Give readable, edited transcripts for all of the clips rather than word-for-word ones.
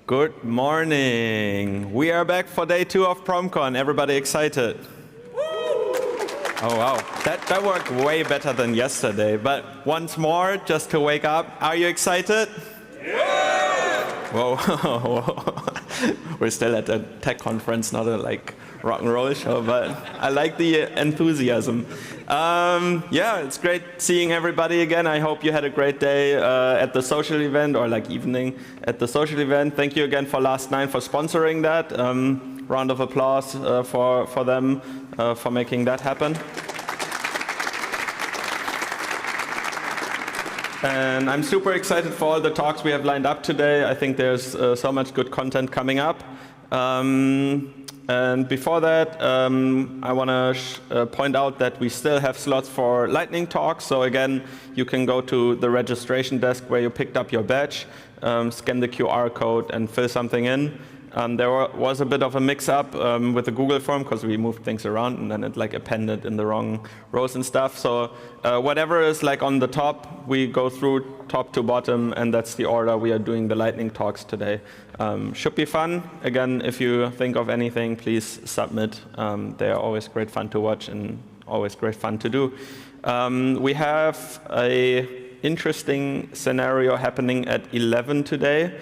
Good morning. We are back for day 2 of PromCon. Everybody excited? Oh, wow. That worked way better than yesterday. But once more, just to wake up, are you excited? Yeah! Whoa. We're still at a tech conference, not a rock and roll show, but I like the enthusiasm. Yeah, it's great seeing everybody again. I hope you had a great day at the social event, or evening at the social event. Thank you again for Last Nine for sponsoring that. Round of applause for them for making that happen. And I'm super excited for all the talks we have lined up today. I think there's so much good content coming up. And before that, I want to point out that we still have slots for lightning talks. So again, you can go to the registration desk where you picked up your badge, scan the QR code, and fill something in. There was a bit of a mix-up with the Google form because we moved things around and then it appended in the wrong rows and stuff. So whatever is on the top, we go through top to bottom, and that's the order we are doing the lightning talks today. Should be fun. Again, if you think of anything, please submit. They are always great fun to watch and always great fun to do. We have an interesting scenario happening at 11 today.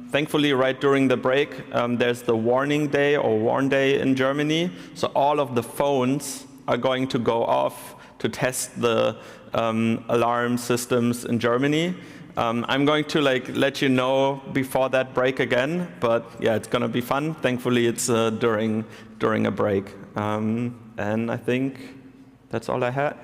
Thankfully, right during the break, there's the warning day or warn day in Germany. So all of the phones are going to go off to test the alarm systems in Germany. I'm going to let you know before that break again, but yeah, it's going to be fun. Thankfully, it's during a break. And I think that's all I had.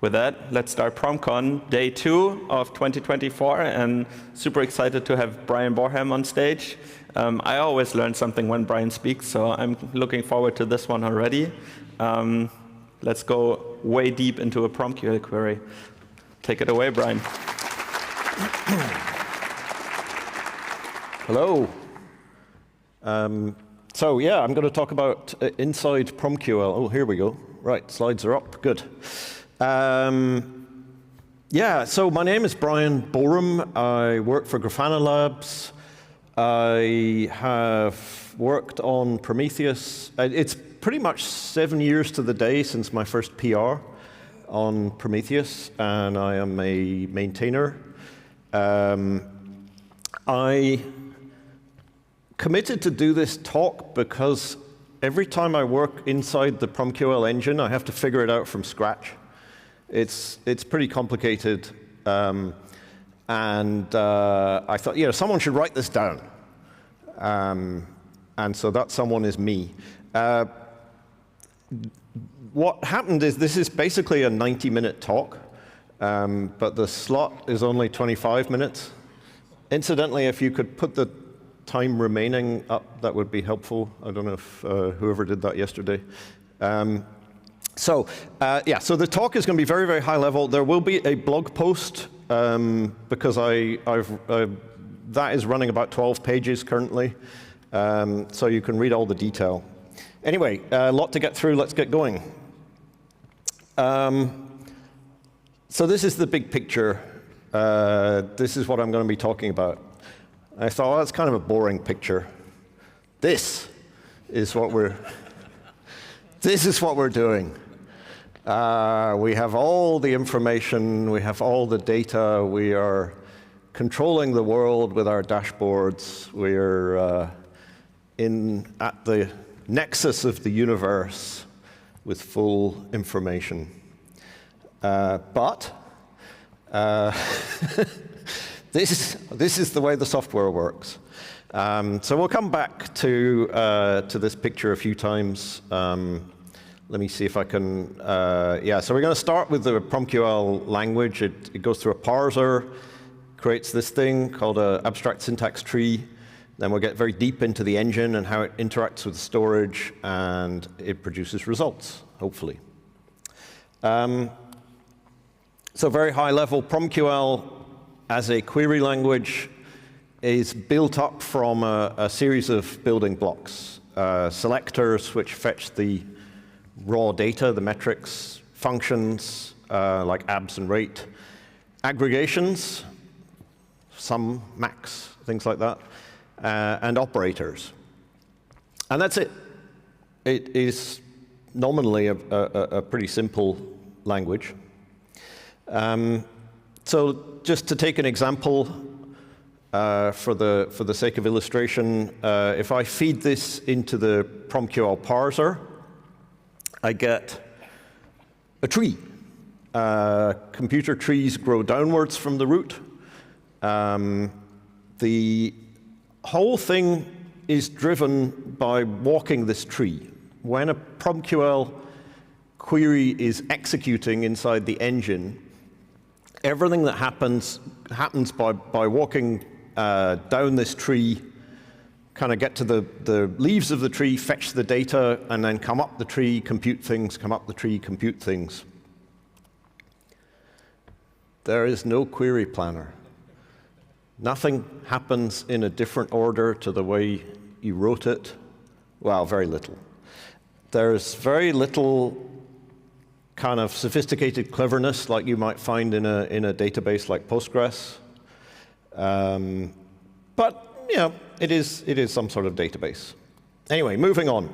With that, let's start PromCon day 2 of 2024, and super excited to have Brian Boreham on stage. I always learn something when Brian speaks, so I'm looking forward to this one already. Let's go way deep into a PromQL query. Take it away, Brian. Hello. So yeah, I'm going to talk about inside PromQL. Oh, here we go. Right, slides are up. Good. Yeah, so my name is Brian Boreham. I work for Grafana Labs. I have worked on Prometheus. It's pretty much 7 years to the day since my first PR on Prometheus, and I am a maintainer. I committed to do this talk because every time I work inside the PromQL engine, I have to figure it out from scratch. It's pretty complicated, and I thought, someone should write this down. And so that someone is me. What happened is this is basically a 90-minute talk, but the slot is only 25 minutes. Incidentally, if you could put the time remaining up, that would be helpful. I don't know if whoever did that yesterday. So the talk is going to be very, very high level. There will be a blog post because that is running about 12 pages currently, so you can read all the detail. Anyway, a lot to get through. Let's get going. So this is the big picture. This is what I'm going to be talking about. I thought, well, that's kind of a boring picture. This is what we're doing. We have all the information, we have all the data, we are controlling the world with our dashboards, we're at the nexus of the universe with full information. But this is the way the software works. So we'll come back to this picture a few times. Let me see if I can, so we're going to start with the PromQL language. It goes through a parser, creates this thing called an abstract syntax tree. Then we'll get very deep into the engine and how it interacts with storage, and it produces results, hopefully. So very high level, PromQL as a query language is built up from a series of building blocks. Selectors, which fetch the raw data, the metrics, functions, like abs and rate, aggregations, sum, max, things like that, and operators. And that's it. It is nominally a pretty simple language. So just to take an example, for the sake of illustration, if I feed this into the PromQL parser, I get a tree. Computer trees grow downwards from the root. The whole thing is driven by walking this tree. When a PromQL query is executing inside the engine, everything that happens by walking down this tree, kind of get to the leaves of the tree, fetch the data, and then come up the tree, compute things, come up the tree, compute things. There is no query planner. Nothing happens in a different order to the way you wrote it. Well, very little. There's very little kind of sophisticated cleverness like you might find in a database like Postgres. But you know, it is some sort of database. Anyway, moving on.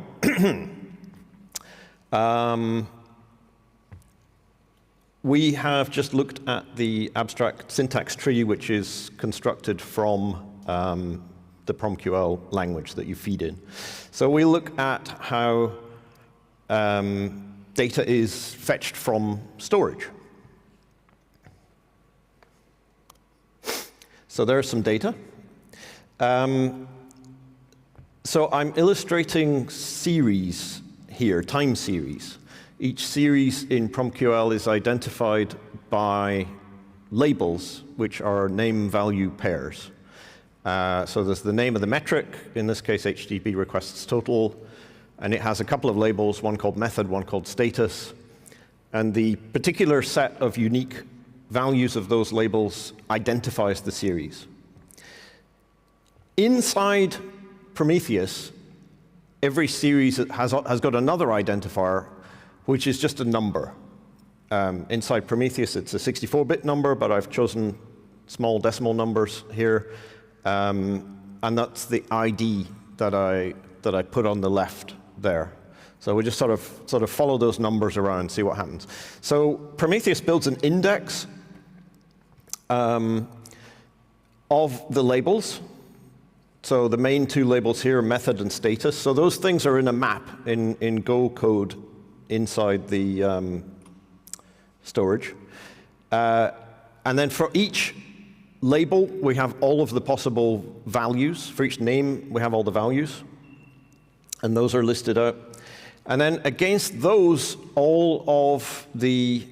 We have just looked at the abstract syntax tree, which is constructed from the PromQL language that you feed in. So we look at how data is fetched from storage. So there's some data. So I'm illustrating series here, time series. Each series in PromQL is identified by labels, which are name-value pairs. So there's the name of the metric, in this case HTTP requests total, and it has a couple of labels, one called method, one called status. And the particular set of unique values of those labels identifies the series. Inside Prometheus, every series has got another identifier, which is just a number. Inside Prometheus, it's a 64-bit number, but I've chosen small decimal numbers here. And that's the ID that I put on the left there. So we just sort of follow those numbers around, see what happens. So Prometheus builds an index of the labels. So the main two labels here, method and status. So those things are in a map in Go code inside the storage. And then for each label, we have all of the possible values. For each name, we have all the values. And those are listed out. And then against those, all of the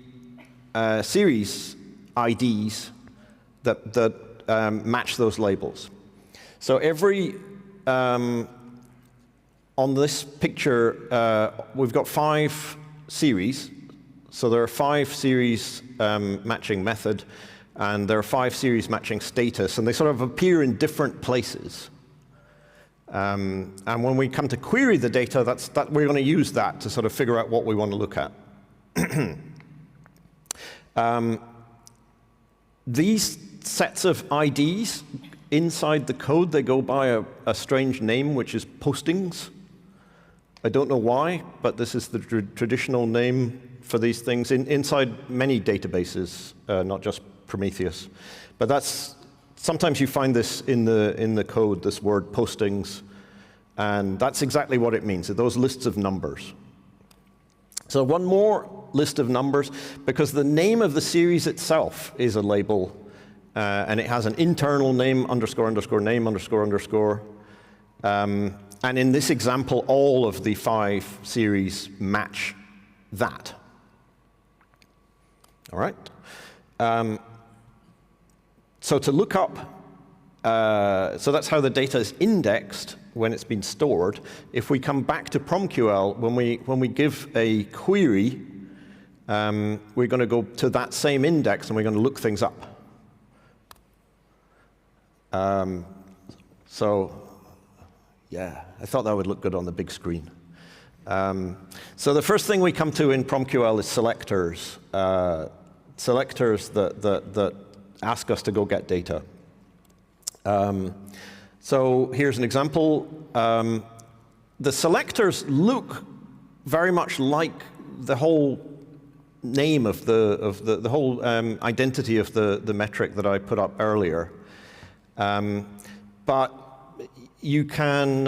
series IDs that match those labels. So every, on this picture, we've got 5 series. So there are 5 series matching method, and there are 5 series matching status, and they sort of appear in different places. And when we come to query the data, we're going to use that to sort of figure out what we want to look at. These sets of IDs inside the code, they go by a strange name, which is postings. I don't know why, but this is the traditional name for these things inside many databases, not just Prometheus. But sometimes you find this in the code, this word postings, and that's exactly what it means, those lists of numbers. So one more list of numbers, because the name of the series itself is a label, and it has an internal name, underscore, underscore, name, underscore, underscore. And in this example, all of the 5 series match that. All right? So to look up, so that's how the data is indexed when it's been stored. If we come back to PromQL, when we give a query, we're going to go to that same index and we're going to look things up. So yeah, I thought that would look good on the big screen. So the first thing we come to in PromQL is selectors. Selectors that ask us to go get data. So here's an example. The selectors look very much like the whole name of the whole identity of the metric that I put up earlier. But you can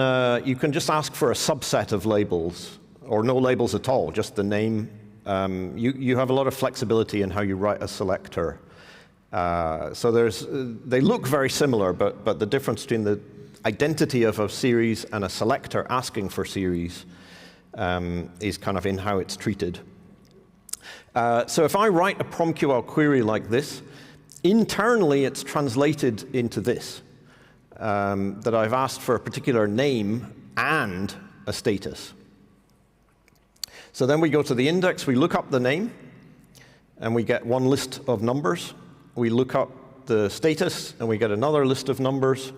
just ask for a subset of labels, or no labels at all, just the name. You have a lot of flexibility in how you write a selector. So they look very similar, but the difference between the identity of a series and a selector asking for series is kind of in how it's treated. So if I write a PromQL query like this, internally it's translated into this, that I've asked for a particular name and a status. So then we go to the index, we look up the name, and we get one list of numbers. We look up the status, and we get another list of numbers,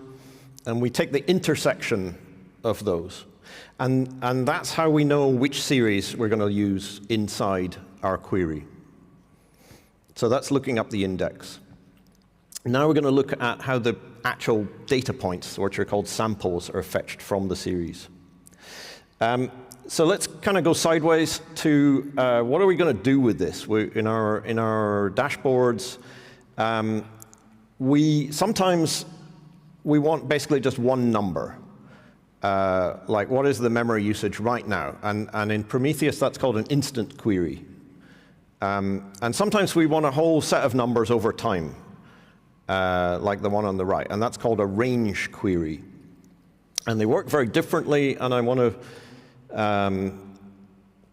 and we take the intersection of those. And that's how we know which series we're going to use inside our query. So that's looking up the index. Now we're going to look at how the actual data points, which are called samples, are fetched from the series. So let's kind of go sideways to what are we going to do with this? In our dashboards, sometimes we want basically just one number. Like what is the memory usage right now? And in Prometheus, that's called an instant query. And sometimes we want a whole set of numbers over time, like the one on the right, and that's called a range query. And they work very differently, and I want to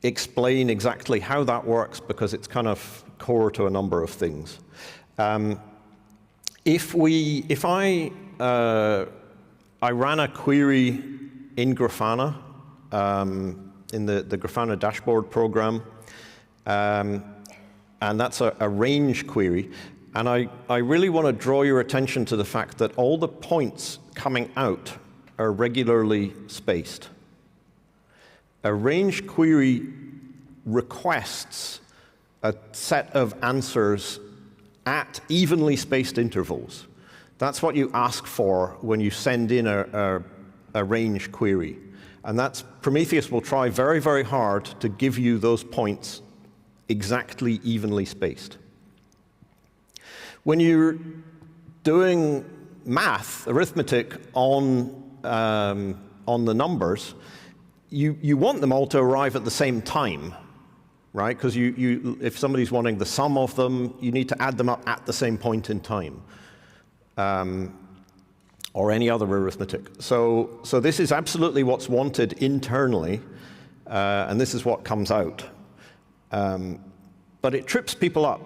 explain exactly how that works because it's kind of core to a number of things. If I ran a query in Grafana, in the Grafana dashboard program, and that's a range query. And I really want to draw your attention to the fact that all the points coming out are regularly spaced. A range query requests a set of answers at evenly spaced intervals. That's what you ask for when you send in a range query. And that's Prometheus will try very, very hard to give you those points exactly evenly spaced. When you're doing math, arithmetic on the numbers, you want them all to arrive at the same time, right? Because if somebody's wanting the sum of them, you need to add them up at the same point in time, or any other arithmetic. So this is absolutely what's wanted internally, and this is what comes out. But it trips people up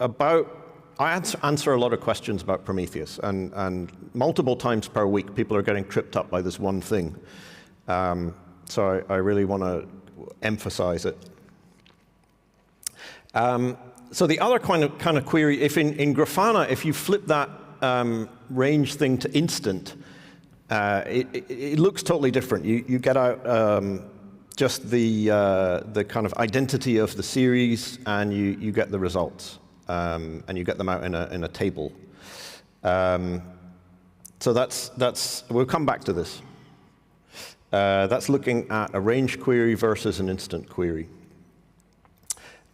about. I answer a lot of questions about Prometheus, and multiple times per week, people are getting tripped up by this one thing. So I really want to emphasize it. So the other kind of query, if in Grafana, if you flip that range thing to instant, it looks totally different. You get out just the kind of identity of the series, and you get the results. And you get them out in a table. So we'll come back to this. That's looking at a range query versus an instant query.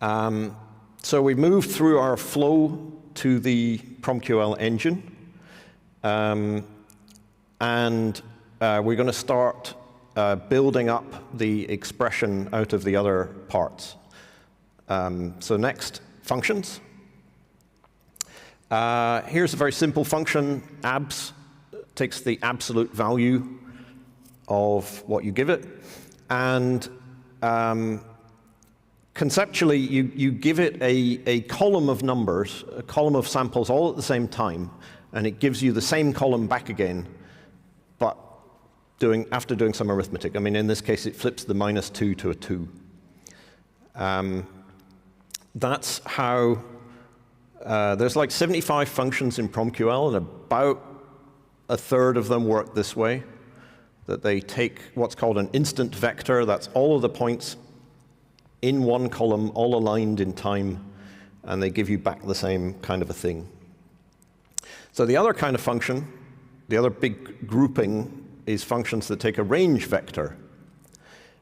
So we moved through our flow to the PromQL engine. And we're going to start building up the expression out of the other parts. So next, functions. Here's a very simple function, abs, takes the absolute value of what you give it, and conceptually you give it a column of numbers, a column of samples all at the same time, and it gives you the same column back again, but after doing some arithmetic. I mean, in this case, it flips the -2 to a 2. That's how there's like 75 functions in PromQL, and about a third of them work this way, that they take what's called an instant vector. That's all of the points in one column, all aligned in time, and they give you back the same kind of a thing. So the other kind of function, the other big grouping, is functions that take a range vector.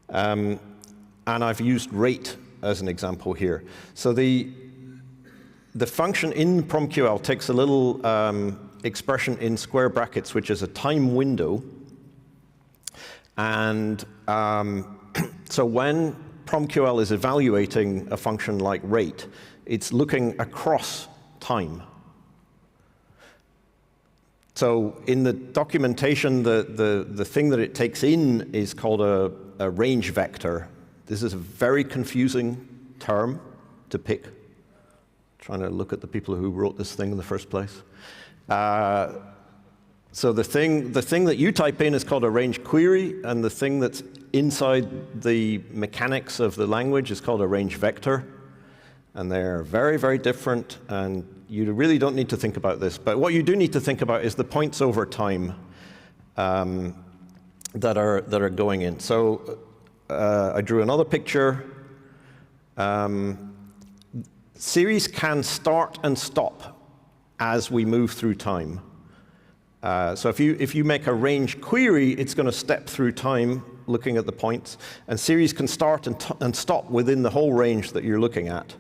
And I've used rate as an example here. So the function in PromQL takes a little expression in square brackets, which is a time window. And so when PromQL is evaluating a function like rate, it's looking across time. So in the documentation, the thing that it takes in is called a range vector. This is a very confusing term to pick. Trying to look at the people who wrote this thing in the first place. So the thing that you type in is called a range query, and the thing that's inside the mechanics of the language is called a range vector. And they're very, very different, and you really don't need to think about this. But what you do need to think about is the points over time that are going in. So I drew another picture. Series can start and stop as we move through time. So if you make a range query, it's going to step through time looking at the points. And series can start and stop within the whole range that you're looking at.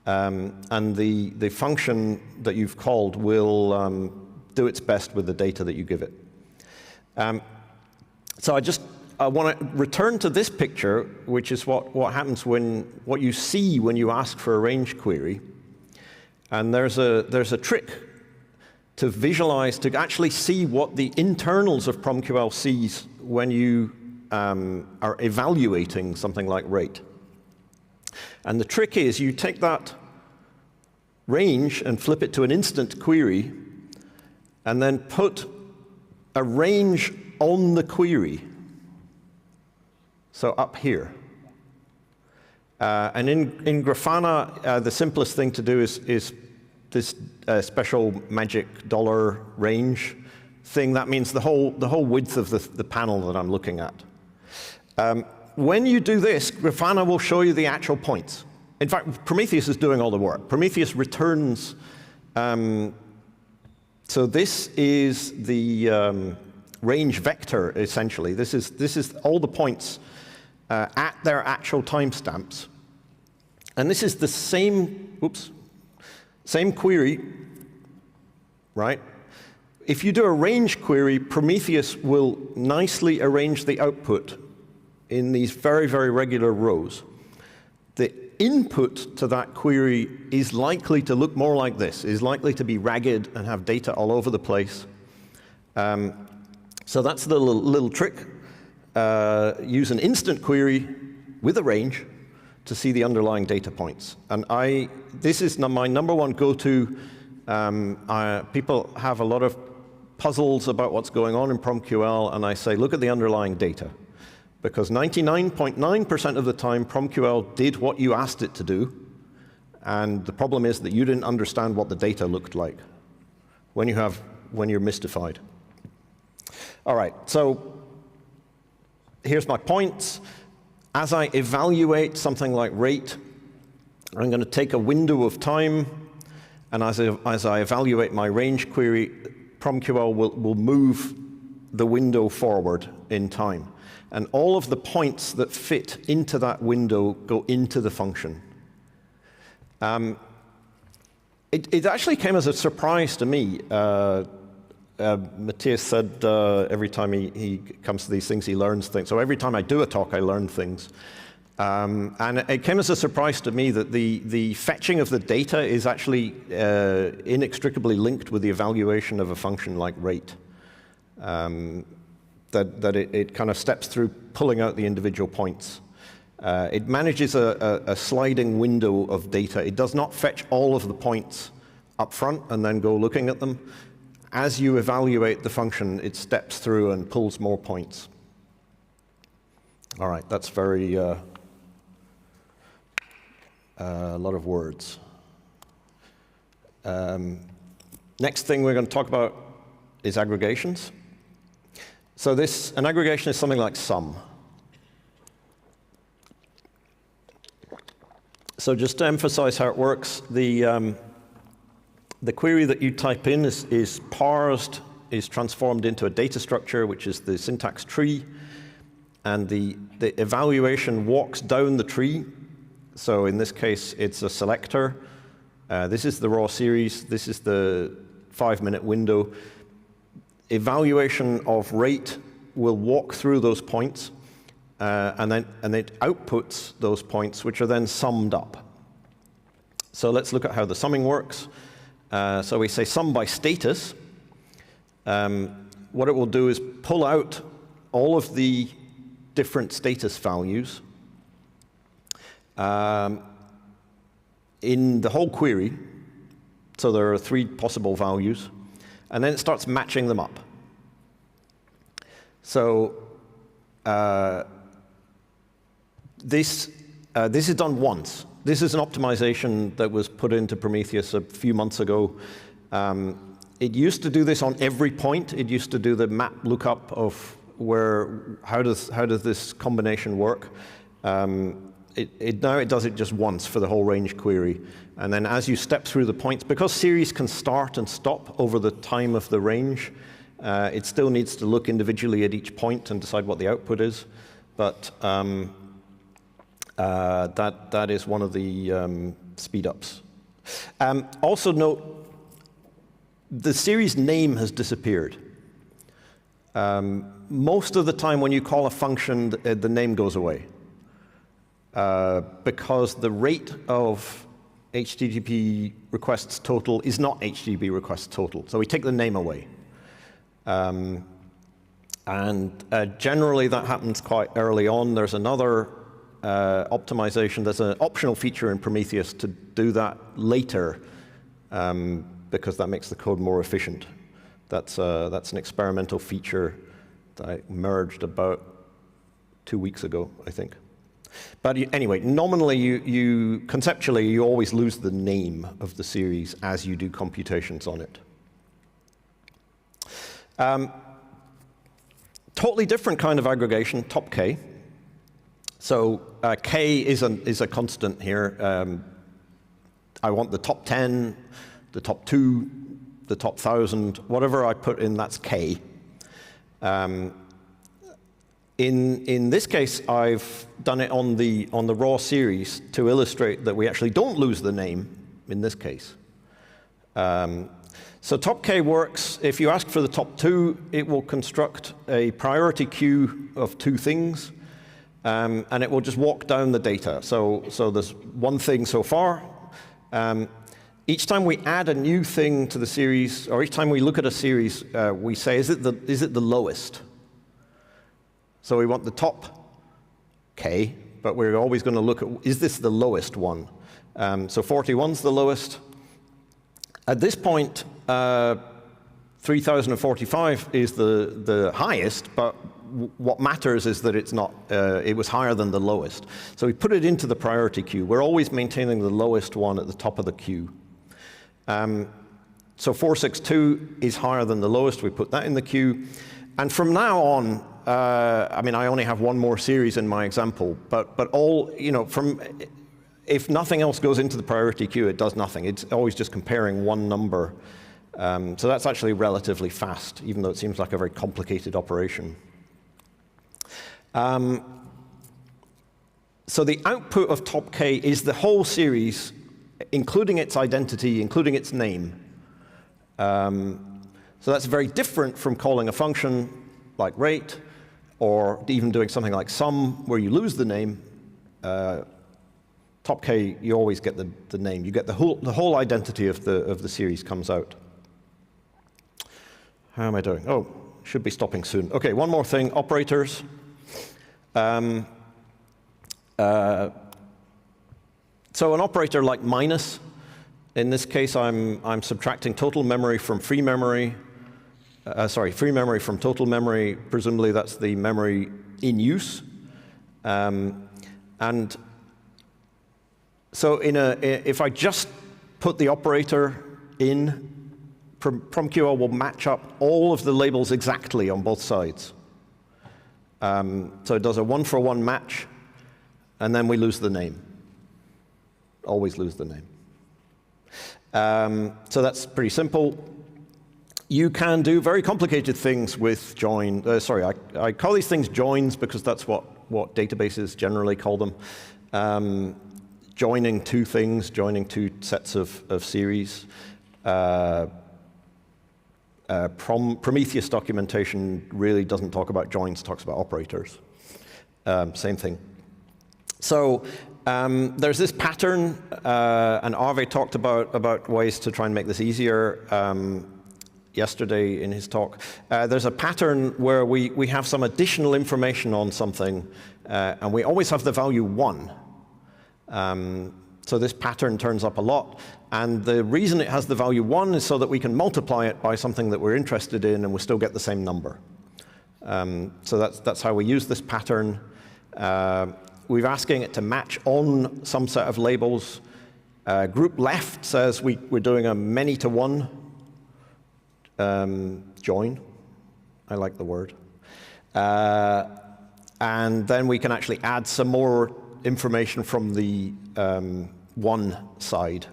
And the function that you've called will do its best with the data that you give it. So I want to return to this picture, which is what happens what you see when you ask for a range query. And there's a trick to visualize, to actually see what the internals of PromQL sees when you are evaluating something like rate. And the trick is you take that range and flip it to an instant query, and then put a range on the query. So up here. And in Grafana, the simplest thing to do is this special magic dollar range thing. That means the whole width of the panel that I'm looking at. When you do this, Grafana will show you the actual points. In fact, Prometheus is doing all the work. Prometheus returns. So this is the range vector, essentially. This is all the points at their actual timestamps. And this is the same query, right? If you do a range query, Prometheus will nicely arrange the output in these very, very regular rows. The input to that query is likely to look more like this, is likely to be ragged and have data all over the place. So that's the little trick. Use an instant query with a range to see the underlying data points. And this is my number one go-to. People have a lot of puzzles about what's going on in PromQL, and I say, look at the underlying data. Because 99.9% of the time, PromQL did what you asked it to do. And the problem is that you didn't understand what the data looked like when you're mystified. All right, so here's my points. As I evaluate something like rate, I'm going to take a window of time, and as I evaluate my range query, PromQL will move the window forward in time. And all of the points that fit into that window go into the function. It actually came as a surprise to me. Matthias said every time he comes to these things, he learns things. So every time I do a talk, I learn things. And it came as a surprise to me that the fetching of the data is actually inextricably linked with the evaluation of a function like rate. That it kind of steps through pulling out the individual points. It manages a sliding window of data. It does not fetch all of the points up front and then go looking at them. As you evaluate the function, it steps through and pulls more points. All right, that's very a lot of words. Next thing we're going to talk about is aggregations. So an aggregation is something like sum. So just to emphasize how it works, the query that you type in is parsed, is transformed into a data structure, which is the syntax tree, and the evaluation walks down the tree. So in this case, it's a selector. This is the raw series. This is the 5-minute window. Evaluation of rate will walk through those points, and it outputs those points, which are then summed up. So let's look at how the summing works. So we say sum by status. What it will do is pull out all of the different status values in the whole query. So there are 3 possible values, and then it starts matching them up. So this is done once. This is an optimization that was put into Prometheus a few months ago. It used to do this on every point. It used to do the map lookup of how does this combination work. Now it does it just once for the whole range query. And then as you step through the points, because series can start and stop over the time of the range, it still needs to look individually at each point and decide what the output is. But that is one of the speed-ups. Also note, the series name has disappeared. Most of the time when you call a function, the name goes away. Because the rate of HTTP requests total is not HTTP requests total. So we take the name away. Generally that happens quite early on. There's another optimization. There's an optional feature in Prometheus to do that later, because that makes the code more efficient. That's an experimental feature that I merged about 2 weeks ago, I think. But anyway, nominally, conceptually, you always lose the name of the series as you do computations on it. Totally different kind of aggregation, top K. So K is a constant here. I want the top 10, the top 2, the top 1,000, whatever I put in, that's K. In this case, I've done it on the raw series to illustrate that we actually don't lose the name in this case. So top K works. If you ask for the top 2, it will construct a priority queue of 2 things, and it will just walk down the data. So there's one thing so far. Each time we add a new thing to the series, or each time we look at a series, we say, is it the lowest? So we want the top K, but we're always going to look at, is this the lowest one? So 41's the lowest. At this point, 3045 is the highest, but what matters is that it's not, it was higher than the lowest. So we put it into the priority queue. We're always maintaining the lowest one at the top of the queue. So 462 is higher than the lowest. We put that in the queue. And from now on, I mean, I only have one more series in my example, but all, if nothing else goes into the priority queue, it does nothing. It's always just comparing one number. So that's actually relatively fast, even though it seems like a very complicated operation. So the output of top K is the whole series, including its identity, including its name. So that's very different from calling a function like rate, or even doing something like sum, where you lose the name. Top K, you always get the name. You get the whole identity of the series comes out. How am I doing? Oh, should be stopping soon. Okay, one more thing, operators. So an operator like minus, in this case, I'm subtracting total memory from free memory. Free memory from total memory. Presumably that's the memory in use. And so if I just put the operator in, PromQL will match up all of the labels exactly on both sides. So it does a one-for-one match, and then we lose the name. Always lose the name. So that's pretty simple. You can do very complicated things with join. I call these things joins because that's what databases generally call them. Joining two things, joining two sets of series. Prometheus documentation really doesn't talk about joins, talks about operators. Same thing. So there's this pattern, and Arve talked about ways to try and make this easier yesterday in his talk. There's a pattern where we have some additional information on something, and we always have the value 1. So this pattern turns up a lot, and the reason it has the value 1 is so that we can multiply it by something that we're interested in, and we still get the same number. So that's how we use this pattern. We're asking it to match on some set of labels. Group left says we're doing a many-to-one join. I like the word. And then we can actually add some more information from the one side.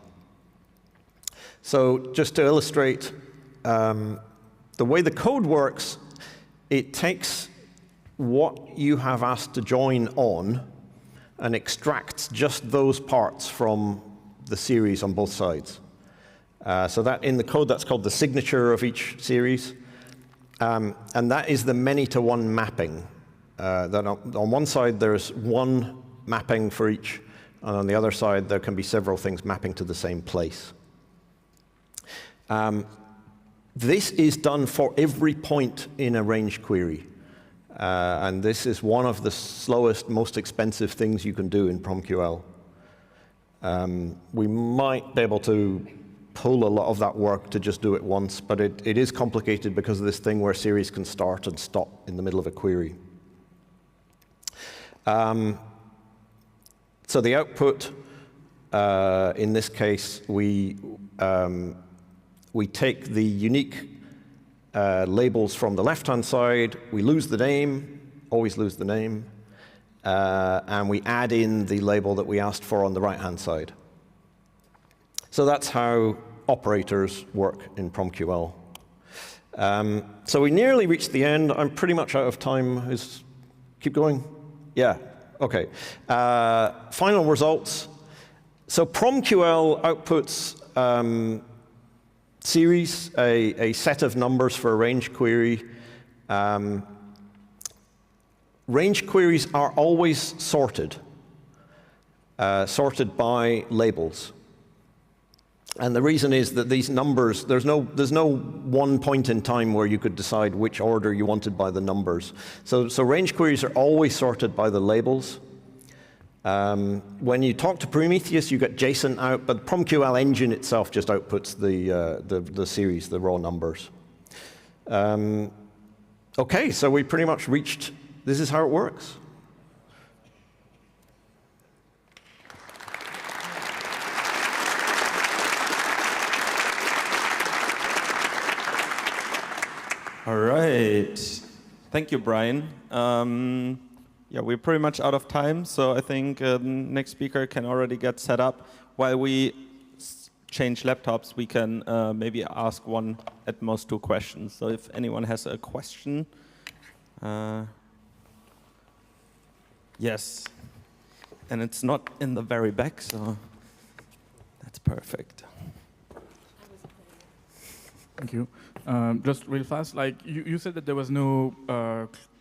So just to illustrate the way the code works, it takes what you have asked to join on and extracts just those parts from the series on both sides. So that in the code, that's called the signature of each series. And that is the many-to-one mapping. That on one side, there's one mapping for each, and on the other side, there can be several things mapping to the same place. This is done for every point in a range query. And this is one of the slowest, most expensive things you can do in PromQL. We might be able to pull a lot of that work to just do it once, but it is complicated because of this thing where series can start and stop in the middle of a query. So the output, in this case, we take the unique labels from the left-hand side, we lose the name, always lose the name, and we add in the label that we asked for on the right-hand side. So that's how operators work in PromQL. So we nearly reached the end. I'm pretty much out of time. Keep going? Yeah, OK. Final results. So PromQL outputs series, a set of numbers for a range query. Range queries are always sorted, sorted by labels. And the reason is that these numbers, there's no one point in time where you could decide which order you wanted by the numbers. So range queries are always sorted by the labels. When you talk to Prometheus, you get JSON out, but PromQL engine itself just outputs the series, the raw numbers. OK, so we pretty much reached, this is how it works. All right. Thank you, Brian. Yeah, we're pretty much out of time, so I think next speaker can already get set up. While we change laptops, we can maybe ask one, at most 2 questions. So if anyone has a question. Yes. And it's not in the very back, so that's perfect. Thank you. Just real fast, like you said that there was no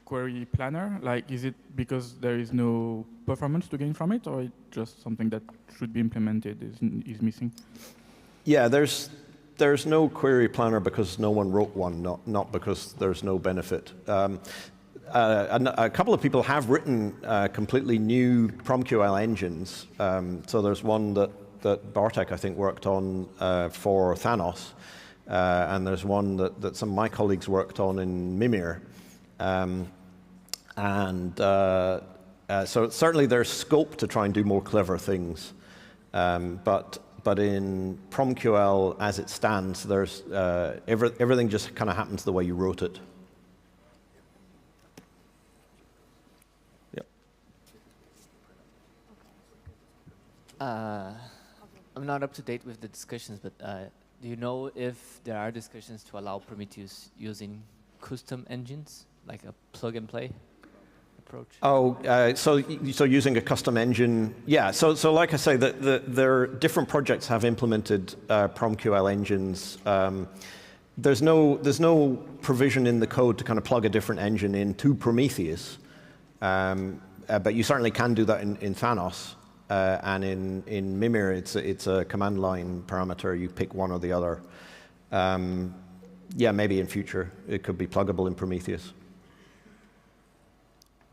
query planner. Like, is it because there is no performance to gain from it, or it's just something that should be implemented is missing? Yeah, there's no query planner because no one wrote one, not because there's no benefit. A couple of people have written completely new PromQL engines. So there's one that Bartek, I think, worked on for Thanos. And there's one that some of my colleagues worked on in Mimir. So certainly there's scope to try and do more clever things. But but in PromQL, as it stands, there's everything just kind of happens the way you wrote it. I'm not up to date with the discussions, but do you know if there are discussions to allow Prometheus using custom engines, like a plug-and-play approach? Oh, so using a custom engine, yeah. So like I say, there different projects have implemented PromQL engines. There's no provision in the code to kind of plug a different engine into Prometheus, but you certainly can do that in Thanos. And in Mimir, it's a command line parameter. You pick one or the other. Yeah, maybe in future it could be pluggable in Prometheus.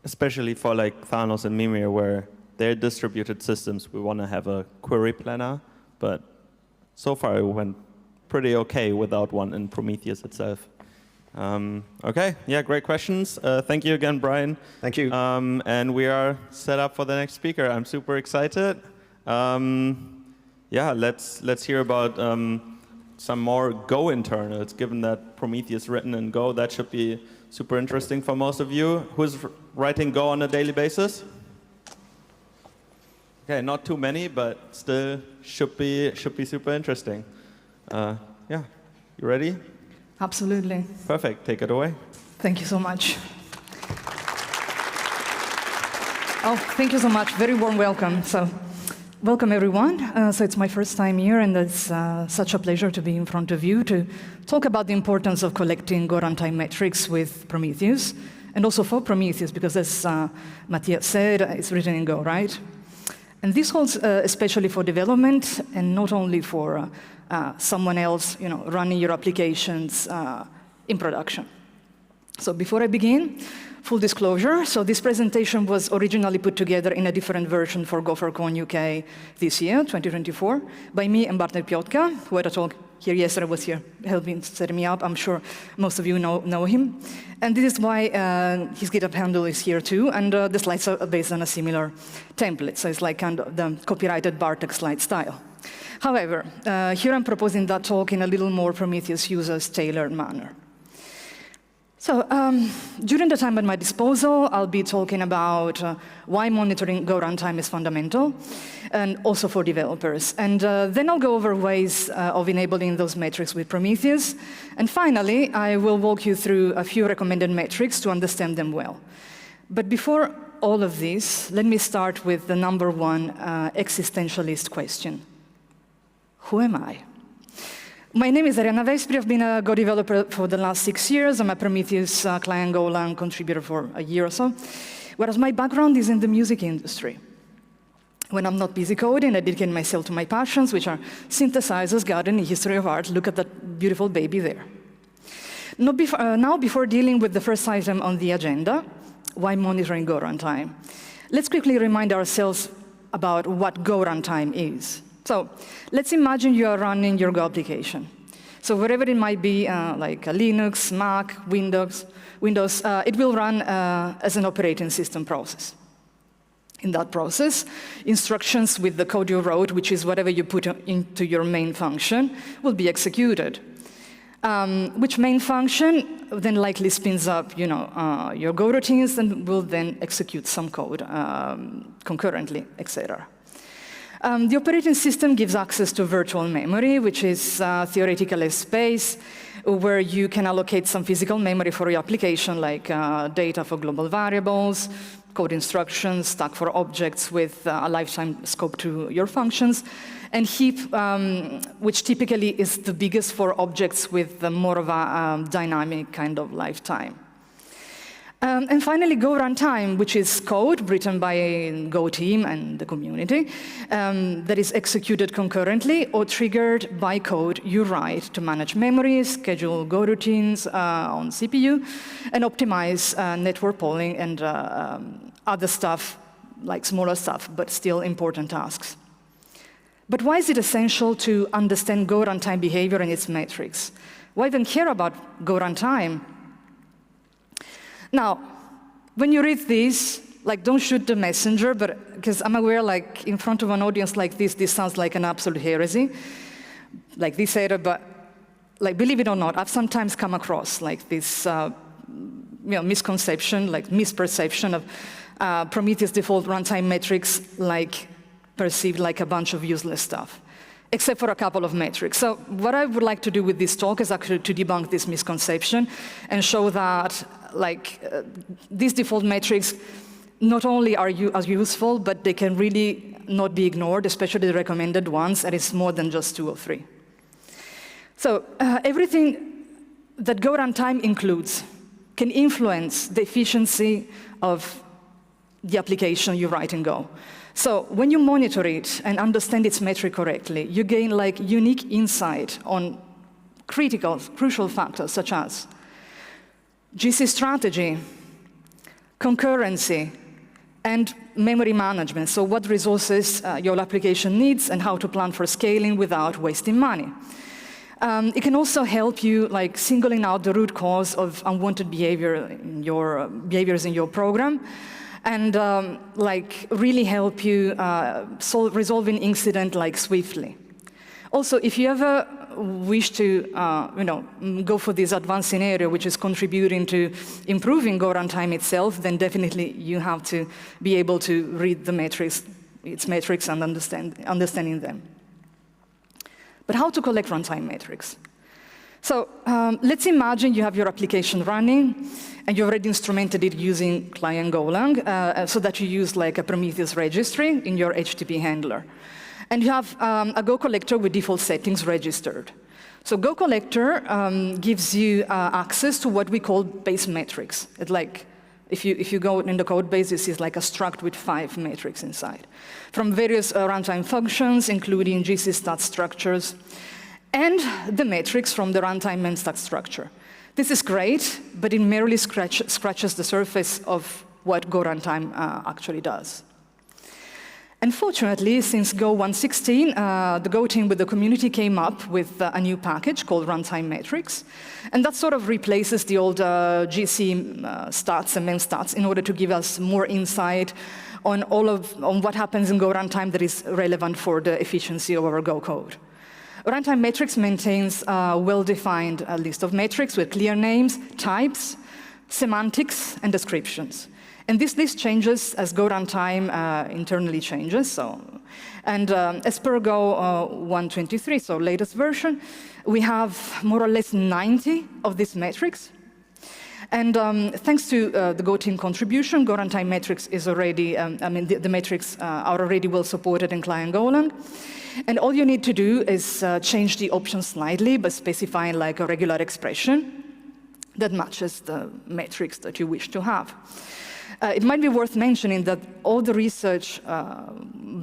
Especially for like Thanos and Mimir, where they're distributed systems, we want to have a query planner. But so far it went pretty OK without one in Prometheus itself. OK, yeah, great questions. Thank you again, Brian. Thank you. And we are set up for the next speaker. I'm super excited. Yeah, let's hear about some more Go internals. Given that Prometheus is written in Go, that should be super interesting for most of you. Who's writing Go on a daily basis? OK, not too many, but still should be super interesting. Yeah, you ready? Absolutely. Perfect. Take it away. Thank you so much. Oh, thank you so much. Very warm welcome. So, welcome everyone. So it's my first time here, and it's such a pleasure to be in front of you to talk about the importance of collecting Go runtime metrics with Prometheus, and also for Prometheus, because as Matthias said, it's written in Go, right? And this holds especially for development, and not only for someone else, running your applications in production. So before I begin, full disclosure. So this presentation was originally put together in a different version for PromCon UK this year, 2024, by me and Bartek Piotka, who had a talk here yesterday, was here helping set me up. I'm sure most of you know him. And this is why his GitHub handle is here too, and the slides are based on a similar template. So it's like kind of the copyrighted Bartek slide style. However, here I'm proposing that talk in a little more Prometheus users tailored manner. So during the time at my disposal, I'll be talking about why monitoring Go runtime is fundamental, and also for developers. And then I'll go over ways of enabling those metrics with Prometheus. And finally, I will walk you through a few recommended metrics to understand them well. But before all of this, let me start with the number one existentialist question. Who am I? My name is Ariana Vespri. I've been a Go developer for the last 6 years. I'm a Prometheus client Golang contributor for a year or so, whereas my background is in the music industry. When I'm not busy coding, I dedicate myself to my passions, which are synthesizers, gardening, history of art. Look at that beautiful baby there. Now, before dealing with the first item on the agenda, why monitoring Go runtime, let's quickly remind ourselves about what Go runtime is. So let's imagine you are running your Go application. So wherever it might be, like Linux, Mac, Windows, it will run as an operating system process. In that process, instructions with the code you wrote, which is whatever you put into your main function, will be executed. Which main function then likely spins up your Go routines and will then execute some code concurrently, etc. The operating system gives access to virtual memory, which is theoretically a space where you can allocate some physical memory for your application, like data for global variables, code instructions, stack for objects with a lifetime scope to your functions, and heap, which typically is the biggest for objects with more of a dynamic kind of lifetime. And finally, Go runtime, which is code written by a Go team and the community that is executed concurrently or triggered by code you write to manage memory, schedule Go routines on CPU, and optimize network polling and other stuff, like smaller stuff, but still important tasks. But why is it essential to understand Go runtime behavior and its metrics? Why even care about Go runtime? Now, when you read this, like, don't shoot the messenger, but because I'm aware, like, in front of an audience like this sounds like an absolute heresy, like this error, but like, believe it or not, I've sometimes come across like this misconception, like misperception of Prometheus default runtime metrics, like perceived like a bunch of useless stuff, except for a couple of metrics. So what I would like to do with this talk is actually to debunk this misconception and show that these default metrics not only are useful, but they can really not be ignored, especially the recommended ones, and it's more than just 2 or 3. So everything that Go runtime includes can influence the efficiency of the application you write in Go. So when you monitor it and understand its metric correctly, you gain like unique insight on crucial factors such as GC strategy, concurrency, and memory management. So what resources your application needs and how to plan for scaling without wasting money. It can also help you like singling out the root cause of unwanted behaviors in your program, and like really help you resolve an incident like swiftly. Also, if you ever wish to go for this advanced scenario, which is contributing to improving Go runtime itself, then definitely you have to be able to read the metrics, its metrics, and understanding them. But how to collect runtime metrics? So let's imagine you have your application running, and you already instrumented it using client Golang, so that you use like a Prometheus registry in your HTTP handler. And you have a Go collector with default settings registered. So Go collector gives you access to what we call base metrics. It's like, if you go in the code base, this is like a struct with 5 metrics inside, from various runtime functions, including GC stat structures, and the metrics from the runtime memstat structure. This is great, but it merely scratches the surface of what Go runtime actually does. Unfortunately, since Go 1.16, the Go team with the community came up with a new package called runtime metrics, and that sort of replaces the old GC stats and memstats in order to give us more insight on what happens in Go runtime that is relevant for the efficiency of our Go code. Runtime metrics maintains a well-defined list of metrics with clear names, types, semantics, and descriptions. And this list changes as Go runtime internally changes. And as per Go 1.23, so latest version, we have more or less 90 of these metrics. And thanks to the Go team contribution, Go runtime metrics is already, the metrics are already well supported in client Golang. And all you need to do is change the options slightly by specifying like a regular expression that matches the metrics that you wish to have. It might be worth mentioning that all the research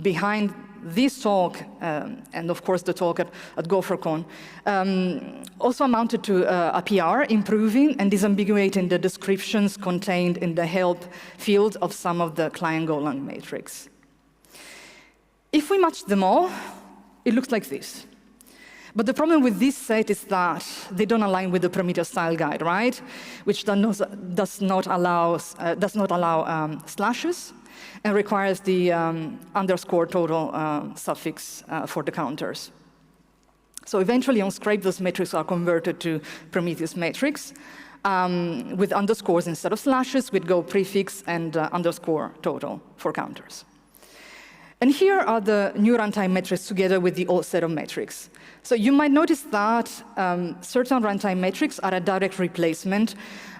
behind this talk, and of course the talk at GopherCon, also amounted to a PR improving and disambiguating the descriptions contained in the help field of some of the client Golang metrics. If we match them all, it looks like this. But the problem with this set is that they don't align with the Prometheus style guide, right? Which does not allow slashes and requires the underscore total suffix for the counters. So eventually on Scrape, those metrics are converted to Prometheus metrics with underscores instead of slashes, with Go prefix and underscore total for counters. And here are the new runtime metrics together with the old set of metrics. So you might notice that certain runtime metrics are a direct replacement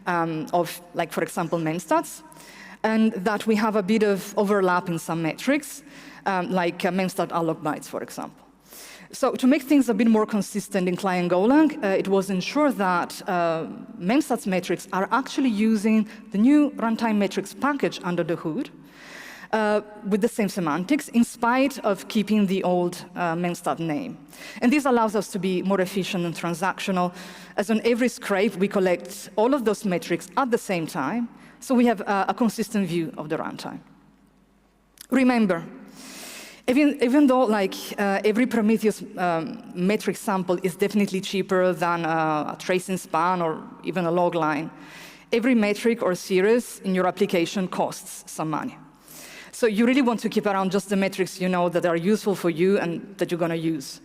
of, like, for example, memstats, and that we have a bit of overlap in some metrics, like memstat alloc bytes, for example. So to make things a bit more consistent in client Golang, it was ensured that memstats metrics are actually using the new runtime metrics package under the hood, with the same semantics, in spite of keeping the old memstat name. And this allows us to be more efficient and transactional, as on every scrape, we collect all of those metrics at the same time, so we have a consistent view of the runtime. Remember, even though like every Prometheus metric sample is definitely cheaper than a tracing span or even a log line, every metric or series in your application costs some money. So you really want to keep around just the metrics you know that are useful for you and that you're going to use.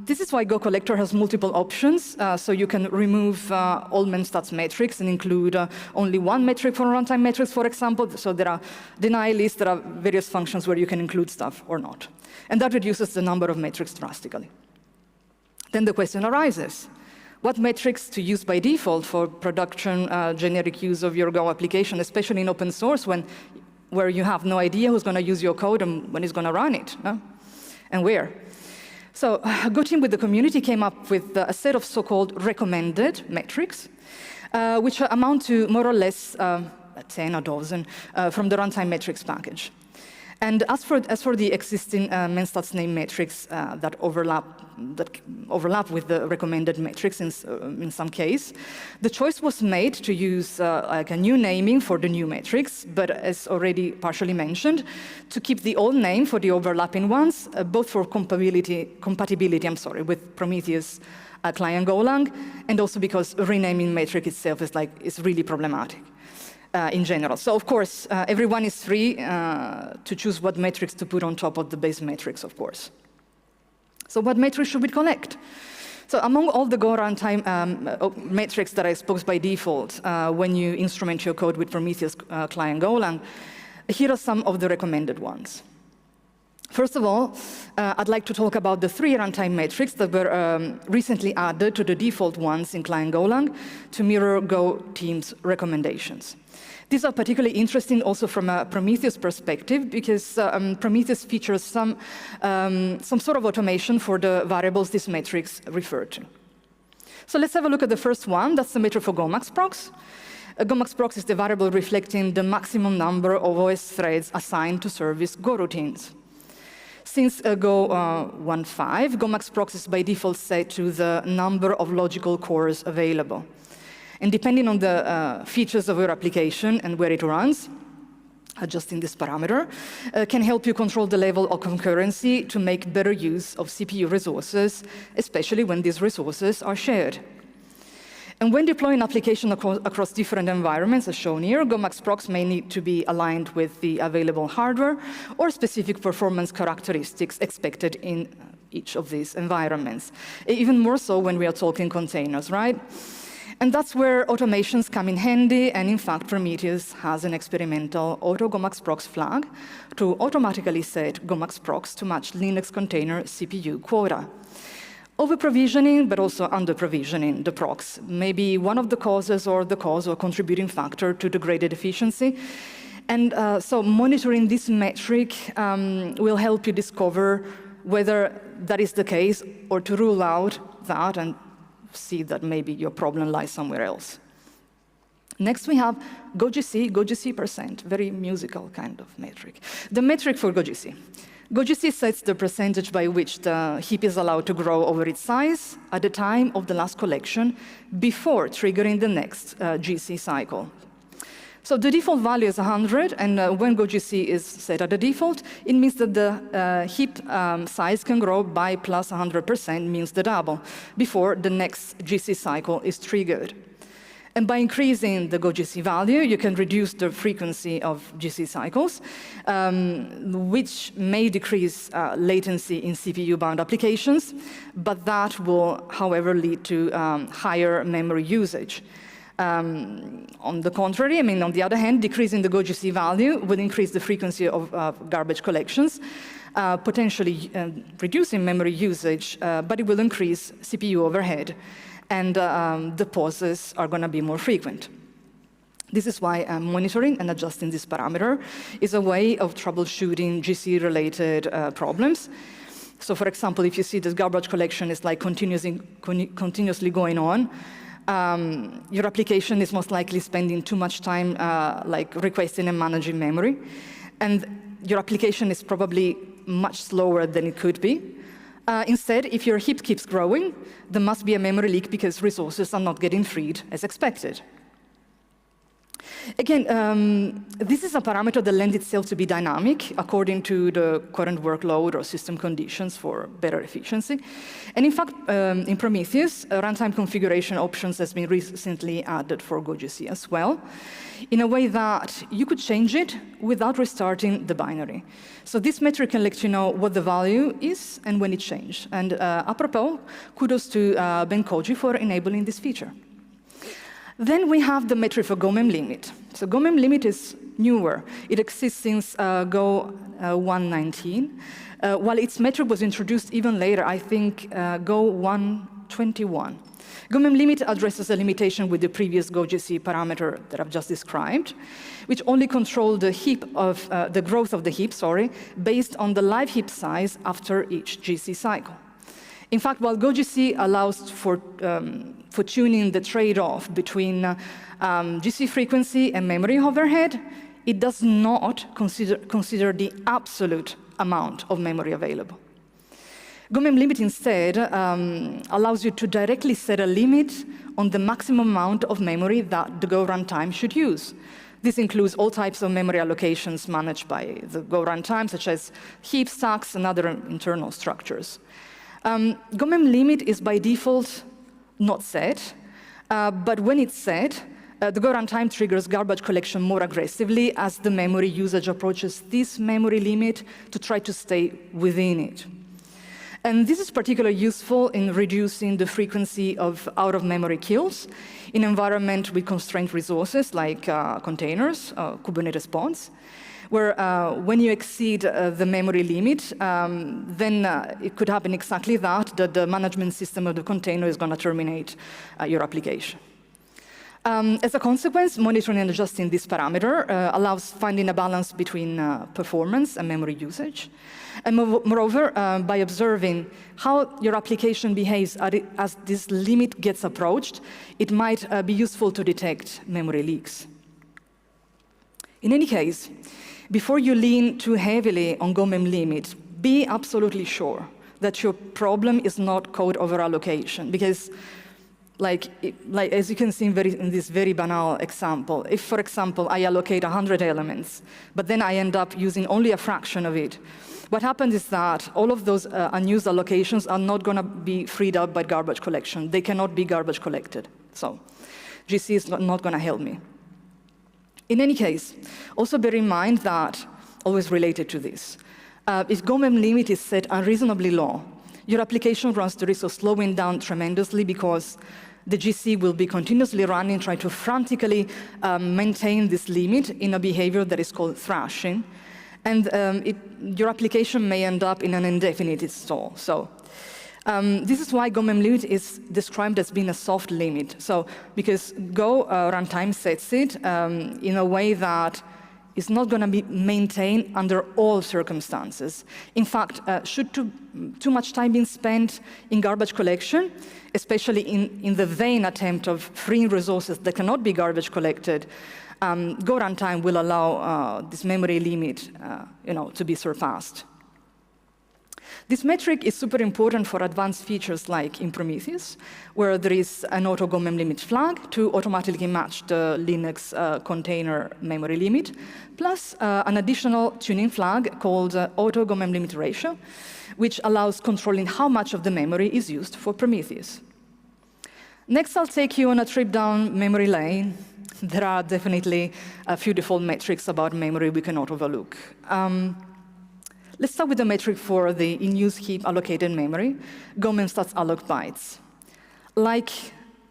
This is why Go Collector has multiple options. So you can remove all memstats metrics and include only one metric for runtime metrics, for example. So there are deny lists, there are various functions where you can include stuff or not. And that reduces the number of metrics drastically. Then the question arises, what metrics to use by default for production generic use of your Go application, especially in open source where you have no idea who's going to use your code and when it's going to run it, and where. So Go team with the community came up with a set of so-called recommended metrics, which amount to more or less 10 or dozen from the runtime metrics package. And as for the existing memstats name metrics that overlap with the recommended metrics in some case, the choice was made to use like a new naming for the new metrics, but as already partially mentioned, to keep the old name for the overlapping ones, both for compatibility with Prometheus client Golang, and also because renaming metric itself is really problematic. In general. So of course, everyone is free to choose what metrics to put on top of the base metrics, of course. So what metrics should we collect? So among all the Go runtime metrics that are exposed by default when you instrument your code with Prometheus client Golang, here are some of the recommended ones. First of all, I'd like to talk about the 3 runtime metrics that were recently added to the default ones in client Golang to mirror Go team's recommendations. These are particularly interesting also from a Prometheus perspective because Prometheus features some sort of automation for the variables these metrics refer to. So let's have a look at the first one. That's the metric for GoMaxProx. GoMaxProx is the variable reflecting the maximum number of OS threads assigned to service Go routines. Since Go 1.5, GoMaxProx is by default set to the number of logical cores available. And depending on the features of your application and where it runs, adjusting this parameter can help you control the level of concurrency to make better use of CPU resources, especially when these resources are shared. And when deploying application across different environments, as shown here, GoMaxProx may need to be aligned with the available hardware or specific performance characteristics expected in each of these environments. Even more so when we are talking containers, right? And that's where automations come in handy, and in fact, Prometheus has an experimental auto GoMaxProx flag to automatically set GoMaxProx to match Linux container CPU quota. Over-provisioning, but also under-provisioning the prox may be one of the causes or the cause or contributing factor to degraded efficiency. And so monitoring this metric will help you discover whether that is the case or to rule out that and see that maybe your problem lies somewhere else. Next, we have GoGC percent, very musical kind of metric. The metric for GoGC. GoGC sets the percentage by which the heap is allowed to grow over its size at the time of the last collection before triggering the next GC cycle. So the default value is 100, and when GoGC is set at the default, it means that the heap size can grow by plus 100%, means the double, before the next GC cycle is triggered. And by increasing the GoGC value, you can reduce the frequency of GC cycles, which may decrease latency in CPU-bound applications, but that will, however, lead to higher memory usage. On the contrary, on the other hand, decreasing the GoGC value will increase the frequency of garbage collections, potentially reducing memory usage, but it will increase CPU overhead, and the pauses are going to be more frequent. This is why monitoring and adjusting this parameter is a way of troubleshooting GC-related problems. So for example, if you see this garbage collection is like continuously going on, your application is most likely spending too much time like requesting and managing memory. And your application is probably much slower than it could be. Instead, if your heap keeps growing, there must be a memory leak because resources are not getting freed as expected. Again, this is a parameter that lends itself to be dynamic according to the current workload or system conditions for better efficiency. And in fact, in Prometheus, runtime configuration options has been recently added for GoGC as well, in a way that you could change it without restarting the binary. So this metric can let you know what the value is and when it changed. And apropos, kudos to Ben Koji for enabling this feature. Then we have the metric for GoMem limit. So GoMem limit is newer. It exists since Go 1.19, while its metric was introduced even later, I think Go 1.21. GoMem limit addresses a limitation with the previous GoGC parameter that I've just described, which only controlled the heap of the growth of the heap, based on the live heap size after each GC cycle. In fact, while GoGC allows for tuning the trade-off between GC frequency and memory overhead, it does not consider the absolute amount of memory available. GoMem limit instead allows you to directly set a limit on the maximum amount of memory that the Go runtime should use. This includes all types of memory allocations managed by the Go runtime, such as heap stacks and other internal structures. GoMem limit is by default not set, but when it's set, the Go runtime triggers garbage collection more aggressively as the memory usage approaches this memory limit to try to stay within it. And this is particularly useful in reducing the frequency of out-of-memory kills in an environment with constrained resources like containers, Kubernetes pods, where when you exceed the memory limit, then it could happen exactly that the management system of the container is going to terminate your application. As a consequence, monitoring and adjusting this parameter allows finding a balance between performance and memory usage. And moreover, by observing how your application behaves as this limit gets approached, it might be useful to detect memory leaks. In any case, before you lean too heavily on GoMem limit, be absolutely sure that your problem is not code over allocation, because as you can see in this very banal example, if, for example, I allocate 100 elements, but then I end up using only a fraction of it, what happens is that all of those unused allocations are not going to be freed up by garbage collection. They cannot be garbage collected. So GC is not going to help me. In any case, also bear in mind that, always related to this, if GoMem limit is set unreasonably low, your application runs the risk of slowing down tremendously because the GC will be continuously running, trying to frantically maintain this limit in a behavior that is called thrashing. And your application may end up in an indefinite stall. So this is why GoMem limit is described as being a soft limit. So because Go runtime sets it in a way that is not going to be maintained under all circumstances. In fact, should too much time be spent in garbage collection, especially in the vain attempt of freeing resources that cannot be garbage collected, Go runtime will allow this memory limit to be surpassed. This metric is super important for advanced features like in Prometheus, where there is an auto GoMem limit flag to automatically match the Linux container memory limit, plus an additional tuning flag called auto GoMem limit ratio, which allows controlling how much of the memory is used for Prometheus. Next, I'll take you on a trip down memory lane. There are definitely a few default metrics about memory we cannot overlook. Let's start with the metric for the in-use heap allocated memory, GoMem stats alloc bytes. Like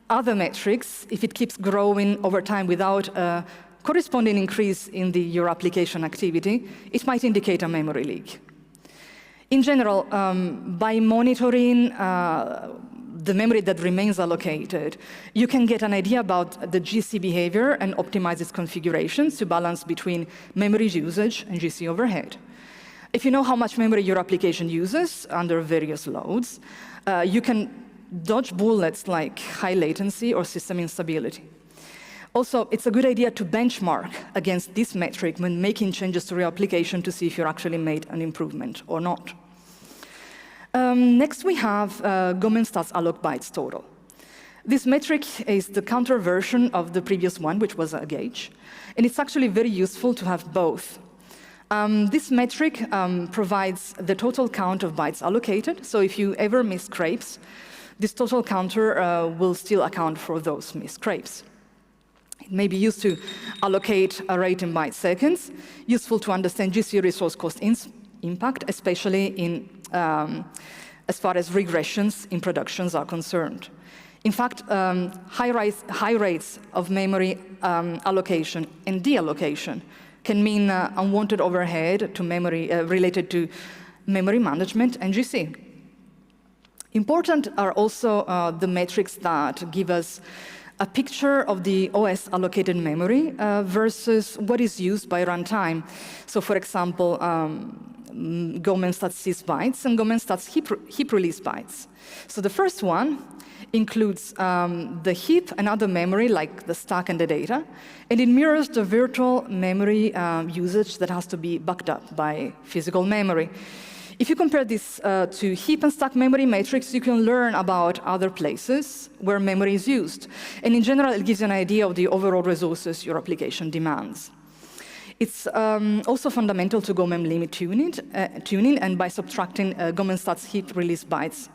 other metrics, if it keeps growing over time without a corresponding increase in your application activity, it might indicate a memory leak. In general, by monitoring the memory that remains allocated, you can get an idea about the GC behavior and optimize its configurations to balance between memory usage and GC overhead. If you know how much memory your application uses under various loads, you can dodge bullets like high latency or system instability. Also, it's a good idea to benchmark against this metric when making changes to your application to see if you actually made an improvement or not. Next, we have GoMem stats alloc bytes total. This metric is the counter version of the previous one, which was a gauge, and it's actually very useful to have both. This metric provides the total count of bytes allocated, so if you ever miss scrapes, this total counter will still account for those missed scrapes. It may be used to allocate a rate in byte seconds, useful to understand GC resource cost impact, especially in, as far as regressions in productions are concerned. In fact, high rates of memory allocation and deallocation can mean unwanted overhead to memory related to memory management and GC. Important are also the metrics that give us a picture of the OS allocated memory versus what is used by runtime. So for example, GoMem_stats bytes and GoMem_stats heap release bytes. So the first one includes the heap and other memory like the stack and the data, and it mirrors the virtual memory usage that has to be backed up by physical memory. If you compare this to heap and stack memory matrix, you can learn about other places where memory is used. And in general, it gives you an idea of the overall resources your application demands. It's also fundamental to GoMem limit tuning, and by subtracting GoMem_stats heap release bytes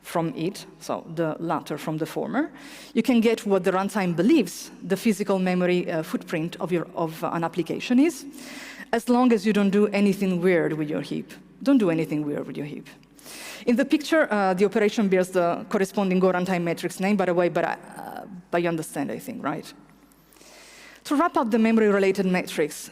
from it, so the latter from the former, you can get what the runtime believes the physical memory footprint of an application is, as long as you don't do anything weird with your heap. Don't do anything weird with your heap. In the picture, the operation bears the corresponding Go runtime metrics name, by the way, but you understand, I think, right? To wrap up the memory-related metrics,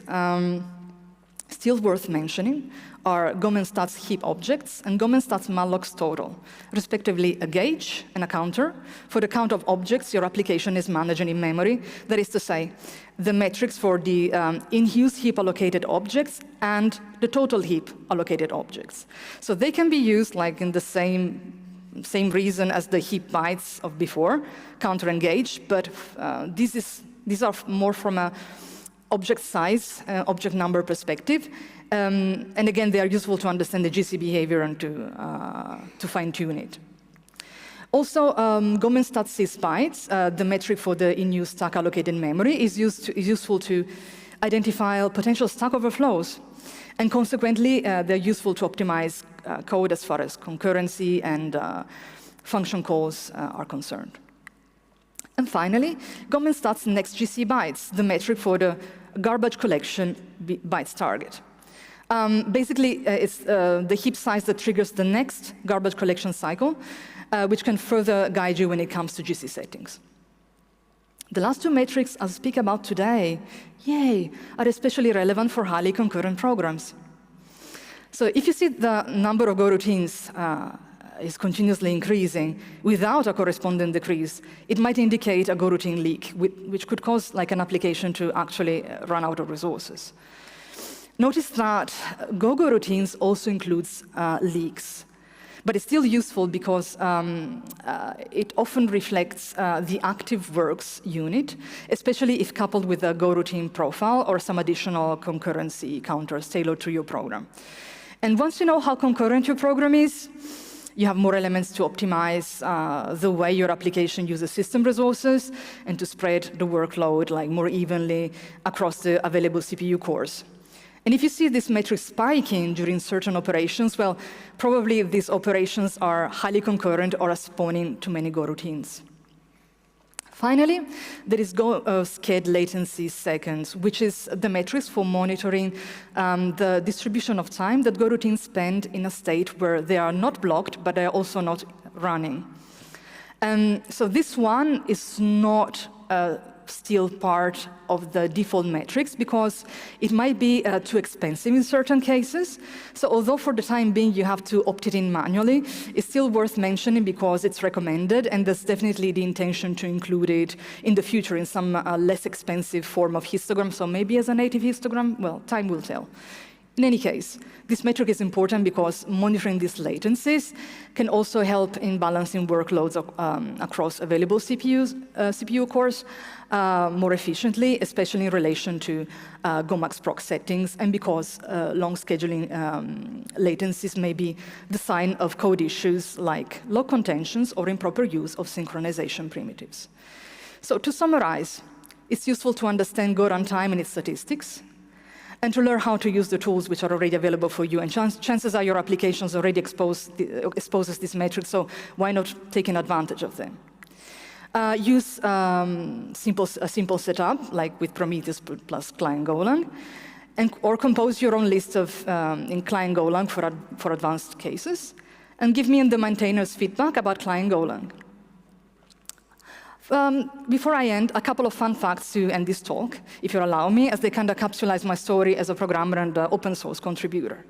still worth mentioning are GoMem_stats heap objects and GoMem_stats mallocs total, respectively a gauge and a counter for the count of objects your application is managing in memory. That is to say, the metrics for the in-use heap allocated objects and the total heap allocated objects. So they can be used like in the same reason as the heap bytes of before, counter and gauge, but these are more from a object size, object number perspective. And again, they are useful to understand the GC behavior and to fine-tune it. Also, GoMem_stats sysbytes, the metric for the in-use stack allocated memory, is useful to identify potential stack overflows. And consequently, they're useful to optimize code as far as concurrency and function calls are concerned. And finally, GoMem_stats next GC bytes, the metric for the garbage collection bytes target. Basically, it's the heap size that triggers the next garbage collection cycle, which can further guide you when it comes to GC settings. The last two metrics I'll speak about today, are especially relevant for highly concurrent programs. So if you see the number of Go routines is continuously increasing without a corresponding decrease, it might indicate a Go routine leak, which could cause like an application to actually run out of resources. Notice that Go routines also includes leaks, but it's still useful because it often reflects the active works unit, especially if coupled with a Go routine profile or some additional concurrency counters tailored to your program. And once you know how concurrent your program is, you have more elements to optimize the way your application uses system resources and to spread the workload like more evenly across the available CPU cores. And if you see this metric spiking during certain operations, well, probably these operations are highly concurrent or are spawning too many Go routines. Finally, there is Go sched latency seconds, which is the metrics for monitoring the distribution of time that Go routines spend in a state where they are not blocked, but they are also not running. So this one is not still part of the default metrics because it might be too expensive in certain cases. So although for the time being you have to opt it in manually, it's still worth mentioning because it's recommended, and there's definitely the intention to include it in the future in some less expensive form of histogram. So maybe as a native histogram, well, time will tell. In any case, this metric is important because monitoring these latencies can also help in balancing workloads across available CPU cores more efficiently, especially in relation to GOMAX proc settings, and because long scheduling latencies may be the sign of code issues like log contentions or improper use of synchronization primitives. So to summarize, it's useful to understand Go runtime and its statistics, and to learn how to use the tools which are already available for you. And chances are your applications already exposes this metric, so why not taking advantage of them? Use a simple setup, like with Prometheus plus client Golang, or compose your own list of in client Golang for advanced cases, and give me and the maintainers feedback about client Golang. Before I end, a couple of fun facts to end this talk, if you allow me, as they kind of capsulize my story as a programmer and open source contributor.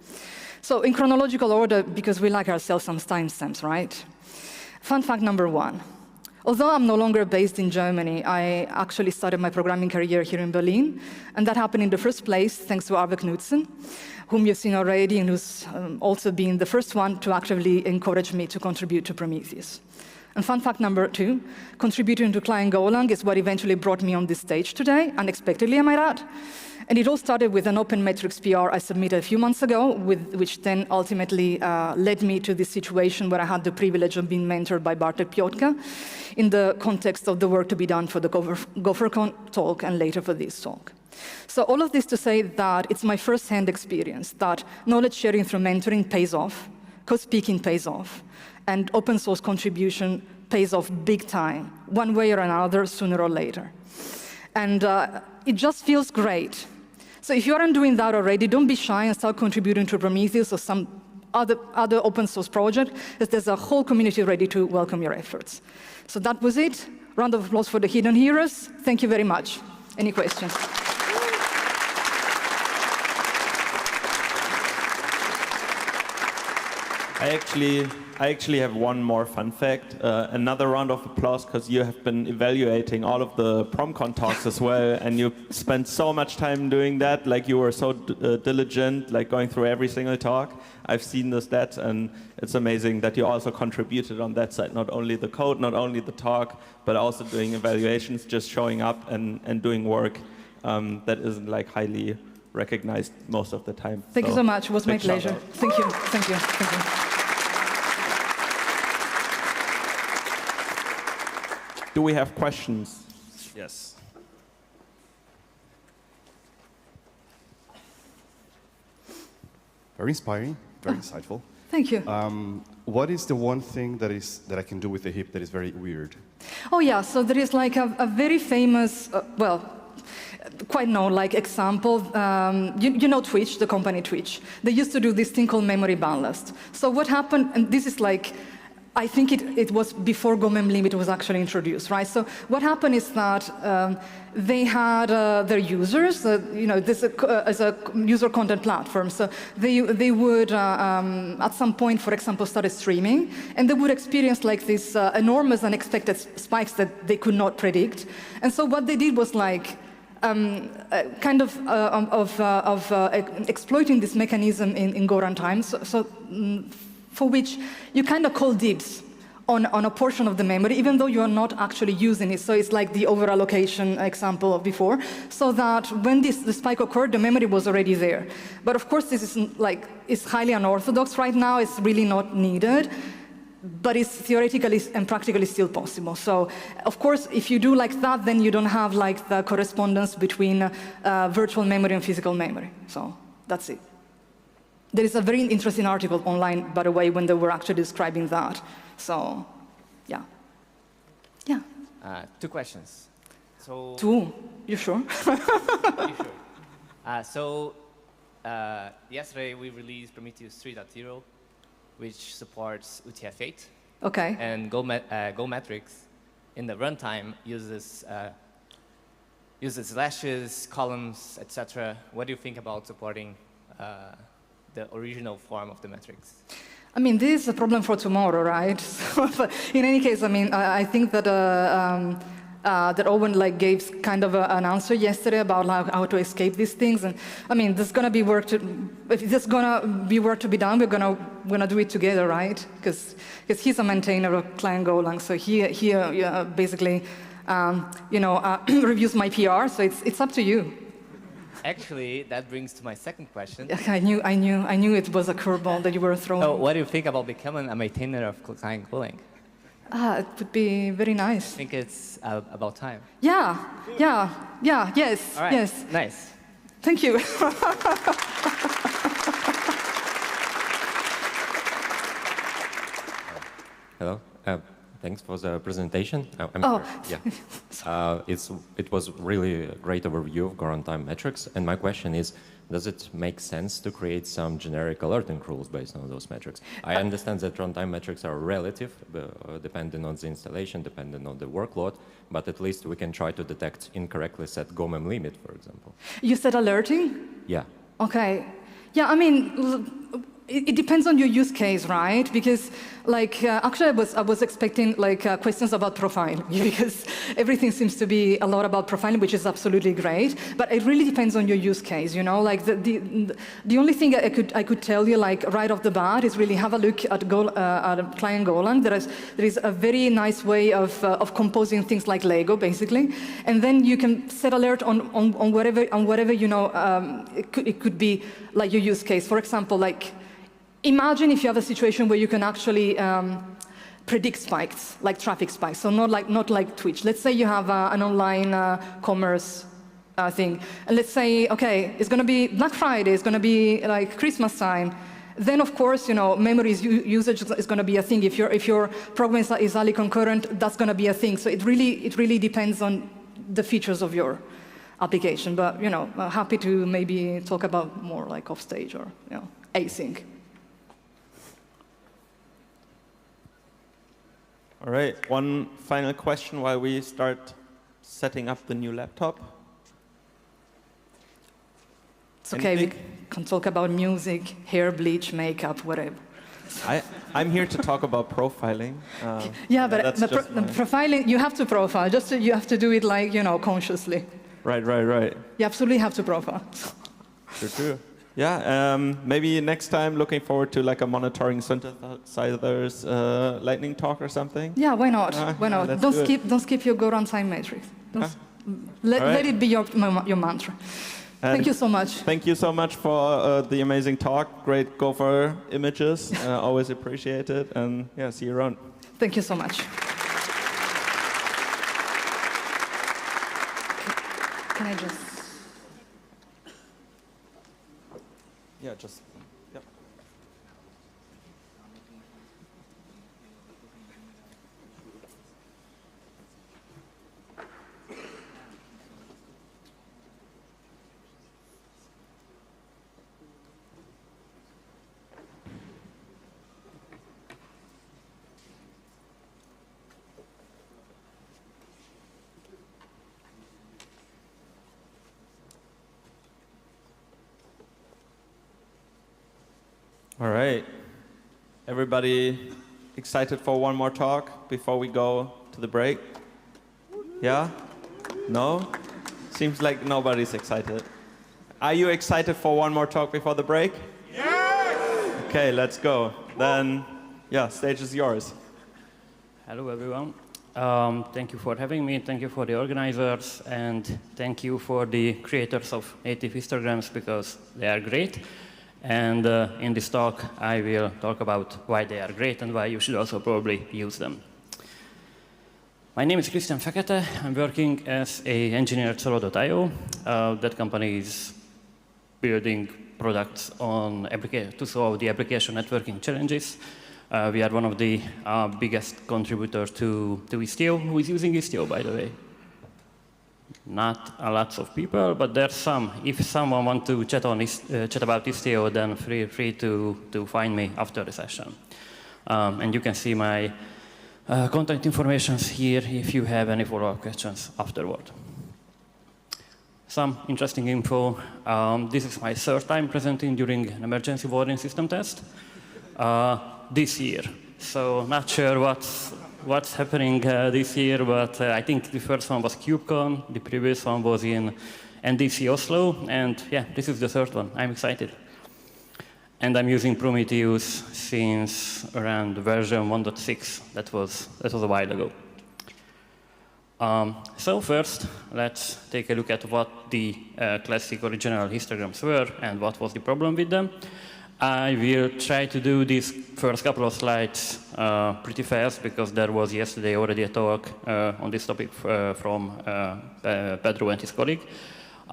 So in chronological order, because we like ourselves some timestamps, right? Fun fact number 1. Although I'm no longer based in Germany, I actually started my programming career here in Berlin, and that happened in the first place thanks to Arve Knudsen, whom you've seen already, and who's also been the first one to actively encourage me to contribute to Prometheus. And fun fact number 2, contributing to client Golang is what eventually brought me on this stage today, unexpectedly, I might add. And it all started with an open metrics PR I submitted a few months ago, which then ultimately led me to this situation where I had the privilege of being mentored by Bartek Piotka in the context of the work to be done for the GopherCon talk and later for this talk. So all of this to say that it's my first-hand experience that knowledge sharing through mentoring pays off, code speaking pays off, and open source contribution pays off big time, one way or another, sooner or later. And it just feels great. So if you aren't doing that already, don't be shy and start contributing to Prometheus or some other open source project, because there's a whole community ready to welcome your efforts. So that was it. Round of applause for the hidden heroes. Thank you very much. Any questions? I actually have one more fun fact. Another round of applause, because you have been evaluating all of the PromCon talks as well, and you spent so much time doing that. Like, you were so diligent, like going through every single talk. I've seen the stats, and it's amazing that you also contributed on that side. Not only the code, not only the talk, but also doing evaluations, just showing up and doing work that isn't like highly recognized most of the time. Thank you so much. It was my pleasure. Thank you. Thank you. Thank you. Do we have questions? Yes. Very inspiring, very insightful. Thank you. What is the one thing that I can do with the hip that is very weird? Oh yeah, so there is like a very famous, well, quite known like example. You know Twitch, the company Twitch. They used to do this thing called memory ballast. So what happened, and this is like, I think it was before GoMem limit was actually introduced, right? So what happened is that they had their users, you know, this as a user content platform. So they would, at some point, for example, started streaming, and they would experience like these enormous unexpected spikes that they could not predict. And so what they did was like, kind of exploiting this mechanism in Go runtime. For which you kind of call dibs on a portion of the memory, even though you're not actually using it. So it's like the over-allocation example of before, so that when the spike occurred, the memory was already there. But of course, this is like, it's highly unorthodox right now. It's really not needed, but it's theoretically and practically still possible. So of course, if you do like that, then you don't have like the correspondence between virtual memory and physical memory. So that's it. There is a very interesting article online, by the way, when they were actually describing that. So, yeah. Yeah. 2 questions. So 2? You sure? you sure? Yesterday we released Prometheus 3.0, which supports UTF-8. Okay. And Go metrics in the runtime uses slashes, columns, etc. What do you think about supporting the original form of the metrics? I mean, this is a problem for tomorrow, right? But in any case, I mean, I think that that Owen gave kind of an answer yesterday about how to escape these things. And I mean, there's going to be work if there's going to be work to be done, we're going to do it together, right? Because he's a maintainer of client Golang, so he basically reviews my PR. So it's up to you. Actually, that brings to my second question. I knew it was a curveball that you were throwing. So what do you think about becoming a maintainer of client Golang? It would be very nice. I think it's about time. Yes. All right. Yes. Nice. Thank you. Hello. Thanks for the presentation. I'm here. Yeah. It was really a great overview of runtime metrics. And my question is, does it make sense to create some generic alerting rules based on those metrics? I understand that runtime metrics are relative, depending on the installation, depending on the workload, but at least we can try to detect incorrectly set GOMEM limit, for example. You said alerting? Yeah. Okay. Yeah, I mean, it depends on your use case, right? Because, actually, I was expecting questions about profiling because everything seems to be a lot about profiling, which is absolutely great. But it really depends on your use case. You know, the only thing I could tell you, right off the bat, is really have a look at client Golang. There is a very nice way of composing things like Lego, basically, and then you can set alert on whatever you know. It could be like your use case. For example, imagine if you have a situation where you can actually predict spikes, like traffic spikes, so not like Twitch. Let's say you have an online commerce thing, and let's say, okay, it's going to be Black Friday, it's going to be like Christmas time. Then, of course, memory usage is going to be a thing. If your program is highly concurrent, that's going to be a thing. So it really depends on the features of your application. But happy to maybe talk about more like offstage or async. All right, one final question while we start setting up the new laptop. It's okay, we can talk about music, hair bleach, makeup, whatever. I'm here to talk about profiling. But profiling, you have to profile, you have to do it consciously. Right. You absolutely have to profile. True. Yeah, maybe next time looking forward to a monitoring synthesizers lightning talk or something. Yeah, why not? Why not? Don't skip your Go runtime metrics. Let it be your mantra. And thank you so much. Thank you so much for the amazing talk. Great Gopher images. Always appreciate it. And yeah, see you around. Thank you so much. Can I just... Yeah, just, yep. All right. Everybody excited for one more talk before we go to the break? Yeah? No? Seems like nobody's excited. Are you excited for one more talk before the break? Yes! Okay, let's go. Then, yeah, stage is yours. Hello, everyone. Thank you for having me. Thank you for the organizers. And thank you for the creators of native histograms, because they are great. And in this talk, I will talk about why they are great and why you should also probably use them. My name is Christian Fekete. I'm working as an engineer at Solo.io. That company is building products to solve the application networking challenges. We are one of the biggest contributors to Istio. Who is using Istio, by the way? Not a lot of people, but there's some. If someone wants to chat about Istio, then feel free to find me after the session. And you can see my contact information here if you have any follow-up questions afterward. Some interesting info. This is my third time presenting during an emergency warning system test this year. So not sure what's happening this year, but I think the first one was KubeCon, the previous one was in NDC Oslo, and yeah, this is the third one. I'm excited. And I'm using Prometheus since around version 1.6. That was a while ago. So first, let's take a look at what the classic original histograms were and what was the problem with them. I will try to do these first couple of slides pretty fast because there was yesterday already a talk on this topic from Pedro and his colleague.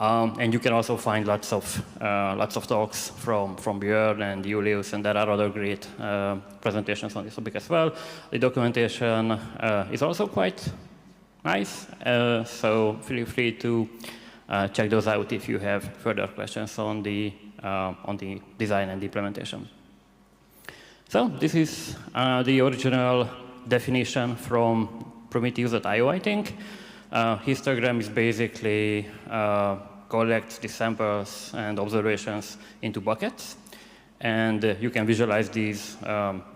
And you can also find lots of talks from Björn and Julius, and there are other great presentations on this topic as well. The documentation is also quite nice, so feel free to check those out if you have further questions on the design and implementation. So this is the original definition from Prometheus.io, I think. Histogram is basically collects the samples and observations into buckets. And you can visualize these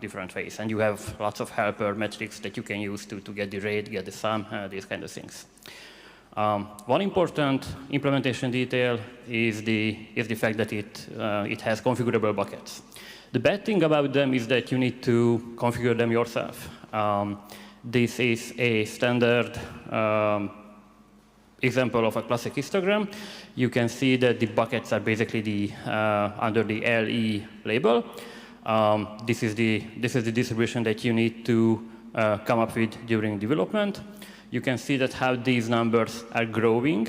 different ways. And you have lots of helper metrics that you can use to get the rate, get the sum, these kind of things. One important implementation detail is the fact that it has configurable buckets. The bad thing about them is that you need to configure them yourself. This is a standard example of a classic histogram. You can see that the buckets are basically under the LE label. This is the distribution that you need to come up with during development. You can see that how these numbers are growing,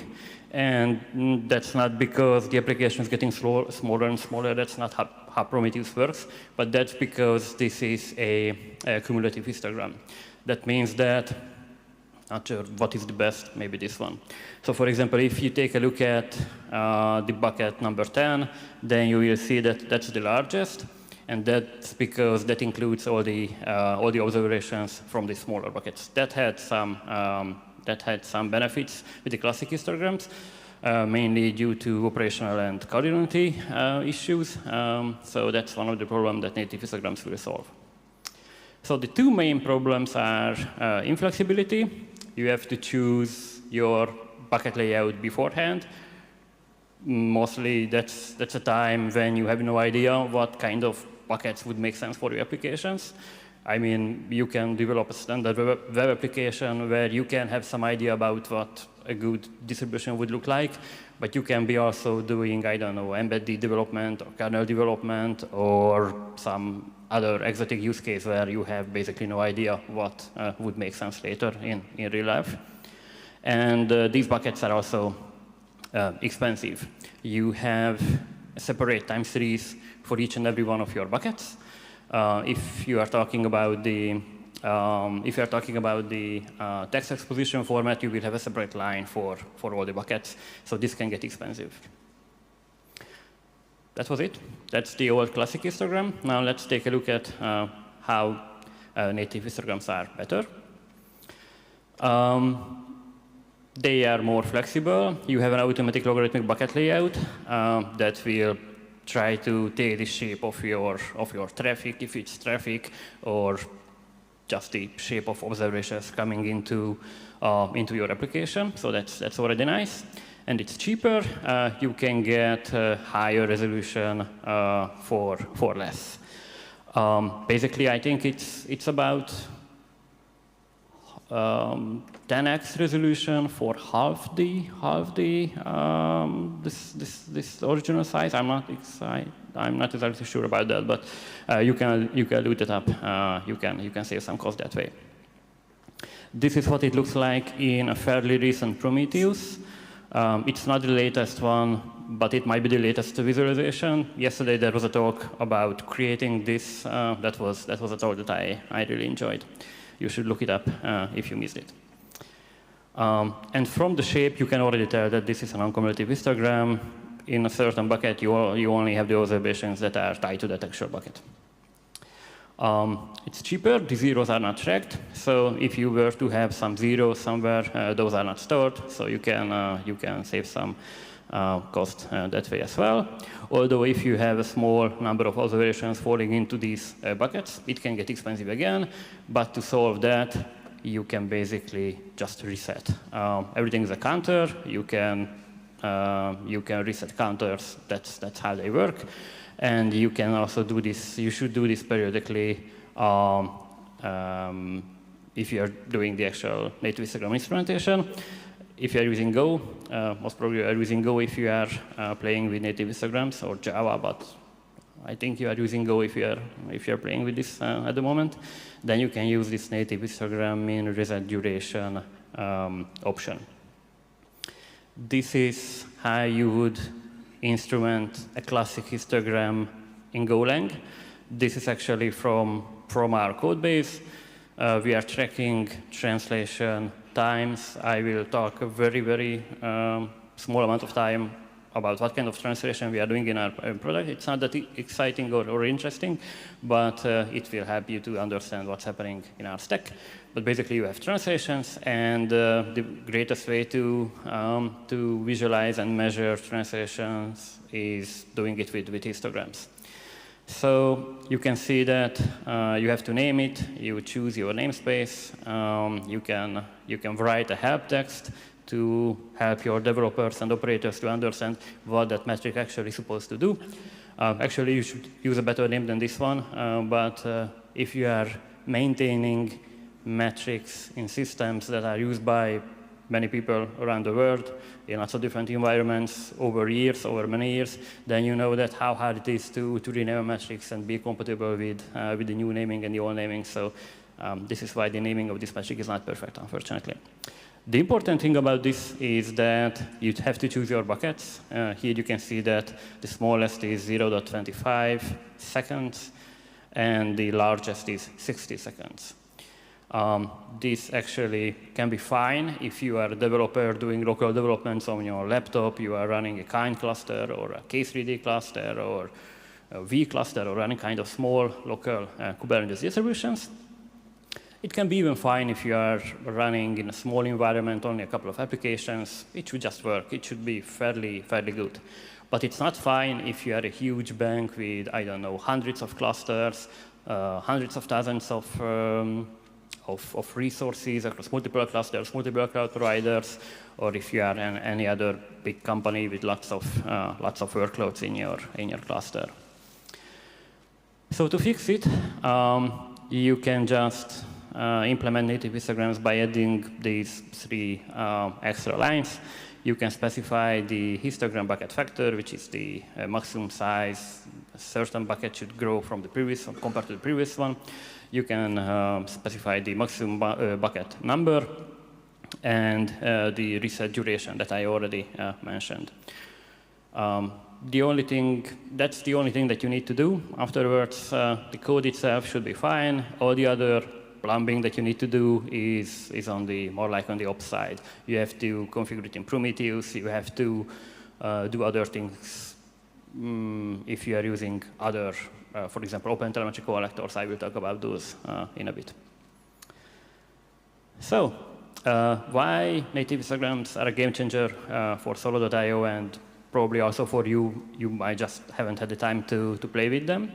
and that's not because the application is getting smaller and smaller. That's not how Prometheus works, but that's because this is a cumulative histogram. That means that, not sure what is the best, maybe this one. So for example, if you take a look at the bucket number 10, then you will see that that's the largest. And that's because that includes all the observations from the smaller buckets. That had some benefits with the classic histograms, mainly due to operational and cardinality issues. So that's one of the problems that native histograms will solve. So the two main problems are inflexibility. You have to choose your bucket layout beforehand. Mostly that's a time when you have no idea what kind of buckets would make sense for your applications. I mean, you can develop a standard web application where you can have some idea about what a good distribution would look like, but you can be also doing, I don't know, embedded development or kernel development or some other exotic use case where you have basically no idea what would make sense later in real life. And these buckets are also expensive. You have separate time series for each and every one of your buckets. If you are talking about the text exposition format, you will have a separate line for all the buckets. So this can get expensive. That was it. That's the old classic histogram. Now let's take a look at how native histograms are better. They are more flexible. You have an automatic logarithmic bucket layout that will try to take the shape of your traffic, if it's traffic, or just the shape of observations coming into your application. So that's already nice. And it's cheaper. You can get higher resolution for less. Basically, I think it's about 10x resolution for half the this original size. I'm not exactly sure about that, but you can look it up. You can save some cost that way. This is what it looks like in a fairly recent Prometheus. It's not the latest one, but it might be the latest visualization. Yesterday there was a talk about creating this. That was a talk that I really enjoyed. You should look it up if you missed it. And from the shape, you can already tell that this is an uncumulative histogram. In a certain bucket, you only have the observations that are tied to that actual bucket. It's cheaper. The zeros are not tracked. So if you were to have some zeros somewhere, those are not stored. So you can save some cost that way as well. Although if you have a small number of observations falling into these buckets, it can get expensive again. But to solve that, you can basically just reset. Everything is a counter. You can reset counters. That's how they work. And you can also do this. You should do this periodically if you are doing the actual native histogram instrumentation. If you are using Go, most probably you are using Go if you are playing with native histograms, or Java, but I think you are using Go if you are playing with this at the moment. Then you can use this native histogram min reset duration option. This is how you would instrument a classic histogram in Golang. This is actually from our code base. We are tracking translation times. I will talk a very, very small amount of time about what kind of translation we are doing in our product. It's not that exciting or interesting, but it will help you to understand what's happening in our stack. But basically, you have translations, and the greatest way to visualize and measure translations is doing it with histograms. So you can see that you have to name it. You choose your namespace. You can write a help text to help your developers and operators to understand what that metric actually is supposed to do. Actually, you should use a better name than this one. But if you are maintaining metrics in systems that are used by many people around the world in lots of different environments over many years, then you know that how hard it is to rename metrics and be compatible with the new naming and the old naming. So this is why the naming of this metric is not perfect, unfortunately. The important thing about this is that you have to choose your buckets. Here you can see that the smallest is 0.25 seconds, and the largest is 60 seconds. This actually can be fine if you are a developer doing local developments on your laptop, you are running a kind cluster or a K3D cluster or a V cluster or any kind of small local Kubernetes distributions. It can be even fine if you are running in a small environment, only a couple of applications. It should just work. It should be fairly good. But it's not fine if you are a huge bank with, I don't know, hundreds of clusters, hundreds of thousands of resources across multiple clusters, multiple cloud providers, or if you are any other big company with lots of workloads in your cluster. So to fix it, you can just implement native histograms by adding these 3 extra lines. You can specify the histogram bucket factor, which is the maximum size a certain bucket should grow from the previous one compared to the previous one. You can specify the maximum bucket number and the reset duration that I already mentioned. That's the only thing that you need to do. Afterwards, the code itself should be fine. All the other plumbing that you need to do is more like on the ops side. You have to configure it in Prometheus. You have to do other things if you are using other, for example, OpenTelemetry collectors. I will talk about those in a bit. So why native histograms are a game changer for Solo.io, and probably also for you. You might just haven't had the time to play with them.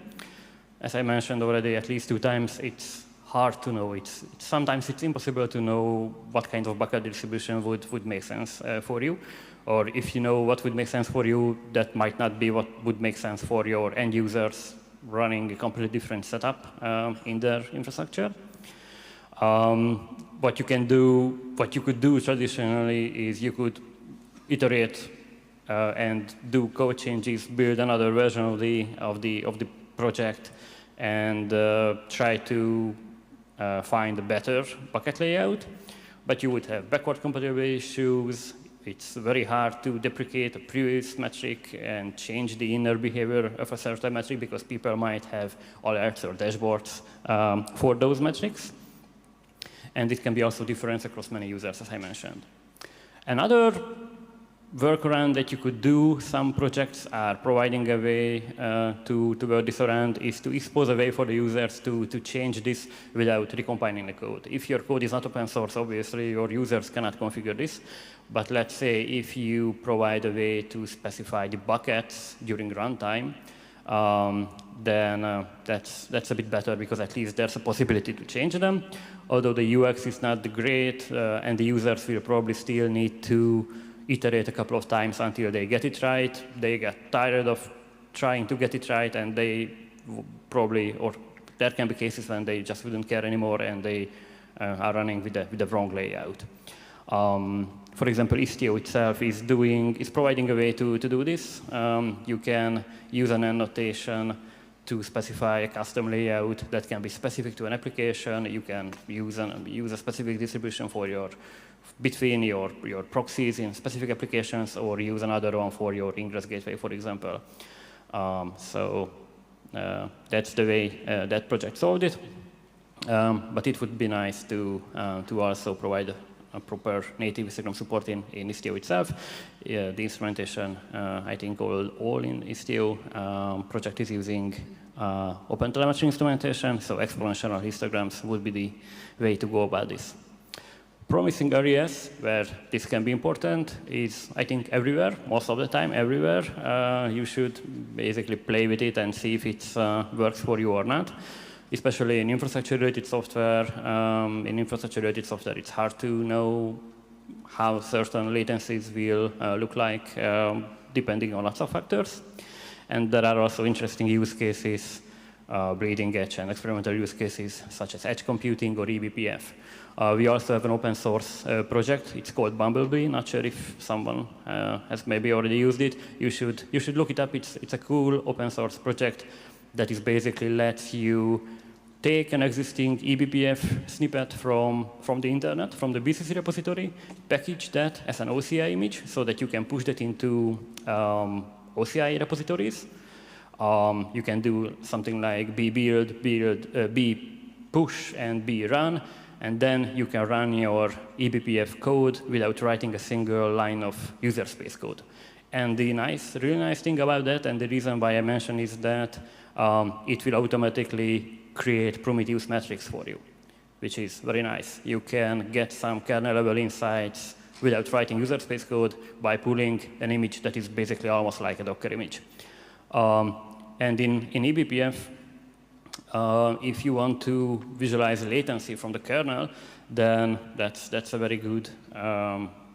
As I mentioned already at least 2 times, it's hard to know. Sometimes it's impossible to know what kind of bucket distribution would make sense for you. Or if you know what would make sense for you, that might not be what would make sense for your end users running a completely different setup in their infrastructure. What you could do traditionally is you could iterate and do code changes, build another version of the project, and try to find a better bucket layout. But you would have backward compatibility issues. It's very hard to deprecate a previous metric and change the inner behavior of a certain metric because people might have alerts or dashboards for those metrics. And it can be also different across many users, as I mentioned. Another workaround that you could do, some projects are providing a way to work this around, is to expose a way for the users to change this without recompiling the code. If your code is not open source, obviously your users cannot configure this. But let's say if you provide a way to specify the buckets during runtime, then that's a bit better, because at least there's a possibility to change them. Although the UX is not great, and the users will probably still need to iterate a couple of times until they get it right. They get tired of trying to get it right, and they probably, or there can be cases when they just wouldn't care anymore, and they are running with the wrong layout. For example, Istio itself is providing a way to do this. You can use an annotation to specify a custom layout that can be specific to an application. You can use a specific distribution between your proxies in specific applications, or use another one for your ingress gateway, for example. So that's the way that project solved it. But it would be nice to also provide a proper native Histogram support in Istio itself. The instrumentation, I think all in Istio project is using OpenTelemetry instrumentation, so exponential histograms would be the way to go about this. Promising areas where this can be important is, I think, everywhere, most of the time, everywhere. You should basically play with it and see if it works for you or not. Especially in infrastructure-related software. In infrastructure-related software, it's hard to know how certain latencies will look like, depending on lots of factors. And there are also interesting use cases, bleeding edge and experimental use cases, such as edge computing or eBPF. We also have an open source project. It's called Bumblebee. Not sure if someone has maybe already used it. You should look it up. It's a cool open source project that is basically lets you take an existing eBPF snippet from the internet, from the BCC repository, package that as an OCI image so that you can push that into OCI repositories. You can do something like b push and b run, and then you can run your eBPF code without writing a single line of user space code. And the really nice thing about that, and the reason why I mentioned, is that it will automatically create Prometheus metrics for you, which is very nice. You can get some kernel-level insights without writing user space code by pulling an image that is basically almost like a Docker image. And in eBPF, if you want to visualize latency from the kernel, then that's a very good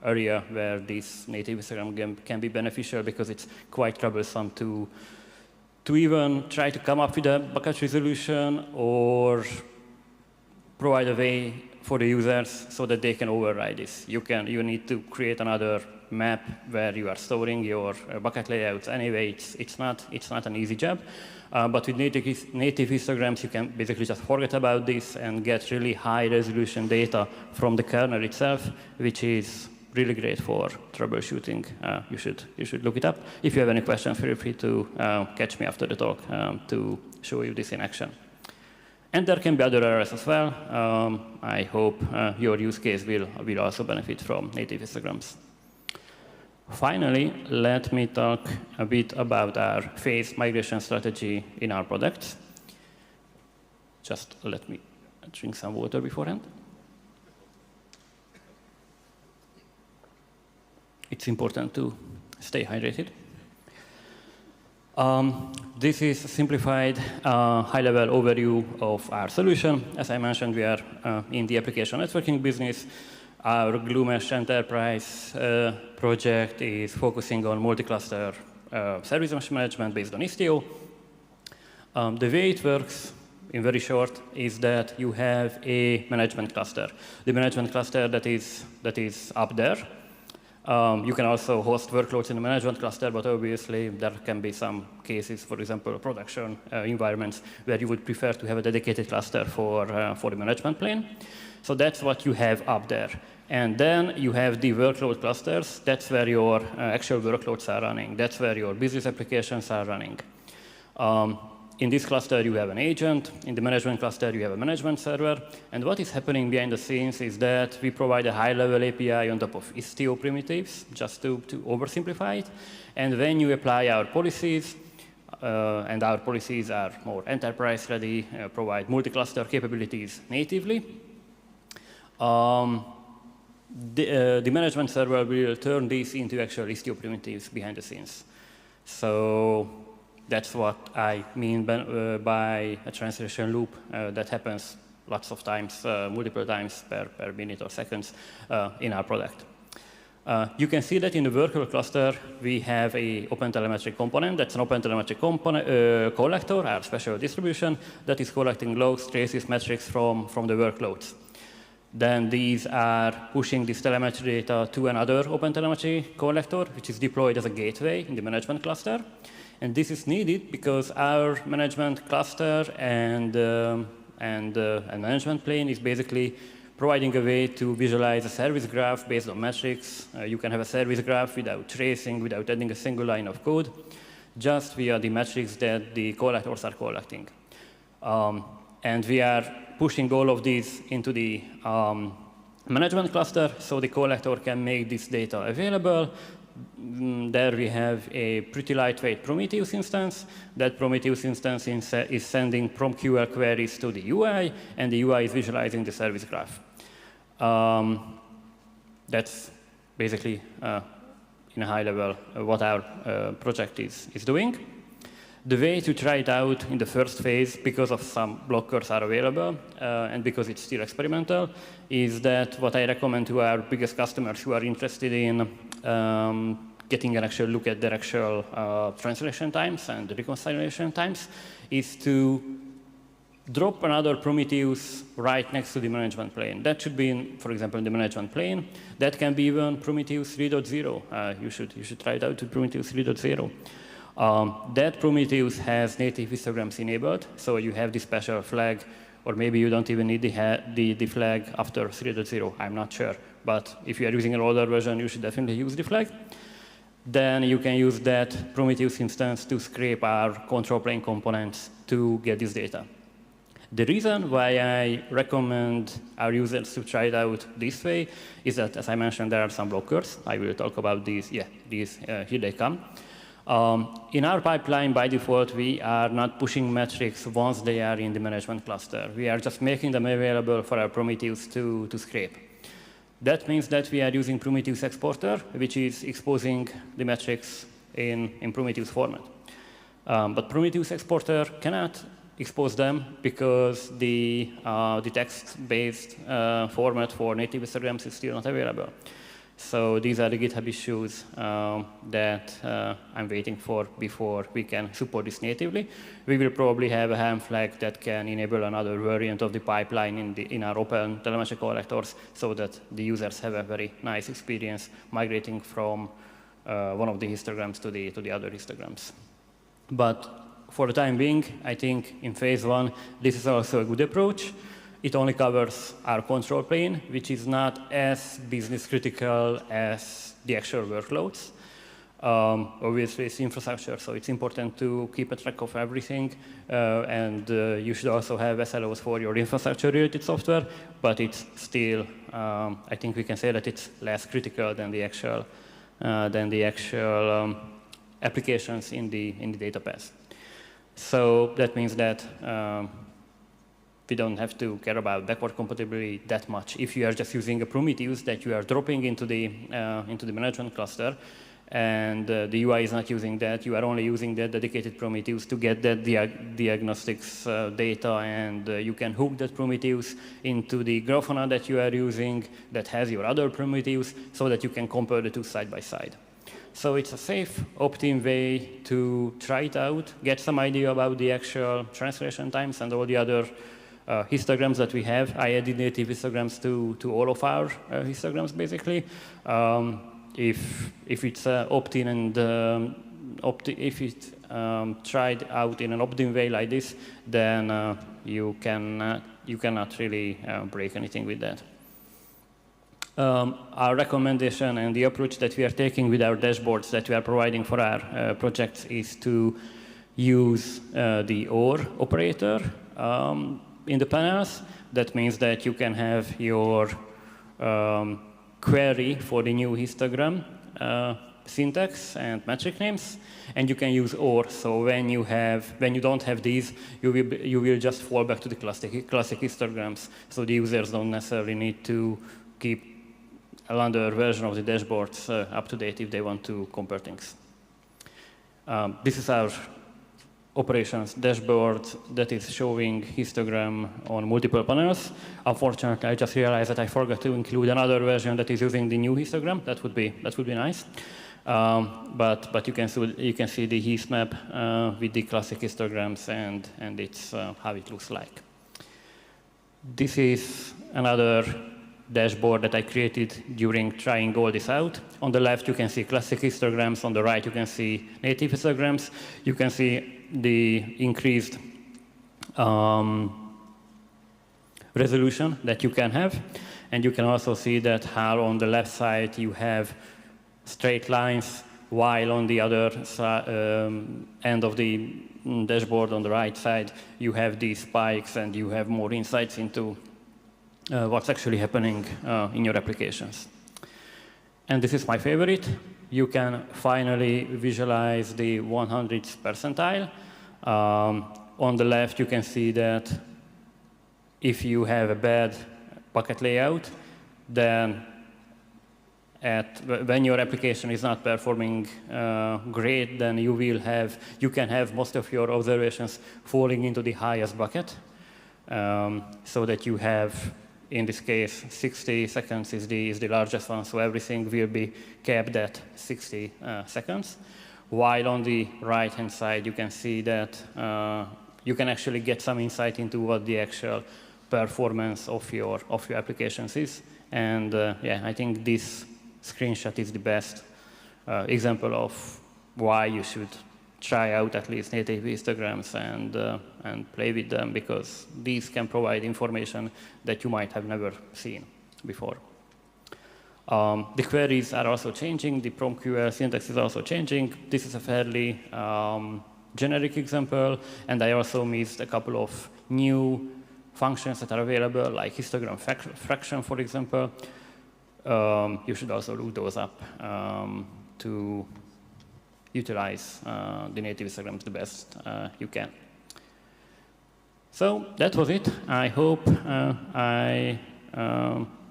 area where this native Histogram can be beneficial, because it's quite troublesome to even try to come up with a bucket resolution or provide a way for the users so that they can override this. You need to create another map where you are storing your bucket layouts. Anyway, it's not an easy job. But with native histograms, you can basically just forget about this and get really high resolution data from the kernel itself, which is really great for troubleshooting. You should look it up. If you have any questions, feel free to catch me after the talk to show you this in action. And there can be other areas as well. I hope your use case will also benefit from native histograms. Finally, let me talk a bit about our phased migration strategy in our products. Just let me drink some water beforehand. It's important to stay hydrated. This is a simplified, high-level overview of our solution. As I mentioned, we are in the application networking business. Our Glue Mesh Enterprise project is focusing on multi-cluster service mesh management based on Istio. The way it works, in very short, is that you have a management cluster. The management cluster that is up there. You can also host workloads in the management cluster, but obviously there can be some cases, for example, production environments, where you would prefer to have a dedicated cluster for the management plane. So that's what you have up there. And then you have the workload clusters. That's where your actual workloads are running. That's where your business applications are running. In this cluster, you have an agent. In the management cluster, you have a management server. And what is happening behind the scenes is that we provide a high-level API on top of Istio primitives, just to oversimplify it. And when you apply our policies, and our policies are more enterprise-ready, provide multi-cluster capabilities natively, the management server will turn these into actual Istio primitives behind the scenes. So that's what I mean by a translation loop that happens lots of times, multiple times per minute or seconds in our product. You can see that in the workload cluster, we have a OpenTelemetry component. That's an OpenTelemetry collector, our special distribution, that is collecting logs, traces, metrics from the workloads. Then these are pushing this telemetry data to another OpenTelemetry collector, which is deployed as a gateway in the management cluster. And this is needed because our management cluster and management plane is basically providing a way to visualize a service graph based on metrics. You can have a service graph without tracing, without adding a single line of code, just via the metrics that the collectors are collecting. And we are pushing all of these into the management cluster so the collector can make this data available. There we have a pretty lightweight Prometheus instance. That Prometheus instance is sending PromQL queries to the UI, and the UI is visualizing the service graph. That's basically, in a high level, what our project is doing. The way to try it out in the first phase, because of some blockers are available, and because it's still experimental, is that what I recommend to our biggest customers who are interested in getting an actual look at their actual translation times and reconciliation times is to drop another Prometheus right next to the management plane. That should be, for example, in the management plane. That can be even Prometheus 3.0. You should try it out with Prometheus 3.0. That Prometheus has native histograms enabled, so you have the special flag, or maybe you don't even need the flag after 3.0, I'm not sure. But if you are using an older version, you should definitely use the flag. Then you can use that Prometheus instance to scrape our control plane components to get this data. The reason why I recommend our users to try it out this way is that, as I mentioned, there are some blockers. I will talk about these. Yeah, here they come. In our pipeline, by default, we are not pushing metrics once they are in the management cluster. We are just making them available for our Prometheus to scrape. That means that we are using Prometheus exporter, which is exposing the metrics in Prometheus format. But Prometheus exporter cannot expose them because the text-based format for native histograms is still not available. So these are the GitHub issues that I'm waiting for before we can support this natively. We will probably have a Helm flag that can enable another variant of the pipeline in our open telemetry collectors so that the users have a very nice experience migrating from one of the histograms to the other histograms. But for the time being, I think in phase one, this is also a good approach. It only covers our control plane, which is not as business critical as the actual workloads. Obviously, it's infrastructure, so it's important to keep a track of everything. And you should also have SLOs for your infrastructure-related software. But it's still, I think we can say that it's less critical than the actual applications in the data path. So that means that we don't have to care about backward compatibility that much. If you are just using a Prometheus that you are dropping into the management cluster, and the UI is not using that, you are only using that dedicated Prometheus to get that diagnostics data, and you can hook that Prometheus into the Grafana that you are using that has your other Prometheus so that you can compare the two side by side. So it's a safe, opt-in way to try it out, get some idea about the actual translation times and all the other histograms that we have. I added native histograms to all of our histograms, basically. If it's opt-in and if it's tried out in an opt-in way like this, then you cannot really break anything with that. Our recommendation and the approach that we are taking with our dashboards that we are providing for our projects is to use the OR operator in the panels. That means that you can have your query for the new histogram syntax and metric names, and you can use OR. So when you don't have these, you will just fall back to the classic histograms. So the users don't necessarily need to keep another version of the dashboards up to date if they want to compare things. This is our operations dashboard that is showing histogram on multiple panels. Unfortunately, I just realized that I forgot to include another version that is using the new histogram. That would be nice. But you can see the heat map with the classic histograms, and it's how it looks like. This is another dashboard that I created during trying all this out. On the left, you can see classic histograms. On the right, you can see native histograms. You can see the increased resolution that you can have. And you can also see that how on the left side you have straight lines, while on the other end of the dashboard on the right side, you have these spikes and you have more insights into what's actually happening in your applications. And this is my favorite. You can finally visualize the 100th percentile. On the left, you can see that if you have a bad bucket layout, then when your application is not performing great, then you can have most of your observations falling into the highest bucket, so that you have, in this case, 60 seconds is the largest one, so everything will be capped at 60 seconds. While on the right-hand side, you can see that you can actually get some insight into what the actual performance of your applications is. And yeah, I think this screenshot is the best example of why you should try out at least native histograms and play with them, because these can provide information that you might have never seen before. The queries are also changing. The PromQL syntax is also changing. This is a fairly generic example, and I also missed a couple of new functions that are available, like histogram fraction, for example. You should also look those up to utilize the native histograms the best you can. So that was it. I hope I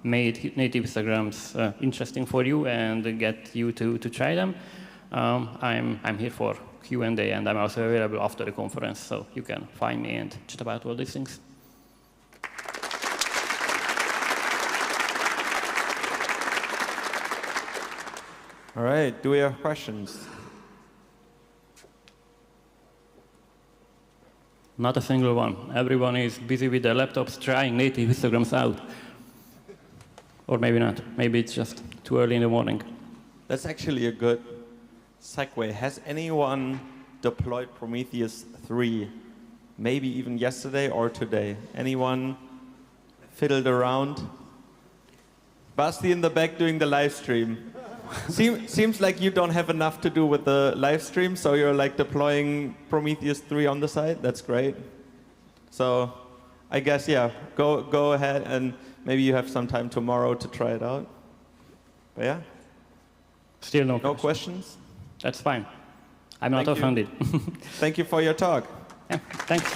made native histograms interesting for you and get you to try them. I'm here for Q&A, and I'm also available after the conference, so you can find me and chat about all these things. All right, do we have questions? Not a single one. Everyone is busy with their laptops trying native histograms out. Or maybe not. Maybe it's just too early in the morning. That's actually a good segue. Has anyone deployed Prometheus 3, maybe even yesterday or today? Anyone fiddled around? Basti in the back doing the live stream. Seems like you don't have enough to do with the live stream, so you're like deploying Prometheus 3 on the side. That's great. So I guess, yeah, go ahead, and maybe you have some time tomorrow to try it out. But yeah. Still no questions? That's fine. I'm not offended. Thank you for your talk. Yeah, thanks.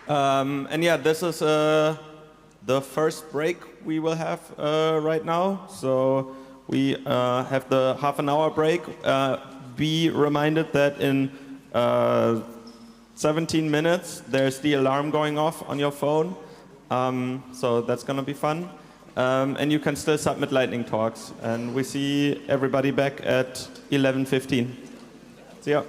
And yeah, this is the first break we will have right now. So we have the half-an-hour break. Be reminded that in 17 minutes, there's the alarm going off on your phone. So that's going to be fun. And you can still submit lightning talks. And we see everybody back at 11:15. See ya.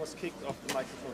was kicked off the microphone.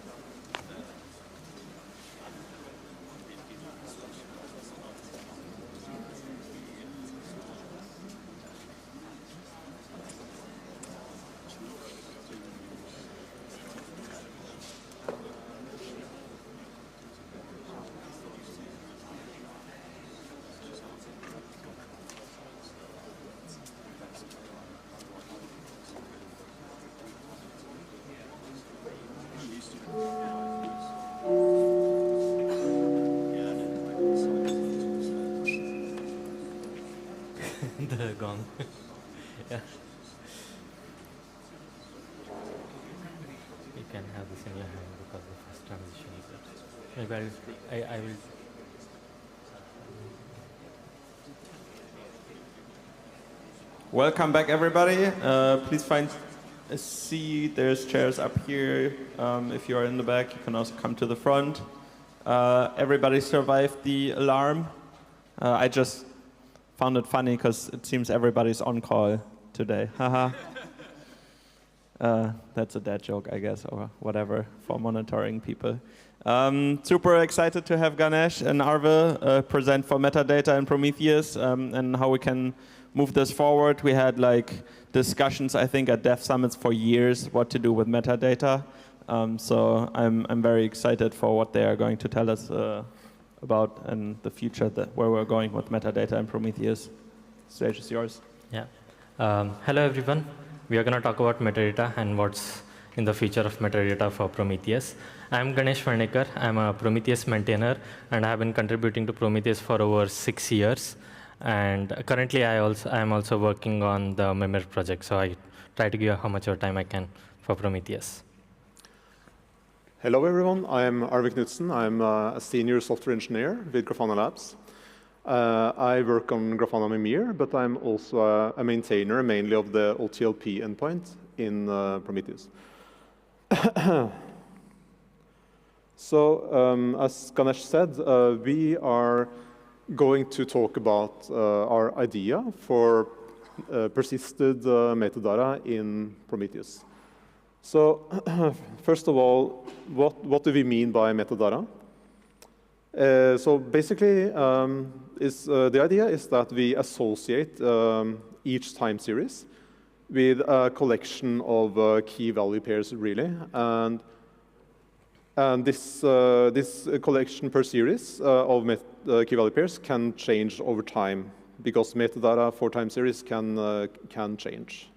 They're gone. Yeah. You can have this in your hand because the first transition is it. Maybe I will. Welcome back, everybody. Please find a seat. There's chairs up here. If you are in the back, you can also come to the front. Everybody survived the alarm. I just found it funny because it seems everybody's on call today. Haha. That's a dad joke, I guess, or whatever, for monitoring people. Super excited to have Ganesh and Arve present for Metadata and Prometheus and how we can move this forward. We had like discussions, I think, at Dev Summits for years what to do with metadata. So I'm very excited for what they are going to tell us about and the future, where we're going with metadata and Prometheus. Stage is yours. Yeah. Hello, everyone. We are going to talk about metadata and what's in the future of metadata for Prometheus. I'm Ganesh Varnekar. I'm a Prometheus maintainer, and I have been contributing to Prometheus for over 6 years. And currently, I'm also working on the Mimir project, so I try to give how much of time I can for Prometheus. Hello, everyone. I'm Arve Knudsen. I'm a senior software engineer with Grafana Labs. I work on Grafana Mimir, but I'm also a maintainer mainly of the OTLP endpoint in Prometheus. So, as Ganesh said, we are going to talk about our idea for persisted metadata in Prometheus. So, first of all, what do we mean by metadata? So basically, the idea is that we associate each time series with a collection of key value pairs, really, and this collection per series of key value pairs can change over time because metadata for time series can change.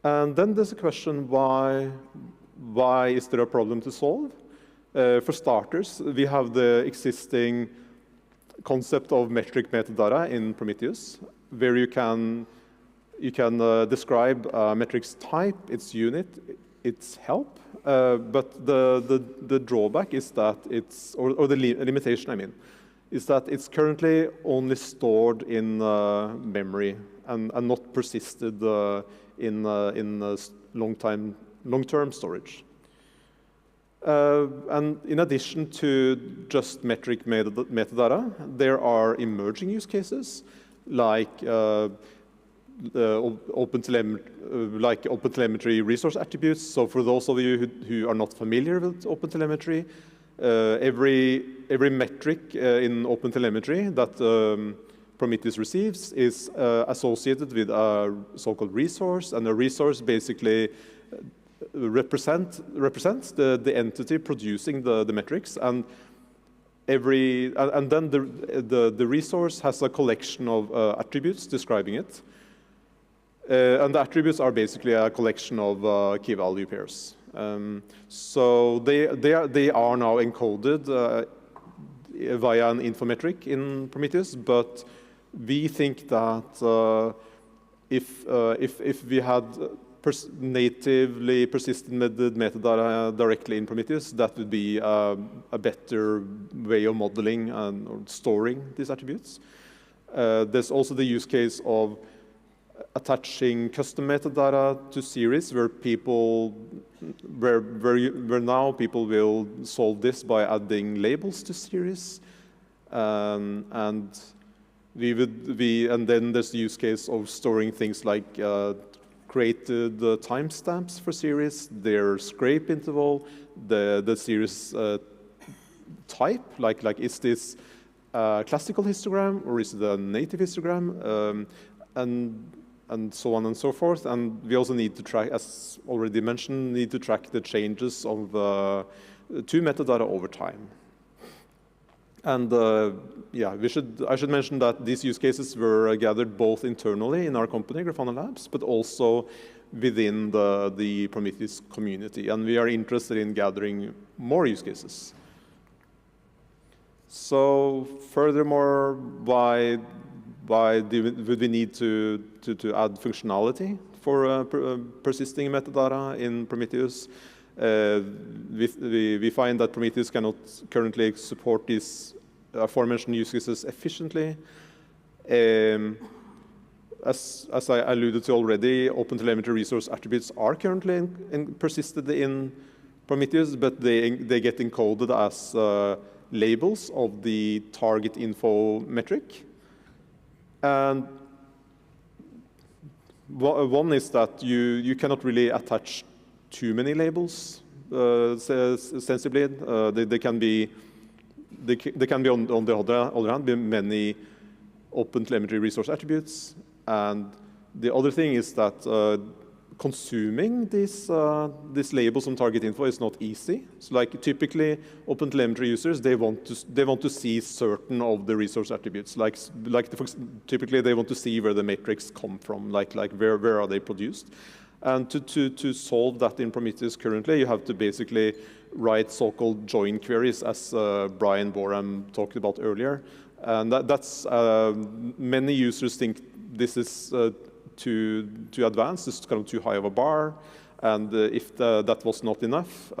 And then there's a question: why is there a problem to solve? For starters, we have the existing concept of metric metadata in Prometheus, where you can describe a metric's type, its unit, its help, but the drawback is that or the limitation, I mean, is that it's currently only stored in memory and not persisted in long-term storage. And in addition to just metric metadata, there are emerging use cases like OpenTelemetry resource attributes. So for those of you who are not familiar with OpenTelemetry, every metric in OpenTelemetry that Prometheus receives is associated with a so-called resource, and a resource basically represents the entity producing the metrics, and then the resource has a collection of attributes describing it, and the attributes are basically a collection of key value pairs. So they are now encoded via an info metric in Prometheus, but we think that if we had natively persistent metadata directly in Prometheus, that would be a better way of modeling and storing these attributes. There's also the use case of attaching custom metadata to series, where now people will solve this by adding labels to series, and then there's the use case of storing things like created the timestamps for series, their scrape interval, the series type, like is this a classical histogram or is it a native histogram, and so on and so forth. And we also need to track, as already mentioned, need to track the changes of to metadata over time. And yeah, I should mention that these use cases were gathered both internally in our company, Grafana Labs, but also within the Prometheus community. And we are interested in gathering more use cases. So furthermore, why would we need to add functionality for persisting metadata in Prometheus? We find that Prometheus cannot currently support these aforementioned use cases efficiently. As I alluded to already, OpenTelemetry resource attributes are currently persisted in Prometheus, but they get encoded as labels of the target info metric. And one is that you cannot really attach too many labels sensibly. They can be on the other hand be many OpenTelemetry resource attributes. And the other thing is that consuming these labels on target info is not easy. So like typically OpenTelemetry users, they want to see certain of the resource attributes. Typically they want to see where the metrics come from, like where are they produced. And to solve that in Prometheus currently, you have to basically write so-called join queries, as Brian Boram talked about earlier. And that's many users think this is too advanced, this is kind of too high of a bar. And if that was not enough,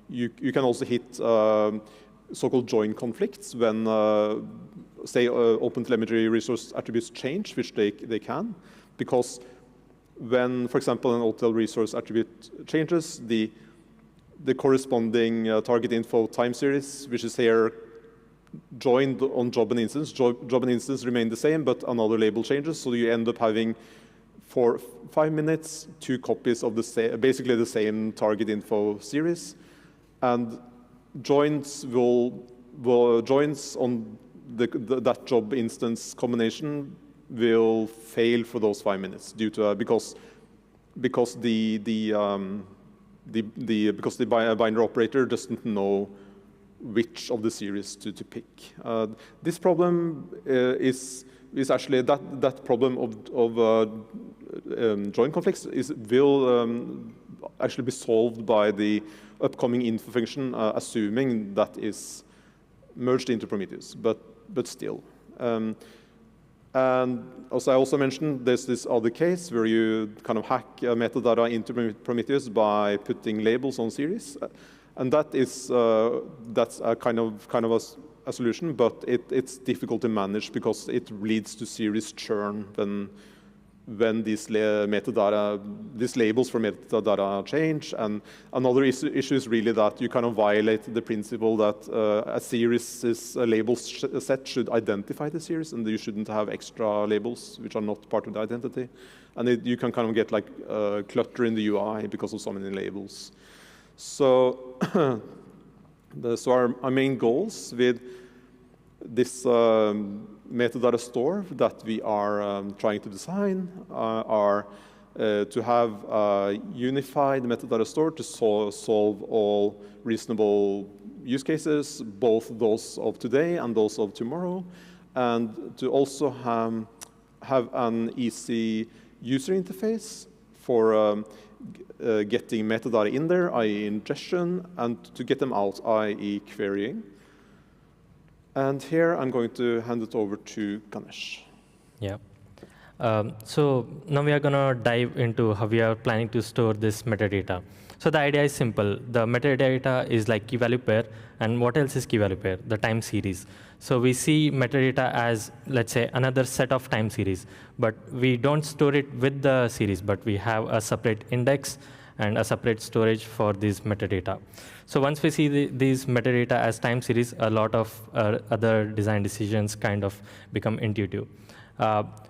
you can also hit so-called join conflicts when, say, OpenTelemetry resource attributes change, which they can, because when, for example, an OTel resource attribute changes, the corresponding target info time series, which is here joined on job and instance. Job and instance remain the same, but another label changes. So you end up having, for 5 minutes, 2 copies of basically the same target info series. And joins joins on that job instance combination will fail for those 5 minutes due to because the binder operator doesn't know which of the series to pick. This problem is actually that problem of join conflicts will actually be solved by the upcoming info function, assuming that is merged into Prometheus, but still. And as I also mentioned, there's this other case where you kind of hack metadata into Prometheus by putting labels on series. And that's a kind of a solution, but it's difficult to manage because it leads to series churn when these labels for metadata change. And another issue is really that you kind of violate the principle that a series' label set should identify the series, and you shouldn't have extra labels which are not part of the identity. And you can kind of get like clutter in the UI because of so many labels. So, our main goals with this metadata store that we are trying to design are to have a unified metadata store to solve all reasonable use cases, both those of today and those of tomorrow, and to also have an easy user interface for getting metadata in there, i.e. ingestion, and to get them out, i.e. querying. And here I'm going to hand it over to Ganesh. Yeah. So now we are going to dive into how we are planning to store this metadata. So the idea is simple. The metadata is like key value pair, and what else is key value pair? The time series. So we see metadata as, let's say, another set of time series, but we don't store it with the series, but we have a separate index and a separate storage for these metadata. So once we see these metadata as time series, a lot of other design decisions kind of become intuitive.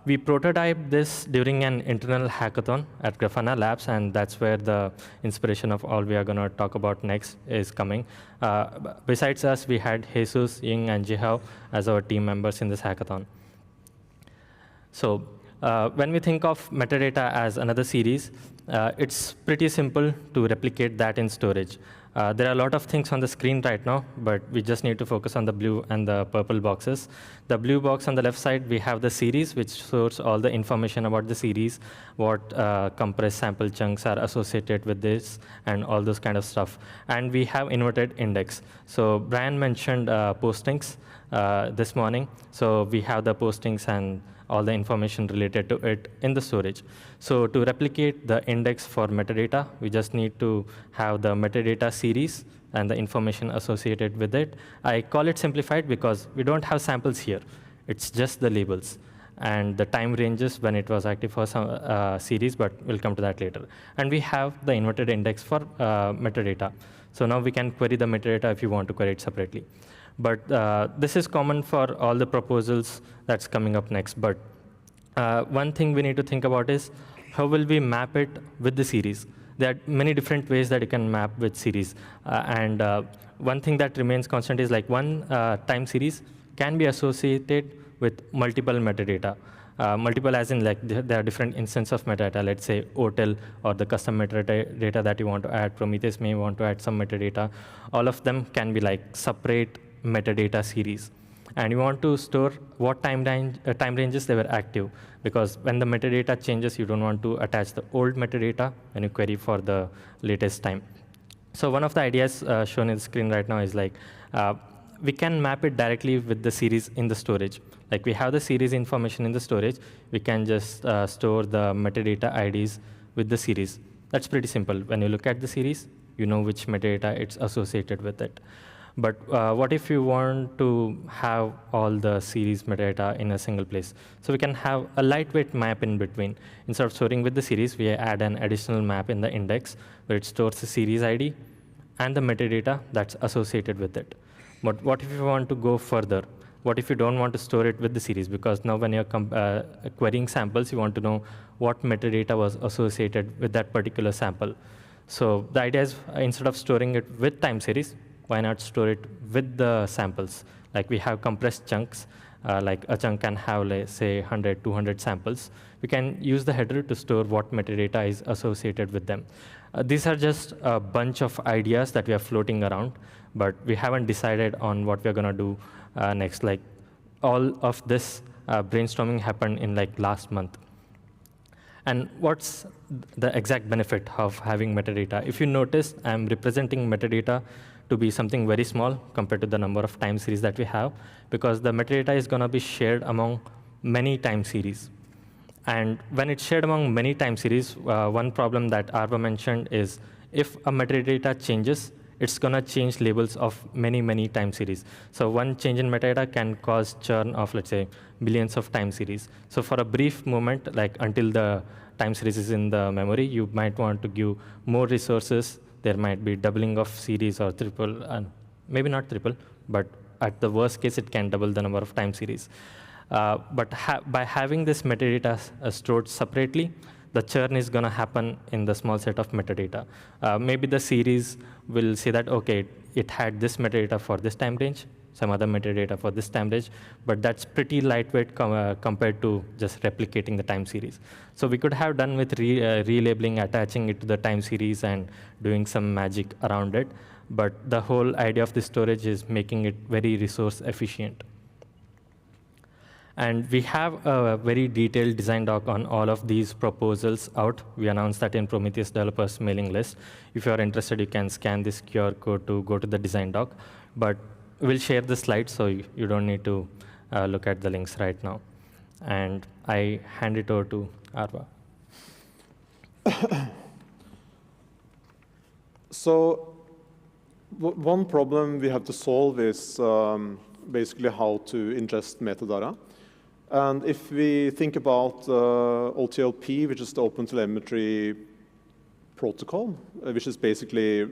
We prototyped this during an internal hackathon at Grafana Labs, and that's where the inspiration of all we are going to talk about next is coming. Besides us, we had Jesus, Ying, and Jihao as our team members in this hackathon. So when we think of metadata as another series, it's pretty simple to replicate that in storage. There are a lot of things on the screen right now, but we just need to focus on the blue and the purple boxes. The blue box on the left side, we have the series, which stores all the information about the series, what compressed sample chunks are associated with this, and all those kind of stuff. And we have inverted index. So Brian mentioned postings this morning. So we have the postings and all the information related to it in the storage. So to replicate the index for metadata, we just need to have the metadata series and the information associated with it. I call it simplified because we don't have samples here. It's just the labels and the time ranges when it was active for some series, but we'll come to that later. And we have the inverted index for metadata. So now we can query the metadata if you want to query it separately. But this is common for all the proposals that's coming up next. But one thing we need to think about is how will we map it with the series? There are many different ways that you can map with series. One thing that remains constant is like one time series can be associated with multiple metadata. Multiple as in like there are different instances of metadata. Let's say hotel or the custom metadata that you want to add. Prometheus may want to add some metadata. All of them can be like separate metadata series. And you want to store what time ranges they were active, because when the metadata changes, you don't want to attach the old metadata when you query for the latest time. So one of the ideas shown in the screen right now is like, we can map it directly with the series in the storage. Like we have the series information in the storage, we can just store the metadata IDs with the series. That's pretty simple. When you look at the series, you know which metadata it's associated with it. But what if you want to have all the series metadata in a single place? So we can have a lightweight map in between. Instead of storing with the series, we add an additional map in the index where it stores the series ID and the metadata that's associated with it. But what if you want to go further? What if you don't want to store it with the series? Because now when you're querying samples, you want to know what metadata was associated with that particular sample. So the idea is instead of storing it with time series, why not store it with the samples? Like we have compressed chunks, like a chunk can have, like, say, 100, 200 samples. We can use the header to store what metadata is associated with them. These are just a bunch of ideas that we are floating around, but we haven't decided on what we're going to do next. Like all of this brainstorming happened in like last month. And what's the exact benefit of having metadata? If you notice, I'm representing metadata to be something very small compared to the number of time series that we have, because the metadata is going to be shared among many time series. And when it's shared among many time series, one problem that Arva mentioned is if a metadata changes, it's going to change labels of many, many time series. So one change in metadata can cause churn of, let's say, billions of time series. So for a brief moment, like until the time series is in the memory, you might want to give more resources. There might be doubling of series or triple, maybe not triple, but at the worst case, it can double the number of time series. But by having this metadata stored separately, the churn is going to happen in the small set of metadata. Maybe the series will say that, OK, it had this metadata for this time range, some other metadata for this time range, but that's pretty lightweight compared to just replicating the time series. So we could have done with relabeling, attaching it to the time series, and doing some magic around it. But the whole idea of this storage is making it very resource efficient. And we have a very detailed design doc on all of these proposals out. We announced that in Prometheus developers mailing list. If you're interested, you can scan this QR code to go to the design doc. But we'll share the slides, so you don't need to look at the links right now. And I hand it over to Arva. So one problem we have to solve is basically how to ingest metadata. And if we think about OTLP, which is the OpenTelemetry protocol, which is basically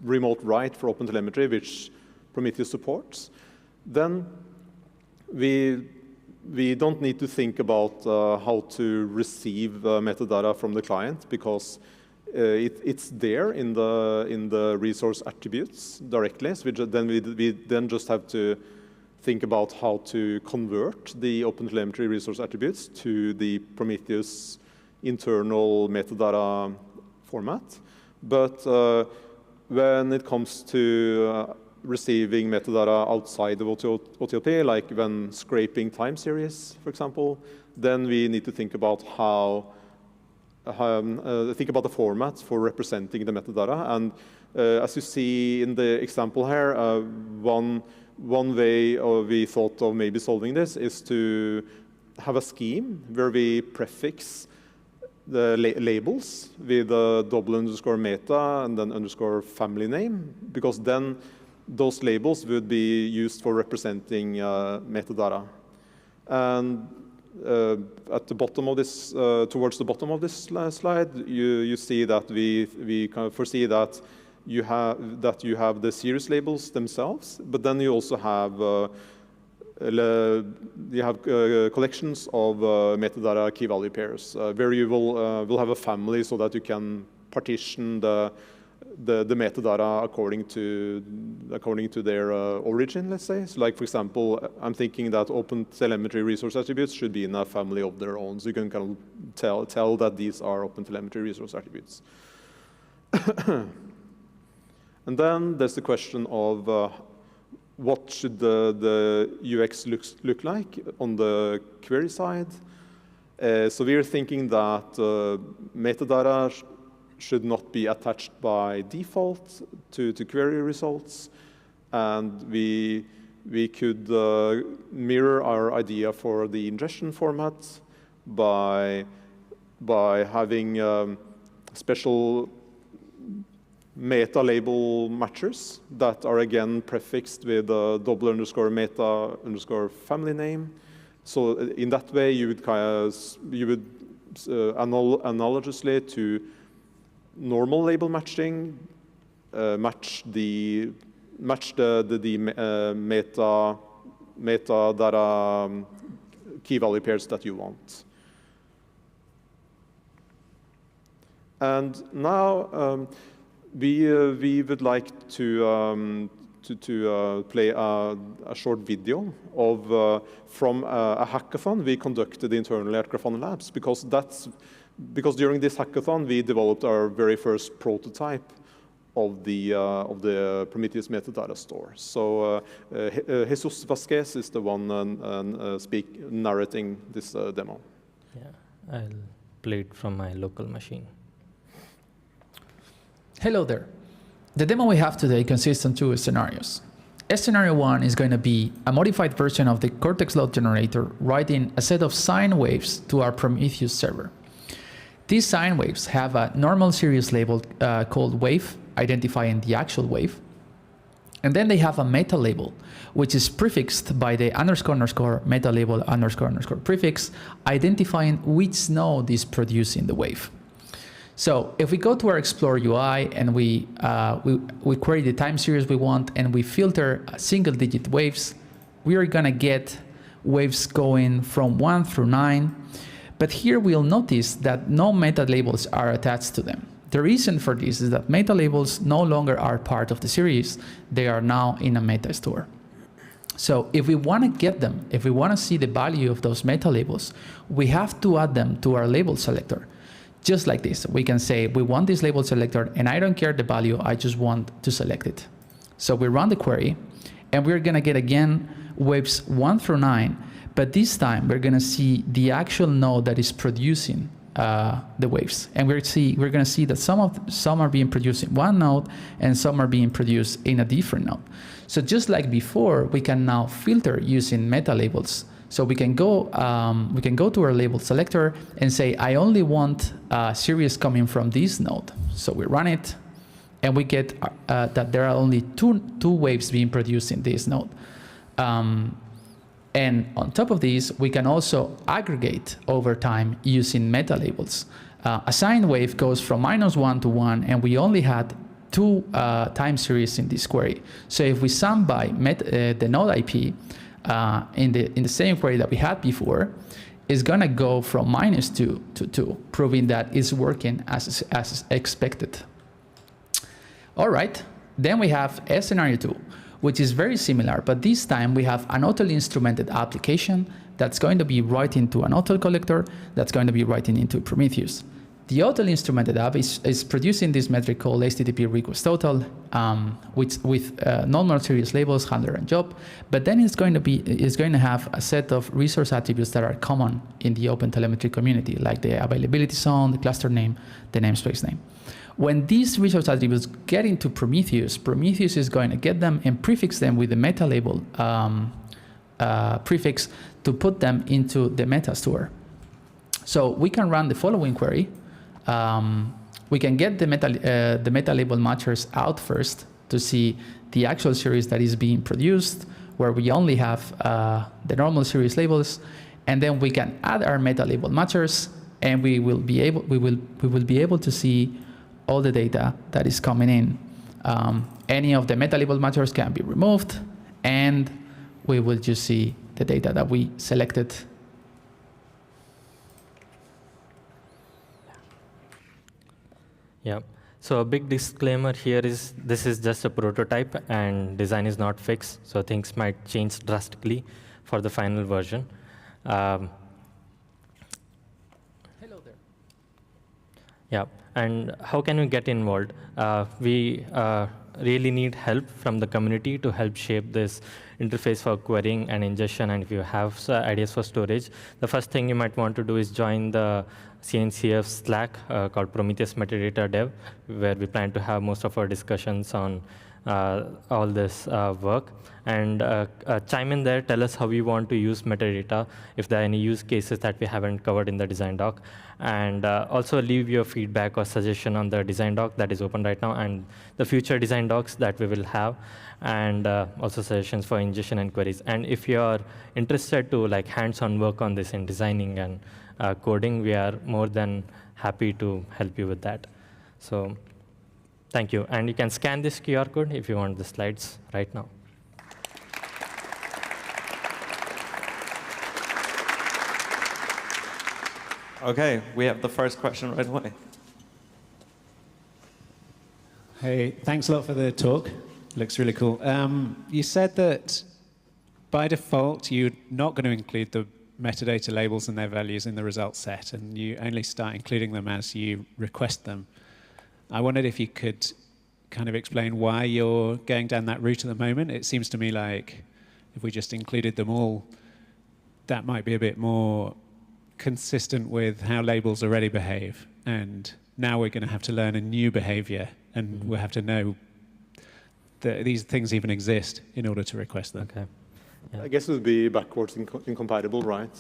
remote write for OpenTelemetry, which Prometheus supports, then we don't need to think about how to receive metadata from the client, because it's there in the resource attributes directly. So we then just have to think about how to convert the OpenTelemetry resource attributes to the Prometheus internal metadata format. But when it comes to receiving metadata outside of OTLP, like when scraping time series, for example, then we need to think about the format for representing the metadata. And as you see in the example here, one way we thought of maybe solving this is to have a scheme where we prefix the labels with a _meta and then _family name, because then those labels would be used for representing metadata. And at the bottom of this, towards the bottom of this slide, you see that we kind of foresee that you have the series labels themselves, but then you also have collections of metadata key value pairs, where you will have a family so that you can partition the metadata according to their origin, let's say. So like, for example, I'm thinking that OpenTelemetry resource attributes should be in a family of their own. So you can kind of tell that these are OpenTelemetry resource attributes. And then there's the question of what should the UX look like on the query side. So we're thinking that metadata should not be attached by default to query results. And we could mirror our idea for the ingestion format by having special meta label matchers that are again prefixed with a _meta family name. So in that way, you would analogously to normal label matching, match the metadata key value pairs that you want. And now we would like to play a short video of from a hackathon we conducted internally at Grafana Labs, because during this hackathon we developed our very first prototype of the Prometheus metadata store. So Jesus Vasquez is the one narrating this demo. Yeah, I'll play it from my local machine. Hello there. The demo we have today consists of two scenarios. Scenario 1 is going to be a modified version of the Cortex load generator writing a set of sine waves to our Prometheus server. These sine waves have a normal series label called wave, identifying the actual wave. And then they have a meta label, which is prefixed by the __ meta label __ prefix, identifying which node is producing the wave. So if we go to our Explore UI and we query the time series we want and we filter single-digit waves, we are going to get waves going from 1 through 9. But here we'll notice that no meta labels are attached to them. The reason for this is that meta labels no longer are part of the series. They are now in a meta store. So if we want to get them, if we want to see the value of those meta labels, we have to add them to our label selector. Just like this, we can say, we want this label selector and I don't care the value, I just want to select it. So we run the query and we're going to get again waves 1 through 9, but this time we're going to see the actual node that is producing the waves. And we're going to see that some are being produced in one node and some are being produced in a different node. So just like before, we can now filter using meta labels. So we can go to our label selector and say, I only want series coming from this node. So we run it, and we get that there are only two waves being produced in this node. And on top of these, we can also aggregate over time using meta labels. A sine wave goes from -1 to 1, and we only had 2 time series in this query. So if we sum by the node IP in the same query that we had before, it's gonna go from -2 to 2, proving that it's working as expected. All right, then we have scenario 2, which is very similar, but this time we have an auto instrumented application that's going to be writing to an auto collector that's going to be writing into Prometheus. The auto instrumented app is producing this metric called HTTP request total, with normal series labels, handler and job, but then it's going to have a set of resource attributes that are common in the OpenTelemetry community, like the availability zone, the cluster name, the namespace name. When these resource attributes get into Prometheus, Prometheus is going to get them and prefix them with the meta label prefix to put them into the meta store. So we can run the following query. We can get the meta label matchers out first to see the actual series that is being produced, where we only have the normal series labels, and then we can add our meta label matchers, and we will be able to see all the data that is coming in. Any of the meta label matchers can be removed, and we will just see the data that we selected. Yeah. So a big disclaimer here is this is just a prototype and design is not fixed, so things might change drastically for the final version. Hello there. Yeah. And how can we get involved? We really need help from the community to help shape this interface for querying and ingestion. And if you have ideas for storage, the first thing you might want to do is join the CNCF Slack called Prometheus Metadata Dev, where we plan to have most of our discussions on all this work. And chime in there, tell us how you want to use metadata, if there are any use cases that we haven't covered in the design doc. And also leave your feedback or suggestion on the design doc that is open right now and the future design docs that we will have, and also suggestions for ingestion and queries. And if you're interested to like hands-on work on this in designing and coding, we are more than happy to help you with that. So thank you. And you can scan this QR code if you want the slides right now. OK, we have the first question right away. Hey, thanks a lot for the talk. Looks really cool. You said that by default, you're not going to include the metadata labels and their values in the result set, and you only start including them as you request them. I wondered if you could kind of explain why you're going down that route at the moment. It seems to me like if we just included them all, that might be a bit more consistent with how labels already behave. And now we're going to have to learn a new behavior, and we'll have to know that these things even exist in order to request them. Okay. Yeah. I guess it would be backwards incompatible, right?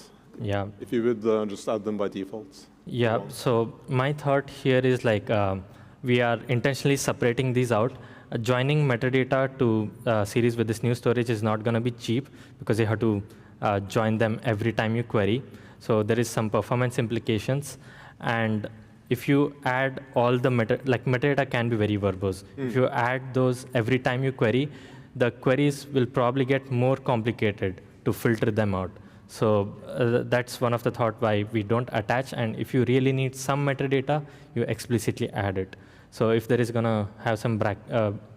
Yeah. If you would just add them by default. Yeah. So my thought here is like we are intentionally separating these out. Joining metadata to series with this new storage is not going to be cheap because you have to join them every time you query. So there is some performance implications. And if you add all the metadata can be very verbose. If you add those every time you query, the queries will probably get more complicated to filter them out. So that's one of the thought why we don't attach. And if you really need some metadata, you explicitly add it. So if there is going to have some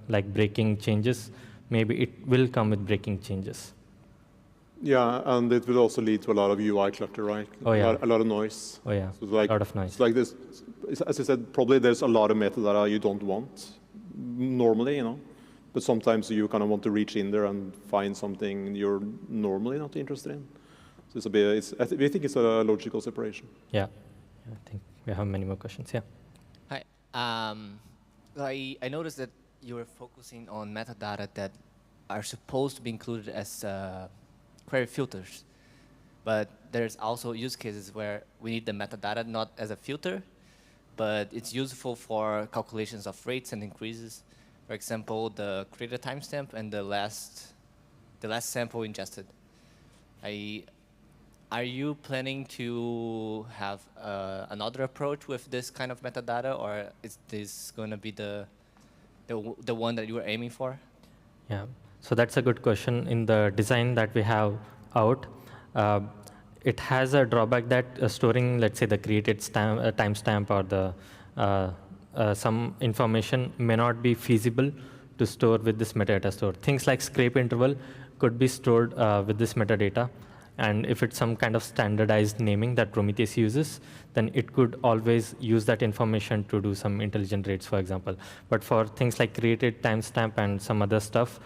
like breaking changes, maybe it will come with breaking changes. Yeah, and it will also lead to a lot of UI clutter, right? Oh, yeah. A lot of noise. Oh, yeah, so like, a lot of noise. It's like this, as I said, probably there's a lot of metadata you don't want normally, you know. But sometimes you kind of want to reach in there and find something you're normally not interested in. So it's a bit, we think it's a logical separation. Yeah, I think we have many more questions. Yeah. Hi. I noticed that you were focusing on metadata that are supposed to be included as query filters. But there's also use cases where we need the metadata not as a filter, but it's useful for calculations of rates and increases. For example, the creator timestamp and the last sample ingested. are you planning to have another approach with this kind of metadata, or is this going to be the one that you were aiming for? Yeah, so that's a good question. In the design that we have out, it has a drawback that storing, let's say, the created timestamp or the some information may not be feasible to store with this metadata store. Things like scrape interval could be stored with this metadata. And if it's some kind of standardized naming that Prometheus uses, then it could always use that information to do some intelligent rates, for example. But for things like created timestamp and some other stuff,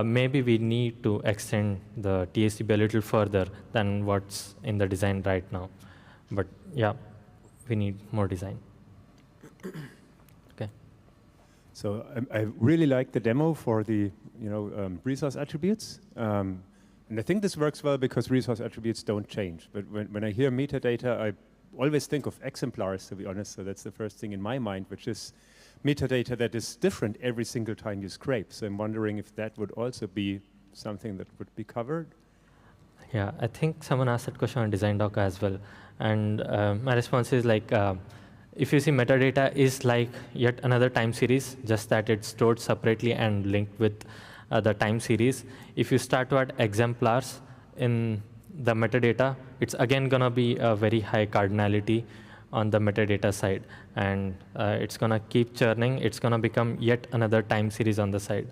maybe we need to extend the TSDB a little further than what's in the design right now. But yeah, we need more design. Okay. So I really like the demo for the resource attributes. And I think this works well because resource attributes don't change. But when I hear metadata, I always think of exemplars, to be honest. So that's the first thing in my mind, which is metadata that is different every single time you scrape. So I'm wondering if that would also be something that would be covered. Yeah, I think someone asked that question on Design Doc as well. And my response is like, if you see metadata is like yet another time series, just that it's stored separately and linked with the time series. If you start to add exemplars in the metadata, it's again going to be a very high cardinality on the metadata side. And it's going to keep churning. It's going to become yet another time series on the side.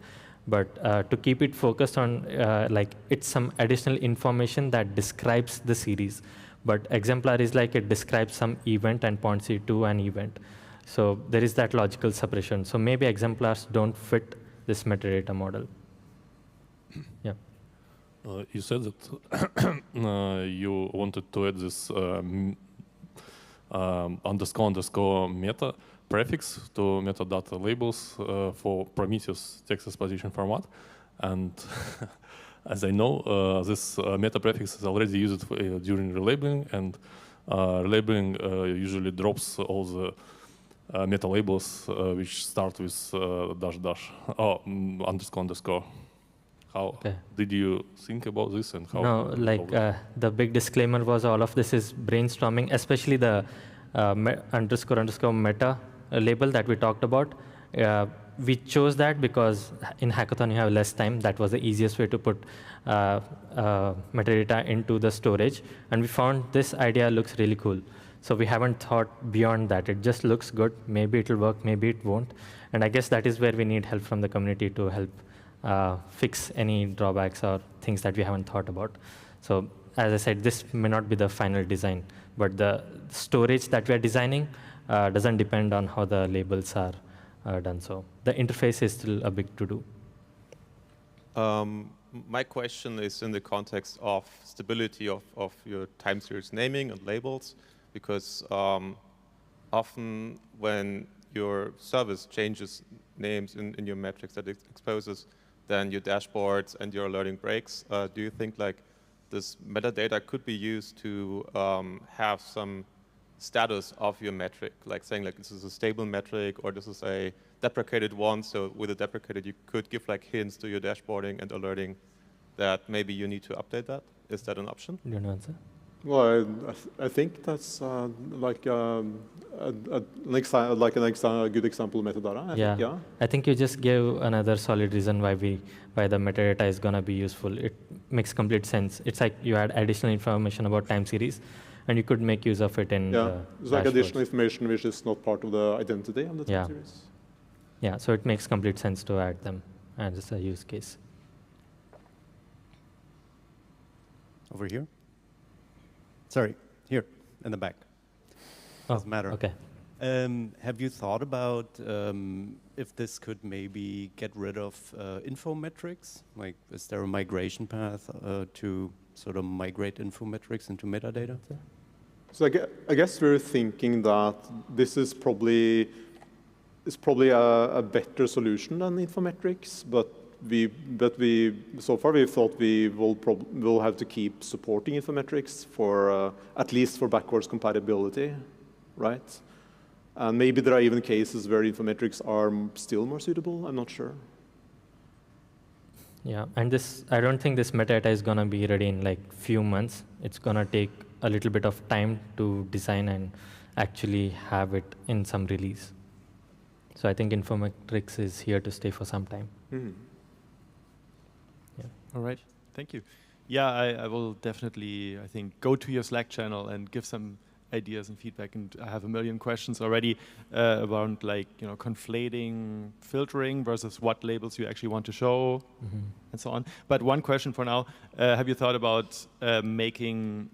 But to keep it focused on, like, it's some additional information that describes the series. But exemplar is like it describes some event and points you to an event. So there is that logical separation. So maybe exemplars don't fit this metadata model. Yeah. You said that you wanted to add this __ meta prefix to metadata labels for Prometheus text exposition format. And as I know, this meta prefix is already used during relabeling, and relabeling usually drops all the meta labels which start with __. How did you think about this, and how? No, like the big disclaimer was all of this is brainstorming, especially the __ meta label that we talked about. We chose that because in Hackathon you have less time. That was the easiest way to put metadata into the storage. And we found this idea looks really cool. So we haven't thought beyond that. It just looks good. Maybe it'll work, maybe it won't. And I guess that is where we need help from the community to help fix any drawbacks or things that we haven't thought about. So as I said, this may not be the final design, but the storage that we are designing doesn't depend on how the labels are done. So the interface is still a big to-do. My question is in the context of stability of your time series naming and labels, because often when your service changes names in your metrics that it exposes, then your dashboards and your alerting breaks. Do you think like this metadata could be used to have some status of your metric, like saying like this is a stable metric or this is a deprecated one? So with a deprecated, you could give like hints to your dashboarding and alerting that maybe you need to update that. Is that an option? Do you want to answer? Well, I think that's like a good example of metadata. I think you just gave another solid reason why the metadata is going to be useful. It makes complete sense. It's like you add additional information about time series, and you could make use of it in it's like additional information which is not part of the identity of the time series. Yeah, so it makes complete sense to add them as a use case. Over here? Sorry, here, in the back. Doesn't matter. Okay. Have you thought about if this could maybe get rid of info metrics? Like, is there a migration path to sort of migrate info metrics into metadata? So I guess we're thinking that this is probably a better solution than infometrics, but so far we've thought we will have to keep supporting infometrics for at least for backwards compatibility, right? And maybe there are even cases where infometrics are still more suitable. I'm not sure. Yeah, and I don't think this metadata is going to be ready in like few months. It's going to take a little bit of time to design and actually have it in some release. So I think Infometrics is here to stay for some time. Mm-hmm. Yeah. All right, thank you. Yeah, I will definitely, I think, go to your Slack channel and give some ideas and feedback. And I have a million questions already around, like, conflating filtering versus what labels you actually want to show, and so on. But one question for now: have you thought about making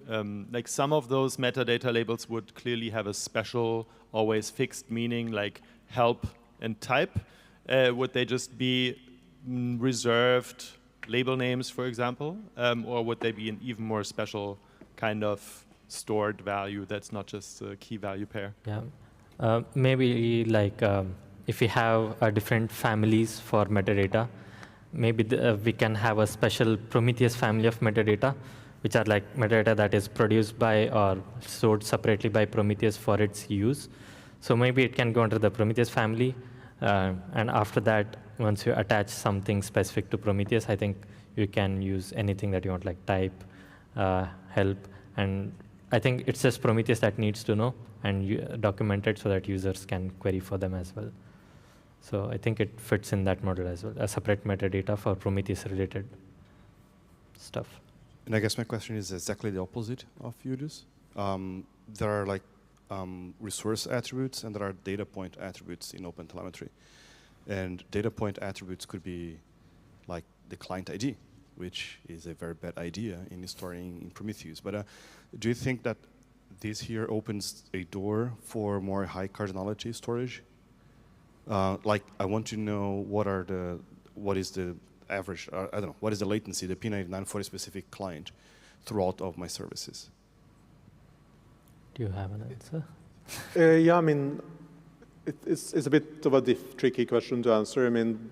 like some of those metadata labels would clearly have a special, always fixed meaning, like help and type? Would they just be reserved label names, for example, or would they be an even more special kind of stored value that's not just a key value pair? Yeah, maybe like if we have different families for metadata, maybe we can have a special Prometheus family of metadata, which are like metadata that is produced by or stored separately by Prometheus for its use. So maybe it can go under the Prometheus family, and after that, once you attach something specific to Prometheus, I think you can use anything that you want, like type, help, and I think it's just Prometheus that needs to know and document it so that users can query for them as well. So I think it fits in that model as well, a separate metadata for Prometheus-related stuff. And I guess my question is exactly the opposite of Udus. There are like resource attributes and there are data point attributes in OpenTelemetry. And data point attributes could be like the client ID, which is a very bad idea in storing in Prometheus. But do you think that this here opens a door for more high cardinality storage? Like, I want to know what is the average, I don't know, what is the latency, the P99 for a specific client throughout of my services? Do you have an answer? Yeah, I mean, it's a bit of a tricky question to answer. I mean,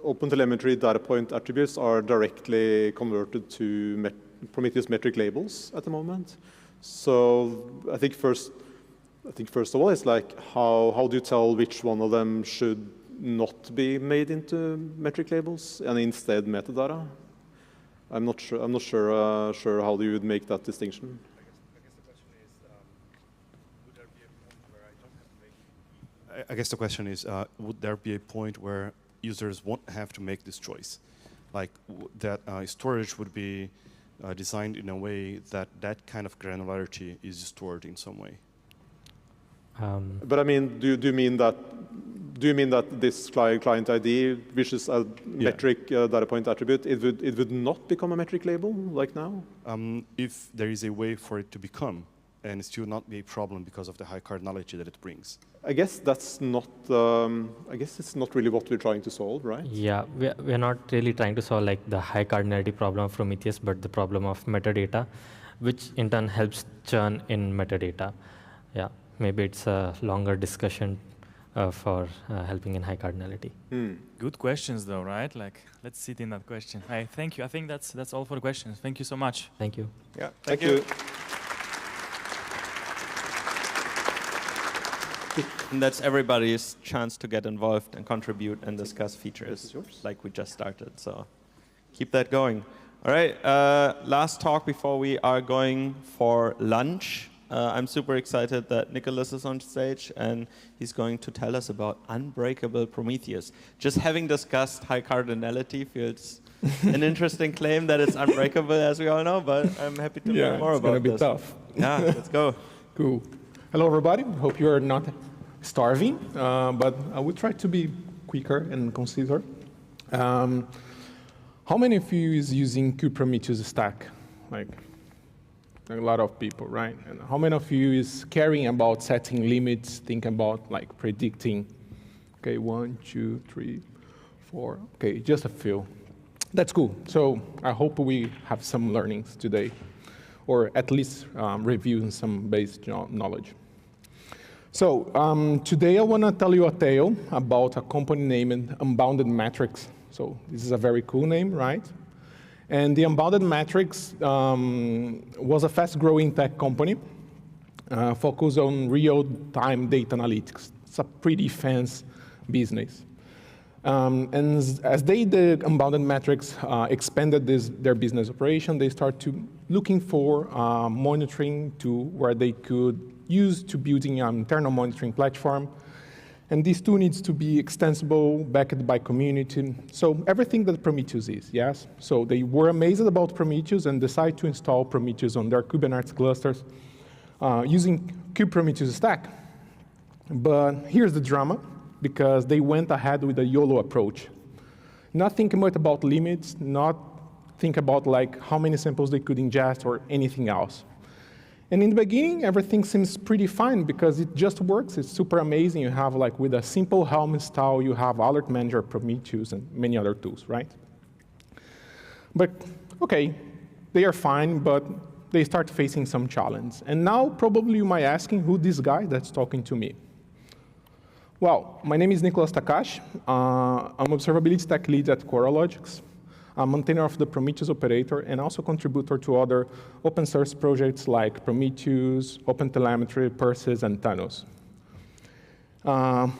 OpenTelemetry data point attributes are directly converted to Prometheus metric labels at the moment. So I think first of all, it's like how do you tell which one of them should not be made into metric labels and instead metadata? I'm not sure how you would make that distinction. I guess the question is, would there be a point where users won't have to make this choice? Like that storage would be designed in a way that that kind of granularity is stored in some way. But I mean, do you mean that this client ID, which is a metric data point attribute, it would not become a metric label like now? If there is a way for it to become, and still not be a problem because of the high cardinality that it brings. I guess that's not. I guess it's not really what we're trying to solve, right? Yeah, we're not really trying to solve like the high cardinality problem of Prometheus, but the problem of metadata, which in turn helps churn in metadata. Yeah, maybe it's a longer discussion for helping in high cardinality. Good questions, though, right? Like, let's sit in that question. Thank you. I think that's all for the questions. Thank you so much. Thank you. Yeah, thank you. And that's everybody's chance to get involved and contribute and discuss features like we just started. So keep that going. All right, last talk before we are going for lunch. I'm super excited that Nicholas is on stage and he's going to tell us about Unbreakable Prometheus. Just having discussed high cardinality feels an interesting claim that it's unbreakable, as we all know, but I'm happy to learn more about this. It's going to be tough. Yeah, let's go. Cool. Hello, everybody. Hope you are not starving, but I will try to be quicker and concise. How many of you is using Prometheus stack? Like a lot of people, right? And how many of you is caring about setting limits, thinking about like predicting? Okay, 1, 2, 3, 4. Okay, just a few. That's cool. So I hope we have some learnings today, or at least reviewing some basic knowledge. So today I want to tell you a tale about a company named Unbounded Metrics. So this is a very cool name, right? And the Unbounded Metrics was a fast-growing tech company focused on real-time data analytics. It's a pretty fancy business. And as the unbounded metrics expanded their business operation, they start to looking for monitoring tool where they could use to building an internal monitoring platform. And this tool needs to be extensible, backed by community. So everything that Prometheus is, yes? So they were amazed about Prometheus and decided to install Prometheus on their Kubernetes clusters using Prometheus stack. But here's the drama, because they went ahead with a YOLO approach. Not thinking much about limits, not think about like how many samples they could ingest or anything else. And in the beginning, everything seems pretty fine because it just works. It's super amazing. You have like with a simple Helm install, you have Alert Manager, Prometheus, and many other tools, right? But okay, they are fine, but they start facing some challenge. And now probably you might asking who this guy that's talking to me. Well, my name is Nicholas Takashi. I'm observability tech lead at Coralogics. I'm maintainer of the Prometheus operator and also contributor to other open source projects like Prometheus, OpenTelemetry, Persis, and Thanos.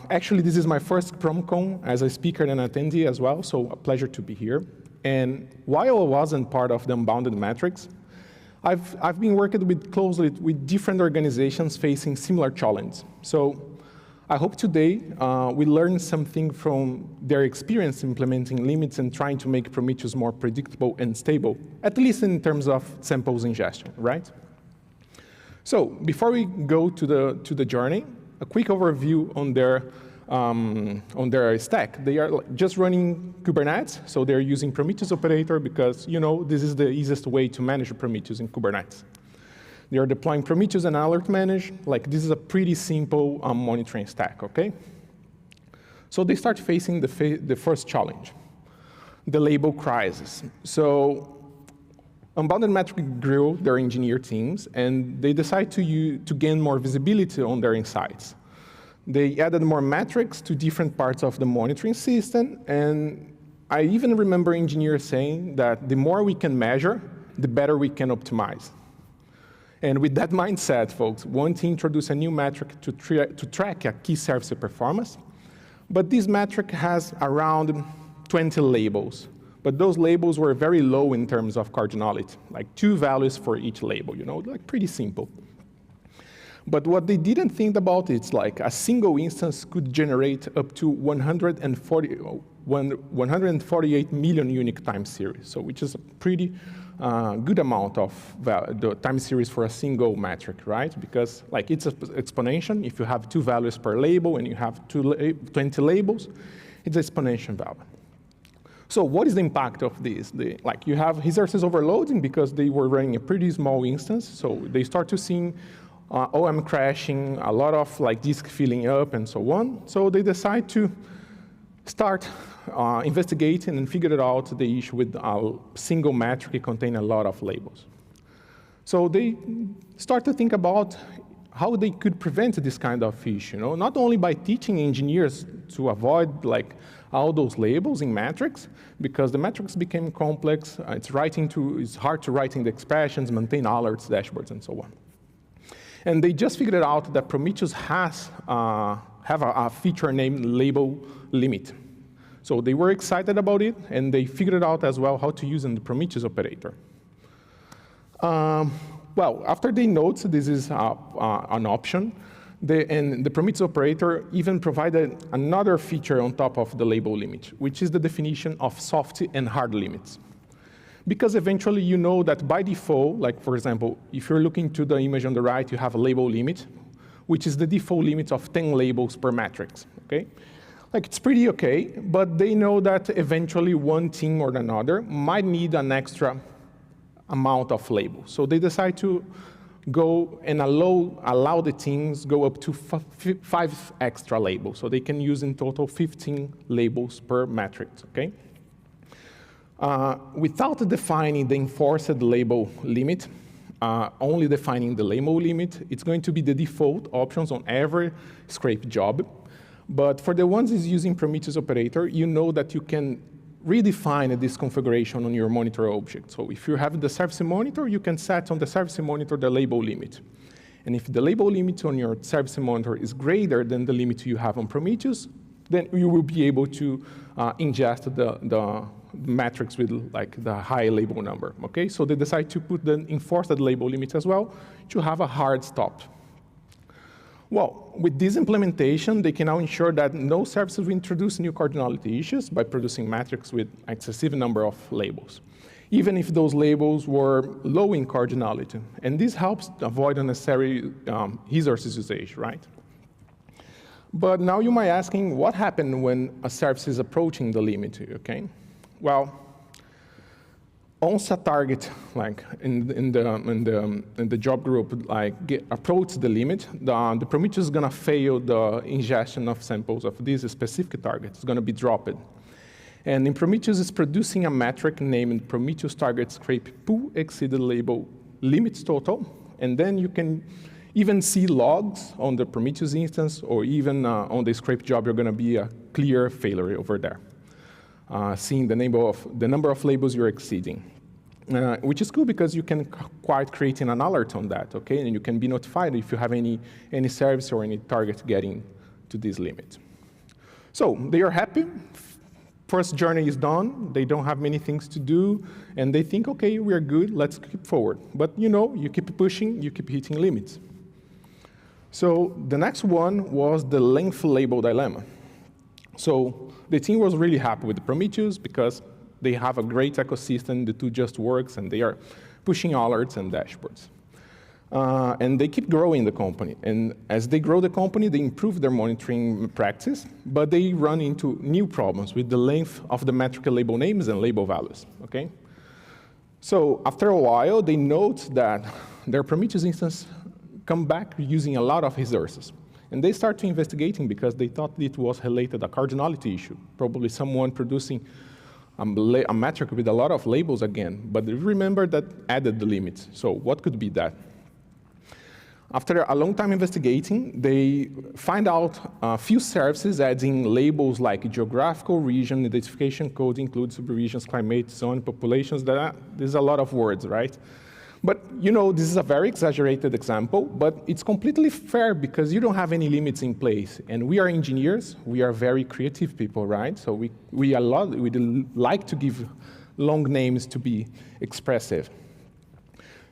Actually, this is my first PromCon as a speaker and attendee as well, so a pleasure to be here. And while I wasn't part of the unbounded metrics, I've been working closely with different organizations facing similar challenges. So I hope today we learn something from their experience implementing limits and trying to make Prometheus more predictable and stable, at least in terms of samples ingestion, right? So before we go to the journey, a quick overview on their stack. They are just running Kubernetes, so they're using Prometheus operator because this is the easiest way to manage Prometheus in Kubernetes. They are deploying Prometheus and Alert Manage. Like this is a pretty simple monitoring stack, okay? So they start facing the first challenge, the label crisis. So Unbounded Metric grew their engineer teams, and they decided to gain more visibility on their insights. They added more metrics to different parts of the monitoring system, and I even remember engineers saying that the more we can measure, the better we can optimize. And with that mindset, folks, want to introduce a new metric to track a key service performance. But this metric has around 20 labels. But those labels were very low in terms of cardinality, like 2 values for each label, like pretty simple. But what they didn't think about is like a single instance could generate up to 148 million unique time series, so which is a pretty good amount of the time series for a single metric, right? Because like it's an exponential. If you have 2 values per label and you have 20 labels, it's an exponential value. So what is the impact of this? You have resources overloading because they were running a pretty small instance. So they start to see OM crashing, a lot of disk filling up and so on. So they decide to start investigating and figured out the issue with a single metric containing a lot of labels. So they start to think about how they could prevent this kind of issue, not only by teaching engineers to avoid all those labels in metrics, because the metrics became complex. It's hard to write in the expressions, maintain alerts, dashboards, and so on. And they just figured out that Prometheus have a feature named label limit. So they were excited about it, and they figured out as well how to use in the Prometheus operator. Well, after they noticed this is an option, and the Prometheus operator even provided another feature on top of the label limit, which is the definition of soft and hard limits. Because eventually you know that by default, for example, if you're looking to the image on the right, you have a label limit, which is the default limit of 10 labels per matrix, okay? It's pretty okay, but they know that eventually one team or another might need an extra amount of labels. So they decide to go and allow the teams go up to 5 extra labels. So they can use in total 15 labels per matrix, okay? Without defining the enforced label limit, only defining the label limit, it's going to be the default options on every scrape job. But for the ones that's using Prometheus operator, you know that you can redefine this configuration on your monitor object. So if you have the service monitor, you can set on the service monitor the label limit. And if the label limit on your service monitor is greater than the limit you have on Prometheus, then you will be able to ingest the metrics with like the high label number, okay? So they decide to put the enforced label limit as well to have a hard stop. Well, with this implementation, they can now ensure that no services will introduce new cardinality issues by producing metrics with excessive number of labels, even if those labels were low in cardinality. And this helps avoid unnecessary resources usage, right? But now you might be asking, what happened when a service is approaching the limit, okay? Well, once a target, like in the job group, like approach the limit, the Prometheus is gonna fail the ingestion of samples of this specific target. It's gonna be dropped. And in Prometheus, it's producing a metric named Prometheus target scrape pool exceeded label limits total. And then you can even see logs on the Prometheus instance, or even on the scrape job, you're gonna be a clear failure over there. Seeing the number of labels you're exceeding, which is cool because you can quite create an alert on that, okay? And you can be notified if you have any service or any target getting to this limit. So they are happy. First journey is done. They don't have many things to do, and they think, okay, we are good. Let's keep forward. But you know, you keep pushing, you keep hitting limits. So the next one was the length label dilemma. So the team was really happy with the Prometheus because they have a great ecosystem, the two just works, and they are pushing alerts and dashboards. And they keep growing the company. And as they grow the company, they improve their monitoring practice, but they run into new problems with the length of the metric label names and label values, okay? So after a while, they note that their Prometheus instance come back using a lot of resources. And they start to investigating because they thought it was related to a cardinality issue, probably someone producing a metric with a lot of labels again, but they remember that added the limits. So what could be that? After a long time investigating, they find out a few services adding labels like geographical region, identification code includes subregions, climate, zone, populations. There's a lot of words, right? But you know, this is a very exaggerated example, but it's completely fair because you don't have any limits in place. And we are engineers, we are very creative people, right? So we like to give long names to be expressive.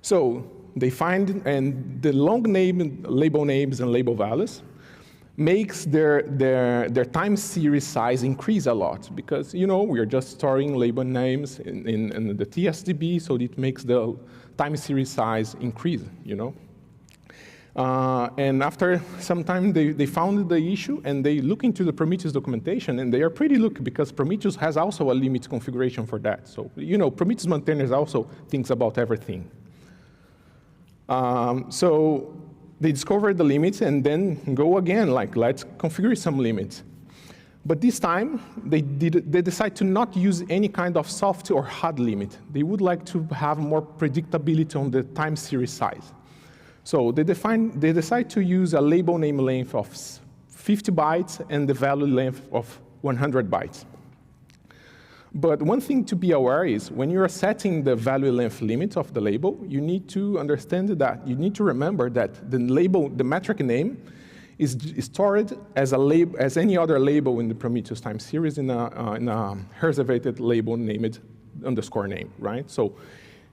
So they find, and the long name, label names and label values makes their time series size increase a lot because, you know, we are just storing label names in the TSDB, so it makes the time series size increase, you know. And after some time, they found the issue, and they look into the Prometheus documentation, and they are pretty lucky because Prometheus has also a limit configuration for that. So, you know, Prometheus maintainers also thinks about everything. So they discover the limits and then go again, like let's configure some limits. But this time, they decide to not use any kind of soft or hard limit. They would like to have more predictability on the time series size. So they decide to use a label name length of 50 bytes and the value length of 100 bytes. But one thing to be aware is when you are setting the value length limit of the label, you need to understand that you need to remember that the label, the metric name, is stored as a label, as any other label in the Prometheus time series in a reserved label named underscore name, right? So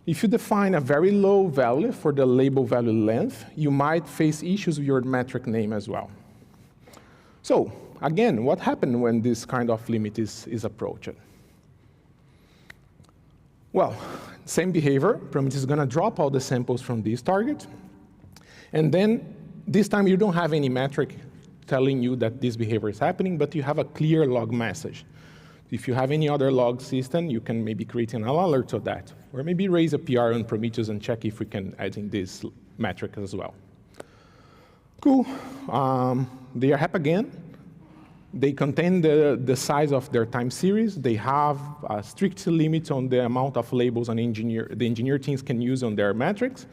if you define a very low value for the label value length, you might face issues with your metric name as well. So again, what happened when this kind of limit is approached? Well, same behavior. Prometheus is going to drop all the samples from this target. And then this time you don't have any metric telling you that this behavior is happening, but you have a clear log message. If you have any other log system, you can maybe create an alert to that, or maybe raise a PR on Prometheus and check if we can add in this metric as well. Cool. They are happy again. They contain the size of their time series. They have a strict limit on the amount of labels the engineer teams can use on their metrics.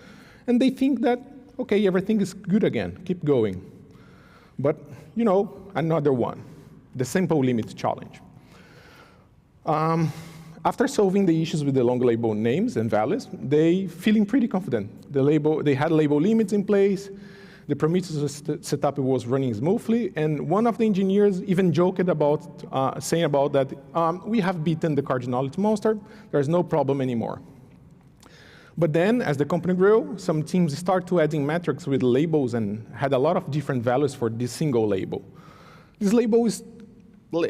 And they think that, okay, everything is good again, keep going. But, you know, another one, the sample limit challenge. After solving the issues with the long label names and values, they feeling pretty confident. They had label limits in place. The Prometheus setup was running smoothly, and one of the engineers even joked about saying about that we have beaten the cardinality monster. There's no problem anymore. But then, as the company grew, some teams started adding metrics with labels and had a lot of different values for this single label. This label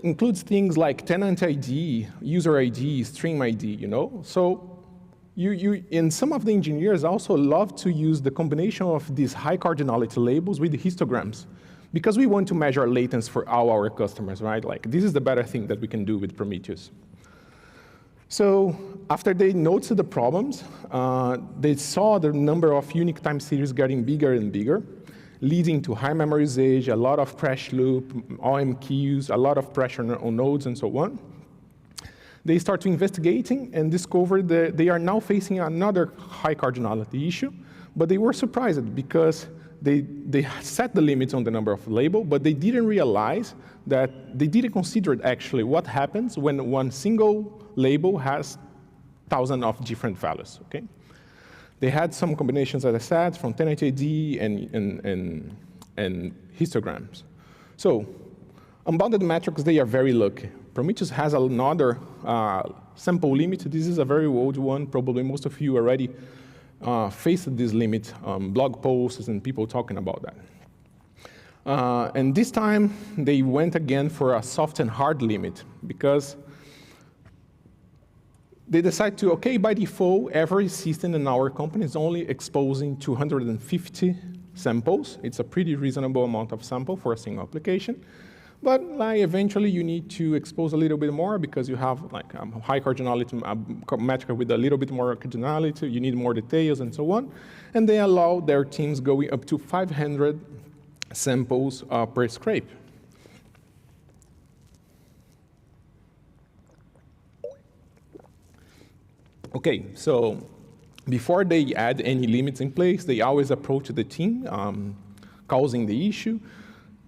includes things like tenant ID, user ID, stream ID, you know? So and some of the engineers also love to use the combination of these high cardinality labels with the histograms, because we want to measure latency for all our customers, right? Like, this is the better thing that we can do with Prometheus. So after they noticed the problems, they saw the number of unique time series getting bigger and bigger, leading to high memory usage, a lot of crash loop, OM queues, a lot of pressure on nodes, and so on. They start investigating and discovered that they are now facing another high cardinality issue, but they were surprised because they set the limits on the number of labels, but they didn't realize that they didn't consider actually what happens when one single label has thousands of different values, okay? They had some combinations, as I said, from tenant ID and histograms. So unbounded metrics, they are very lucky. Prometheus has another sample limit. This is a very old one. Probably most of you already faced this limit, blog posts and people talking about that. And this time, they went again for a soft and hard limit because they decided to, okay, by default, every system in our company is only exposing 250 samples. It's a pretty reasonable amount of sample for a single application. But like, eventually, you need to expose a little bit more because you have like high cardinality metric with a little bit more cardinality. You need more details and so on. And they allow their teams going up to 500 samples per scrape. Okay, so before they add any limits in place, they always approach the team, causing the issue.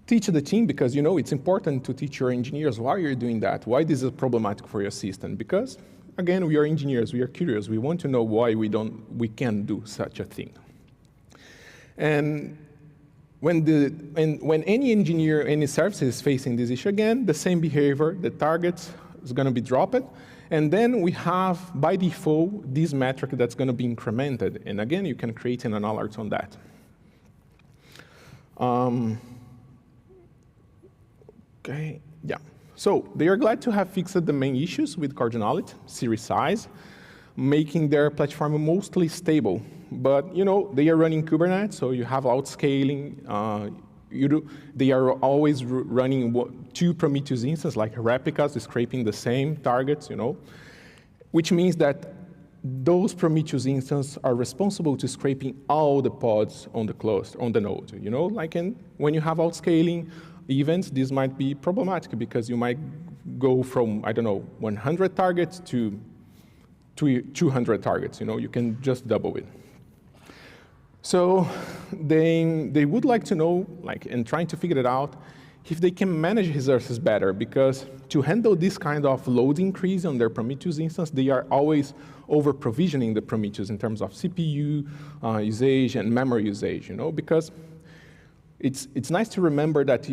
Teach the team, because you know it's important to teach your engineers why you're doing that, why this is problematic for your system. Because again, we are engineers, we are curious, we want to know why we can't do such a thing. And when any engineer, any service is facing this issue again, the same behavior, the target is going to be dropped. And then we have, by default, this metric that's going to be incremented. And again, you can create an alert on that. Okay, yeah. So they are glad to have fixed the main issues with cardinality, series size, making their platform mostly stable. But you know, they are running Kubernetes, so you have outscaling. They are always running 2 Prometheus instances, like replicas, scraping the same targets, you know, which means that those Prometheus instances are responsible to scraping all the pods on the cluster, on the node, you know, like when you have outscaling events, this might be problematic because you might go from, I don't know, 100 targets to 200 targets, you know, you can just double it. So they would like to know, like, and trying to figure it out, if they can manage resources better, because to handle this kind of load increase on their Prometheus instance, they are always over-provisioning the Prometheus in terms of CPU usage and memory usage, you know, because it's nice to remember that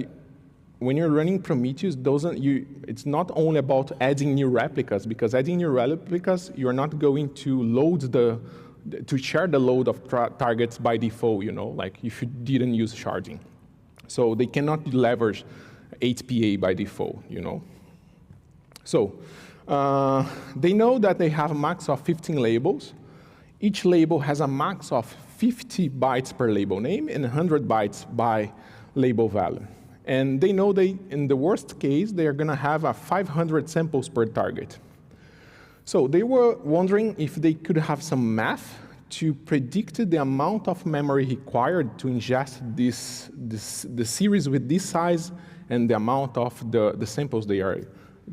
when you're running Prometheus, it's not only about adding new replicas, because adding new replicas, you're not going to load to share the load of targets by default, you know, like if you didn't use sharding. So they cannot leverage HPA by default, you know. So they know that they have a max of 15 labels. Each label has a max of 50 bytes per label name and 100 bytes by label value. And they know in the worst case, they are going to have 500 samples per target. So they were wondering if they could have some math to predict the amount of memory required to ingest the series with this size and the amount of the samples they are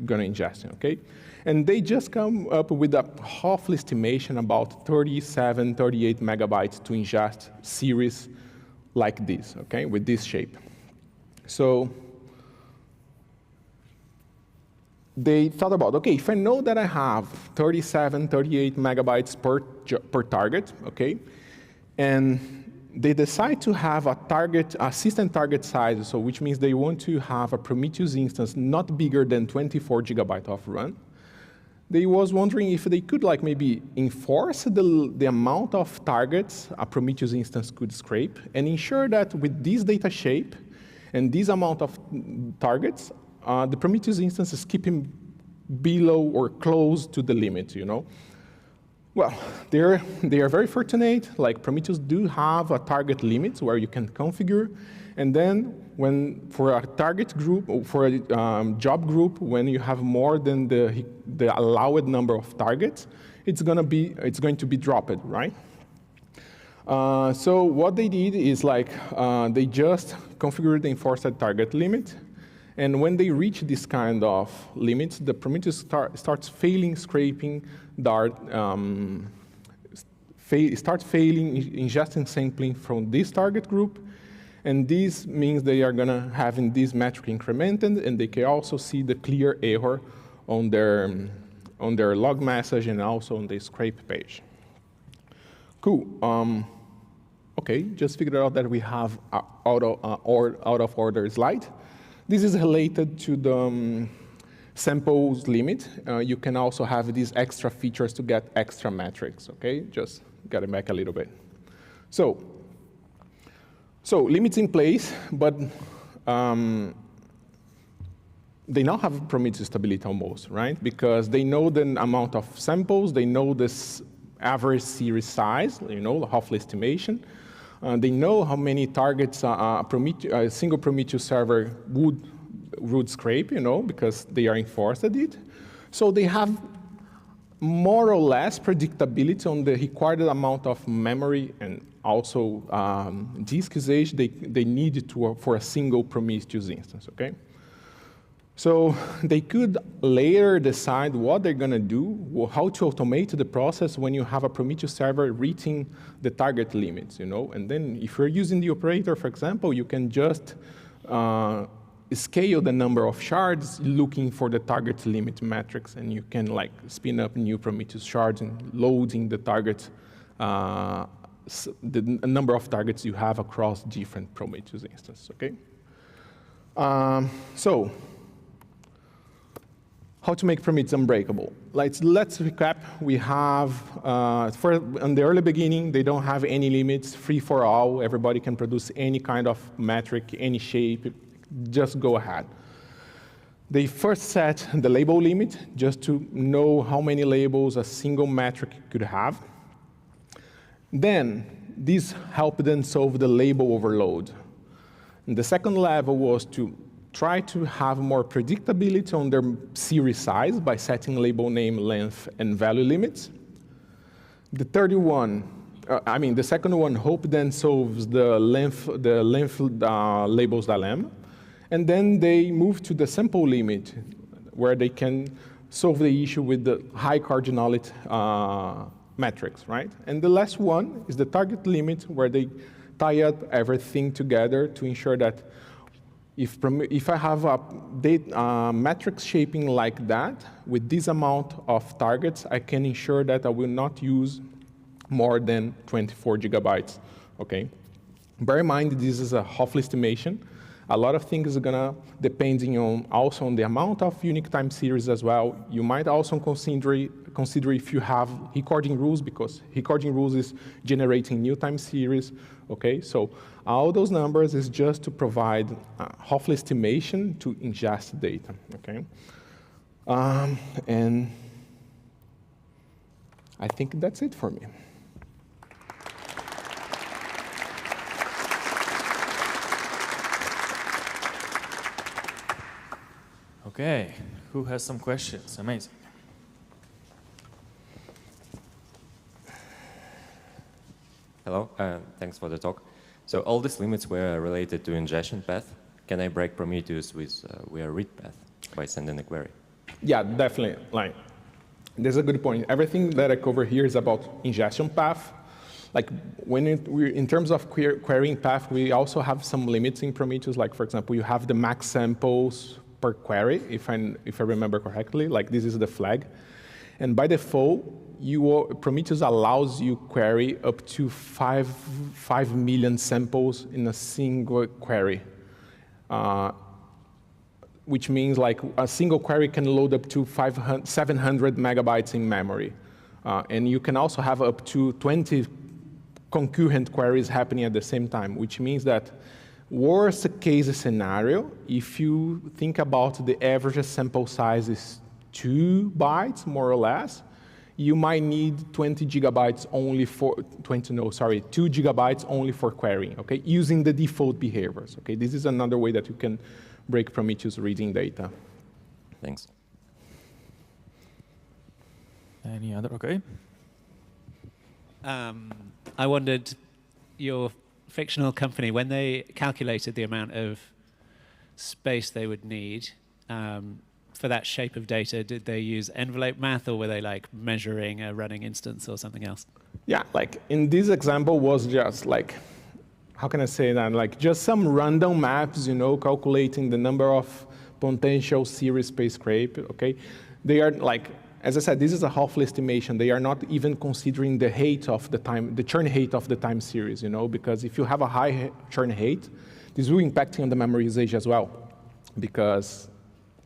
going to ingest, okay? And they just come up with a half estimation about 37, 38 megabytes to ingest series like this, okay, with this shape. So they thought about, okay, if I know that I have 37, 38 megabytes per target, okay, and they decide to have a system target size, so which means they want to have a Prometheus instance not bigger than 24 GB of RAM. They was wondering if they could like maybe enforce the amount of targets a Prometheus instance could scrape and ensure that with this data shape and this amount of targets, the Prometheus instance is keeping below or close to the limit, you know? Well, they are very fortunate. Like Prometheus do have a target limit where you can configure, and then for a target group or for a job group, when you have more than the allowed number of targets, it's going to be dropped, right? So what they did is like they just configured the enforced target limit. And when they reach this kind of limits, the Prometheus starts failing scraping Dart, starts failing ingesting sampling from this target group. And this means they are going to have in this metric incremented, and they can also see the clear error on their log message and also on the scrape page. Cool. OK, just figured out that we have out of order slide. This is related to the samples limit. You can also have these extra features to get extra metrics, okay? Just got it back a little bit. So limits in place, but they now have Prometheus stability almost, right? Because they know the amount of samples, they know this average series size, you know, the Hoffman estimation. They know how many targets a single Prometheus server would scrape, you know, because they are enforced at it. So they have more or less predictability on the required amount of memory and also disk usage they need for a single Prometheus instance, okay? So they could later decide what they're going to do, how to automate the process when you have a Prometheus server reaching the target limits, you know. And then if you're using the operator, for example, you can just scale the number of shards looking for the target limit metrics, and you can like spin up new Prometheus shards and loading the target, the number of targets you have across different Prometheus instances, okay? So how to make Prometheus unbreakable? Let's recap. We have, in the early beginning, they don't have any limits, free for all. Everybody can produce any kind of metric, any shape, just go ahead. They first set the label limit just to know how many labels a single metric could have. Then this helped them solve the label overload. And the second level was to try to have more predictability on their series size by setting label name, length, and value limits. The second one, hope then solves the length labels dilemma. And then they move to the sample limit, where they can solve the issue with the high cardinality metrics, right? And the last one is the target limit, where they tie up everything together to ensure that if I have a metric shaping like that, with this amount of targets, I can ensure that I will not use more than 24 gigabytes, okay? Bear in mind, this is a Hoffman estimation. A lot of things are gonna depending also on the amount of unique time series as well. You might also consider if you have recording rules, because recording rules is generating new time series, okay? So all those numbers is just to provide Hoffman estimation to ingest data, okay? And I think that's it for me. Okay, who has some questions? Amazing. Hello, thanks for the talk. So all these limits were related to ingestion path. Can I break Prometheus with a read path by sending a query? Yeah, definitely. Like, there's a good point. Everything that I cover here is about ingestion path. Like in terms of querying path, we also have some limits in Prometheus. Like for example, you have the max samples per query, if I remember correctly. Like this is the flag. And by default, Prometheus allows you query up to 5 million samples in a single query, which means like a single query can load up to 700 megabytes in memory. And you can also have up to 20 concurrent queries happening at the same time, which means that worst case scenario, if you think about the average sample size is 2 bytes, more or less, you might need 20 gigabytes only for, 2 gigabytes only for querying, okay, using the default behaviors, okay? This is another way that you can break Prometheus reading data. Thanks. Any other, okay? I wondered, your fictional company, when they calculated the amount of space they would need, for that shape of data, did they use envelope math, or were they like measuring a running instance or something else? Yeah, like in this example was just like, how can I say that? Like just some random maps, you know, calculating the number of potential series space scrape, okay? They are like, as I said, this is a Hoffman estimation. They are not even considering the height of the time, the churn height of the time series, you know, because if you have a high churn height, this will impact on the memory usage as well, because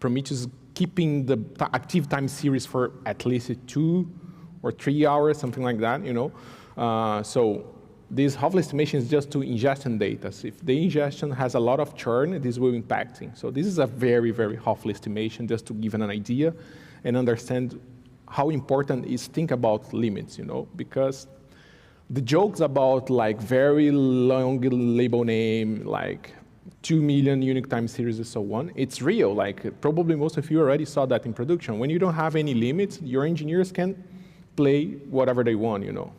Prometheus keeping the active time series for at least 2 or 3 hours, something like that, you know. So this Hoffman estimation is just to ingestion data. So if the ingestion has a lot of churn, this will impacting. So this is a very, very Hoffman estimation, just to give an idea and understand how important is think about limits, you know, because the jokes about like very long label name, like 2 million unique time series and so on, it's real. Like probably most of you already saw that in production. When you don't have any limits, your engineers can play whatever they want, you know.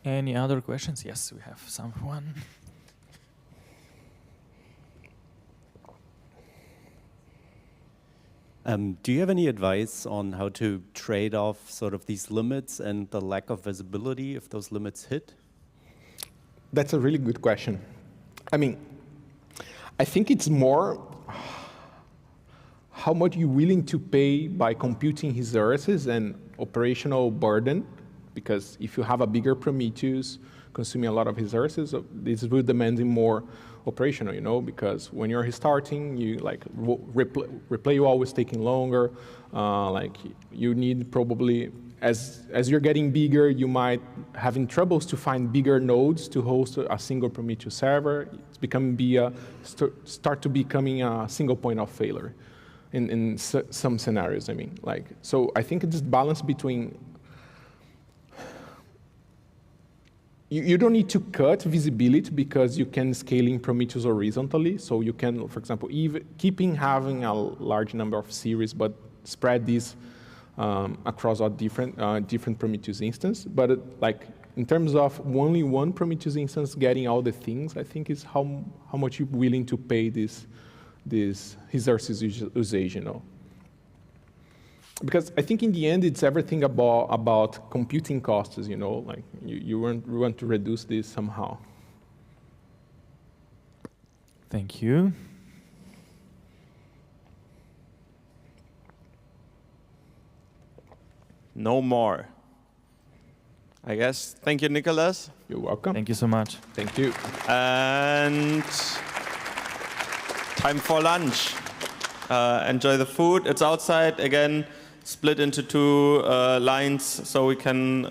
Any other questions? Yes, we have someone. Do you have any advice on how to trade off sort of these limits and the lack of visibility if those limits hit? That's a really good question. I mean, I think it's more how much you're willing to pay by computing resources and operational burden, because if you have a bigger Prometheus consuming a lot of resources, this will demand more operational, you know, because when you're restarting, you like replay you always taking longer. Like you need probably, as you're getting bigger, you might having troubles to find bigger nodes to host a single Prometheus server. It's start to becoming a single point of failure in some scenarios. I mean, like, so I think it's this balance between. You don't need to cut visibility because you can scale in Prometheus horizontally. So you can, for example, even keeping having a large number of series, but spread these across all different Prometheus instances. But like in terms of only one Prometheus instance getting all the things, I think is how much you're willing to pay this resources usage, you know. Because I think in the end, it's everything about computing costs, you know, like you want to reduce this somehow. Thank you. No more. I guess. Thank you, Nicholas. You're welcome. Thank you so much. Thank you. And time for lunch. Enjoy the food. It's outside again. Split into 2 lines so we can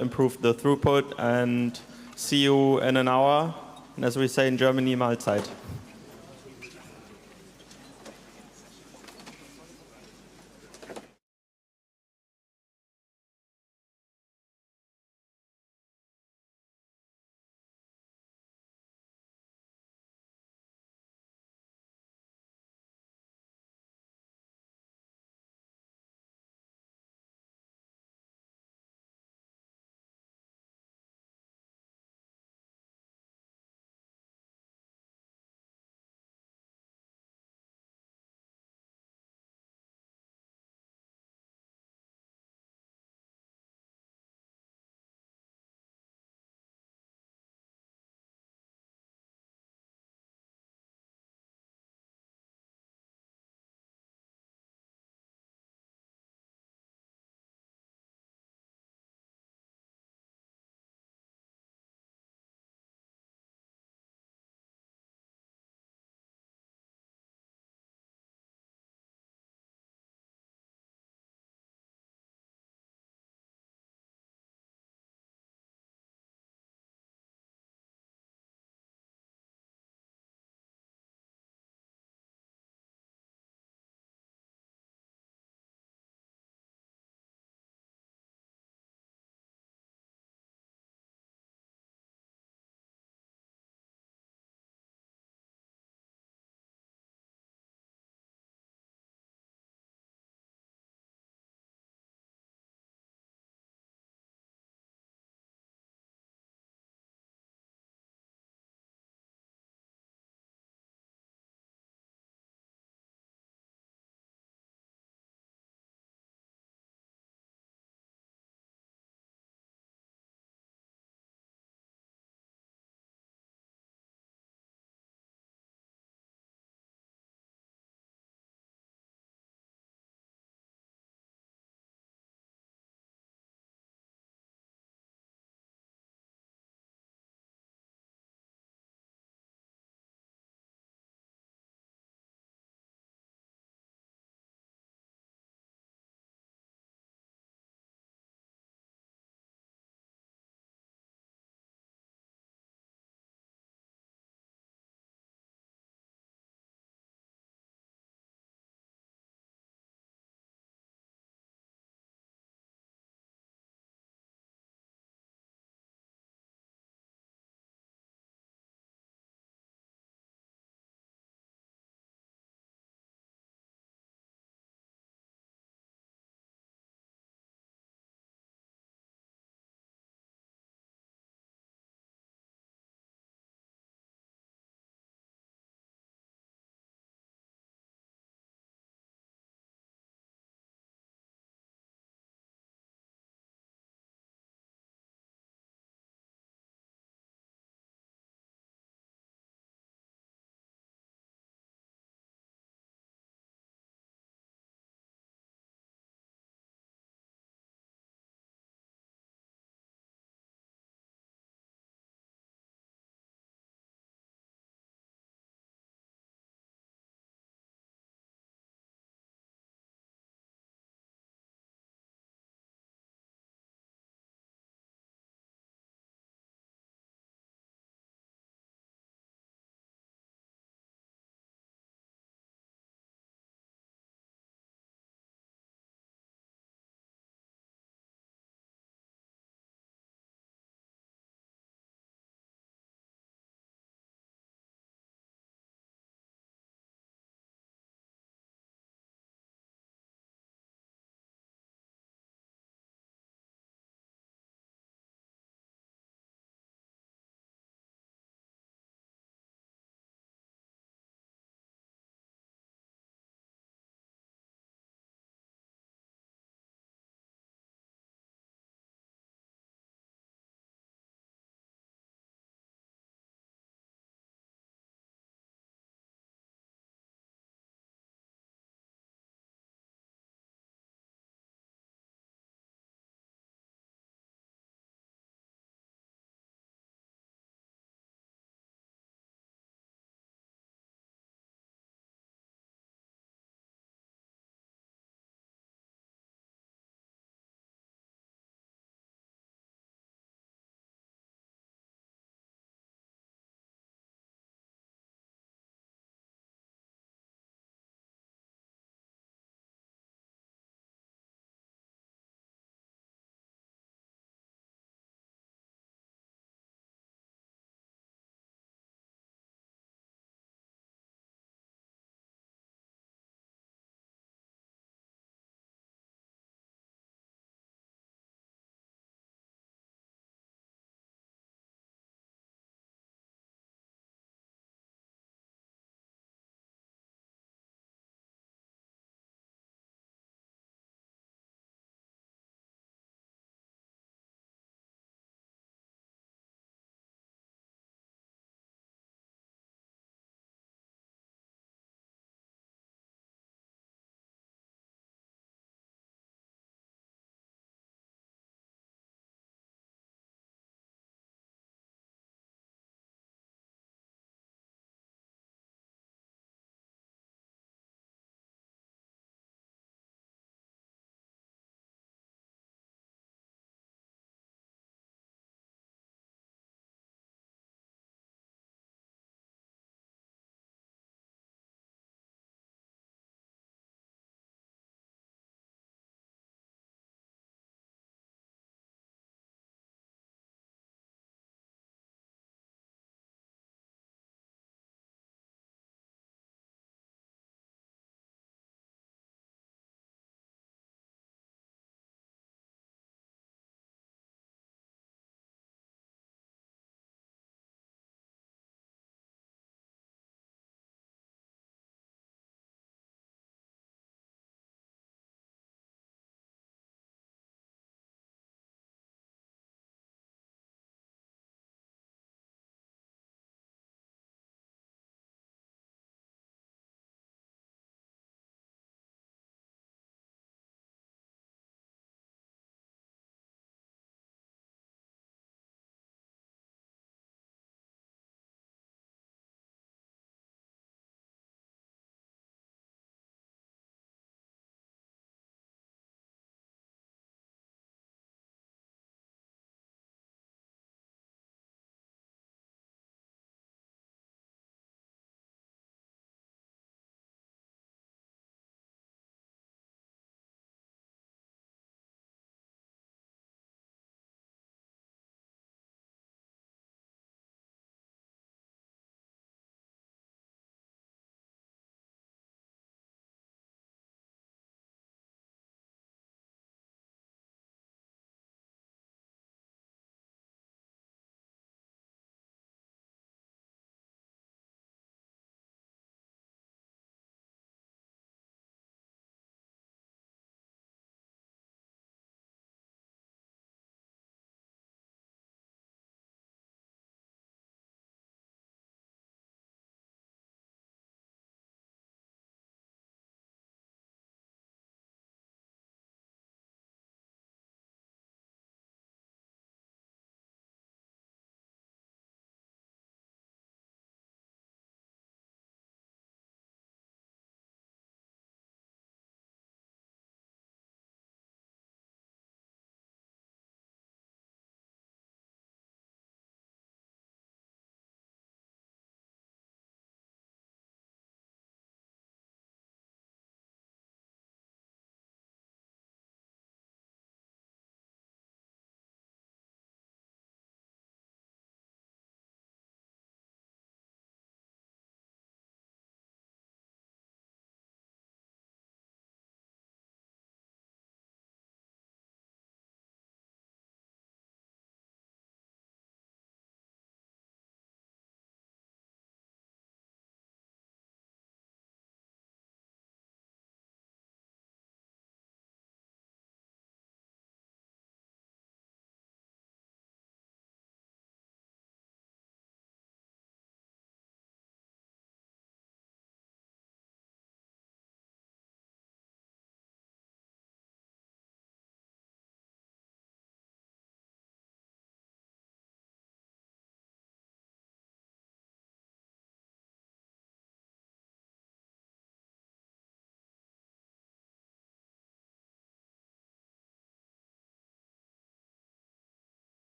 improve the throughput, and see you in an hour. And as we say in Germany, Mahlzeit.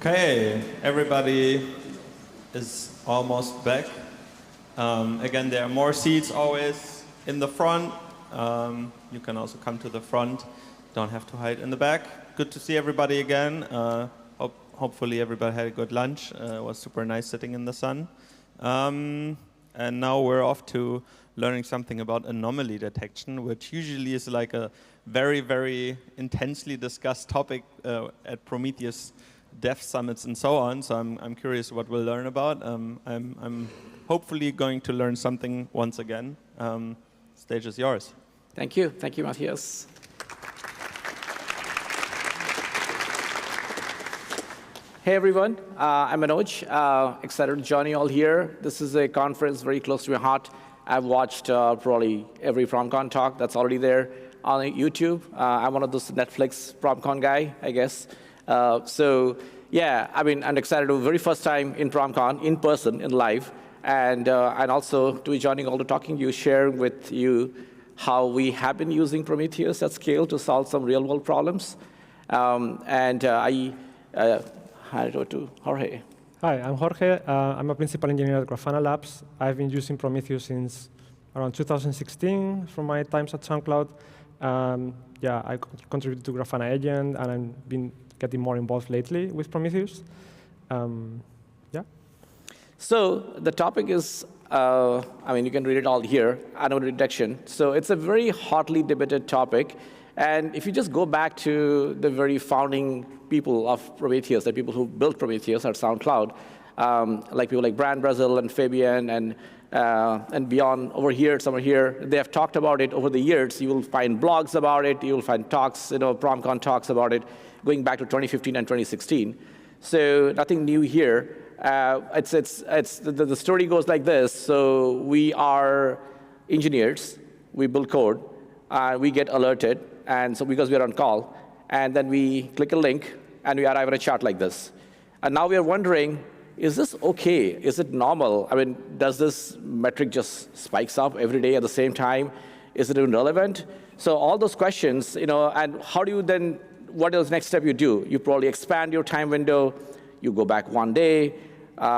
Okay, everybody is almost back. Again, there are more seats always in the front. You can also come to the front. Don't have to hide in the back. Good to see everybody again. Hopefully everybody had a good lunch. It was super nice sitting in the sun. And now we're off to learning something about anomaly detection, which usually is like a very, very intensely discussed topic at Prometheus dev summits and so on. So I'm curious what we'll learn about. I'm hopefully going to learn something once again. Stage is yours. Thank you. Thank you, Matthias. Hey, everyone. I'm Manoj. Excited to join you all here. This is a conference very close to my heart. I've watched probably every PromCon talk that's already there on YouTube. I'm one of those Netflix PromCon guy, I guess. So yeah, I mean, I'm excited to very first time in PromCon, in person, in live, and also to be joining all the talking you, sharing with you how we have been using Prometheus at scale to solve some real-world problems. I hand it over to Jorge. Hi, I'm Jorge. I'm a principal engineer at Grafana Labs. I've been using Prometheus since around 2016 from my times at SoundCloud. Yeah, I contributed to Grafana Agent, and I've been getting more involved lately with Prometheus. Yeah. So the topic is, I mean, you can read it all here, anomaly detection. So it's a very hotly debated topic. And if you just go back to the very founding people of Prometheus, the people who built Prometheus at SoundCloud, like people like Brand Brazil and Fabian and beyond over here, some are here, they have talked about it over the years. You will find blogs about it. You will find talks, PromCon talks about it, going back to 2015 and 2016. So nothing new here. The story goes like this. So we are engineers. We build code. We get alerted, and so because we are on call. And then we click a link, and we arrive at a chart like this. And now we are wondering, is this OK? Is it normal? I mean, does this metric just spikes up every day at the same time? Is it even relevant? So all those questions, and how do you then, what is the next step you do? You probably expand your time window. You go back one day.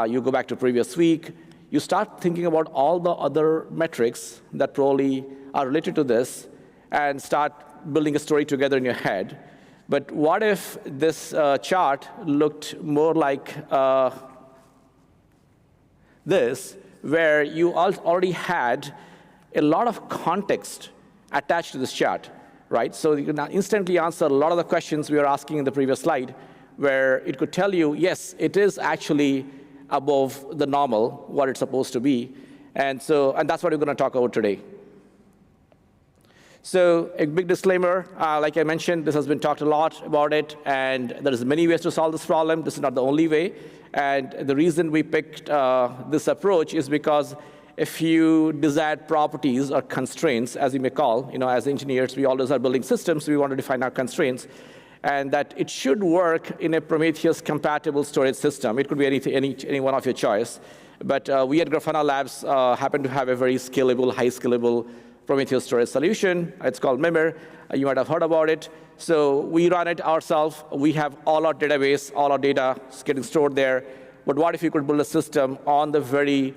You go back to previous week. You start thinking about all the other metrics that probably are related to this and start building a story together in your head. But what if this chart looked more like this, where you already had a lot of context attached to this chart, right? So you can instantly answer a lot of the questions we were asking in the previous slide, where it could tell you, yes, it is actually above the normal, what it's supposed to be. And that's what we're going to talk about today. So a big disclaimer, like I mentioned, this has been talked a lot about it, and there's many ways to solve this problem. This is not the only way. And the reason we picked this approach is because a few desired properties or constraints, as we may call, as engineers, we always are building systems, so we want to define our constraints, and that it should work in a Prometheus-compatible storage system. It could be any one of your choice. But we at Grafana Labs happen to have a very scalable, high scalable Prometheus storage solution. It's called Mimir. You might have heard about it. So we run it ourselves. We have all our database, all our data is getting stored there. But what if you could build a system on the very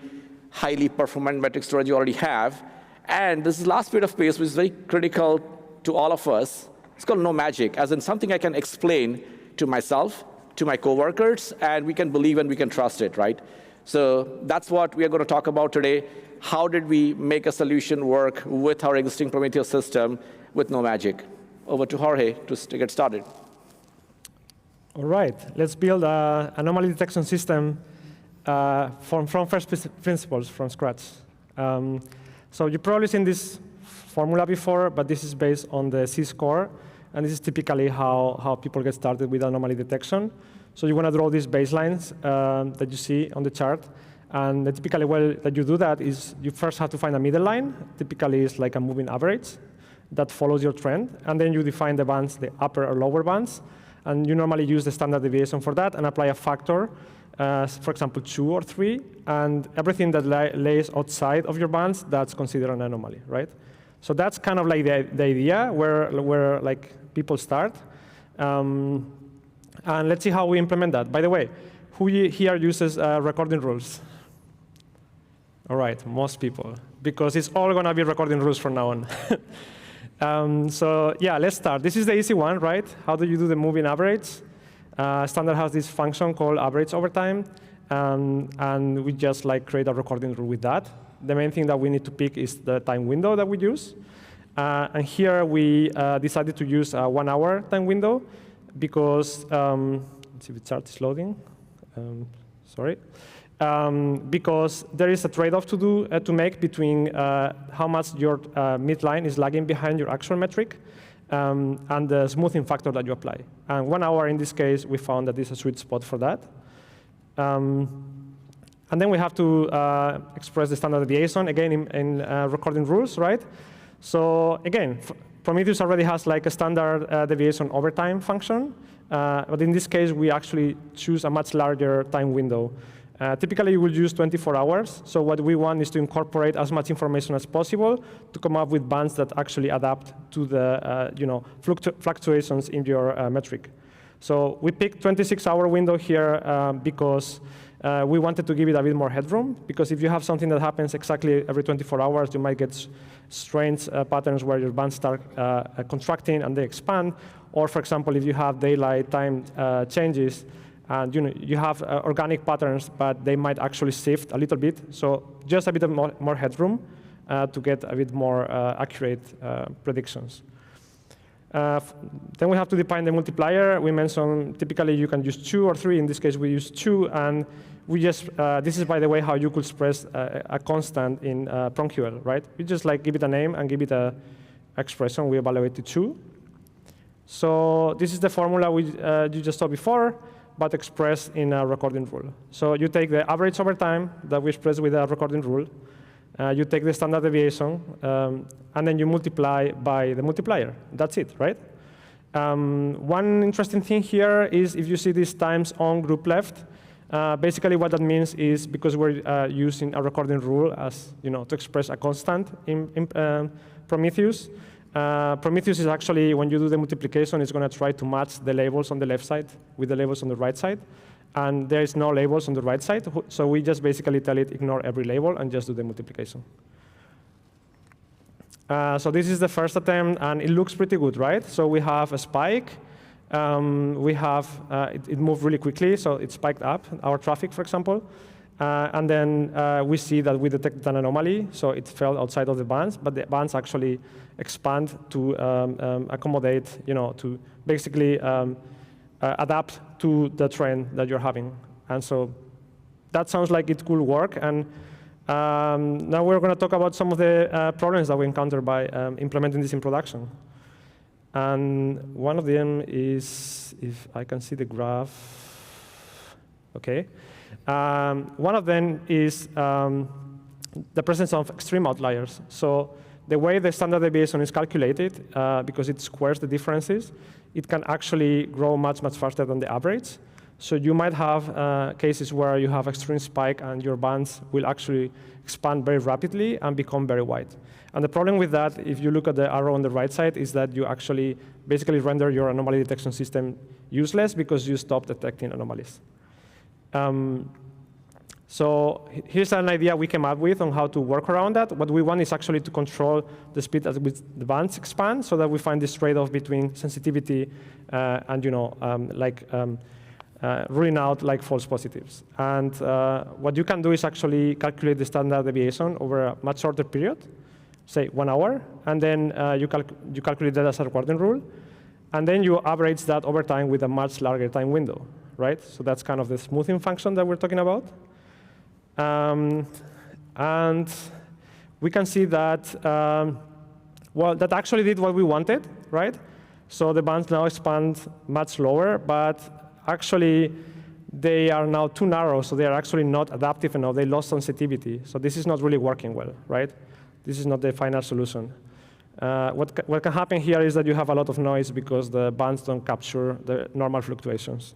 highly performant metric storage you already have? And this is the last bit of space, which is very critical to all of us. It's called no magic, as in something I can explain to myself, to my coworkers, and we can believe and we can trust it, right? So that's what we are going to talk about today. How did we make a solution work with our existing Prometheus system with no magic? Over to Jorge to get started. All right, let's build an anomaly detection system from first principles, from scratch. So you've probably seen this formula before, but this is based on the C-score. And this is typically how people get started with anomaly detection. So you want to draw these baselines that you see on the chart. And the typical way that you do that is you first have to find a middle line. Typically, it's like a moving average that follows your trend. And then you define the bands, the upper or lower bands. And you normally use the standard deviation for that and apply a factor, for example, 2 or 3. And everything that lays outside of your bands, that's considered an anomaly, right? So that's kind of like the idea where like people start. And let's see how we implement that. By the way, who here uses recording rules? All right, most people, because it's all going to be recording rules from now on. So yeah, let's start. This is the easy one, right? How do you do the moving average? Standard has this function called average over time, and we just like create a recording rule with that. The main thing that we need to pick is the time window that we use. And here we decided to use a 1 hour time window because, let's see if it starts loading. Sorry. Because there is a trade-off to make between how much your midline is lagging behind your actual metric and the smoothing factor that you apply. And 1 hour in this case, we found that this is a sweet spot for that. And then we have to express the standard deviation, again, in recording rules, right? So again, Prometheus already has like a standard deviation over time function. But in this case, we actually choose a much larger time window. Typically, you will use 24 hours. So what we want is to incorporate as much information as possible to come up with bands that actually adapt to the fluctuations in your metric. So we picked 26-hour window here because we wanted to give it a bit more headroom. Because if you have something that happens exactly every 24 hours, you might get strange patterns where your bands start contracting and they expand. Or, for example, if you have daylight time changes, and you have organic patterns, but they might actually shift a little bit. So just a bit of more headroom to get a bit more accurate predictions. Then we have to define the multiplier. We mentioned typically you can use 2 or 3. In this case, we use 2. And we just, this is, by the way, how you could express a constant in PromQL, right? You just like give it a name and give it an expression. We evaluate to 2. So this is the formula you just saw before, but expressed in a recording rule. So you take the average over time that we express with a recording rule. You take the standard deviation, and then you multiply by the multiplier. That's it, right? One interesting thing here is if you see this times on group left, basically what that means is because we're using a recording rule as to express a constant in Prometheus. Prometheus is actually, when you do the multiplication, it's going to try to match the labels on the left side with the labels on the right side. And there is no labels on the right side, so we just basically tell it ignore every label and just do the multiplication. So this is the first attempt, and it looks pretty good, right? So we have a spike. We have it moved really quickly, so it spiked up our traffic, for example. And then we see that we detected an anomaly, so it fell outside of the bands, but the bands actually expand to accommodate, to basically adapt to the trend that you're having. And so that sounds like it could work. And now we're going to talk about some of the problems that we encounter by implementing this in production. And one of them is, if I can see the graph, OK. One of them is the presence of extreme outliers. So the way the standard deviation is calculated, because it squares the differences, it can actually grow much, much faster than the average. So you might have cases where you have extreme spike and your bands will actually expand very rapidly and become very wide. And the problem with that, if you look at the arrow on the right side, is that you actually basically render your anomaly detection system useless because you stop detecting anomalies. So here's an idea we came up with on how to work around that. What we want is actually to control the speed at which the bands expand so that we find this trade-off between sensitivity and ruling out like false positives. And what you can do is actually calculate the standard deviation over a much shorter period, say 1 hour, and then you calculate that as a recording rule. And then you average that over time with a much larger time window, right? So that's kind of the smoothing function that we're talking about. And we can see that, well, that actually did what we wanted, right? So the bands now expand much slower, but actually, they are now too narrow, so they are actually not adaptive enough. They lost sensitivity. So this is not really working well, right? This is not the final solution. What can happen here is that you have a lot of noise because the bands don't capture the normal fluctuations.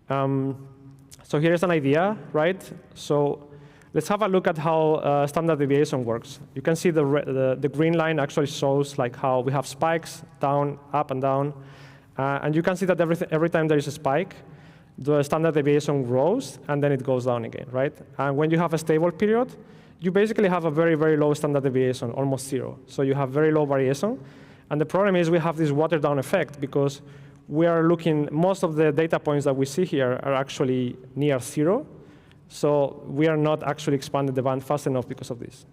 So here's an idea, right? So let's have a look at how standard deviation works. You can see the green line actually shows like how we have spikes, down, up, and down. And you can see that every time there is a spike, the standard deviation grows, and then it goes down again, right? And when you have a stable period, you basically have a very, very low standard deviation, almost 0. So you have very low variation. And the problem is we have this watered down effect because we are looking, most of the data points that we see here are actually near 0. So we are not actually expanding the band fast enough because of this.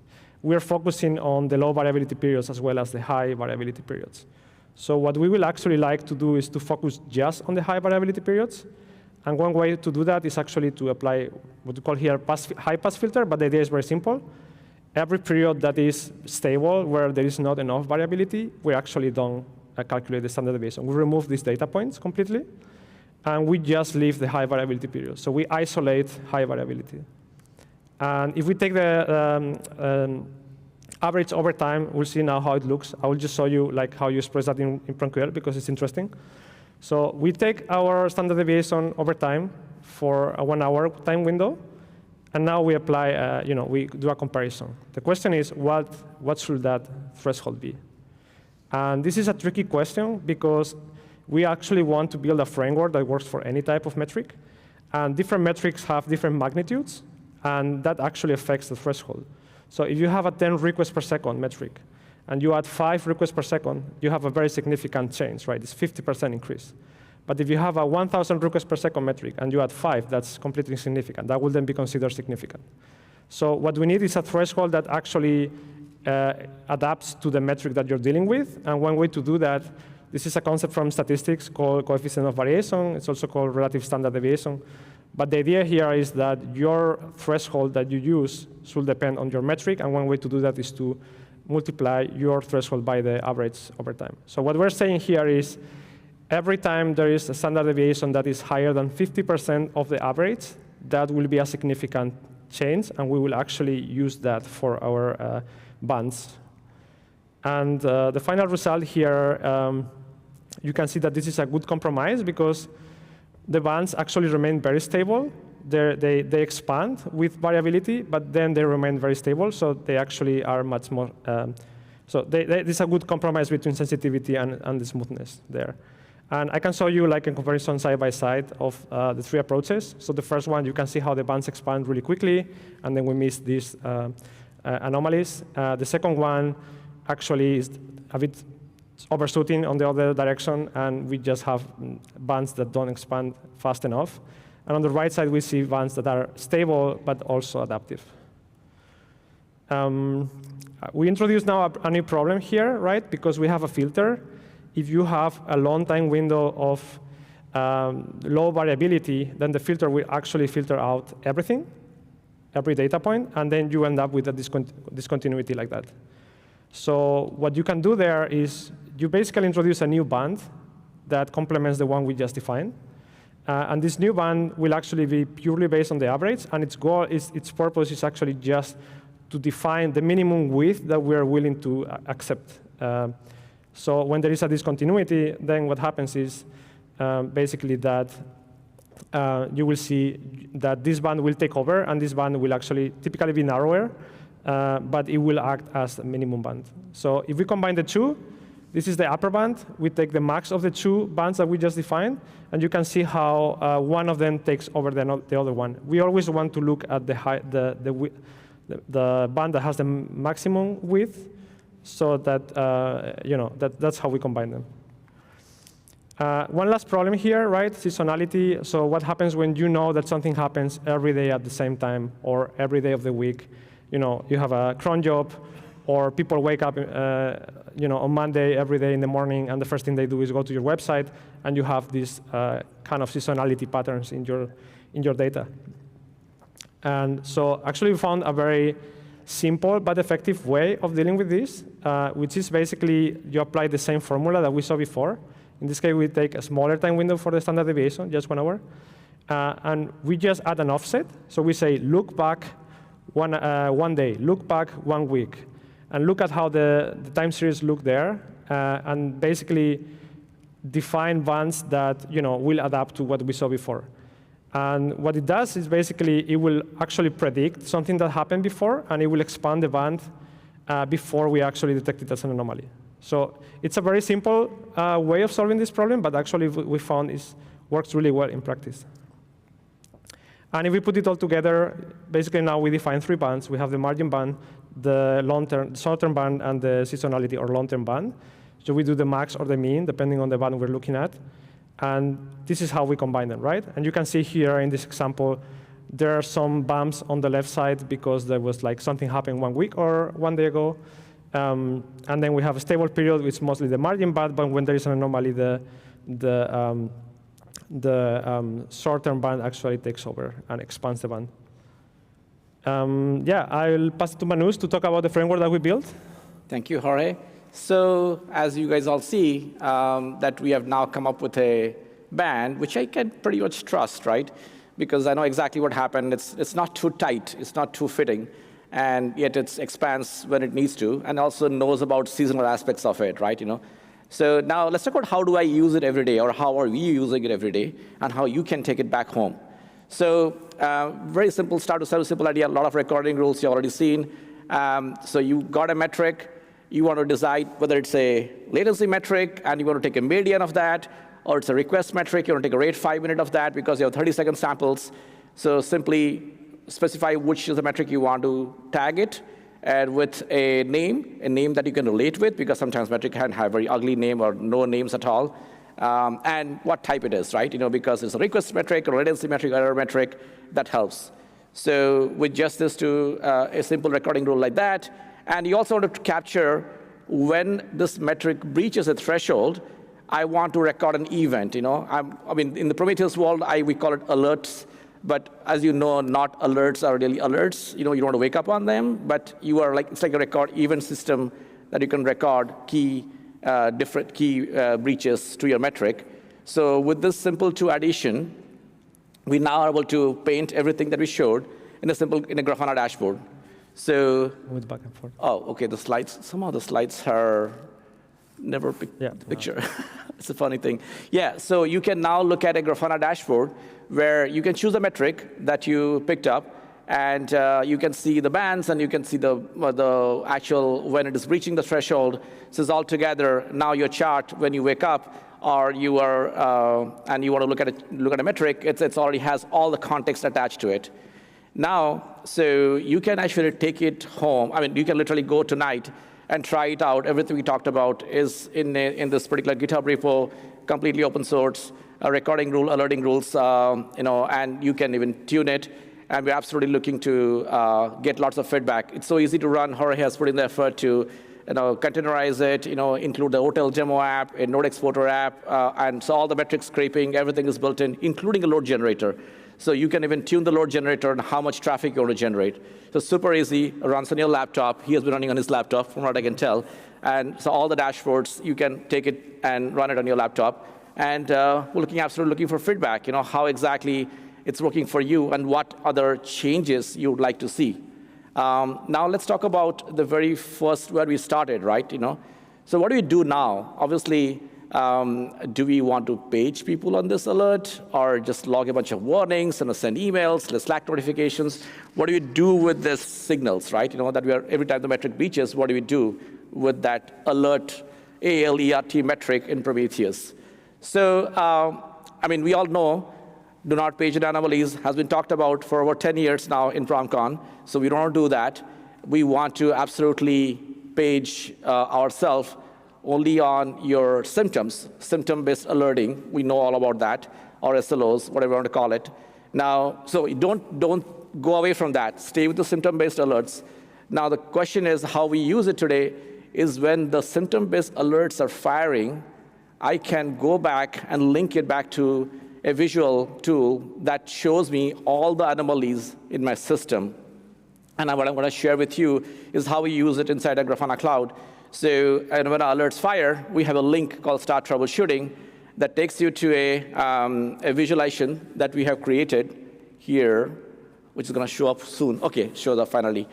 We are focusing on the low variability periods as well as the high variability periods. So what we will actually like to do is to focus just on the high variability periods. And one way to do that is actually to apply what we call here high pass filter, but the idea is very simple. Every period that is stable, where there is not enough variability, we actually don't calculate the standard deviation. We remove these data points completely, and we just leave the high variability period. So we isolate high variability. And if we take the average over time, we'll see now how it looks. I will just show you like how you express that in PromQL because it's interesting. So we take our standard deviation over time for a 1 hour time window, and now we apply, we do a comparison. The question is, what should that threshold be? And this is a tricky question because we actually want to build a framework that works for any type of metric, and different metrics have different magnitudes, and that actually affects the threshold. So if you have a 10 requests per second metric, and you add 5 requests per second, you have a very significant change, right? It's 50% increase. But if you have a 1,000 requests per second metric and you add 5, that's completely insignificant. That will then be considered significant. So what we need is a threshold that actually adapts to the metric that you're dealing with. And one way to do that, this is a concept from statistics called coefficient of variation. It's also called relative standard deviation. But the idea here is that your threshold that you use should depend on your metric. And one way to do that is to multiply your threshold by the average over time. So what we're saying here is every time there is a standard deviation that is higher than 50% of the average, that will be a significant change, and we will actually use that for our bands. And the final result here, you can see that this is a good compromise because the bands actually remain very stable. They expand with variability, but then they remain very stable, so they actually are much more. So this is a good compromise between sensitivity and the smoothness there. And I can show you like a comparison side by side of the 3 approaches. So the first one, you can see how the bands expand really quickly, and then we miss these anomalies. The second one actually is a bit overshooting on the other direction, and we just have bands that don't expand fast enough. And on the right side, we see bands that are stable, but also adaptive. We introduce now a new problem here, right? Because we have a filter. If you have a long time window of low variability, then the filter will actually filter out everything, every data point, and then you end up with a discontinuity like that. So what you can do there is you basically introduce a new band that complements the one we just defined. And this new band will actually be purely based on the average, and its purpose is actually just to define the minimum width that we're willing to accept. So when there is a discontinuity, then what happens is basically that you will see that this band will take over, and this band will actually typically be narrower, but it will act as a minimum band. So if we combine the two, this is the upper band. We take the max of the 2 bands that we just defined, and you can see how one of them takes over the other one. We always want to look at the band that has the maximum width, so that that's how we combine them. One last problem here, right? Seasonality. So what happens when you know that something happens every day at the same time or every day of the week? You have a cron job, or people wake up on Monday every day in the morning, and the first thing they do is go to your website, and you have these kind of seasonality patterns in your data. And so actually we found a very simple but effective way of dealing with this, which is basically you apply the same formula that we saw before. In this case, we take a smaller time window for the standard deviation, just 1 hour. And we just add an offset. So we say, look back one day, look back 1 week, and look at how the time series look there, and basically define bands that will adapt to what we saw before. And what it does is basically it will actually predict something that happened before, and it will expand the band before we actually detect it as an anomaly. So it's a very simple way of solving this problem, but actually we found it works really well in practice. And if we put it all together, basically now we define 3 bands. We have the margin band, the short-term band, and the seasonality or long-term band. So we do the max or the mean, depending on the band we're looking at. And this is how we combine them, right? And you can see here in this example, there are some bumps on the left side because there was like something happened 1 week or 1 day ago. And then we have a stable period, which is mostly the margin band, but when there is an anomaly, the short-term band actually takes over and expands the band. Yeah, I'll pass it to Manus to talk about the framework that we built. Thank you, Jorge. So as you guys all see, that we have now come up with a band, which I can pretty much trust, right? Because I know exactly what happened. It's not too tight. It's not too fitting. And yet it expands when it needs to, and also knows about seasonal aspects of it, right? So now let's talk about how do I use it every day, or how are we using it every day, and how you can take it back home. So very simple, start to simple idea, a lot of recording rules you've already seen. So you got a metric. You want to decide whether it's a latency metric, and you want to take a median of that, or it's a request metric. You want to take a rate 5 minute of that because you have 30-second samples. So simply specify which is the metric you want to tag it, and with a name that you can relate with, because sometimes metric can have a very ugly name or no names at all, and what type it is, right? Because it's a request metric or latency metric or error metric, that helps. So with just this to a simple recording rule like that, and you also want to capture when this metric breaches a threshold, I want to record an event. I mean, in the Prometheus world, we call it alerts. But as you know, not alerts are really alerts. You don't want to wake up on them, but you are it's like a record event system that you can record different key breaches to your metric. So with this simple 2 addition, we now are able to paint everything that we showed in a Grafana dashboard. So move back and forth. Oh, okay. The slides. Somehow the slides are never picture. It's a funny thing. Yeah. So you can now look at a Grafana dashboard where you can choose a metric that you picked up, and you can see the bands, and you can see the actual when it is reaching the threshold. So it's all together. Now your chart when you wake up, or you are and you want to look at a metric, it already has all the context attached to it. Now, so you can actually take it home. I mean, you can literally go tonight and try it out. Everything we talked about is in this particular GitHub repo, completely open source, recording rule, alerting rules, and you can even tune it. And we're absolutely looking to get lots of feedback. It's so easy to run. Jorge has put in the effort to containerize it, include the hotel demo app, a node exporter app, and so all the metric scraping, everything is built in, including a load generator. So you can even tune the load generator and how much traffic you want to generate. So super easy, runs on your laptop. He has been running on his laptop, from what I can tell. And so all the dashboards, you can take it and run it on your laptop. And we're absolutely looking for feedback, how exactly it's working for you and what other changes you would like to see. Now let's talk about the very first where we started, right? So what do we do now? Obviously, do we want to page people on this alert, or just log a bunch of warnings and send emails, Slack notifications? What do we do with these signals, right? That we are every time the metric breaches, what do we do with that alert ALERT metric in Prometheus? So, I mean, we all know do not page in anomalies has been talked about for over 10 years now in PromCon. So we don't want to do that. We want to absolutely page ourselves only on your symptoms, symptom-based alerting. We know all about that, or SLOs, whatever you want to call it. Now, so don't go away from that. Stay with the symptom-based alerts. Now, the question is how we use it today is when the symptom-based alerts are firing, I can go back and link it back to a visual tool that shows me all the anomalies in my system. And what I'm going to share with you is how we use it inside a Grafana Cloud. So and when our alerts fire, we have a link called Start Troubleshooting, that takes you to a visualization that we have created here, which is going to show up soon. OK, shows up finally.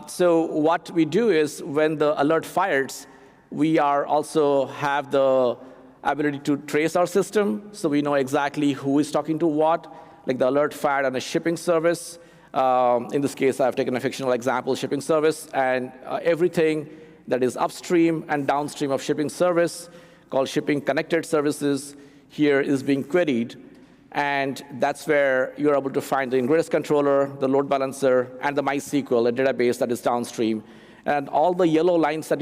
So what we do is when the alert fires, we also have the ability to trace our system, so we know exactly who is talking to what. Like the alert fired on a shipping service. In this case, I've taken a fictional example, shipping service, and everything that is upstream and downstream of shipping service, called shipping connected services, here is being queried. And that's where you're able to find the ingress controller, the load balancer, and the MySQL, a database that is downstream. And all the yellow lines that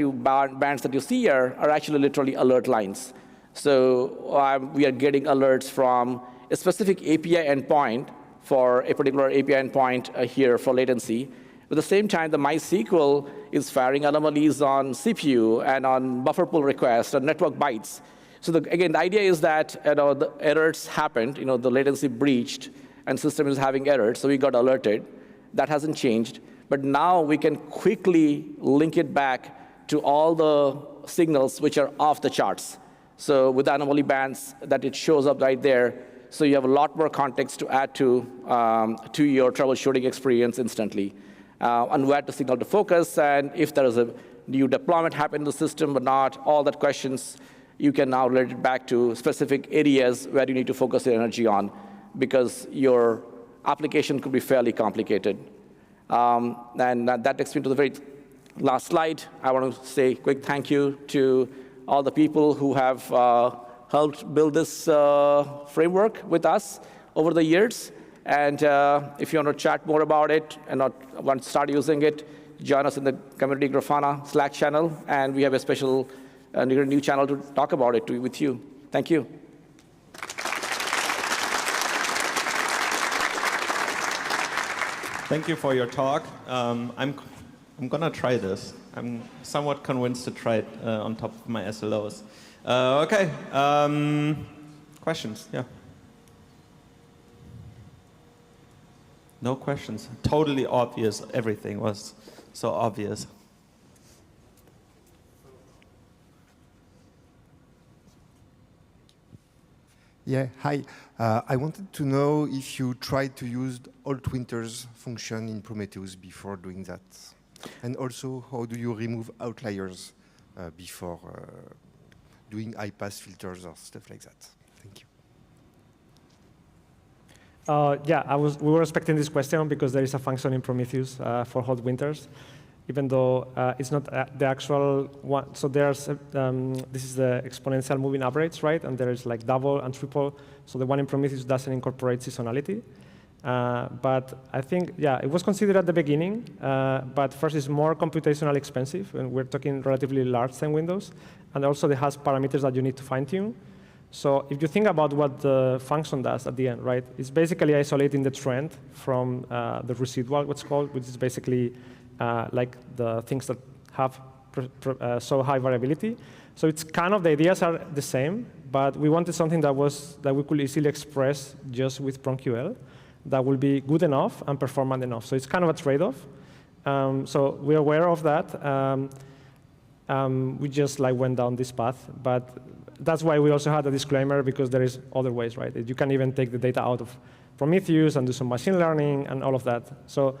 bands that you see here are actually literally alert lines. So we are getting alerts from a specific API endpoint for a particular API endpoint here for latency. At the same time, the MySQL is firing anomalies on CPU and on buffer pull requests and network bytes. So again, the idea is that the errors happened, the latency breached, and system is having errors, so we got alerted. That hasn't changed. But now we can quickly link it back to all the signals which are off the charts. So with the anomaly bands, that it shows up right there. So you have a lot more context to add to your troubleshooting experience instantly. And where the signal to focus, and if there is a new deployment happen in the system or not, all that questions, you can now relate it back to specific areas where you need to focus your energy on, because your application could be fairly complicated. And that takes me to the very last slide. I want to say a quick thank you to all the people who have helped build this framework with us over the years. And if you want to chat more about it and want to start using it, join us in the Community Grafana Slack channel. And we have a special new channel to talk about it with you. Thank you. Thank you for your talk. I'm going to try this. I'm somewhat convinced to try it on top of my SLOs. OK. Questions? Yeah. No questions. Totally obvious. Everything was so obvious. Yeah, hi. I wanted to know if you tried to use alt winters function in Prometheus before doing that. And also, how do you remove outliers before doing high-pass filters or stuff like that? Thank you. Yeah, we were expecting this question because there is a function in Prometheus for hot winters, even though it's not the actual one. So there's this is the exponential moving average, right? And there is like double and triple. So the one in Prometheus doesn't incorporate seasonality. But I think, yeah, it was considered at the beginning. But first, it's more computationally expensive, and we're talking relatively large time windows. And also, it has parameters that you need to fine-tune. So if you think about what the function does at the end, right, it's basically isolating the trend from the residual, what's called, which is basically like the things that have so high variability. So it's kind of, the ideas are the same, but we wanted something that we could easily express just with PromQL that will be good enough and performant enough. So it's kind of a trade-off. So we're aware of that. We just went down this path, but that's why we also had a disclaimer, because there is other ways, right? You can even take the data out of Prometheus and do some machine learning and all of that. So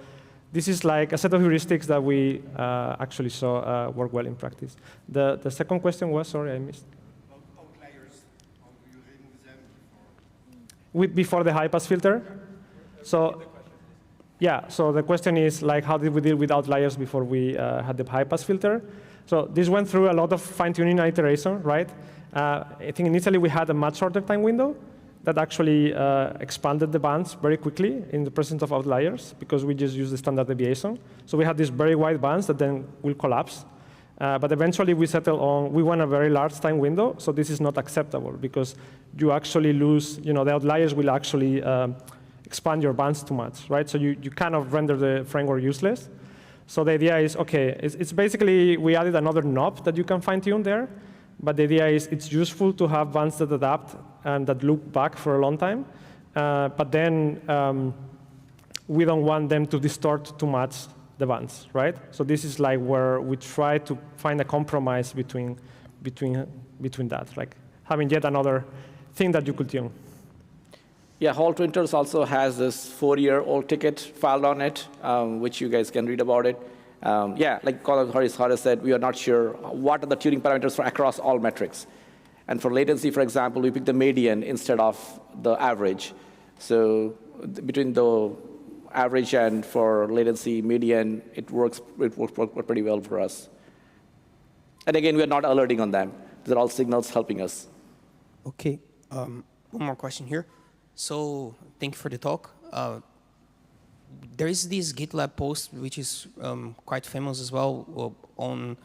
this is like a set of heuristics that we actually saw work well in practice. The second question was, sorry, I missed. Outliers, how do you remove them before the high-pass filter? So yeah, so the question is, how did we deal with outliers before we had the high-pass filter? So this went through a lot of fine-tuning and iteration, right? I think initially we had a much shorter time window that actually expanded the bands very quickly in the presence of outliers, because we just used the standard deviation. So we had these very wide bands that then will collapse. But eventually we settled on, we want a very large time window, so this is not acceptable, because you actually lose, the outliers will actually expand your bands too much, right? So you kind of render the framework useless. So the idea is, OK, it's basically, we added another knob that you can fine-tune there. But the idea is it's useful to have bands that adapt and that loop back for a long time. But then we don't want them to distort too much the bands, right? So this is where we try to find a compromise between that, like having yet another thing that you could tune. Yeah, AllTwinters also has this 4-year-old ticket filed on it, which you guys can read about it. Yeah, like Horace said, we are not sure what are the tuning parameters for across all metrics. And for latency, for example, we pick the median instead of the average. So between the average and for latency median, it works pretty well for us. And again, we are not alerting on them. These are all signals helping us. Okay, one more question here. So thank you for the talk. There is this GitLab post, which is quite famous as well, on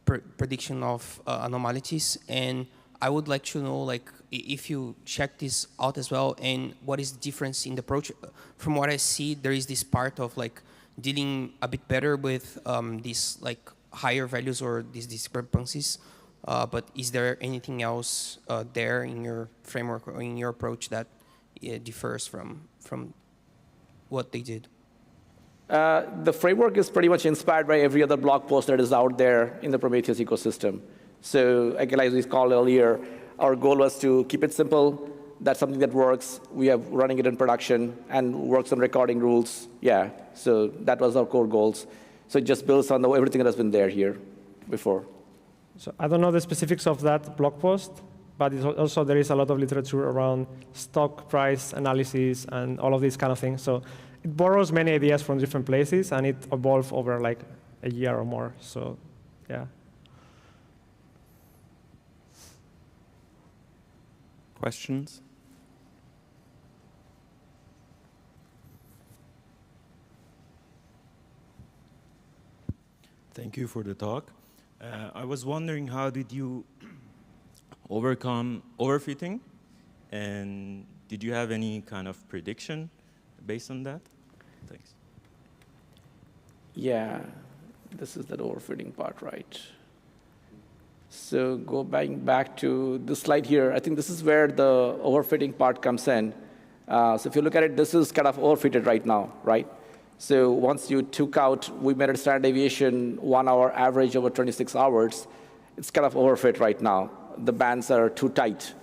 prediction of anomalies. And I would like to know, like, if you check this out as well, and what is the difference in the approach. From what I see, there is this part of like dealing a bit better with these like higher values or these discrepancies. But is there anything else there in your framework or in your approach that differs from what they did? The framework is pretty much inspired by every other blog post that is out there in the Prometheus ecosystem. So again, as we called earlier, our goal was to keep it simple. That's something that works. We are running it in production and works on recording rules. Yeah, so that was our core goals. So it just builds on everything that has been there here before. So I don't know the specifics of that blog post, but it's also there is a lot of literature around stock price analysis and all of these kind of things. So it borrows many ideas from different places, and it evolved over like a year or more. So yeah. Questions? Thank you for the talk. I was wondering, how did you overcome overfitting? And did you have any kind of prediction based on that? Thanks. Yeah, this is that overfitting part, right? So go back to this slide here. I think this is where the overfitting part comes in. So if you look at it, this is kind of overfitted right now, right? So once you took out, we made a standard deviation 1 hour average over 26 hours. It's kind of overfit right now. The bands are too tight.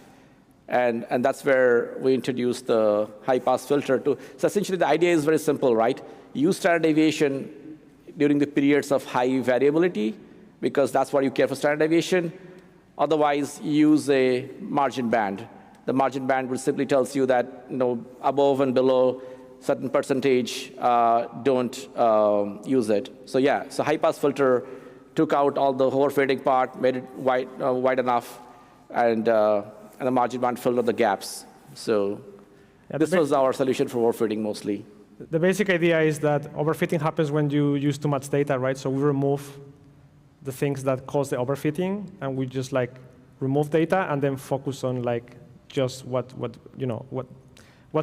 And that's where we introduced the high-pass filter. So essentially, the idea is very simple, right? Use standard deviation during the periods of high variability, because that's what you care for standard deviation. Otherwise, use a margin band. The margin band will simply tells you that above and below certain percentage, don't use it. So yeah, so high-pass filter took out all the overfitting part, made it wide enough, and the margin band filled up the gaps. So yeah, this was our solution for overfitting mostly. The basic idea is that overfitting happens when you use too much data, right? So we remove the things that cause the overfitting, and we just like remove data and then focus on like just what's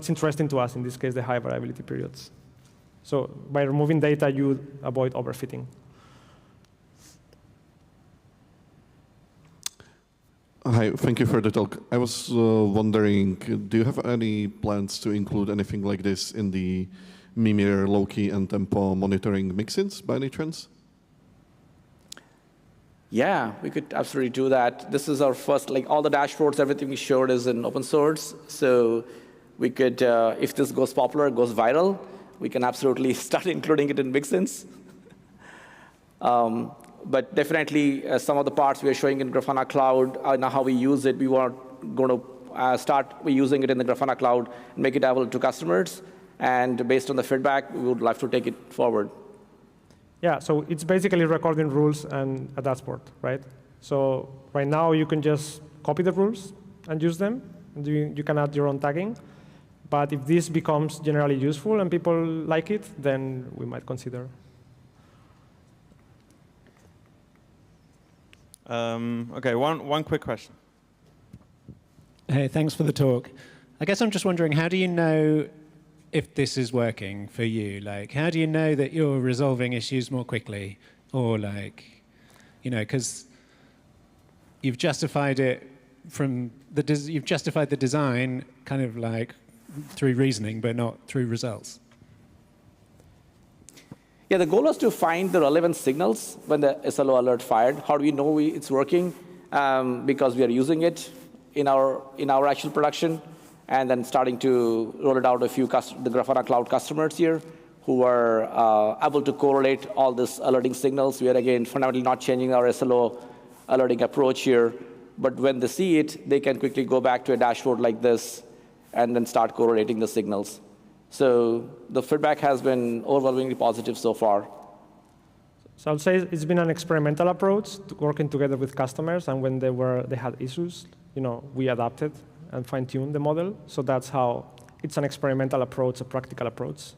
interesting to us, in this case, the high variability periods. So by removing data, you avoid overfitting. Hi, thank you for the talk. I was wondering, do you have any plans to include anything like this in the Mimir, Loki, and Tempo monitoring mixins by any chance? Yeah, we could absolutely do that. This is our first, like all the dashboards, everything we showed is in open source. So we could, if this goes popular, goes viral, we can absolutely start including it in mixins. But definitely, some of the parts we are showing in Grafana Cloud, now how we use it, we are going to start using it in the Grafana Cloud and make it available to customers. And based on the feedback, we would like to take it forward. Yeah, so it's basically recording rules and a dashboard, right? So right now, you can just copy the rules and use them. And you can add your own tagging. But if this becomes generally useful and people like it, then we might consider. OK, one quick question. Hey, thanks for the talk. I guess I'm just wondering, how do you know if this is working for you? Like, how do you know that you're resolving issues more quickly? Or like, because you've justified it from you've justified the design kind of like through reasoning, but not through results. Yeah, the goal was to find the relevant signals when the SLO alert fired. How do we know it's working? because we are using it in our actual production, and then starting to roll it out to a few the Grafana Cloud customers here who are able to correlate all these alerting signals. We are, again, fundamentally not changing our SLO alerting approach here. But when they see it, they can quickly go back to a dashboard like this and then start correlating the signals. So the feedback has been overwhelmingly positive so far. So I would say it's been an experimental approach to working together with customers, and when they had issues, we adapted and fine-tuned the model. So that's how it's an experimental approach, a practical approach,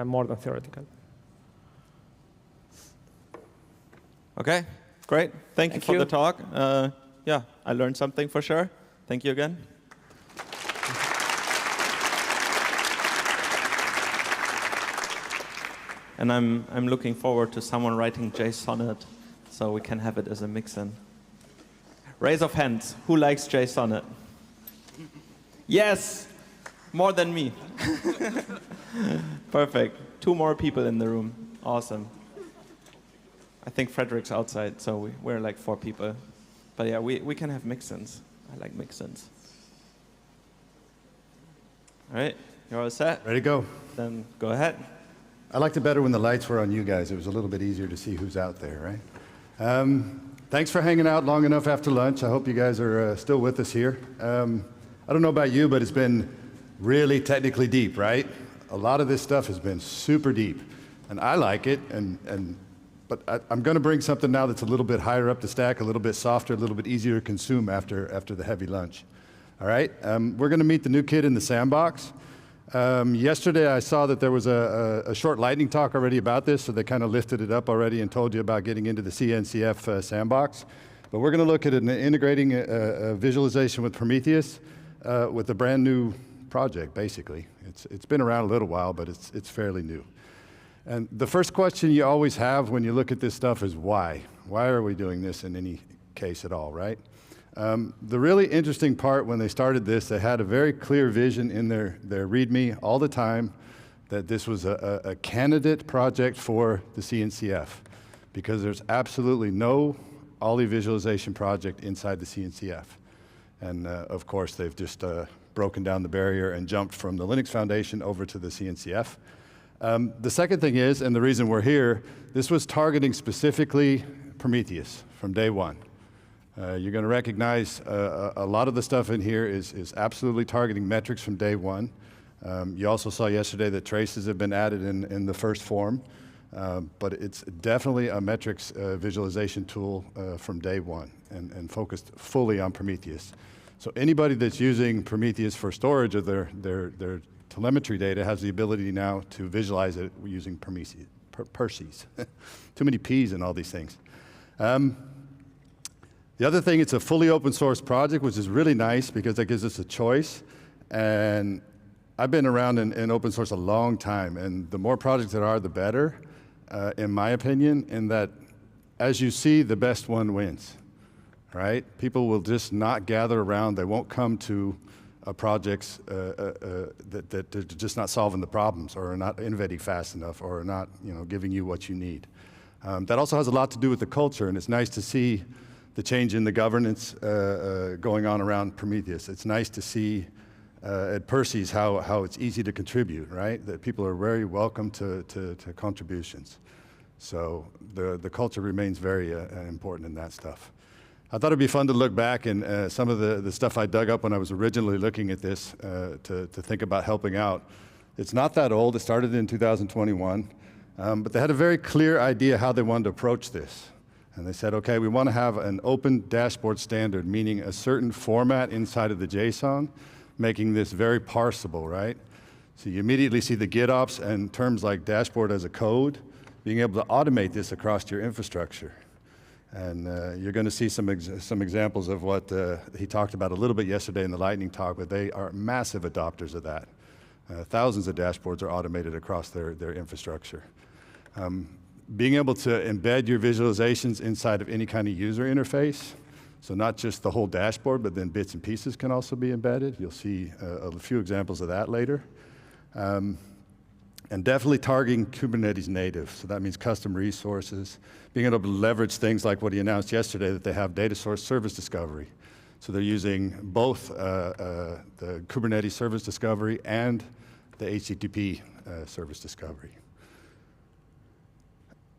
more than theoretical. Okay, great. Thank you for the talk. Yeah, I learned something for sure. Thank you again. And I'm looking forward to someone writing JSONnet so we can have it as a mixin. Raise of hands. Who likes JSONnet? Yes, more than me. Perfect. 2 more people in the room. Awesome. I think Frederick's outside, so we're like 4 people. But yeah, we can have mixins. I like mixins. All right, you're all set? Ready to go. Then go ahead. I liked it better when the lights were on you guys. It was a little bit easier to see who's out there, right? Thanks for hanging out long enough after lunch. I hope you guys are still with us here. I don't know about you, but it's been really technically deep, right? A lot of this stuff has been super deep, and I like it. But I'm going to bring something now that's a little bit higher up the stack, a little bit softer, a little bit easier to consume after the heavy lunch. All right? We're going to meet the new kid in the Sandbox. Yesterday, I saw that there was a short lightning talk already about this, so they kind of lifted it up already and told you about getting into the CNCF Sandbox. But we're going to look at integrating a visualization with Prometheus with a brand new project, basically. It's been around a little while, but it's fairly new. And the first question you always have when you look at this stuff is why? Why are we doing this in any case at all, right? The really interesting part when they started this, they had a very clear vision in their README all the time that this was a candidate project for the CNCF, because there's absolutely no Ollie visualization project inside the CNCF. And of course, they've just broken down the barrier and jumped from the Linux Foundation over to the CNCF. The second thing is, and the reason we're here, this was targeting specifically Prometheus from day one. You're going to recognize a lot of the stuff in here is absolutely targeting metrics from day one. You also saw yesterday that traces have been added in the first form, but it's definitely a metrics visualization tool from day one and focused fully on Prometheus. So anybody that's using Prometheus for storage of their telemetry data has the ability now to visualize it using Perses. Too many P's in all these things. The other thing, it's a fully open source project, which is really nice because that gives us a choice. And I've been around in open source a long time, and the more projects there are, the better, in my opinion, in that as you see, the best one wins, right? People will just not gather around. They won't come to projects that are just not solving the problems or are not innovating fast enough or are not giving you what you need. That also has a lot to do with the culture, and it's nice to see the change in the governance going on around Prometheus. It's nice to see at Perses how it's easy to contribute, right? That people are very welcome to contributions. So the culture remains very important in that stuff. I thought it'd be fun to look back and some of the stuff I dug up when I was originally looking at this to think about helping out. It's not that old. It started in 2021. But they had a very clear idea how they wanted to approach this. And they said, okay, we want to have an open dashboard standard, meaning a certain format inside of the JSON, making this very parsable, right? So you immediately see the GitOps and terms like dashboard as a code, being able to automate this across your infrastructure. And you're going to see some examples of what he talked about a little bit yesterday in the lightning talk, but they are massive adopters of that. Thousands of dashboards are automated across their infrastructure. Being able to embed your visualizations inside of any kind of user interface, so not just the whole dashboard, but then bits and pieces can also be embedded. You'll see a few examples of that later. And definitely targeting Kubernetes native. So that means custom resources, being able to leverage things like what he announced yesterday, that they have data source service discovery. So they're using both the Kubernetes service discovery and the HTTP service discovery.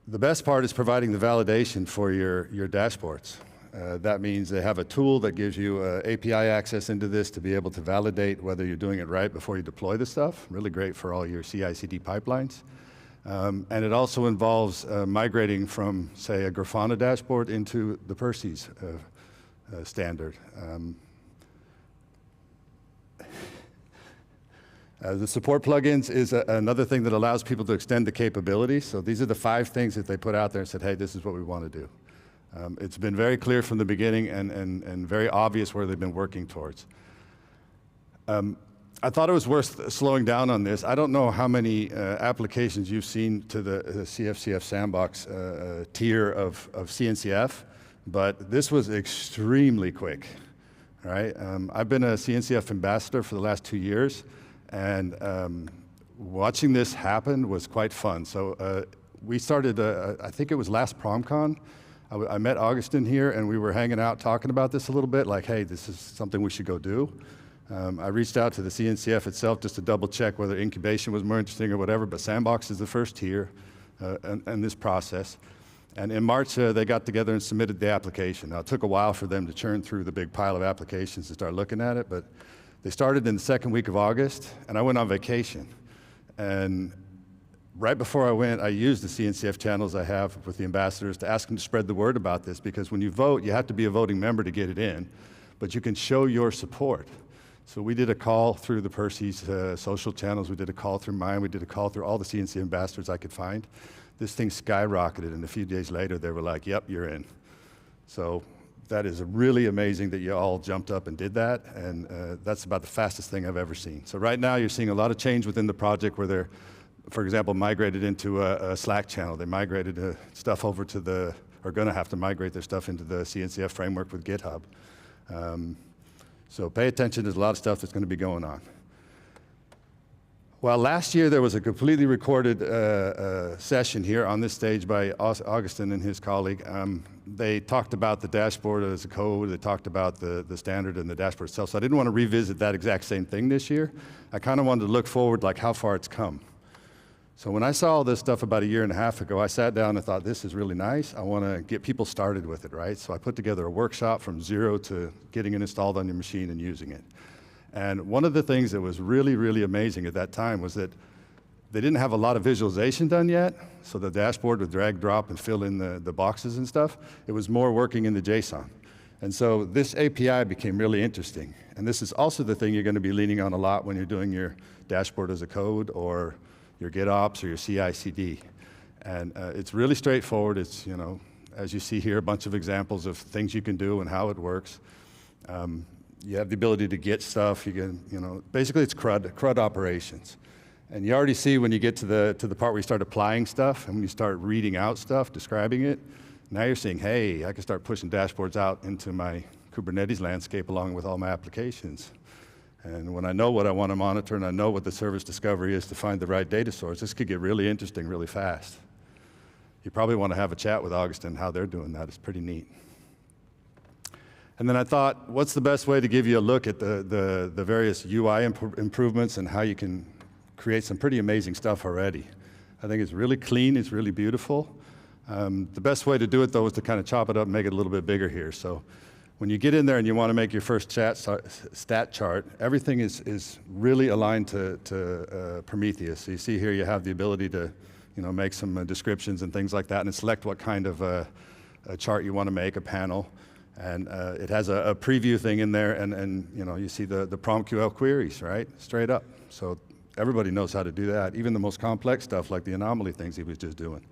The best part is providing the validation for your dashboards. That means they have a tool that gives you API access into this to be able to validate whether you're doing it right before you deploy the stuff. Really great for all your CI/CD pipelines. And it also involves migrating from, say, a Grafana dashboard into the Perses standard. The support plugins is another thing that allows people to extend the capabilities. So these are the 5 things that they put out there and said, hey, this is what we want to do. It's been very clear from the beginning and very obvious where they've been working towards. I thought it was worth slowing down on this. I don't know how many applications you've seen to the CFCF Sandbox tier of CNCF, but this was extremely quick. Right? I've been a CNCF ambassador for the last 2 years, and watching this happen was quite fun. So we started, I think it was last PromCon. I met Augustin here, and we were hanging out talking about this a little bit, like, hey, this is something we should go do. I reached out to the CNCF itself just to double check whether incubation was more interesting or whatever, but Sandbox is the first tier in this process. And in March, they got together and submitted the application. Now, it took a while for them to churn through the big pile of applications and start looking at it, but they started in the second week of August, and I went on vacation. And right before I went, I used the CNCF channels I have with the ambassadors to ask them to spread the word about this, because when you vote, you have to be a voting member to get it in, but you can show your support. So we did a call through the Perses social channels, we did a call through mine, we did a call through all the CNC ambassadors I could find. This thing skyrocketed, and a few days later, they were like, yep, you're in. So that is really amazing that you all jumped up and did that, and that's about the fastest thing I've ever seen. So right now, you're seeing a lot of change within the project where they're, for example, migrated into a Slack channel. They migrated stuff over to the, or going to have to migrate their stuff into the CNCF framework with GitHub. So pay attention, there's a lot of stuff that's going to be going on. Well, last year there was a completely recorded session here on this stage by Augustin and his colleague. They talked about the dashboard as a code, they talked about the standard and the dashboard itself, so I didn't want to revisit that exact same thing this year. I kind of wanted to look forward, like how far it's come. So when I saw all this stuff about 1.5 years ago, I sat down and thought, this is really nice. I want to get people started with it, right? So I put together a workshop from 0 to getting it installed on your machine and using it. And one of the things that was really, really amazing at that time was that they didn't have a lot of visualization done yet, so the dashboard would drag, drop, and fill in the boxes and stuff. It was more working in the JSON. And so this API became really interesting. And this is also the thing you're going to be leaning on a lot when you're doing your dashboard as a code or your GitOps or your CI/CD. And it's really straightforward. It's, you know, as you see here, a bunch of examples of things you can do and how it works. You have the ability to get stuff. You can, you know, basically it's CRUD operations. And you already see when you get to the part where you start applying stuff and when you start reading out stuff, describing it, now you're seeing, hey, I can start pushing dashboards out into my Kubernetes landscape along with all my applications. And when I know what I want to monitor and I know what the service discovery is to find the right data source, this could get really interesting really fast. You probably want to have a chat with Augustin how they're doing that. It's pretty neat. And then I thought, what's the best way to give you a look at the various UI improvements and how you can create some pretty amazing stuff already. I think it's really clean, it's really beautiful. The best way to do it, though, is to kind of chop it up and make it a little bit bigger here. So when you get in there and you want to make your first stat chart, everything is really aligned to Prometheus. So you see here you have the ability to, you know, make some descriptions and things like that and select what kind of a chart you want to make, a panel. And it has a preview thing in there, and you know, you see the PromQL queries, right? Straight up. So everybody knows how to do that, even the most complex stuff like the Anomaly things he was just doing.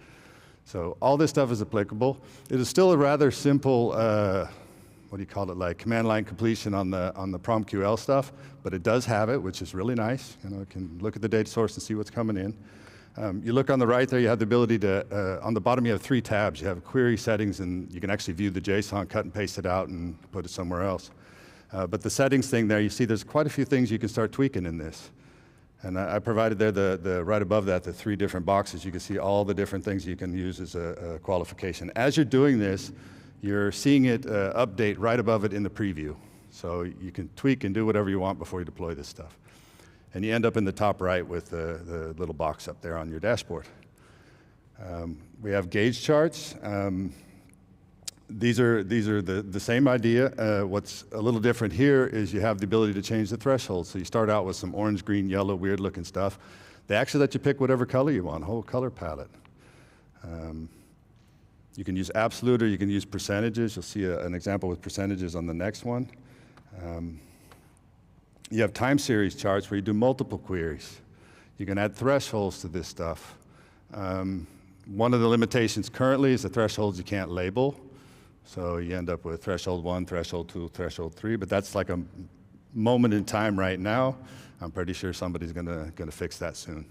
So all this stuff is applicable. It is still a rather simple, what do you call it, like command line completion on the PromQL stuff, but it does have it, which is really nice. You know, it can look at the data source and see what's coming in. You look on the right there, you have the ability to, on the bottom you have 3 tabs. You have query settings, and you can actually view the JSON, cut and paste it out, and put it somewhere else. But the settings thing there, you see there's quite a few things you can start tweaking in this. And I provided there right above that, the 3 different boxes. You can see all the different things you can use as a qualification. As you're doing this, you're seeing it update right above it in the preview. So you can tweak and do whatever you want before you deploy this stuff. And you end up in the top right with the little box up there on your dashboard. We have gauge charts. These are the same idea. What's a little different here is you have the ability to change the threshold. So you start out with some orange, green, yellow, weird looking stuff. They actually let you pick whatever color you want, whole color palette. You can use absolute or you can use percentages. You'll see an example with percentages on the next one. You have time series charts where you do multiple queries. You can add thresholds to this stuff. One of the limitations currently is the thresholds you can't label. So you end up with threshold 1, threshold 2, threshold 3, but that's like a moment in time right now. I'm pretty sure somebody's gonna fix that soon.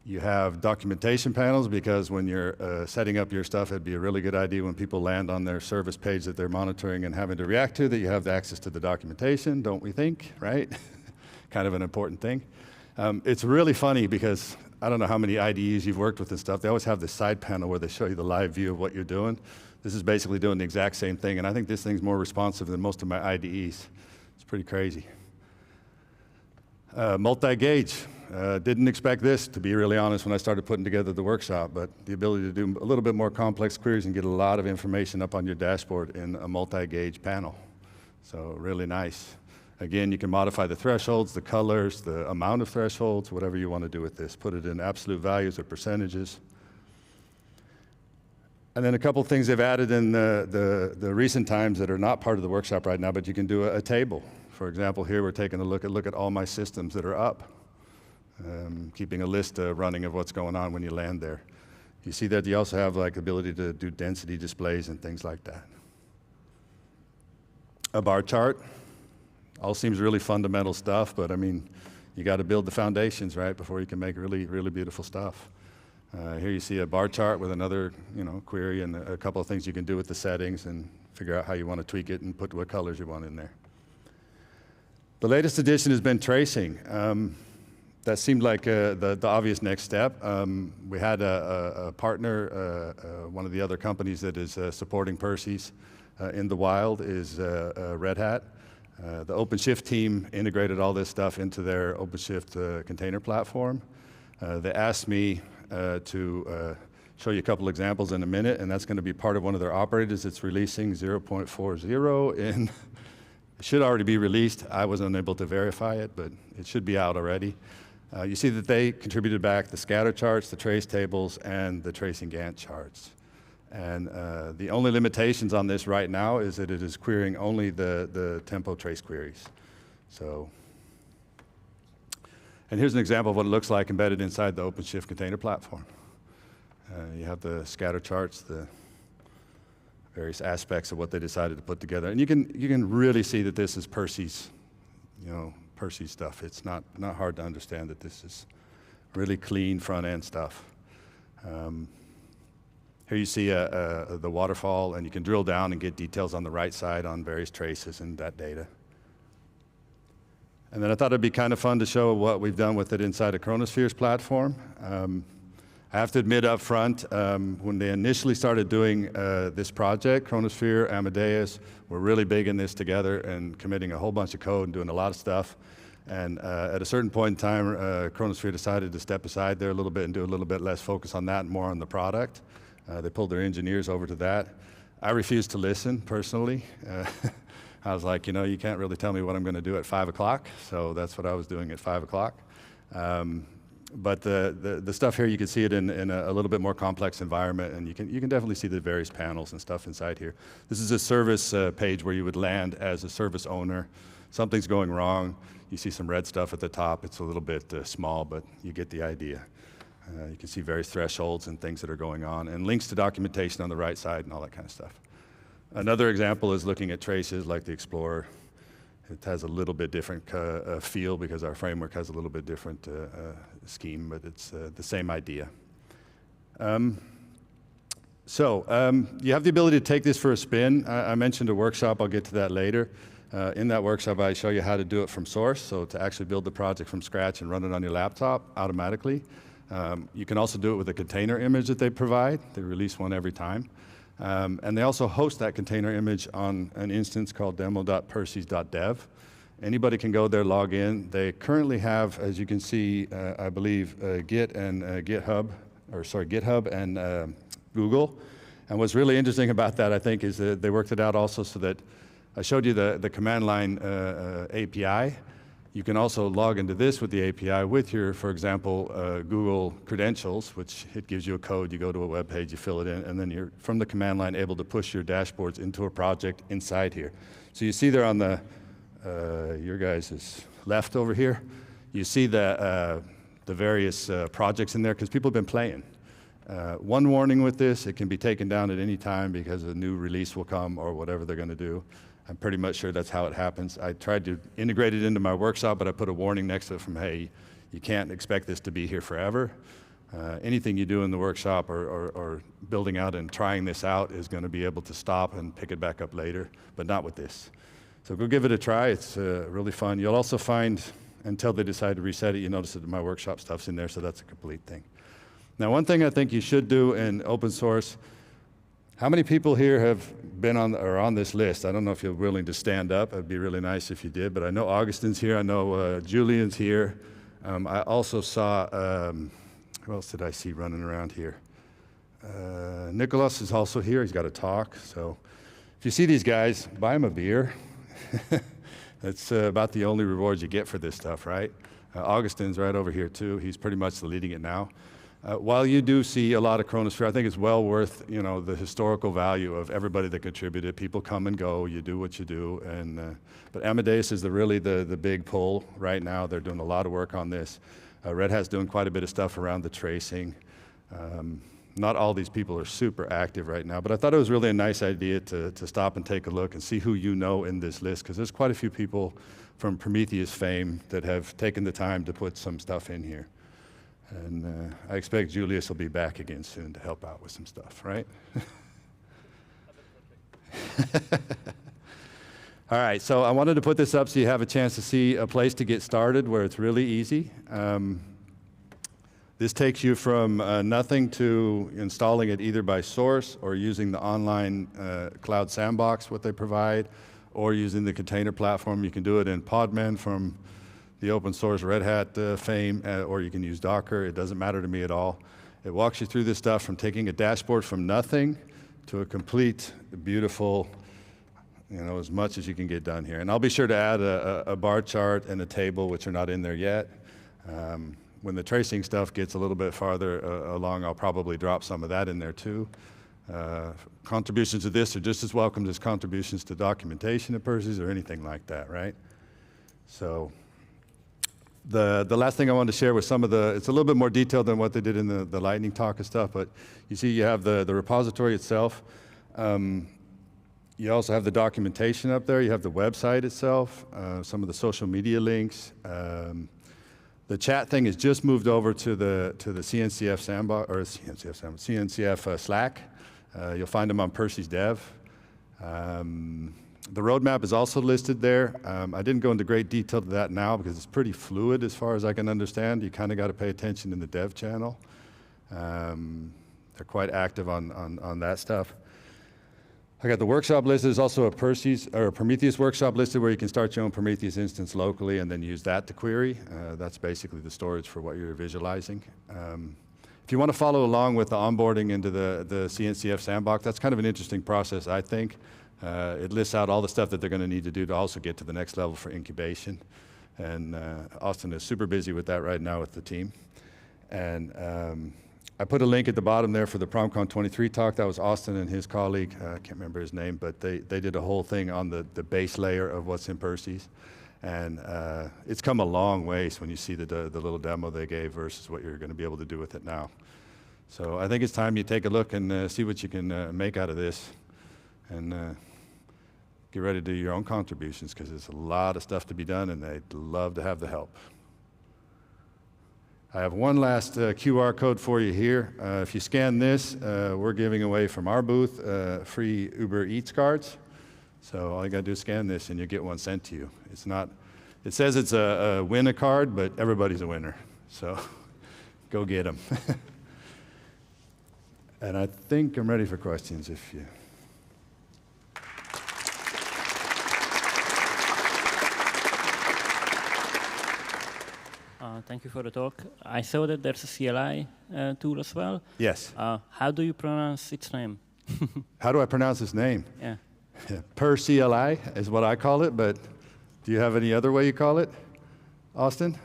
You have documentation panels because when you're setting up your stuff, it'd be a really good idea when people land on their service page that they're monitoring and having to react to that you have the access to the documentation, don't we think, right? Kind of an important thing. It's really funny because I don't know how many IDEs you've worked with and stuff. They always have this side panel where they show you the live view of what you're doing. This is basically doing the exact same thing, and I think this thing's more responsive than most of my IDEs. It's pretty crazy. Multi-gauge. Didn't expect this, to be really honest, when I started putting together the workshop, but the ability to do a little bit more complex queries and get a lot of information up on your dashboard in a multi-gauge panel. So really nice. Again, you can modify the thresholds, the colors, the amount of thresholds, whatever you want to do with this. Put it in absolute values or percentages. And then a couple things they've added in the recent times that are not part of the workshop right now, but you can do a table. For example, here we're taking a look at all my systems that are up, keeping a list running of what's going on when you land there. You see that you also have like ability to do density displays and things like that. A bar chart. All seems really fundamental stuff, but I mean, you got to build the foundations, right, before you can make really, really beautiful stuff. Here you see a bar chart with another, query and a couple of things you can do with the settings and figure out how you want to tweak it and put what colors you want in there. The latest addition has been tracing. That seemed like the obvious next step. We had a partner, one of the other companies that is supporting Percy's in the wild is Red Hat. The OpenShift team integrated all this stuff into their OpenShift container platform. They asked me to show you a couple examples in a minute, and that's going to be part of one of their operators. It's releasing 0.40 in, it should already be released. I was unable to verify it, but it should be out already. You see that they contributed back the scatter charts, the trace tables, and the tracing Gantt charts. And the only limitations on this right now is that it is querying only the tempo trace queries. So, and here's an example of what it looks like embedded inside the OpenShift container platform. You have the scatter charts, the various aspects of what they decided to put together. And you can really see that this is Percy's, Percy stuff. It's not hard to understand that this is really clean front-end stuff. Here you see the waterfall, and you can drill down and get details on the right side on various traces and that data. And then I thought it'd be kind of fun to show what we've done with it inside of Chronosphere's platform. I have to admit up front, when they initially started doing this project, Chronosphere, Amadeus, were really big in this together and committing a whole bunch of code and doing a lot of stuff. And at a certain point in time, Chronosphere decided to step aside there a little bit and do a little bit less focus on that and more on the product. They pulled their engineers over to that. I refused to listen, personally. I was like, you can't really tell me what I'm going to do at 5 o'clock, so that's what I was doing at 5 o'clock. But the stuff here, you can see it in a little bit more complex environment, and you can definitely see the various panels and stuff inside here. This is a service page where you would land as a service owner. Something's going wrong. You see some red stuff at the top. It's a little bit small, but you get the idea. You can see various thresholds and things that are going on, and links to documentation on the right side and all that kind of stuff. Another example is looking at traces like the Explorer. It has a little bit different feel because our framework has a little bit different scheme, but it's the same idea. You have the ability to take this for a spin. I mentioned a workshop. I'll get to that later. In that workshop, I show you how to do it from source, so to actually build the project from scratch and run it on your laptop automatically. You can also do it with a container image that they provide. They release one every time. And they also host that container image on an instance called demo.perses.dev. Anybody can go there, log in. They currently have, as you can see, I believe, Git and GitHub and Google. And what's really interesting about that, I think, is that they worked it out also so that I showed you the command line API. You can also log into this with the API with your, for example, Google credentials, which it gives you a code. You go to a web page, you fill it in, and then you're, from the command line, able to push your dashboards into a project inside here. So you see there on the your guys' left over here, you see the various projects in there because people have been playing. One warning with this, it can be taken down at any time because a new release will come or whatever they're going to do. I'm pretty much sure that's how it happens. I tried to integrate it into my workshop, but I put a warning next to it from, hey, you can't expect this to be here forever. Anything you do in the workshop or building out and trying this out is going to be able to stop and pick it back up later, but not with this. So go give it a try. It's really fun. You'll also find, until they decide to reset it, you notice that my workshop stuff's in there, so that's a complete thing. Now, one thing I think you should do in open source, how many people here have been on this list? I don't know if you're willing to stand up. It'd be really nice if you did, but I know Augustine's here. I know Julian's here. I also saw, who else did I see running around here? Nicholas is also here. He's got a talk. So if you see these guys, buy them a beer. That's about the only reward you get for this stuff, right? Augustine's right over here too. He's pretty much leading it now. While you do see a lot of Chronosphere, I think it's well worth, you know, the historical value of everybody that contributed. People come and go. You do what you do. And but Amadeus is really the big pull right now. They're doing a lot of work on this. Red Hat's doing quite a bit of stuff around the tracing. Not all these people are super active right now, but I thought it was really a nice idea to stop and take a look and see who you know in this list, because there's quite a few people from Prometheus fame that have taken the time to put some stuff in here. And I expect Julius will be back again soon to help out with some stuff, right? All right, so I wanted to put this up so you have a chance to see a place to get started where it's really easy. This takes you from nothing to installing it either by source or using the online cloud sandbox, what they provide, or using the container platform. You can do it in Podman from the open source Red Hat fame, or you can use Docker. It doesn't matter to me at all. It walks you through this stuff from taking a dashboard from nothing to a complete, beautiful, you know, as much as you can get done here. And I'll be sure to add a bar chart and a table, which are not in there yet. When the tracing stuff gets a little bit farther along, I'll probably drop some of that in there too. Contributions to this are just as welcome as contributions to documentation at Perses or anything like that, right? So the last thing I wanted to share was some of the, it's a little bit more detailed than what they did in the lightning talk and stuff, but you see you have the repository itself. You also have the documentation up there. You have the website itself, some of the social media links. The chat thing has just moved over to the CNCF Sandbox, or CNCF Slack. You'll find them on Perses Dev. The roadmap is also listed there. I didn't go into great detail to that now because it's pretty fluid as far as I can understand. You kind of got to pay attention in the dev channel. They're quite active on that stuff. I got the workshop listed. There's also a Prometheus workshop listed where you can start your own Prometheus instance locally and then use that to query. That's basically the storage for what you're visualizing. If you want to follow along with the onboarding into the CNCF Sandbox, that's kind of an interesting process, I think. It lists out all the stuff that they're going to need to do to also get to the next level for incubation. And Austin is super busy with that right now with the team. And I put a link at the bottom there for the PromCon 23 talk. That was Austin and his colleague. I can't remember his name, but they did a whole thing on the base layer of what's in Perses. And it's come a long ways when you see the little demo they gave versus what you're going to be able to do with it now. So I think it's time you take a look and see what you can make out of this. And get ready to do your own contributions because there's a lot of stuff to be done and they'd love to have the help. I have one last QR code for you here. If you scan this, we're giving away from our booth free Uber Eats cards. So all you got to do is scan this, and you get one sent to you. It's not. It says it's a win a card, but everybody's a winner. So go get them. And I think I'm ready for questions if you. Thank you for the talk. I saw that there's a CLI tool as well. Yes. How do you pronounce its name? How do I pronounce his name? Yeah. Per CLI is what I call it, but do you have any other way you call it, Austin?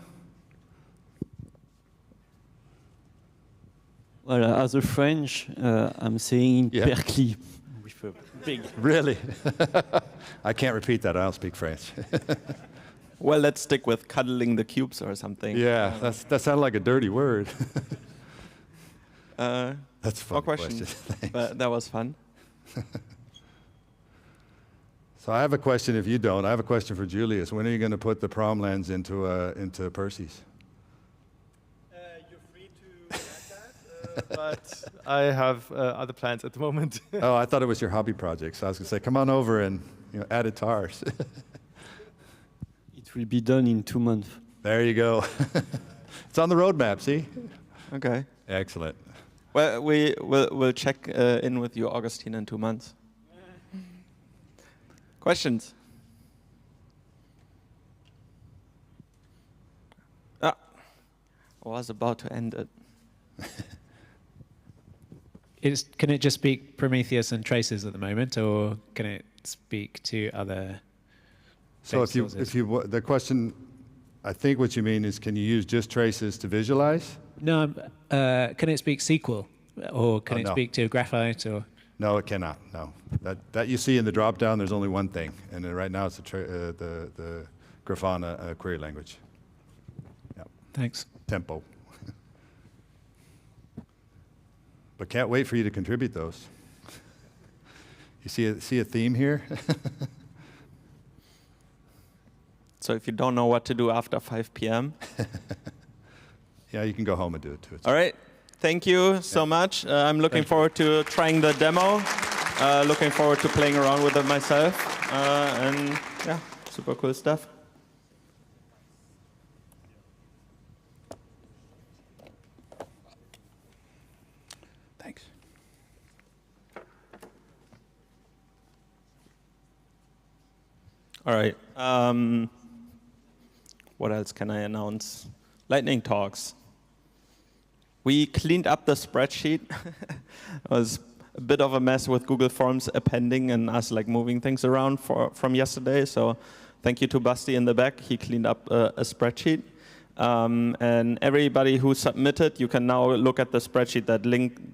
Well, as a French, I'm saying Percli with a big. Really? I can't repeat that. I don't speak French. Well, let's stick with cuddling the cubes or something. Yeah, that sounded like a dirty word. That's a fun more questions, but that was fun. So I have a question if you don't. I have a question for Julius. When are you going to put the prom lens into Percy's? You're free to add that, but I have other plans at the moment. Oh, I thought it was your hobby project. So I was going to say, come on over and add it to ours. It will be done in 2 months. There you go. It's on the roadmap, see? Okay. Excellent. Well, we'll check in with you, Augustine, in 2 months. Questions? I was about to end it. Can it just speak Prometheus and traces at the moment, or can it speak to other? So the question, I think what you mean is, can you use just traces to visualize? No, can it speak SQL, or can it speak to Graphite, or? No, it cannot. No, that you see in the drop down. There's only one thing, and right now it's the Grafana query language. Yeah. Thanks. Tempo. But can't wait for you to contribute those. You see a theme here? So if you don't know what to do after 5 p.m. Yeah, you can go home and do it too. All right. Thank you so much. I'm looking forward to trying the demo. Looking forward to playing around with it myself. And yeah, super cool stuff. Thanks. All right. What else can I announce? Lightning talks. We cleaned up the spreadsheet. It was a bit of a mess with Google Forms appending and us moving things around from yesterday. So thank you to Basti in the back. He cleaned up a spreadsheet. And everybody who submitted, you can now look at the spreadsheet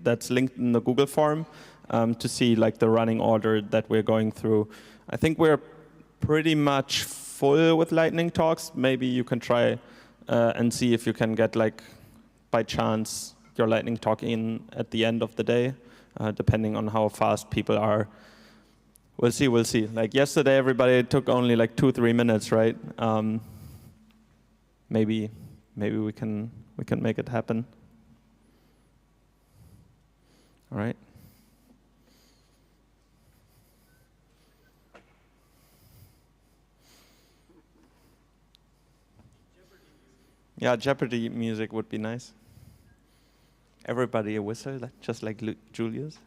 that's linked in the Google form to see the running order that we're going through. I think we're pretty much full with lightning talks. Maybe you can try and see if you can get by chance your lightning talk in at the end of the day, depending on how fast people are. We'll see. Yesterday, everybody took only 2-3 minutes, right? Maybe we can make it happen. All right. Yeah, Jeopardy music would be nice. Everybody a whistle, just like Julius.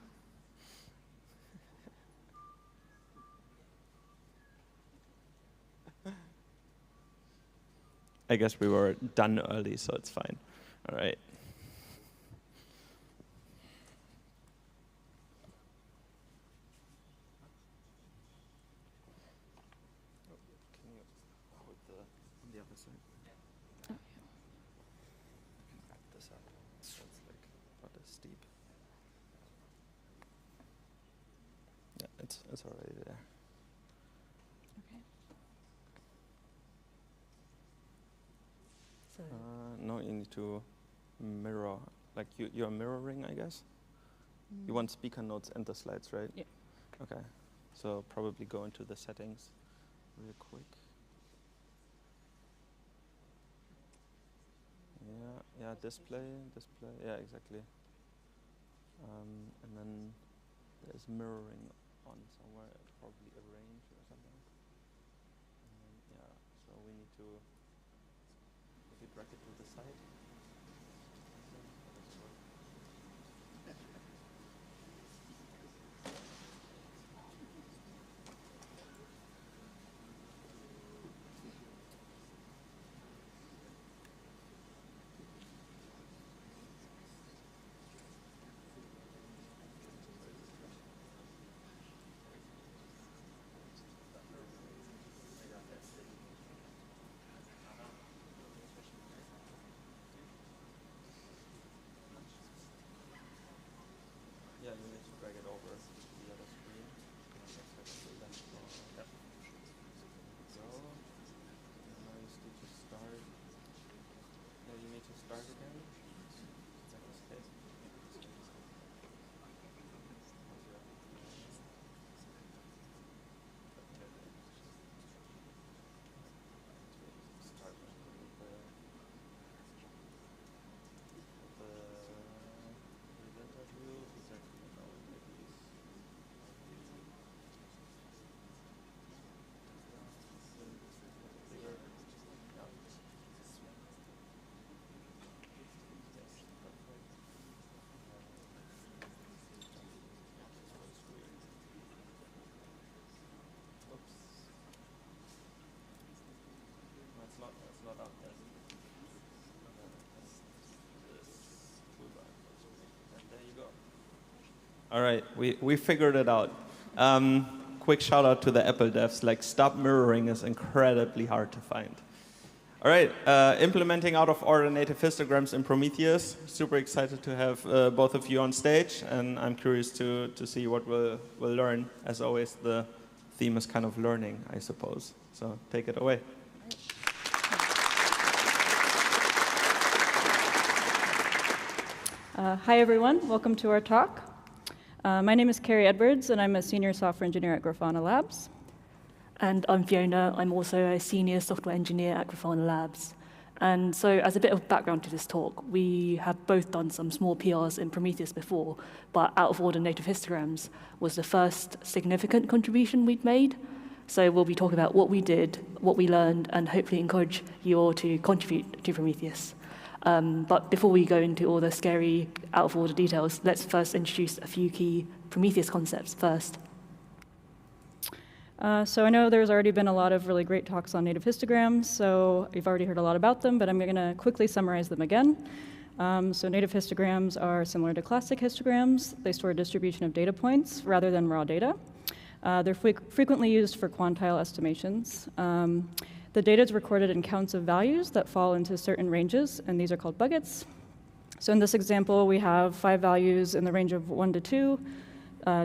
I guess we were done early, so it's fine. All right. Can you hold the other side? Wrap this up. So it's not as steep. Yeah, it's already there. No, you need to mirror, you're mirroring, I guess. You want speaker notes and the slides, right? Yeah. Okay, so probably go into the settings real quick. Yeah, display, yeah, exactly. And then there's mirroring on somewhere, probably arrange. to, if you drag it to the side. Yeah, you need to drag it over the other screen. Yep. So, now you need to start. No, you need to start again. Like this case. Start with the presenter view. Exactly, no, maybe bigger. Yeah. Yes, perfect. Oops. No, it's not up there. This toolbar. And there you go. All right, we figured it out. Quick shout out to the Apple devs. Like, stop mirroring is incredibly hard to find. All right, implementing out of order native histograms in Prometheus. Super excited to have both of you on stage, and I'm curious to see what we'll learn. As always, the theme is kind of learning, I suppose. So take it away. Hi, everyone. Welcome to our talk. My name is Carrie Edwards, and I'm a senior software engineer at Grafana Labs. And I'm Fiona. I'm also a senior software engineer at Grafana Labs. And so as a bit of background to this talk, we have both done some small PRs in Prometheus before, but out-of-order native histograms was the first significant contribution we'd made. So we'll be talking about what we did, what we learned, and hopefully encourage you all to contribute to Prometheus. But before we go into all the scary out-of-order details, let's first introduce a few key Prometheus concepts first. So I know there's already been a lot of really great talks on native histograms, so you've already heard a lot about them, but I'm going to quickly summarize them again. So native histograms are similar to classic histograms. They store a distribution of data points rather than raw data. They're frequently used for quantile estimations. The data is recorded in counts of values that fall into certain ranges, and these are called buckets. So in this example, we have 5 values in the range of 1 to 2,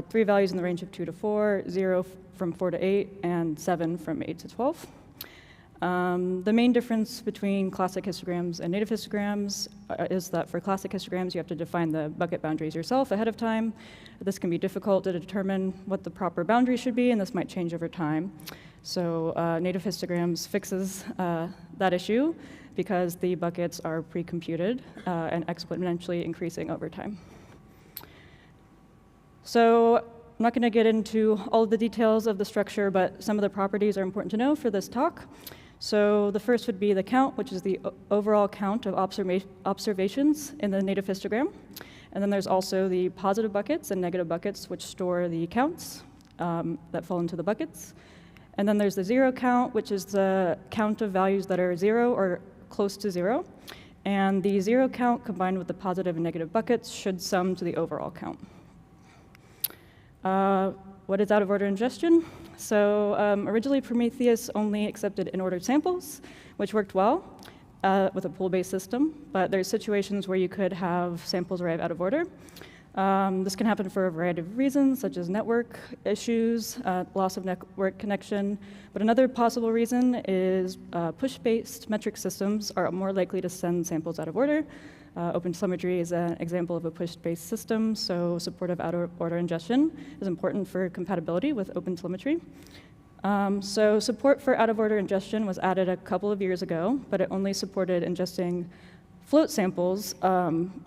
3 values in the range of 2 to 4, 0 from 4 to 8, and 7 from 8 to 12. The main difference between classic histograms and native histograms is that for classic histograms, you have to define the bucket boundaries yourself ahead of time. This can be difficult to determine what the proper boundary should be, and this might change over time. So native histograms fixes that issue because the buckets are pre-computed and exponentially increasing over time. So I'm not going to get into all of the details of the structure, but some of the properties are important to know for this talk. So the first would be the count, which is the overall count of observations in the native histogram. And then there's also the positive buckets and negative buckets, which store the counts that fall into the buckets. And then there's the 0 count, which is the count of values that are 0 or close to 0. And the 0 count combined with the positive and negative buckets should sum to the overall count. What is out-of-order ingestion? So originally, Prometheus only accepted in-ordered samples, which worked well with a pool-based system. But there's situations where you could have samples arrive out of order. This can happen for a variety of reasons, such as network issues, loss of network connection. But another possible reason is push-based metric systems are more likely to send samples out of order. OpenTelemetry is an example of a push-based system, so support of out-of-order ingestion is important for compatibility with OpenTelemetry. So support for out-of-order ingestion was added a couple of years ago, but it only supported ingesting float samples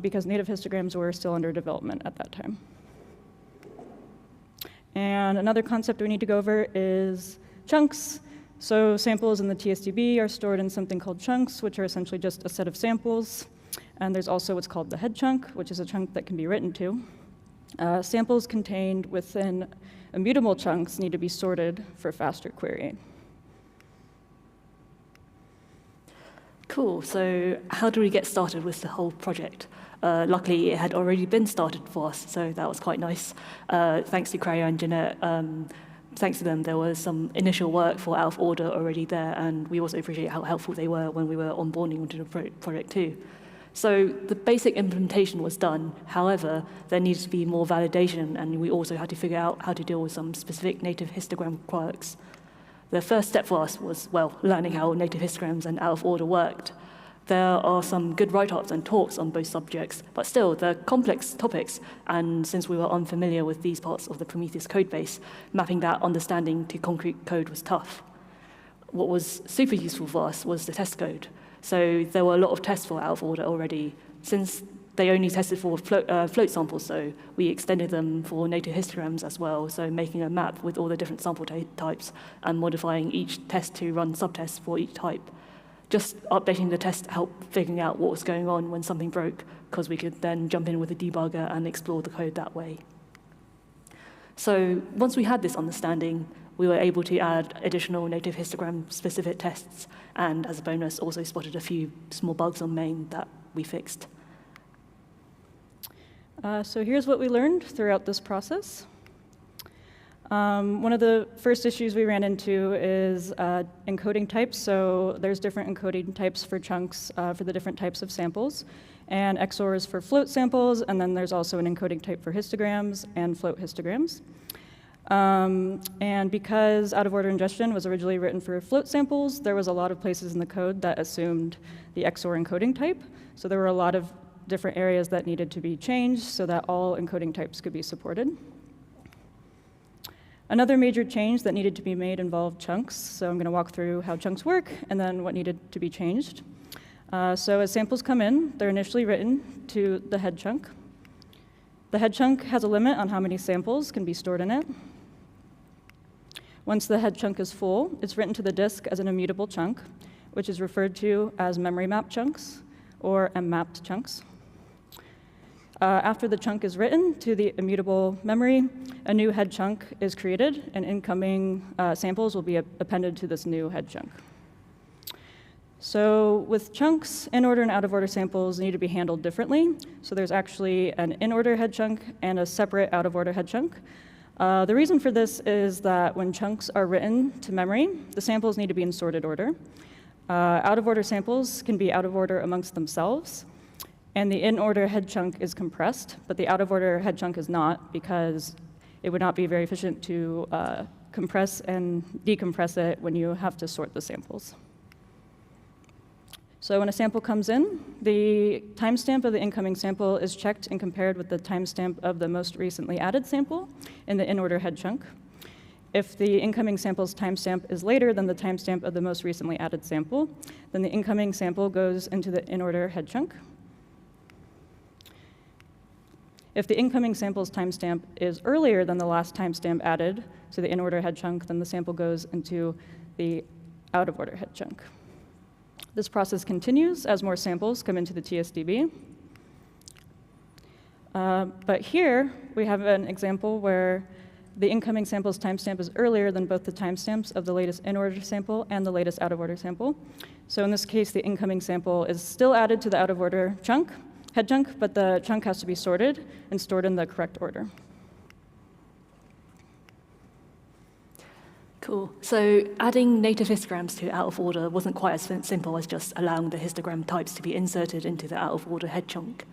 because native histograms were still under development at that time. And another concept we need to go over is chunks. So samples in the TSDB are stored in something called chunks, which are essentially just a set of samples. And there's also what's called the head chunk, which is a chunk that can be written to. Samples contained within immutable chunks need to be sorted for faster querying. Cool, so how do we get started with the whole project? Luckily, it had already been started for us, so that was quite nice. Thanks to Cryo and Jeanette, thanks to them, there was some initial work for out of order already there, and we also appreciate how helpful they were when we were onboarding onto the project too. So the basic implementation was done. However, there needs to be more validation, and we also had to figure out how to deal with some specific native histogram quirks. The first step for us was, well, learning how native histograms and out of order worked. There are some good write-ups and talks on both subjects, but still, they're complex topics, and since we were unfamiliar with these parts of the Prometheus codebase, mapping that understanding to concrete code was tough. What was super useful for us was the test code. So there were a lot of tests for out of order already. Since they only tested for float samples, though, we extended them for native histograms as well, so making a map with all the different sample types and modifying each test to run subtests for each type. Just updating the test helped figuring out what was going on when something broke, because we could then jump in with a debugger and explore the code that way. So once we had this understanding, we were able to add additional native histogram-specific tests, and as a bonus, also spotted a few small bugs on main that we fixed. So here's what we learned throughout this process. One of the first issues we ran into is encoding types. So there's different encoding types for chunks for the different types of samples, and XORs for float samples, and then there's also an encoding type for histograms and float histograms. And because out-of-order ingestion was originally written for float samples, there was a lot of places in the code that assumed the XOR encoding type. So there were a lot of different areas that needed to be changed so that all encoding types could be supported. Another major change that needed to be made involved chunks. So I'm going to walk through how chunks work and then what needed to be changed. So as samples come in, they're initially written to the head chunk. The head chunk has a limit on how many samples can be stored in it. Once the head chunk is full, it's written to the disk as an immutable chunk, which is referred to as memory map chunks or M-mapped chunks. After the chunk is written to the immutable memory, a new head chunk is created, and incoming samples will be appended to this new head chunk. So with chunks, in-order and out-of-order samples need to be handled differently. So there's actually an in-order head chunk and a separate out-of-order head chunk. The reason for this is that when chunks are written to memory, the samples need to be in sorted order. Out-of-order samples can be out of order amongst themselves, and the in-order head chunk is compressed, but the out-of-order head chunk is not, because it would not be very efficient to compress and decompress it when you have to sort the samples. So when a sample comes in, the timestamp of the incoming sample is checked and compared with the timestamp of the most recently added sample in the in-order head chunk. If the incoming sample's timestamp is later than the timestamp of the most recently added sample, then the incoming sample goes into the in-order head chunk. If the incoming sample's timestamp is earlier than the last timestamp added to the in-order head chunk, then the sample goes into the out-of-order head chunk. This process continues as more samples come into the TSDB. But here, we have an example where the incoming sample's timestamp is earlier than both the timestamps of the latest in-order sample and the latest out-of-order sample. So in this case, the incoming sample is still added to the out-of-order chunk, head chunk, but the chunk has to be sorted and stored in the correct order. Cool. So adding native histograms to out of order wasn't quite as simple as just allowing the histogram types to be inserted into the out of order head chunk.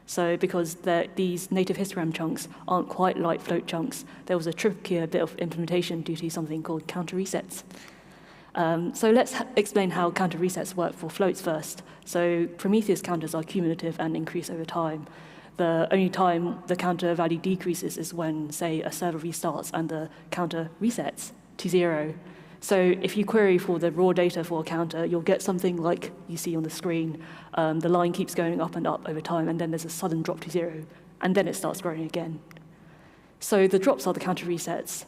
So because these native histogram chunks aren't quite like float chunks, there was a trickier bit of implementation due to something called counter resets. So let's explain how counter resets work for floats first. So Prometheus counters are cumulative and increase over time. The only time the counter value decreases is when, say, a server restarts and the counter resets to 0. So if you query for the raw data for a counter, you'll get something like you see on the screen. The line keeps going up and up over time, and then there's a sudden drop to 0, and then it starts growing again. So the drops are the counter resets.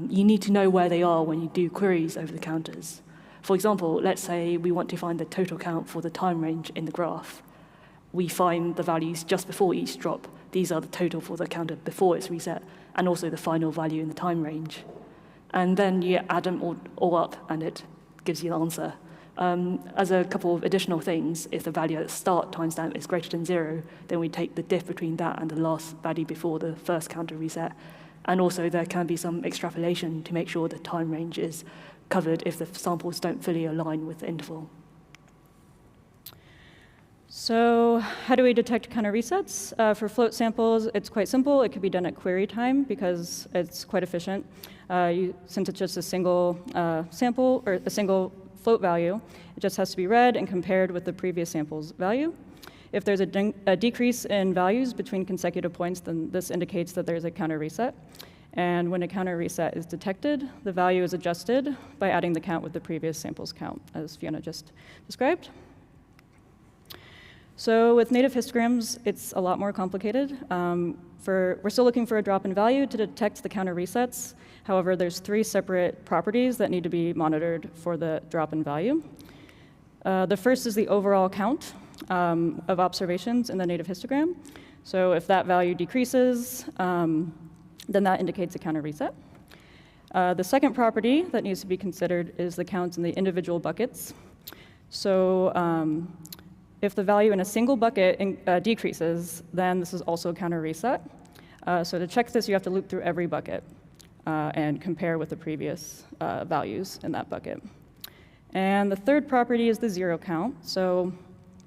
You need to know where they are when you do queries over the counters. For example, let's say we want to find the total count for the time range in the graph. We find the values just before each drop. These are the total for the counter before it's reset, and also the final value in the time range. And then you add them all up, and it gives you the answer. As a couple of additional things, if the value at the start timestamp is greater than 0, then we take the diff between that and the last value before the first counter reset. And also there can be some extrapolation to make sure the time range is covered if the samples don't fully align with the interval. So how do we detect counter resets? For float samples, it's quite simple. It could be done at query time because it's quite efficient. Since it's just a single sample or a single float value, it just has to be read and compared with the previous sample's value. If there's a decrease in values between consecutive points, then this indicates that there's a counter reset. And when a counter reset is detected, the value is adjusted by adding the count with the previous sample's count, as Fiona just described. So with native histograms, it's a lot more complicated. We're still looking for a drop in value to detect the counter resets. However, there's 3 separate properties that need to be monitored for the drop in value. The first is the overall count of observations in the native histogram. So if that value decreases, then that indicates a counter reset. The second property that needs to be considered is the count in the individual buckets. So if the value in a single bucket decreases, then this is also a counter reset. So to check this, you have to loop through every bucket and compare with the previous values in that bucket. And the third property is the zero count. So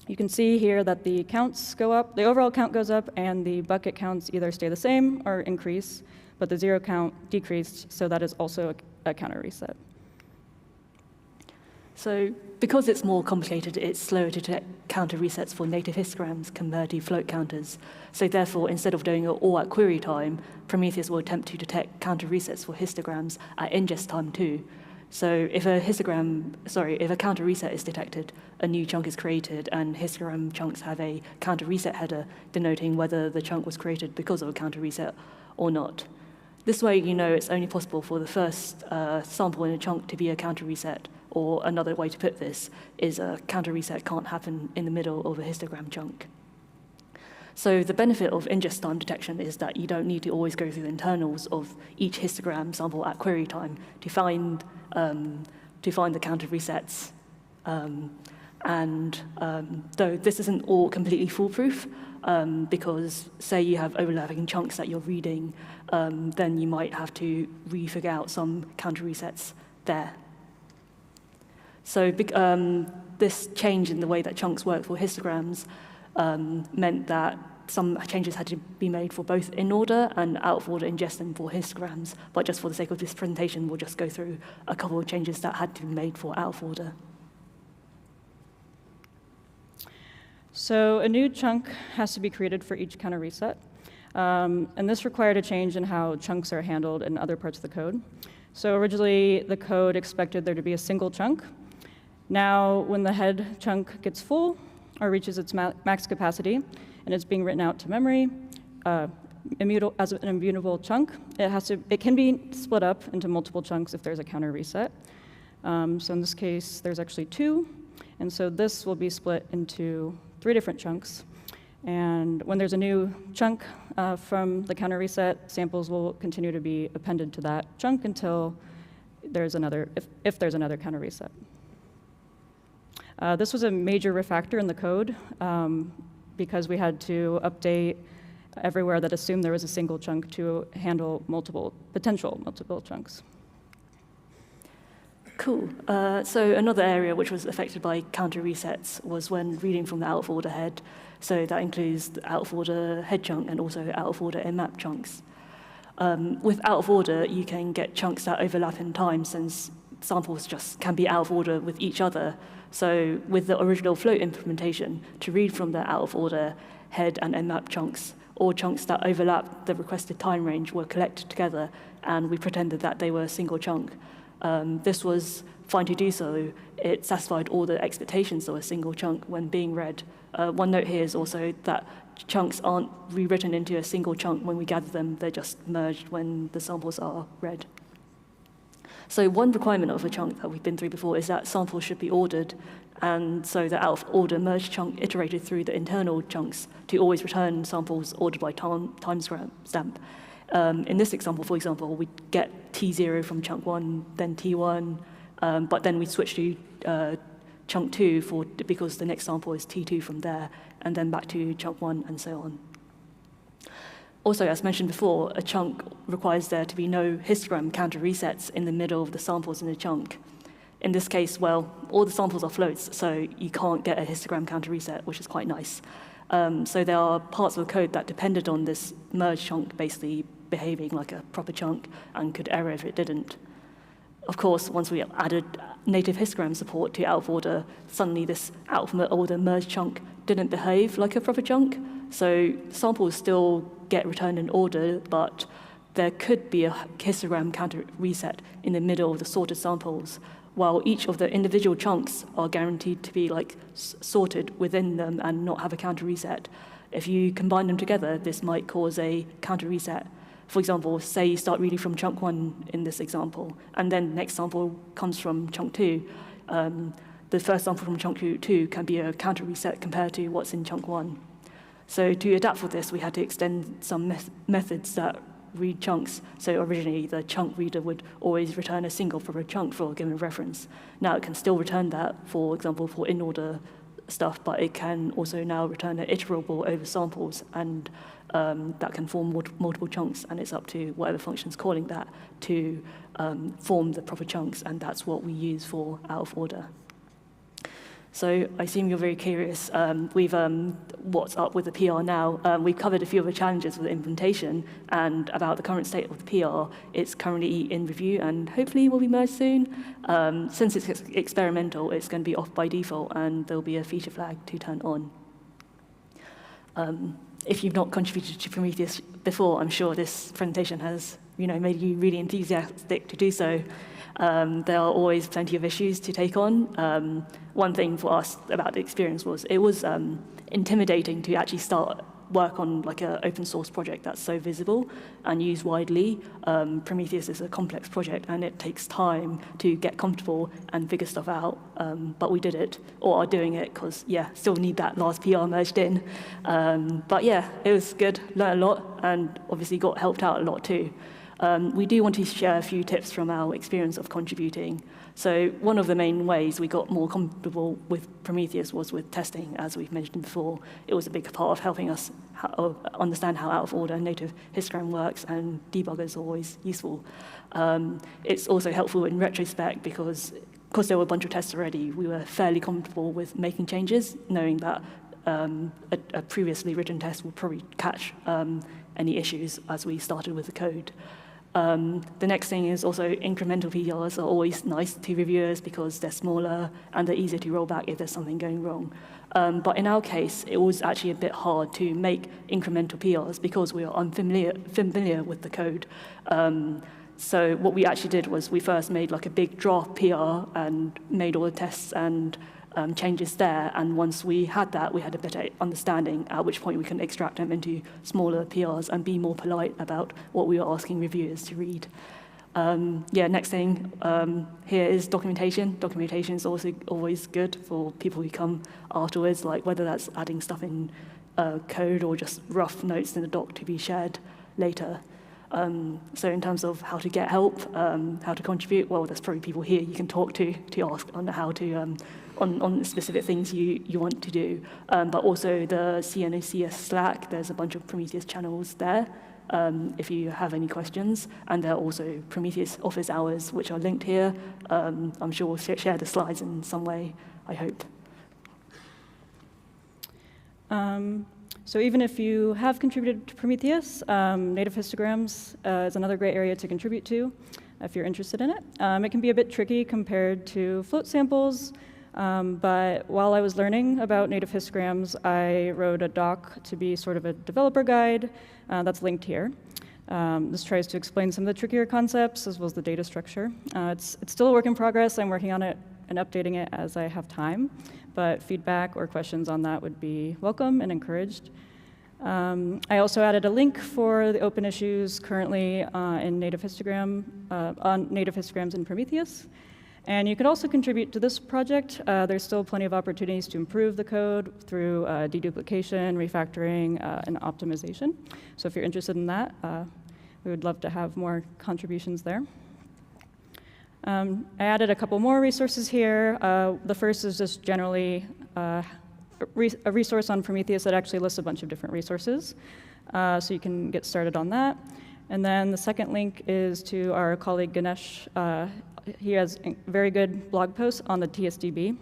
you can see here that the counts go up, the overall count goes up, and the bucket counts either stay the same or increase, but the zero count decreased, so that is also a counter reset. So because it's more complicated, it's slower to detect counter resets for native histograms compared to float counters. So therefore, instead of doing it all at query time, Prometheus will attempt to detect counter resets for histograms at ingest time too. So if a counter reset is detected, a new chunk is created, and histogram chunks have a counter reset header denoting whether the chunk was created because of a counter reset or not. This way, you know it's only possible for the first sample in a chunk to be a counter reset, or another way to put this is a counter reset can't happen in the middle of a histogram chunk. So the benefit of ingest time detection is that you don't need to always go through the internals of each histogram sample at query time to find the counter resets. Though this isn't all completely foolproof, because say you have overlapping chunks that you're reading, then you might have to re-figure out some counter resets there. So this change in the way that chunks work for histograms meant that some changes had to be made for both in-order and out-of-order ingestion for histograms, but just for the sake of this presentation, we'll just go through a couple of changes that had to be made for out-of-order. So a new chunk has to be created for each counter reset, and this required a change in how chunks are handled in other parts of the code. So originally, the code expected there to be a single chunk. Now, when the head chunk gets full or reaches its max capacity, and it's being written out to memory as an immutable chunk, it can be split up into multiple chunks if there's a counter reset. So in this case, there's actually 2, and so this will be split into 3 different chunks. And when there's a new chunk from the counter reset, samples will continue to be appended to that chunk until there's another, if there's another counter reset. This was a major refactor in the code because we had to update everywhere that assumed there was a single chunk to handle potential multiple chunks. Cool. So another area which was affected by counter resets was when reading from the out-of-order head. So that includes the out-of-order head chunk and also out-of-order mmap chunks. With out-of-order, you can get chunks that overlap in time since samples just can be out of order with each other. So with the original float implementation, to read from the out-of-order head and mmap chunks, all chunks that overlap the requested time range were collected together, and we pretended that they were a single chunk. This was fine to do so. It satisfied all the expectations of a single chunk when being read. One note here is also that chunks aren't rewritten into a single chunk when we gather them, they're just merged when the samples are read. So one requirement of a chunk that we've been through before is that samples should be ordered, and so the out-of-order merged chunk iterated through the internal chunks to always return samples ordered by timestamp. In this example, for example, we get T0 from chunk 1, then T1, but then we switch to chunk 2 because the next sample is T2 from there, and then back to chunk 1, and so on. Also, as mentioned before, a chunk requires there to be no histogram counter resets in the middle of the samples in the chunk. In this case, well, all the samples are floats, so you can't get a histogram counter reset, which is quite nice. So there are parts of the code that depended on this merged chunk basically behaving like a proper chunk and could error if it didn't. Of course, once we added native histogram support to out-of-order, suddenly this out-of-order merged chunk didn't behave like a proper chunk. So samples still get returned in order, but there could be a histogram counter reset in the middle of the sorted samples, while each of the individual chunks are guaranteed to be sorted within them and not have a counter reset. If you combine them together, this might cause a counter reset. For example, say you start reading from chunk 1 in this example, and then the next sample comes from chunk 2. The first sample from chunk 2 can be a counter reset compared to what's in chunk 1. So to adapt for this, we had to extend some methods that read chunks. So originally, the chunk reader would always return a single from a chunk for a given reference. Now it can still return that, for example, for in-order stuff, but it can also now return an iterable over samples, and that can form multiple chunks, and it's up to whatever function's calling that to form the proper chunks, and that's what we use for out-of-order. So I assume you're very curious. What's up with the PR now? We've covered a few of the challenges with the implementation, and about the current state of the PR. It's currently in review and hopefully will be merged soon. Since it's experimental, it's going to be off by default, and there'll be a feature flag to turn on. If you've not contributed to Prometheus before, I'm sure this presentation has made you really enthusiastic to do so. There are always plenty of issues to take on. One thing for us about the experience was it was intimidating to actually start work on like an open source project that's so visible and used widely. Prometheus is a complex project, and it takes time to get comfortable and figure stuff out. But we did it, or are doing it, because still need that last PR merged in. But yeah, it was good. Learned a lot, and obviously got helped out a lot too. We do want to share a few tips from our experience of contributing. So one of the main ways we got more comfortable with Prometheus was with testing, as we've mentioned before. It was a big part of helping us understand how out-of-order native histogram works, and debuggers are always useful. It's also helpful in retrospect because there were a bunch of tests already, we were fairly comfortable with making changes, knowing that a previously written test will probably catch any issues as we started with the code. The next thing is also incremental PRs are always nice to reviewers because they're smaller and they're easier to roll back if there's something going wrong. But in our case, it was actually a bit hard to make incremental PRs because we are unfamiliar with the code. So what we actually did was we first made like a big draft PR and made all the tests and changes there, and once we had that, we had a better understanding, at which point we can extract them into smaller PRs and be more polite about what we were asking reviewers to read. Next thing here is documentation. Documentation is also always good for people who come afterwards, like whether that's adding stuff in code or just rough notes in the doc to be shared later. So in terms of how to get help, how to contribute, well, there's probably people here you can talk to ask on how to on specific things you want to do. But also the CNOCS Slack, there's a bunch of Prometheus channels there if you have any questions. And there are also Prometheus office hours, which are linked here. I'm sure we'll share the slides in some way, I hope. So even if you have contributed to Prometheus, native histograms is another great area to contribute to if you're interested in it. It can be a bit tricky compared to float samples, but while I was learning about native histograms, I wrote a doc to be sort of a developer guide that's linked here. This tries to explain some of the trickier concepts as well as the data structure. It's still a work in progress. I'm working on it and updating it as I have time, but feedback or questions on that would be welcome and encouraged. I also added a link for the open issues currently in native histogram, on native histograms in Prometheus. And you could also contribute to this project. There's still plenty of opportunities to improve the code through deduplication, refactoring, and optimization. So if you're interested in that, we would love to have more contributions there. I added a couple more resources here. The first is just generally a resource on Prometheus that actually lists a bunch of different resources. So you can get started on that. And then the second link is to our colleague Ganesh. He has very good blog posts on the TSDB.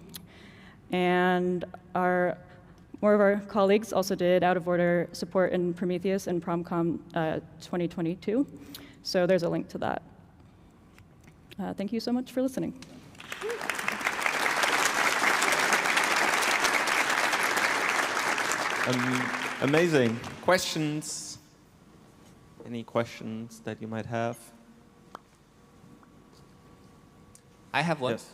And more of our colleagues also did out-of-order support in Prometheus and PromCon 2022. So there's a link to that. Thank you so much for listening. Amazing. Questions? Any questions that you might have? I have one. Yes.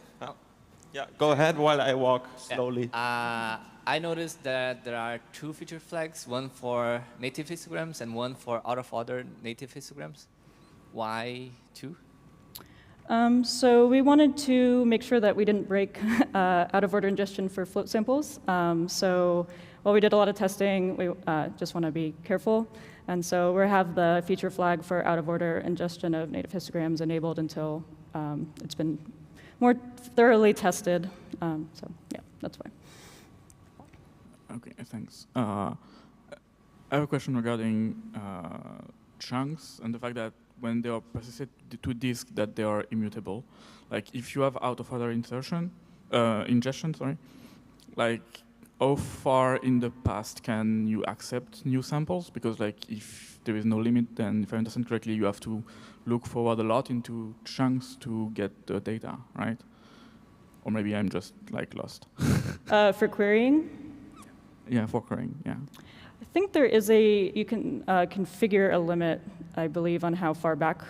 Yeah, go ahead while I walk slowly. Yeah. I noticed that there are two feature flags, one for native histograms and one for out-of-order native histograms. Why two? So we wanted to make sure that we didn't break out-of-order ingestion for float samples. So while we did a lot of testing, we just want to be careful. And so we have the feature flag for out-of-order ingestion of native histograms enabled until it's been more thoroughly tested. So yeah, that's why. Okay, thanks. I have a question regarding chunks and the fact that when they are persisted to disk, that they are immutable. Like if you have out-of-order ingestion, like how far in the past can you accept new samples? Because like if there is no limit, then if I understand correctly, you have to look forward a lot into chunks to get the data, right? Or maybe I'm just like lost. For querying? Yeah, for querying, yeah. I think there is you can configure a limit, I believe, on how far back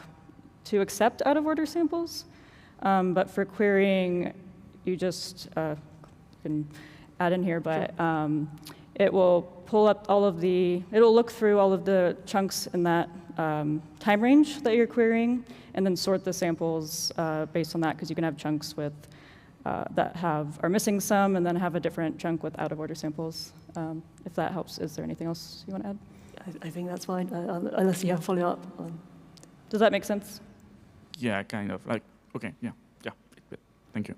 to accept out-of-order samples. But for querying, you just can add in here, but it will pull up it'll look through all of the chunks in that time range that you're querying, and then sort the samples based on that, because you can have chunks with that are missing some, and then have a different chunk with out-of-order samples. If that helps, is there anything else you want to add? I think that's fine, unless you have a follow-up. Does that make sense? Yeah, kind of. Like, okay, yeah. Thank you.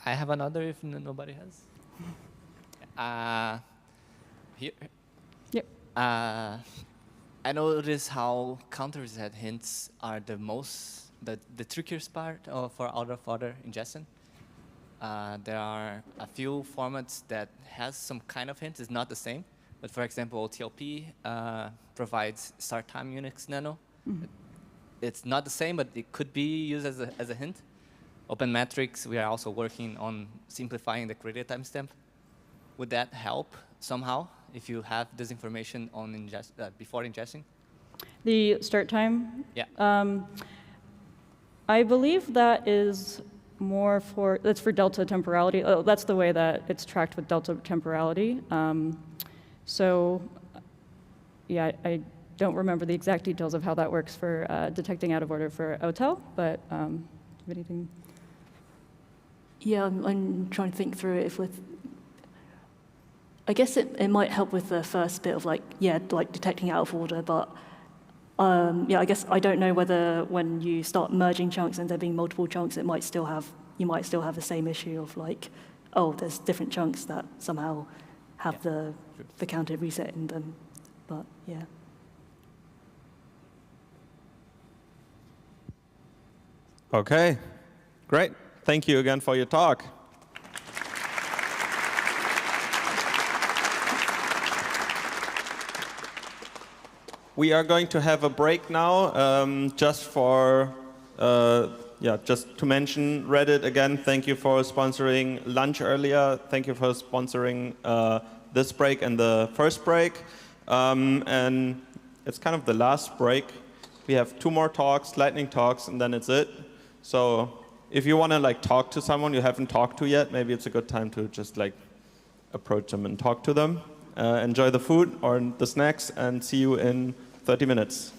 I have another if nobody has. Here. Yep. I noticed how counter-reset hints are the trickiest part for out-of-order ingestion. There are a few formats that has some kind of hint. It's not the same. But for example, OTLP provides start time Unix nano. Mm-hmm. It's not the same, but it could be used as a hint. OpenMetrics, we are also working on simplifying the created timestamp. Would that help somehow if you have this information on before ingesting? The start time? Yeah. I believe that is that's for delta temporality. Oh, that's the way that it's tracked with delta temporality. So yeah, I don't remember the exact details of how that works for detecting out of order for OTel, but anything? Yeah, I'm trying to think through it. I guess it might help with the first bit of like detecting out of order, but yeah, I guess I don't know whether when you start merging chunks and there being multiple chunks, you might still have the same issue of like, oh, there's different chunks that somehow have the counter reset in them, but yeah. Okay, great. Thank you again for your talk. We are going to have a break now, just to mention Reddit again. Thank you for sponsoring lunch earlier. Thank you for sponsoring this break and the first break. And it's kind of the last break. We have 2 more talks, lightning talks, and then it's it. So if you want to like talk to someone you haven't talked to yet, maybe it's a good time to just like approach them and talk to them. Enjoy the food or the snacks, and see you in 30 minutes.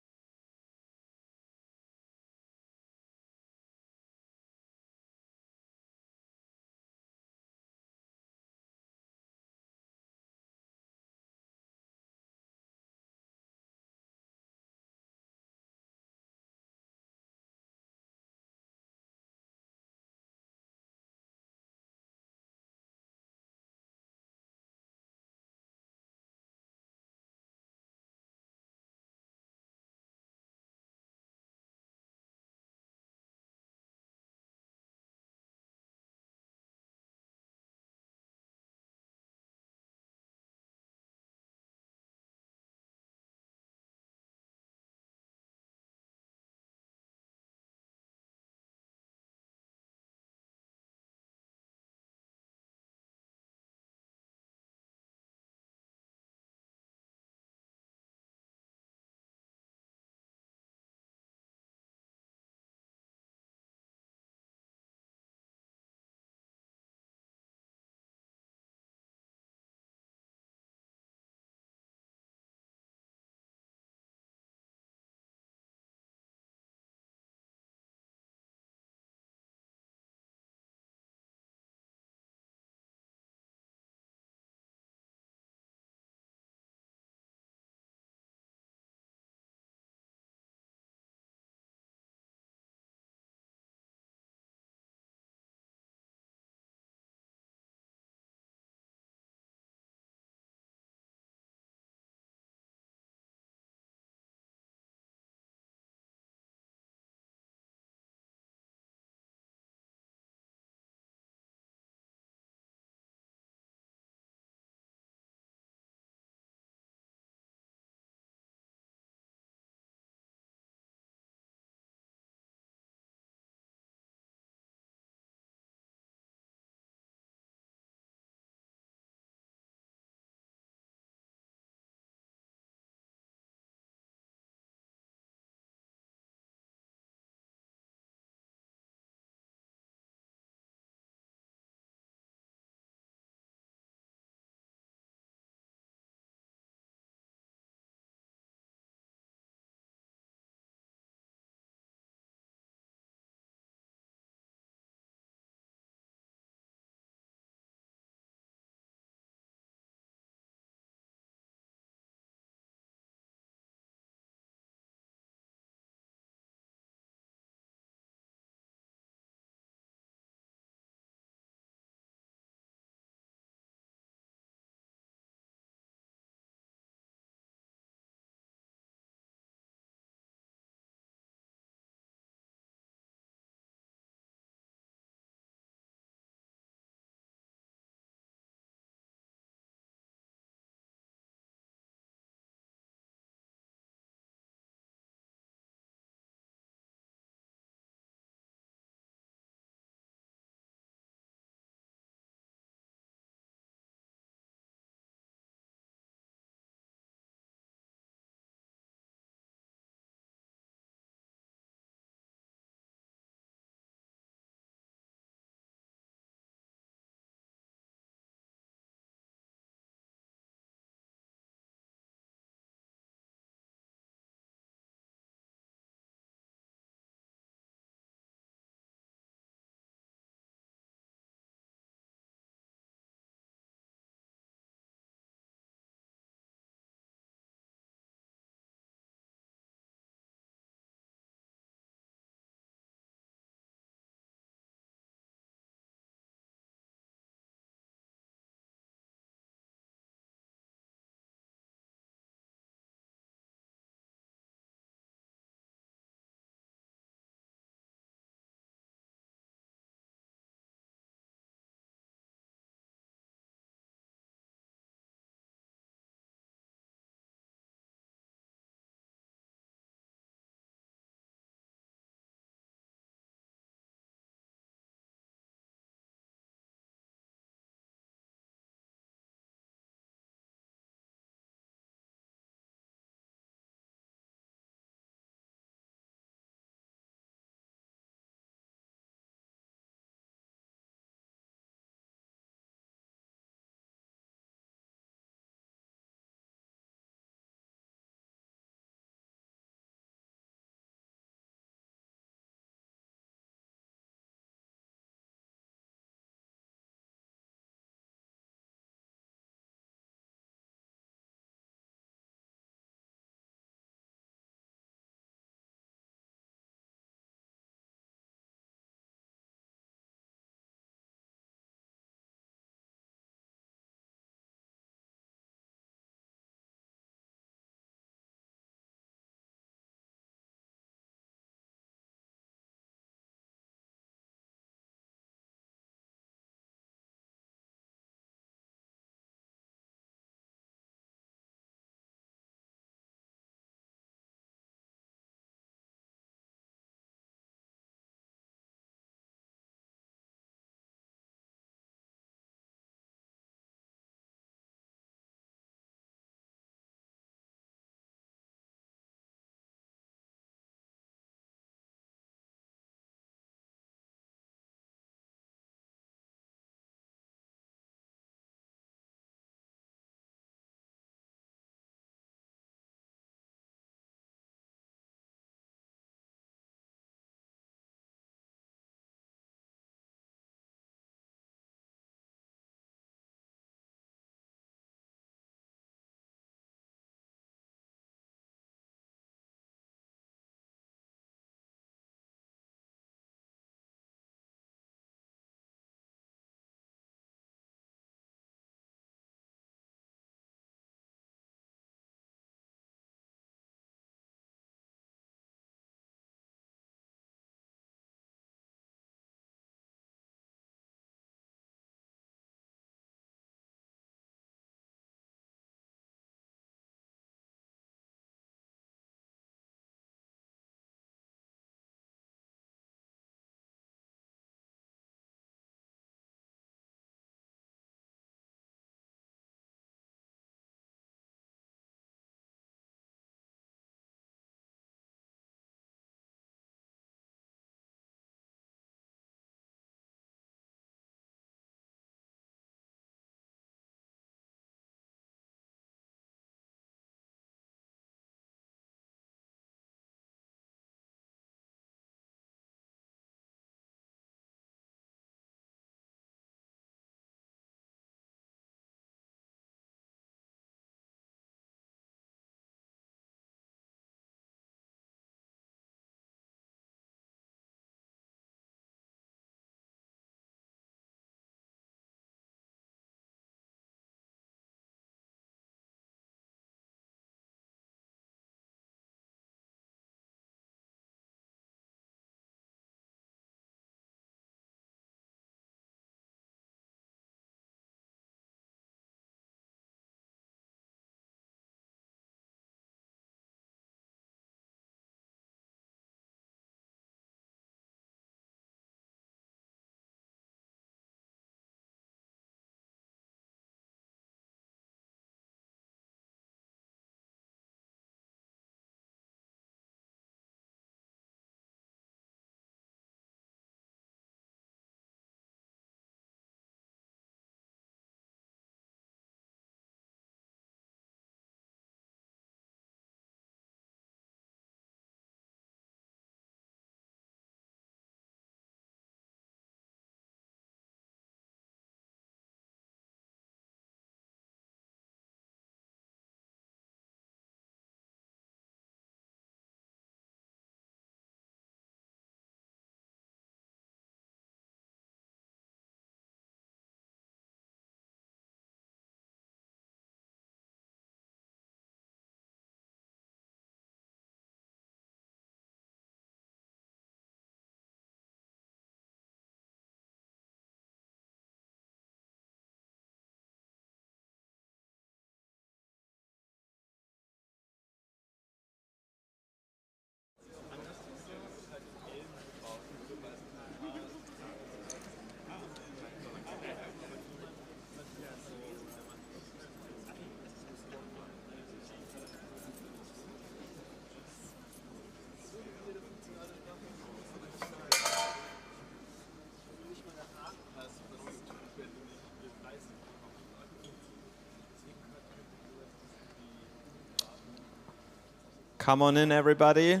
Come on in, everybody.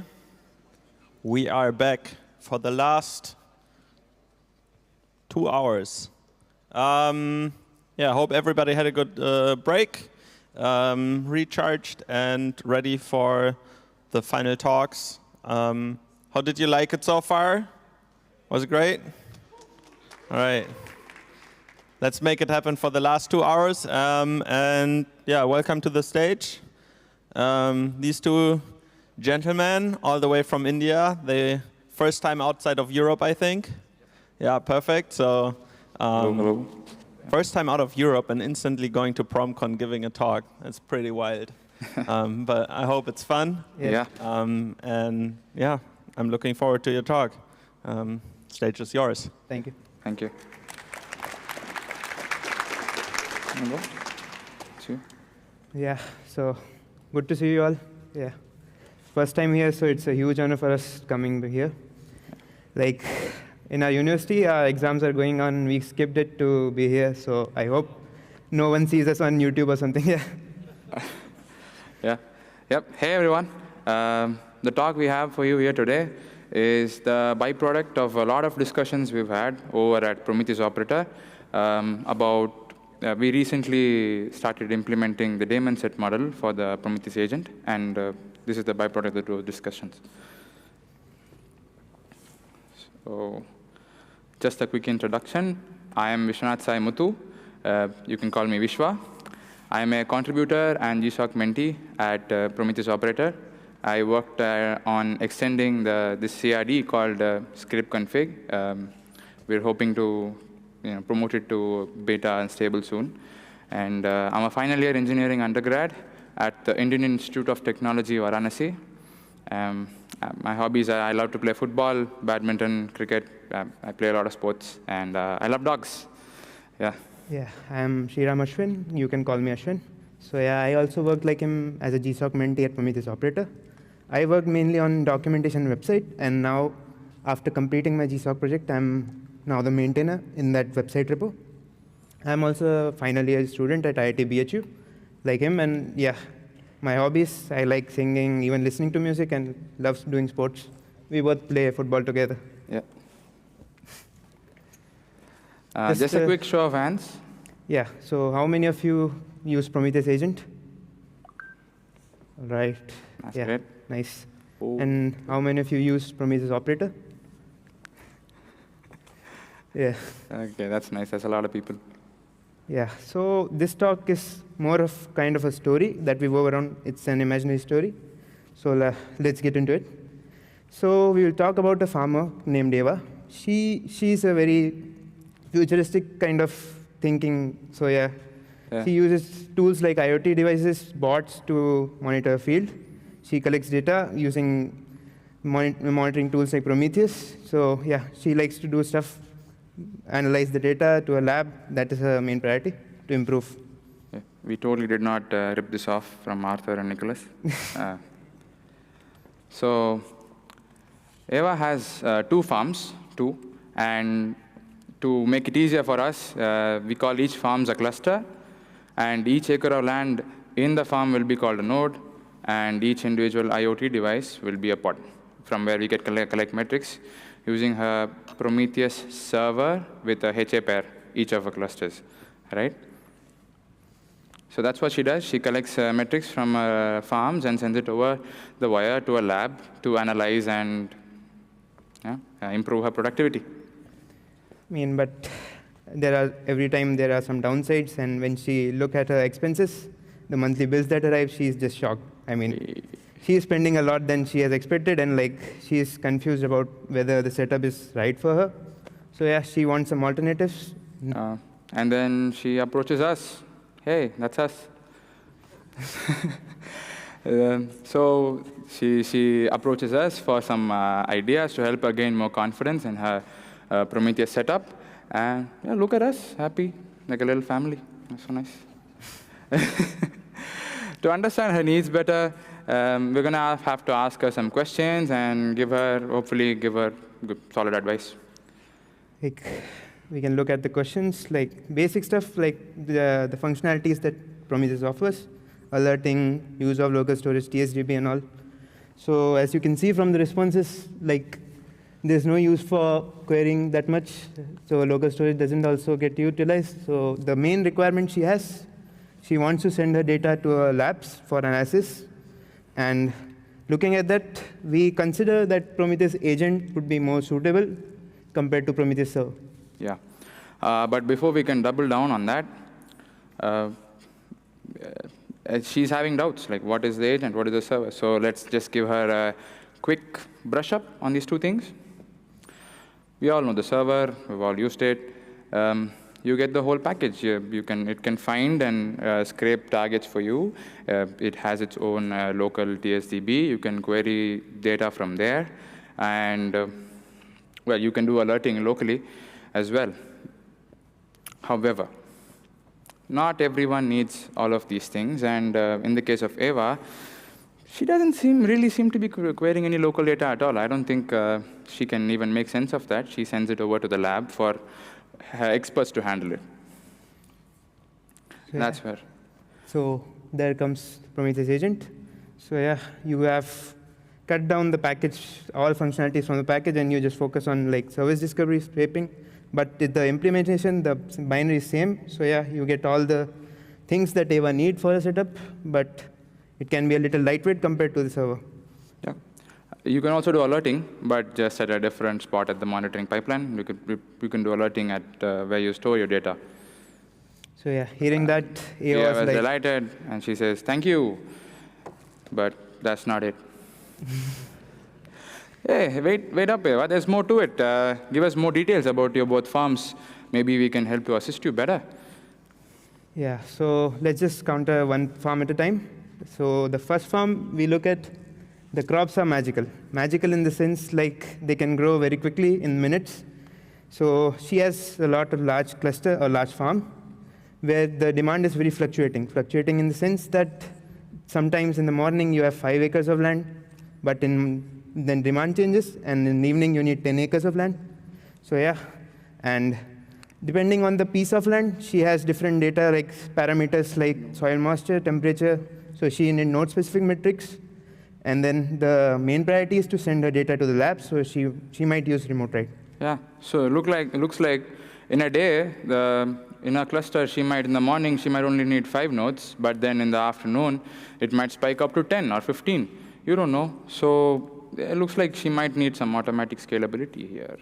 We are back for the last 2 hours. Yeah, I hope everybody had a good break, recharged, and ready for the final talks. How did you like it so far? Was it great? All right. Let's make it happen for the last 2 hours. And yeah, welcome to the stage. These two gentlemen, all the way from India, the first time outside of Europe, I think. Yeah, perfect. So, hello. First time out of Europe and instantly going to PromCon giving a talk. That's pretty wild. But I hope it's fun. Yeah. And yeah, I'm looking forward to your talk. Stage is yours. Thank you. Thank you. Yeah, so good to see you all. Yeah, first time here, so it's a huge honor for us coming here. Like in our university, our exams are going on. We skipped it to be here, so I hope no one sees us on YouTube or something. Yeah. Yeah. Yep. Hey everyone. The talk we have for you here today is the byproduct of a lot of discussions we've had over at Prometheus Operator about. We recently started implementing the daemon set model for the Prometheus agent, and this is the byproduct of those discussions. So, just a quick introduction. I am Vishwanath Sai Muthu. You can call me Vishwa. I am a contributor and GSOC mentee at Prometheus Operator. I worked on extending this CRD called script config. We're hoping to promote it to beta and stable soon. And I'm a final year engineering undergrad at the Indian Institute of Technology, Varanasi. My hobbies are I love to play football, badminton, cricket. I play a lot of sports, and I love dogs. Yeah. Yeah, I'm Shriram Ashwin. You can call me Ashwin. So yeah, I also worked like him as a GSOC mentee at Prometheus Operator. I worked mainly on documentation and website, and now after completing my GSOC project, I'm now the maintainer in that website repo. I'm also a final year student at IIT BHU, like him, and yeah, my hobbies, I like singing, even listening to music, and love doing sports. We both play football together. Yeah. Just a quick show of hands. Yeah, so how many of you use Prometheus Agent? Right. That's yeah, great. Nice. Oh. And how many of you use Prometheus Operator? Yeah. Okay, that's nice. That's a lot of people. Yeah, so this talk is more of kind of a story that we wove around. It's an imaginary story. So let's get into it. So we will talk about a farmer named Eva. She's a very futuristic kind of thinking. So yeah, she uses tools like IoT devices, bots to monitor a field. She collects data using monitoring tools like Prometheus. So yeah, she likes to do stuff, analyze the data to a lab. That is her main priority, to improve. Yeah, we totally did not rip this off from Arthur and Nicholas. So Eva has 2 farms, and to make it easier for us, we call each farms a cluster, and each acre of land in the farm will be called a node, and each individual IoT device will be a pod, from where we get collect metrics using her Prometheus server with a HA pair, each of her clusters, right? So that's what she does. She collects metrics from farms and sends it over the wire to a lab to analyze and improve her productivity. I mean, but every time there are some downsides, and when she look at her expenses, the monthly bills that arrive, she's just shocked. I mean, she's spending a lot than she has expected, and like she's confused about whether the setup is right for her. So yeah, she wants some alternatives. And then she approaches us. Hey, that's us. So she approaches us for some ideas to help her gain more confidence in her Prometheus setup. And yeah, look at us, happy, like a little family. That's so nice. To understand her needs better, we're going to have to ask her some questions and hopefully give her good, solid advice. Like, we can look at the questions, like basic stuff, like the functionalities that Prometheus offers, alerting, use of local storage, TSDB and all. So as you can see from the responses, like there's no use for querying that much. So local storage doesn't also get utilized. So the main requirement she has, she wants to send her data to her labs for analysis. And looking at that, we consider that Prometheus Agent would be more suitable compared to Prometheus Server. Yeah. But before we can double down on that, she's having doubts, like what is the agent, what is the server? So let's just give her a quick brush up on these two things. We all know the server, we've all used it. You get the whole package. It can find and scrape targets for you. It has its own local TSDB. You can query data from there. And well, you can do alerting locally as well. However, not everyone needs all of these things. And in the case of Eva, she doesn't really seem to be querying any local data at all. I don't think she can even make sense of that. She sends it over to the lab for her experts to handle it. Yeah. That's where. So there comes Prometheus Agent. So yeah, you have cut down the package, all functionalities from the package, and you just focus on like service discovery, scraping. But the implementation, the binary is same. So yeah, you get all the things that Eva need for a setup, but it can be a little lightweight compared to the server. Yeah. You can also do alerting, but just at a different spot at the monitoring pipeline. You can do alerting at where you store your data. So yeah, hearing that, Eva was like, delighted, and she says, "Thank you," but that's not it. Hey, wait up, Eva. There's more to it. Give us more details about your both farms. Maybe we can help to assist you better. Yeah, so let's just counter one farm at a time. So the first farm, we look at the crops are magical. Magical in the sense like they can grow very quickly in minutes. So she has a lot of large cluster or large farm where the demand is very fluctuating. Fluctuating in the sense that sometimes in the morning you have 5 acres of land, but then demand changes, and in the evening you need 10 acres of land. So yeah, and depending on the piece of land, she has different data like parameters like soil moisture, temperature. So she needs node-specific metrics. And then the main priority is to send her data to the lab, so she might use remote write. Yeah, so it looks like in a day, in a cluster, in the morning, she might only need 5 nodes, but then in the afternoon, it might spike up to 10 or 15. You don't know. So it looks like she might need some automatic scalability here.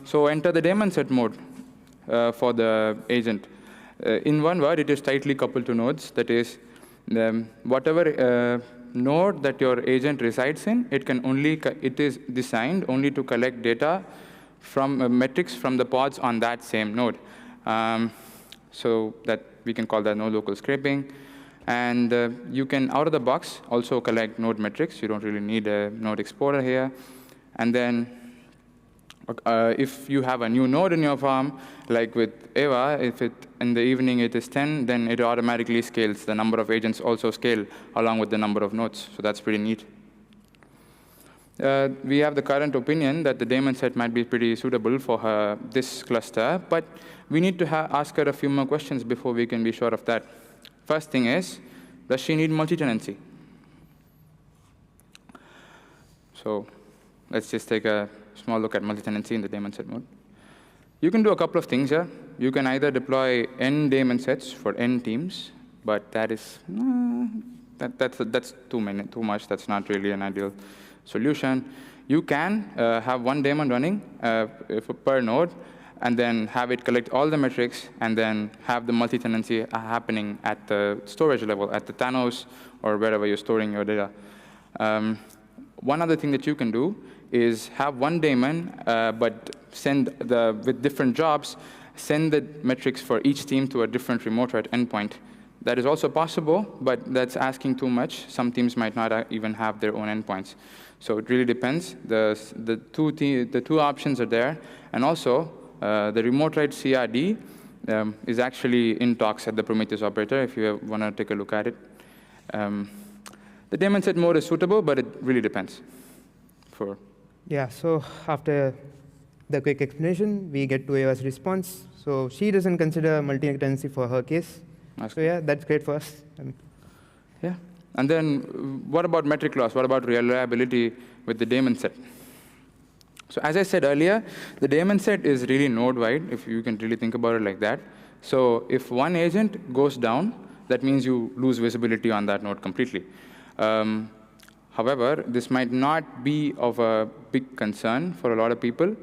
So enter the daemon set mode for the agent. In one word, it is tightly coupled to nodes. That is, whatever node that your agent resides in, it is designed only to collect data from metrics from the pods on that same node. So that we can call that node local scraping. And you can, out of the box, also collect node metrics. You don't really need a node explorer here. And then if you have a new node in your farm, like with Eva, if in the evening it is 10, then it automatically scales. The number of agents also scale along with the number of nodes. So that's pretty neat. We have the current opinion that the daemon set might be pretty suitable for this cluster, but we need to ask her a few more questions before we can be sure of that. First thing is, does she need multi-tenancy? So let's just take a small look at multi-tenancy in the daemon set mode. You can do a couple of things here. You can either deploy n daemon sets for n teams, but that is that's too much. That's not really an ideal solution. You can have one daemon running per node, and then have it collect all the metrics, and then have the multi-tenancy happening at the storage level, at the Thanos, or wherever you're storing your data. One other thing that you can do is have one daemon, but with different jobs, send the metrics for each team to a different remote write endpoint. That is also possible, but that's asking too much. Some teams might not even have their own endpoints. So it really depends. The two options are there, and also the remote write CRD is actually in talks at the Prometheus operator, if you want to take a look at it. The daemon set mode is suitable, but it really depends. Yeah, so after the quick explanation, we get to Eva's response. So she doesn't consider multi-tenancy for her case. So yeah, that's great for us. Yeah. And then what about metric loss? What about reliability with the daemon set? So as I said earlier, the daemon set is really node-wide, if you can really think about it like that. So if one agent goes down, that means you lose visibility on that node completely. However, this might not be of a big concern for a lot of people.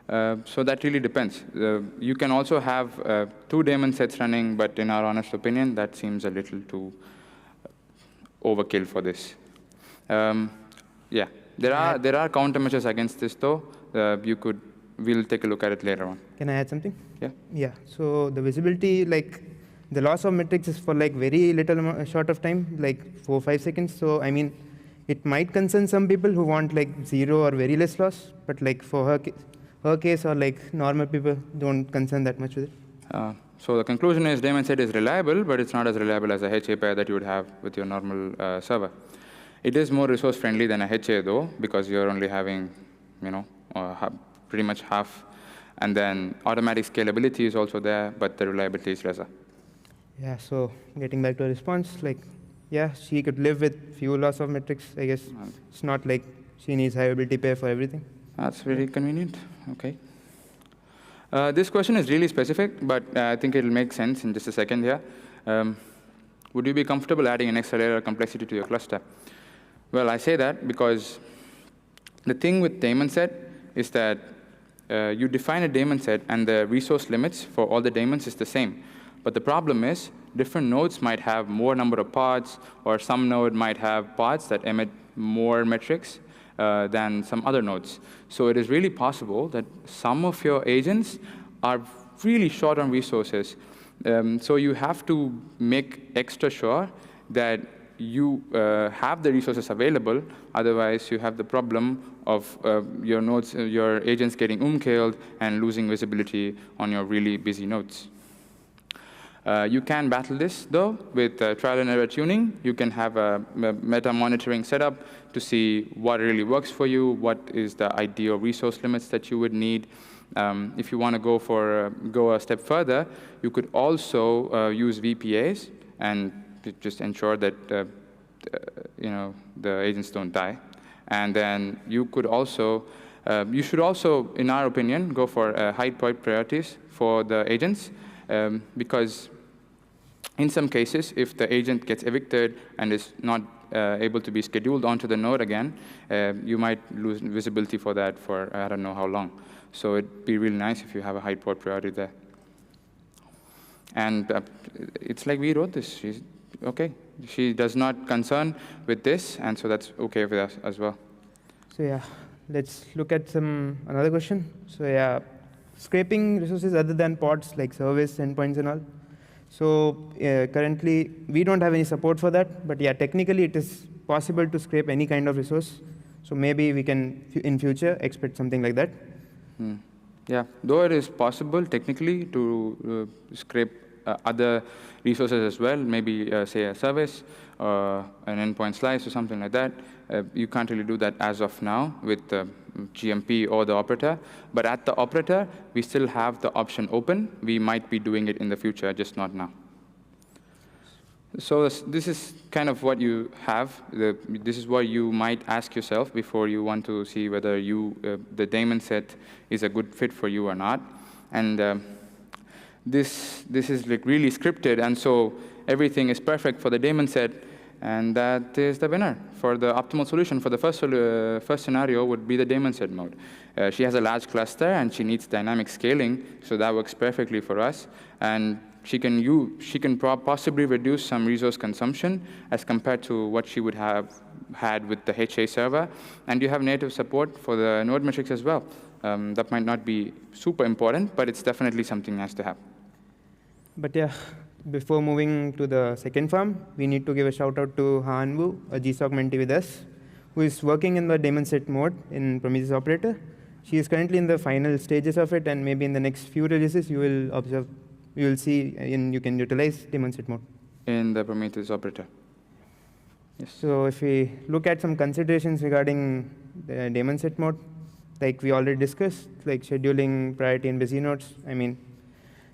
So that really depends. You can also have 2 daemon sets running, but in our honest opinion, that seems a little too overkill for this. Yeah, there are countermeasures against this, though. We'll take a look at it later on. Can I add something? Yeah. Yeah. So the visibility, like the loss of metrics is for like very little short of time, like 4 or 5 seconds. So I mean, it might concern some people who want like 0 or very less loss, but like for her case or like normal people don't concern that much with it. So the conclusion is daemon set is reliable, but it's not as reliable as a HA pair that you would have with your normal server. It is more resource friendly than a HA though, because you're only having, pretty much half. And then automatic scalability is also there, but the reliability is lesser. Yeah, so getting back to a response, like, yeah, she could live with few loss of metrics, I guess. It's not like she needs high availability pair for everything. That's very convenient. Okay. This question is really specific, but I think it'll make sense in just a second here. Would you be comfortable adding an extra layer of complexity to your cluster? Well, I say that because the thing with daemon set is that you define a daemon set, and the resource limits for all the daemons is the same. But the problem is, different nodes might have more number of pods, or some node might have pods that emit more metrics than some other nodes. So it is really possible that some of your agents are really short on resources. So you have to make extra sure that you have the resources available. Otherwise, you have the problem of your nodes, your agents getting killed and losing visibility on your really busy nodes. You can battle this, though, with trial and error tuning. You can have a meta monitoring setup to see what really works for you, what is the ideal resource limits that you would need. If you want to go a step further, you could also use VPAs and just ensure that the agents don't die. And then you could also, you should also, in our opinion, go for high priorities for the agents, because in some cases, if the agent gets evicted and is not able to be scheduled onto the node again, you might lose visibility for that for I don't know how long. So it'd be really nice if you have a high port priority there. And it's like we wrote this. She's okay. She does not concern with this, and so that's okay with us as well. So yeah, let's look at another question. So yeah, scraping resources other than pods like service, endpoints, and all. So currently, we don't have any support for that. But yeah, technically, it is possible to scrape any kind of resource. So maybe we can, in future, expect something like that. Yeah, though it is possible technically to scrape other resources as well, maybe say a service or an endpoint slice or something like that. You can't really do that as of now with GMP or the operator. But at the operator, we still have the option open. We might be doing it in the future, just not now. So this is kind of what you have. This is what you might ask yourself before you want to see whether the daemon set is a good fit for you or not. And this is like really scripted, and so everything is perfect for the daemon set, and that is the winner. For the optimal solution for the first scenario would be the daemon set mode. She has a large cluster, and she needs dynamic scaling, so that works perfectly for us. And she can possibly reduce some resource consumption as compared to what she would have had with the HA server. And you have native support for the node metrics as well. That might not be super important, but it's definitely something nice to have. But yeah, before moving to the second farm, we need to give a shout out to Hanwu, a GSOC mentee with us, who is working in the daemon set mode in Prometheus Operator. She is currently in the final stages of it, and maybe in the next few releases, you will see and you can utilize daemon set mode. In the Prometheus Operator. Yes. So if we look at some considerations regarding the daemon set mode, like we already discussed, like scheduling, priority, and busy nodes, I mean,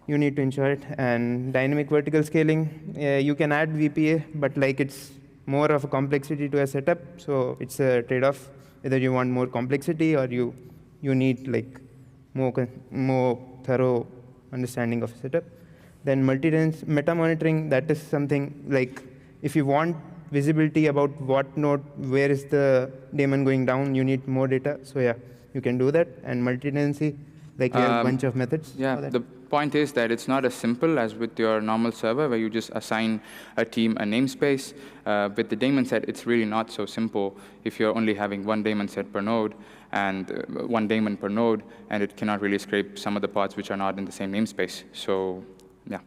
you need to ensure it. And dynamic vertical scaling, you can add VPA, but like it's more of a complexity to a setup. So it's a trade-off, whether you want more complexity or you need like more thorough understanding of a setup. Then multi-tenancy meta monitoring, that is something like if you want visibility about what node, where is the daemon going down, you need more data. So yeah, you can do that. And multi-tenancy, like we have a bunch of methods. Yeah, the point is that it's not as simple as with your normal server where you just assign a team a namespace. With the daemon set, it's really not so simple if you're only having one daemon set per node and one daemon per node, and it cannot really scrape some of the pods which are not in the same namespace. So yeah.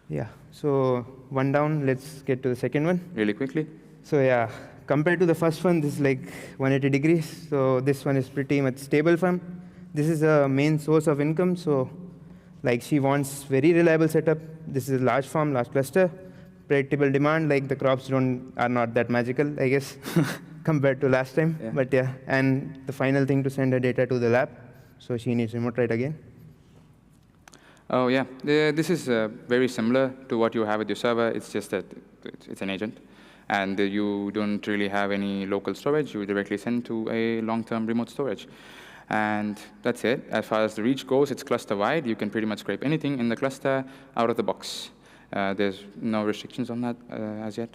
Yeah, so one down, let's get to the second one. Really quickly. So yeah, compared to the first one, this is like 180 degrees. So this one is pretty much stable firm. This is a main source of income. So like she wants very reliable setup. This is a large farm, large cluster, predictable demand. Like the crops are not that magical, I guess, compared to last time. Yeah. But yeah, and the final thing to send her data to the lab. So she needs remote write again. Oh yeah, this is very similar to what you have with your server. It's just that it's an agent, and you don't really have any local storage. You directly send to a long-term remote storage. And that's it. As far as the reach goes, it's cluster-wide. You can pretty much scrape anything in the cluster out of the box. There's no restrictions on that as yet.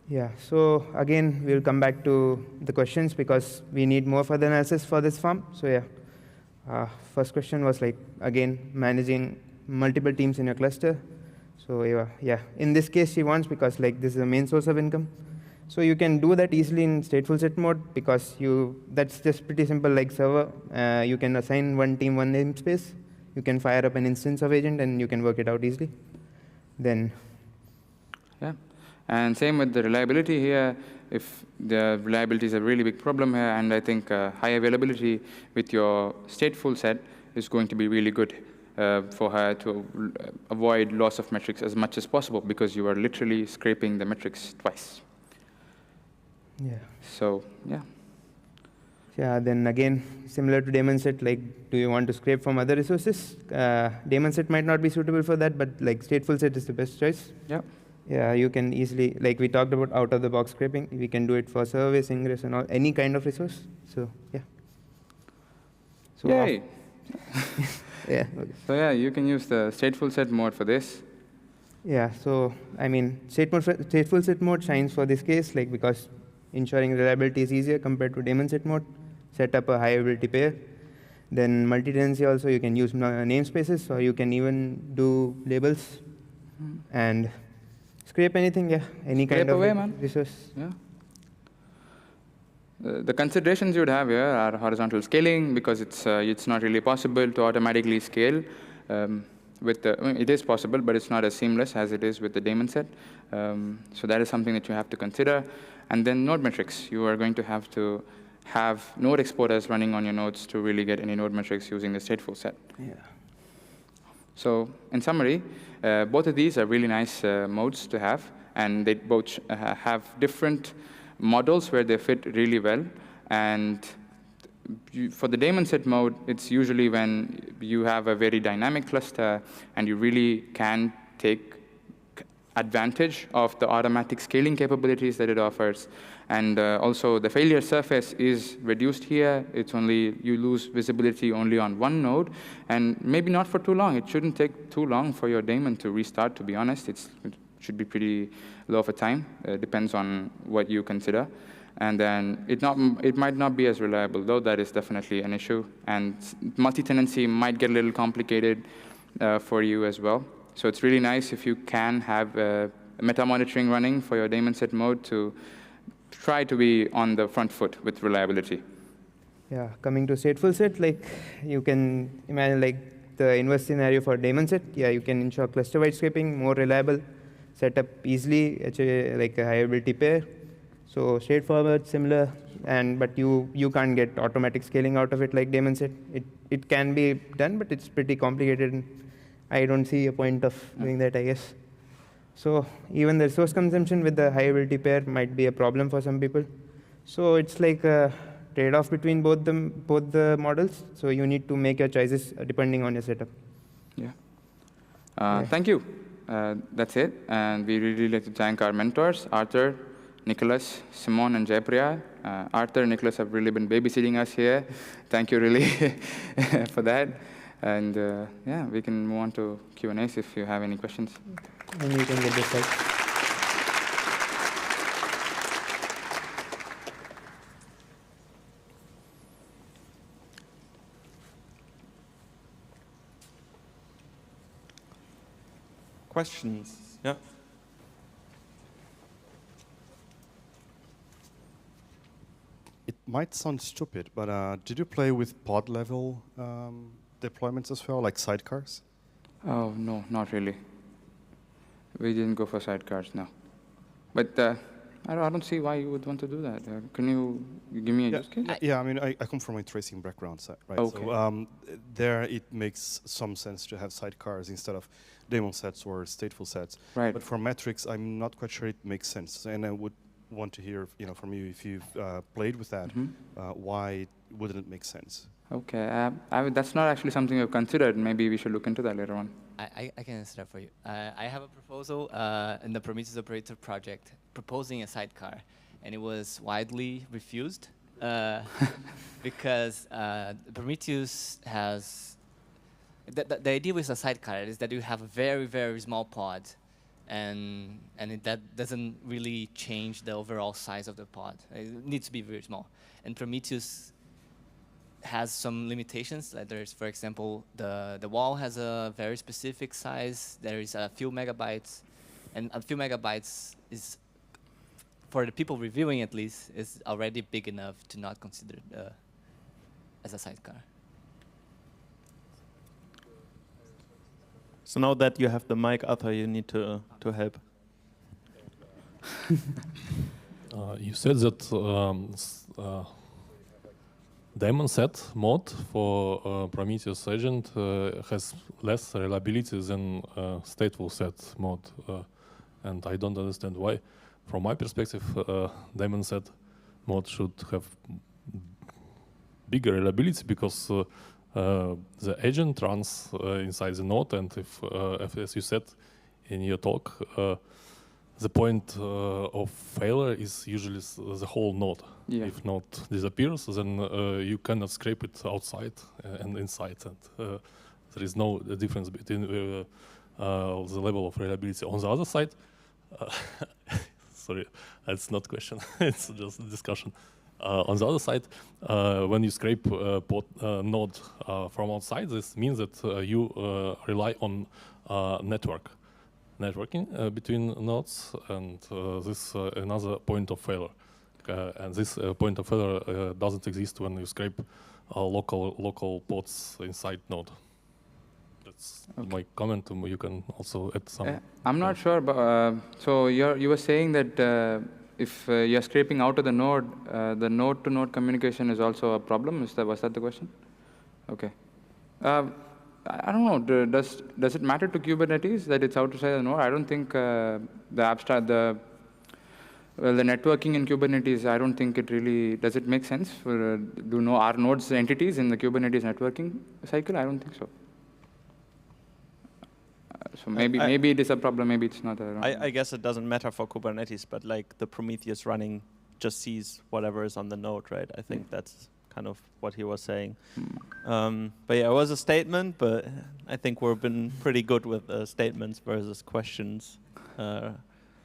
Yeah, so again, we'll come back to the questions because we need more further analysis for this farm. So yeah, first question was like, again, managing multiple teams in your cluster. So yeah, in this case, she wants because like this is the main source of income. So you can do that easily in stateful set mode because that's just pretty simple like server. You can assign one team one namespace. You can fire up an instance of agent and you can work it out easily. Then. Yeah, and same with the reliability here. If the reliability is a really big problem here, and I think high availability with your stateful set is going to be really good for her to avoid loss of metrics as much as possible because you are literally scraping the metrics twice. Yeah. So, yeah. Yeah, then again, similar to daemon set, like, do you want to scrape from other resources? Daemon set might not be suitable for that, but like stateful set is the best choice. Yeah. Yeah, you can easily, like we talked about out-of-the-box scraping, we can do it for service, ingress, and all, any kind of resource. So, yeah. So yay! Yeah. Okay. So yeah, you can use the stateful set mode for this. Yeah, so I mean, stateful set mode shines for this case, like because ensuring reliability is easier compared to daemon set mode. Set up a high availability pair. Then multi-tenancy also, you can use namespaces, or you can even do labels and scrape anything, yeah, any kind of resource. Yeah. The considerations you would have here are horizontal scaling because it's not really possible to automatically scale. It is possible, but it's not as seamless as it is with the daemon set. So that is something that you have to consider. And then node metrics. You are going to have node exporters running on your nodes to really get any node metrics using the stateful set. Yeah. So in summary, both of these are really nice modes to have, and they both have different models where they fit really well. And for the daemon set mode, it's usually when you have a very dynamic cluster and you really can take advantage of the automatic scaling capabilities that it offers. And also the failure surface is reduced here. It's only, you lose visibility only on one node, and maybe not for too long. It shouldn't take too long for your daemon to restart, to be honest. It should be pretty low for time. Depends on what you consider. And then it might not be as reliable, though that is definitely an issue. And multi-tenancy might get a little complicated for you as well. So it's really nice if you can have meta monitoring running for your daemon set mode to try to be on the front foot with reliability. Yeah, coming to stateful set, like you can imagine like the inverse scenario for daemon set. Yeah, you can ensure cluster-wide scraping, more reliable, set up easily, like a high availability pair. So straightforward, similar, but you can't get automatic scaling out of it like daemon set. It can be done, but it's pretty complicated. I don't see a point of doing that, I guess. So even the resource consumption with the high availability pair might be a problem for some people. So it's like a trade-off between both the models. So you need to make your choices depending on your setup. Yeah. Thank you. That's it. And we really like to thank our mentors, Arthur, Nicholas, Simon, and Jaipriya. Arthur and Nicholas have really been babysitting us here. Thank you really for that. And yeah, we can move on to Q&As if you have any questions. And you can get this side. Questions? Yeah. It might sound stupid, but did you play with pod level deployments as well, like sidecars? Oh, no, not really. We didn't go for sidecars, no. But I don't see why you would want to do that. Can you give me a use case? Yeah, I mean, I come from a tracing background, right? Okay. So there it makes some sense to have sidecars instead of daemon sets or stateful sets. Right. But for metrics, I'm not quite sure it makes sense. And I would want to hear, from you if you've played with that. Why wouldn't it make sense? Okay, that's not actually something we've considered. Maybe we should look into that later on. I can answer that for you. I have a proposal in the Prometheus Operator project proposing a sidecar, and it was widely refused because Prometheus has the idea with a sidecar is that you have a very, very small pod, and that doesn't really change the overall size of the pod. It needs to be very small. And Prometheus has some limitations. There's, for example, the wall has a very specific size. There is a few megabytes, and a few megabytes is, for the people reviewing at least, is already big enough to not consider as a sidecar. So now that you have the mic, Arthur, you need to help. You said that daemon set mode for Prometheus Agent has less reliability than stateful set mode, and I don't understand why. From my perspective, daemon set mode should have bigger reliability because the agent runs inside the node, and if as you said in your talk, the point of failure is usually the whole node. Yeah. If node disappears, then you cannot scrape it outside and inside, and there is no difference between the level of reliability. On the other side, sorry, that's not a question, it's just a discussion. On the other side, when you scrape node from outside, this means that you rely on networking between nodes, and this another point of failure. And this point of failure doesn't exist when you scrape local pods inside node. That's my comment. You can also add some. I'm not sure, but so you were saying that if you're scraping out of the node-to-node communication is also a problem. Was that the question? Okay. I don't know. Does it matter to Kubernetes that it's outside the node? I don't think the networking in Kubernetes. I don't think it really does. It make sense for are nodes entities in the Kubernetes networking cycle? I don't think so. So maybe it is a problem. Maybe it's not. I guess it doesn't matter for Kubernetes, but like the Prometheus running just sees whatever is on the node, right? I think that's kind of what he was saying. But yeah, it was a statement, but I think we've been pretty good with statements versus questions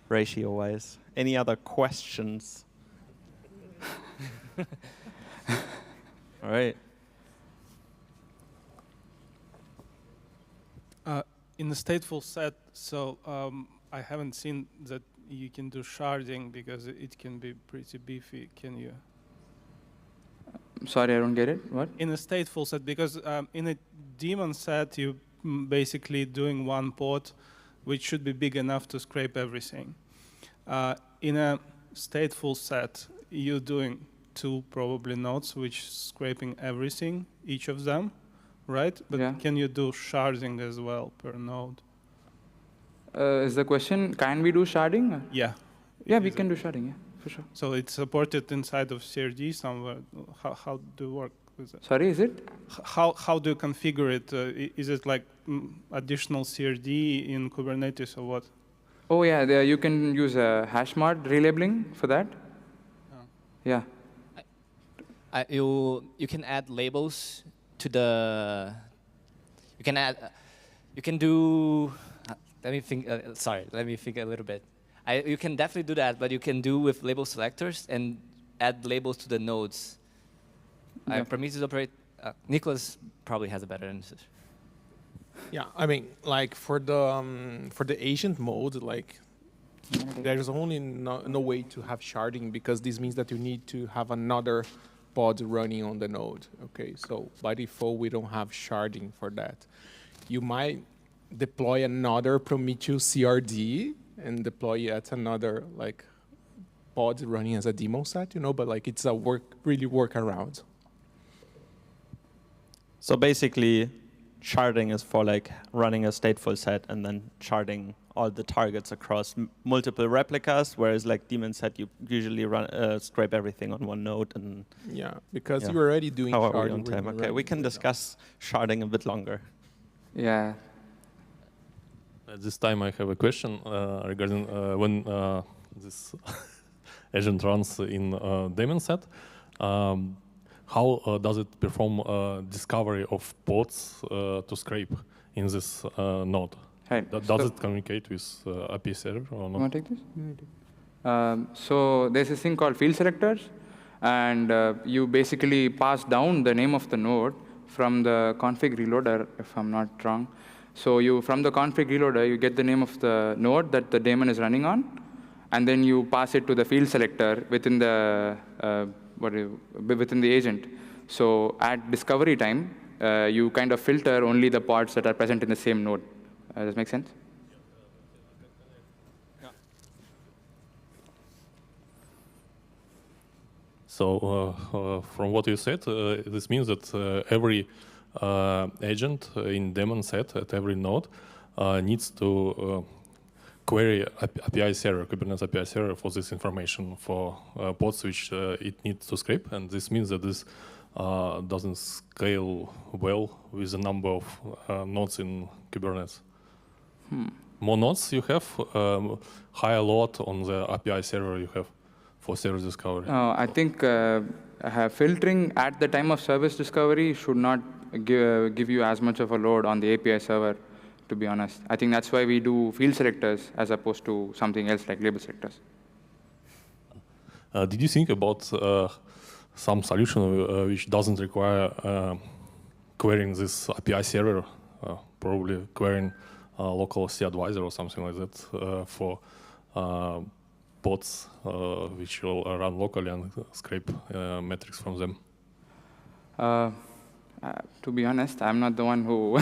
ratio-wise. Any other questions? All right. In the stateful set, so I haven't seen that you can do sharding because it can be pretty beefy. Can you? Sorry, I don't get it. What? In a stateful set, because in a daemon set, you're basically doing one port, which should be big enough to scrape everything. In a stateful set, you're doing two probably nodes, which scraping everything, each of them. Right? But can you do sharding as well per node? Is the question, can we do sharding? Yeah. Yeah, we can do sharding, yeah, for sure. So it's supported inside of CRD somewhere. How do you work with it? Sorry, is it? How do you configure it? Is it like additional CRD in Kubernetes or what? Oh yeah, you can use hashmod relabeling for that. Yeah. You can add labels to the. You can add. You can do. Let me think. Sorry, let me think a little bit. You can definitely do that, but you can do with label selectors and add labels to the nodes. Yeah. Prometheus operate. Nicholas probably has a better answer. Yeah, I mean, like for the agent mode, like there is only no way to have sharding because this means that you need to have another pod running on the node. Okay, so by default we don't have sharding for that. You might deploy another Prometheus CRD and deploy yet another like pod running as a demo set, you know, but like it's a workaround. So basically, sharding is for like running a stateful set and then sharding all the targets across multiple replicas, whereas like daemon set, you usually scrape everything on one node. And yeah, because you're already doing How are we sharding. on time? Okay, we can discuss sharding a bit longer. Yeah. At this time, I have a question regarding when this agent runs in daemon set. How does it perform discovery of pods to scrape in this node? Right. Does it communicate with API server or not? You want to take this? So there's this thing called field selectors, and you basically pass down the name of the node from the config reloader, if I'm not wrong. So from the config reloader, you get the name of the node that the daemon is running on, and then you pass it to the field selector within the within the agent. So at discovery time, you kind of filter only the pods that are present in the same node. Does that make sense? So from what you said, this means that every agent in daemon set at every node needs to query API server, Kubernetes API server for this information for pods which it needs to scrape, and this means that this doesn't scale well with the number of nodes in Kubernetes. More nodes you have, higher load on the API server you have for service discovery. I think filtering at the time of service discovery should not give you as much of a load on the API server, to be honest. I think that's why we do field selectors as opposed to something else like label selectors. Did you think about some solution which doesn't require querying this API server, probably querying local C advisor or something like that for pods which will run locally and scrape metrics from them? To be honest, I'm not the one who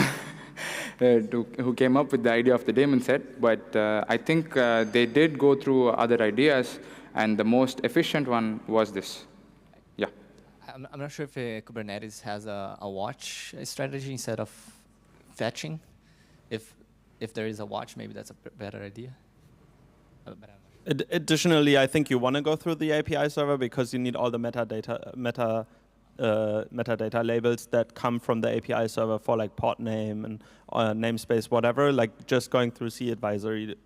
who came up with the idea of the daemon set, but I think they did go through other ideas, and the most efficient one was this. Yeah. I'm not sure if Kubernetes has a watch strategy instead of fetching. If there is a watch, maybe that's a better idea. Additionally, I think you want to go through the API server because you need all the metadata labels that come from the API server for like pod name and namespace, whatever. Like just going through C advisor, you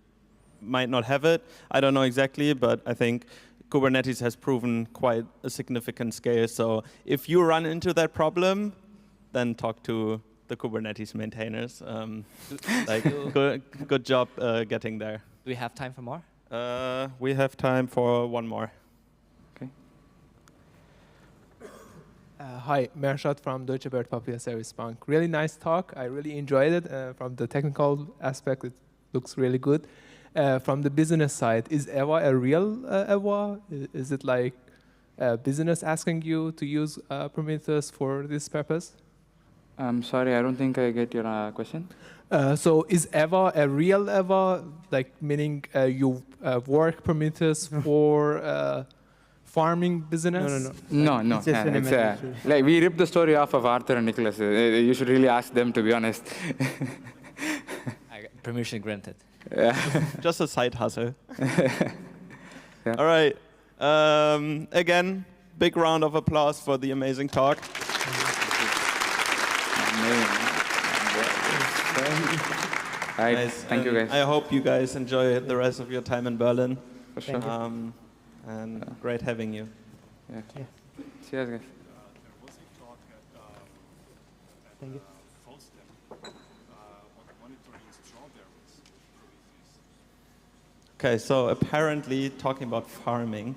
might not have it. I don't know exactly, but I think Kubernetes has proven quite a significant scale. So if you run into that problem, then talk to the Kubernetes maintainers. Good job getting there. Do we have time for more? We have time for one more. Okay. Hi, Mershad from Deutsche Börse Popular Service Bank. Really nice talk. I really enjoyed it. From the technical aspect, it looks really good. From the business side, is EVA a real EVA? Is it like business asking you to use Prometheus for this purpose? I'm sorry, I don't think I get your question. So is EVA a real EVA, like meaning you work Prometheus for farming business? No. It's like we ripped the story off of Arthur and Nicholas. You should really ask them, to be honest. Permission granted. Yeah. Just a side hustle. Yeah. All right. Again, big round of applause for the amazing talk. All right. Nice. Thank you, guys. I hope you guys enjoy the rest of your time in Berlin. For sure. And great having you. Yeah. Cheers, guys. Thank you. Okay, so apparently talking about farming,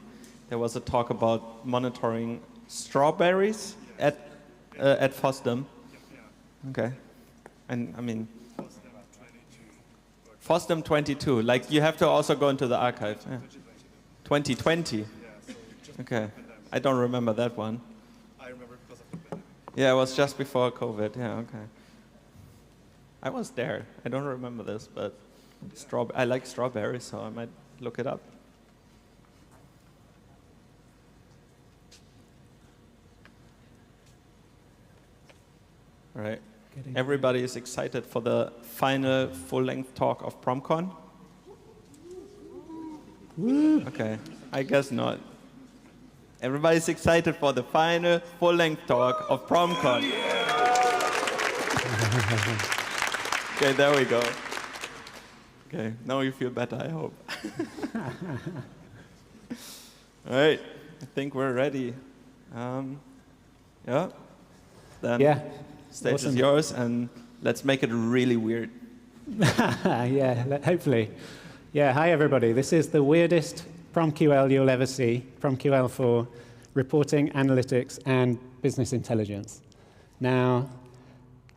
there was a talk about monitoring strawberries at FOSDEM. Okay, and I mean, FOSDEM 22. Like you have to also go into the archive. Yeah. 2020. Okay, I don't remember that one. I remember because of the pandemic. Yeah, it was just before COVID. Yeah, okay. I was there. I don't remember this, but I like strawberries, so I might look it up. All right. Everybody is excited for the final full-length talk of PromCon? Okay, I guess not. Everybody's excited for the final full-length talk of PromCon. Okay, there we go. Okay, now you feel better, I hope. All right, I think we're ready. Yeah? Then yeah. Stage Awesome. is yours, and let's make it really weird. Yeah, hopefully. Yeah, hi everybody. This is the weirdest PromQL you'll ever see. PromQL for reporting, analytics, and business intelligence. Now,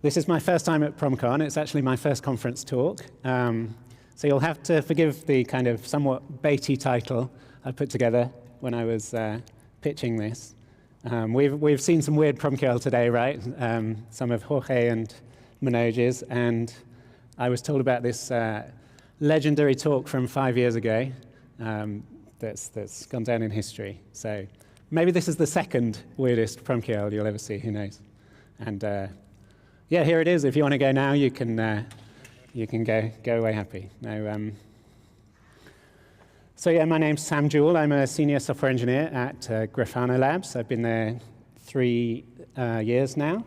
this is my first time at PromCon. It's actually my first conference talk. So you'll have to forgive the kind of somewhat baity title I put together when I was pitching this. We've seen some weird PromQL today, right? Some of Jorge and Manoj's, and I was told about this legendary talk from 5 years ago that's gone down in history. So maybe this is the second weirdest PromQL you'll ever see, who knows? And yeah, here it is. If you want to go now, you can go away happy. No, so yeah, my name's Sam Jewell. I'm a senior software engineer at Grafana Labs. I've been there 3 years now.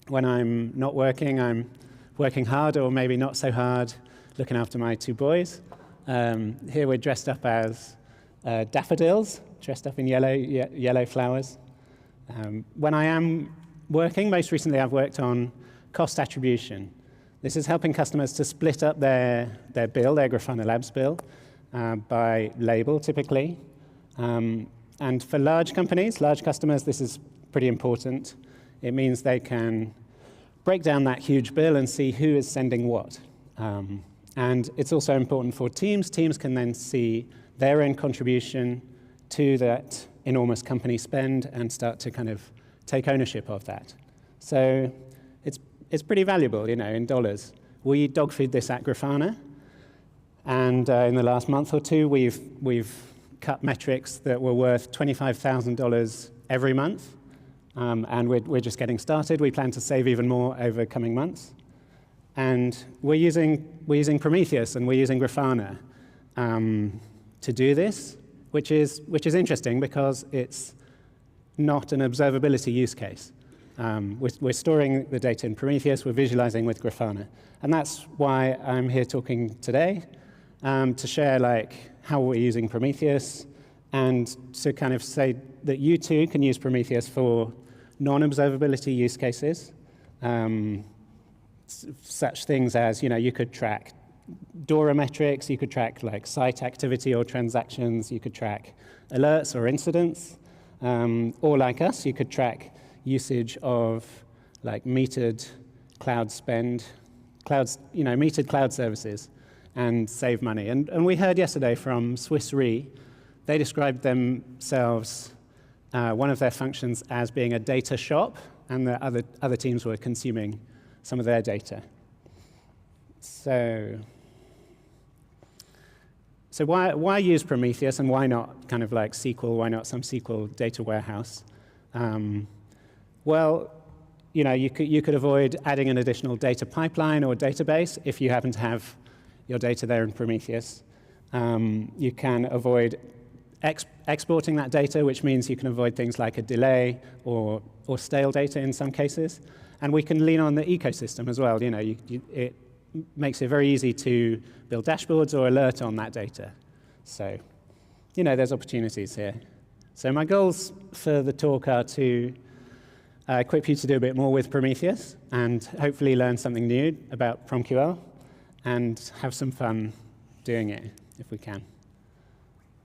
When I'm not working, I'm working hard or maybe not so hard, looking after my 2 boys. Here we're dressed up as daffodils, dressed up in yellow flowers. When I am working, most recently I've worked on cost attribution. This is helping customers to split up their bill, their Grafana Labs bill, by label, typically. And for large companies, large customers, this is pretty important. It means they can break down that huge bill and see who is sending what. And it's also important for teams. Teams can then see their own contribution to that enormous company spend and start to kind of take ownership of that. So it's pretty valuable, you know, in dollars. We dog feed this at Grafana. And in the last month or 2, we've cut metrics that were worth $25,000 every month. And we're just getting started. We plan to save even more over coming months. And we're using Prometheus and we're using Grafana to do this, which is interesting because it's not an observability use case. We're storing the data in Prometheus. We're visualizing with Grafana. And that's why I'm here talking today, to share like how we're using Prometheus and to kind of say that you too can use Prometheus for non-observability use cases. Such things as, you know, you could track DORA metrics, you could track like site activity or transactions, you could track alerts or incidents, or like us, you could track usage of like metered cloud spend, metered cloud services and save money. And we heard yesterday from Swiss Re, they described themselves, one of their functions as being a data shop, and the other teams were consuming some of their data. So why use Prometheus and why not kind of like SQL, why not some SQL data warehouse? Well, you know, you could avoid adding an additional data pipeline or database if you happen to have your data there in Prometheus. You can avoid exporting that data, which means you can avoid things like a delay or stale data in some cases. And we can lean on the ecosystem as well. You know, makes it very easy to build dashboards or alert on that data. So, you know, there's opportunities here. So my goals for the talk are to equip you to do a bit more with Prometheus and hopefully learn something new about PromQL and have some fun doing it if we can.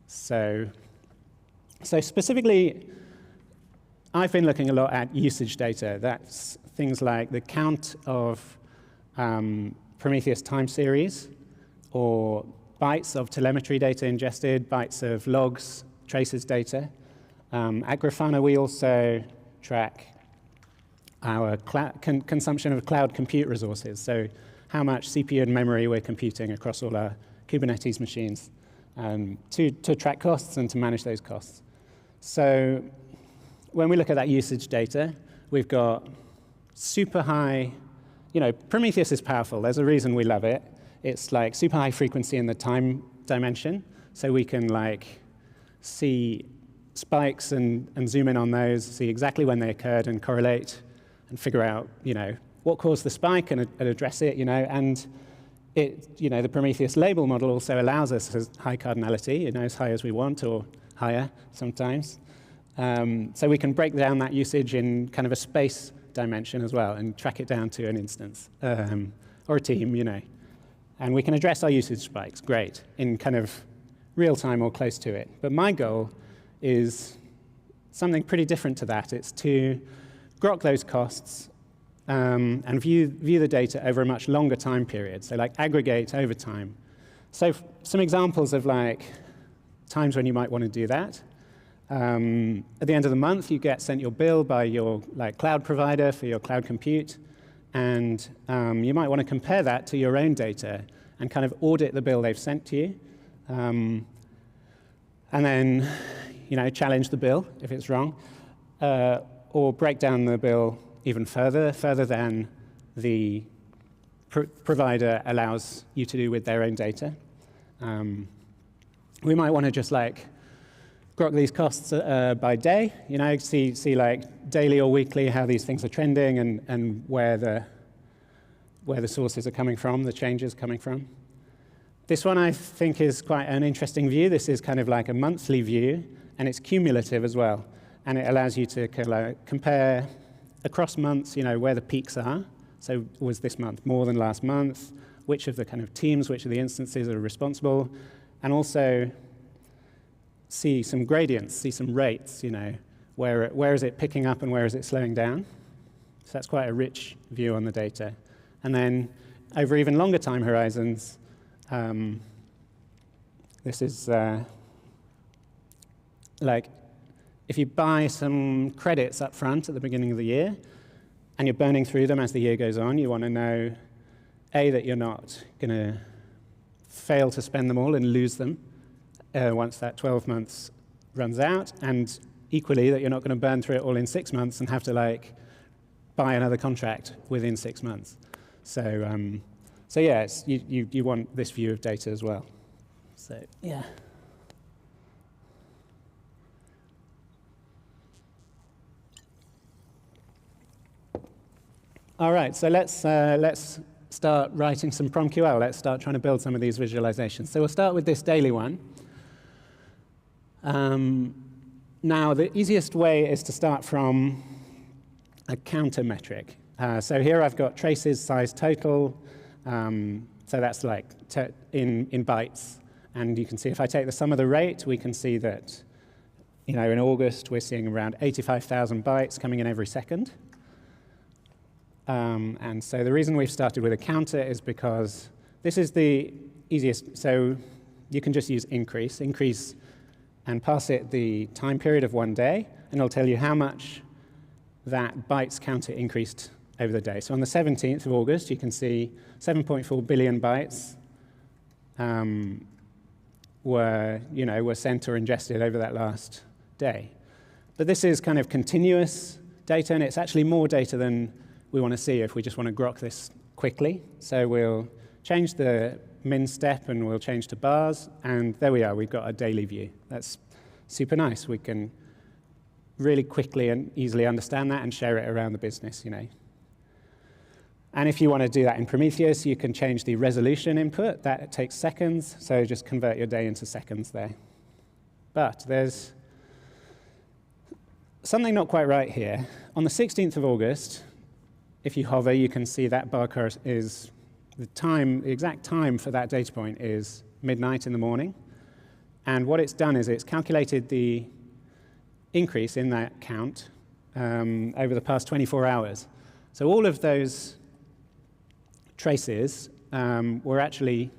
So specifically, I've been looking a lot at usage data. That's things like the count of Prometheus time series or bytes of telemetry data ingested, bytes of logs, traces data. At Grafana, we also track our consumption of cloud compute resources, so how much CPU and memory we're computing across all our Kubernetes machines to track costs and to manage those costs. So when we look at that usage data, we've got super high, you know, Prometheus is powerful. There's a reason we love it. It's like super high frequency in the time dimension, so we can like see spikes and zoom in on those, see exactly when they occurred and correlate and figure out, you know, what caused the spike and address it, you know, and it, you know, the Prometheus label model also allows us high cardinality, you know, as high as we want or higher sometimes. So we can break down that usage in kind of a space dimension as well and track it down to an instance or a team, you know. And we can address our usage spikes, great, in kind of real time or close to it. But my goal is something pretty different to that. It's to grok those costs and view the data over a much longer time period, so like aggregate over time. So some examples of like times when you might want to do that. At the end of the month, you get sent your bill by your like cloud provider for your cloud compute, and you might want to compare that to your own data and kind of audit the bill they've sent to you, and then, you know, challenge the bill if it's wrong, or break down the bill even further than the provider allows you to do with their own data. We might want to just like grok these costs by day, you know, see like daily or weekly how these things are trending and where the sources are coming from, the changes coming from. This one I think is quite an interesting view. This is kind of like a monthly view, and it's cumulative as well. And it allows you to compare across months, you know, where the peaks are. So was this month more than last month? Which of the kind of teams, which of the instances are responsible? And also see some gradients, see some rates, you know, where is it picking up and where is it slowing down? So that's quite a rich view on the data. And then over even longer time horizons, this is like if you buy some credits up front at the beginning of the year and you're burning through them as the year goes on, you want to know, A, that you're not going to fail to spend them all and lose them once that 12 months runs out, and equally that you're not going to burn through it all in 6 months and have to like buy another contract within 6 months. So yeah, you want this view of data as well. So yeah. All right, so let's start writing some PromQL. Let's start trying to build some of these visualizations. So we'll start with this daily one. Now, the easiest way is to start from a counter metric. So here I've got traces, size, total. So that's like in bytes. And you can see if I take the sum of the rate, we can see that, you know, in August, we're seeing around 85,000 bytes coming in every second. And so the reason we've started with a counter is because this is the easiest. So you can just use increase and pass it the time period of 1 day, and it'll tell you how much that bytes counter increased over the day. So on the 17th of August, you can see 7.4 billion bytes were sent or ingested over that last day. But this is kind of continuous data, and it's actually more data than we want to see if we just want to grok this quickly. So we'll change the min step and we'll change to bars, and there we are, we've got a daily view. That's super nice. We can really quickly and easily understand that and share it around the business, you know. And if you want to do that in Prometheus, you can change the resolution input. That takes seconds, so just convert your day into seconds there. But there's something not quite right here. On the 16th of August, if you hover, you can see that bar is the exact time for that data point is midnight in the morning. And what it's done is it's calculated the increase in that count over the past 24 hours. So all of those traces were actually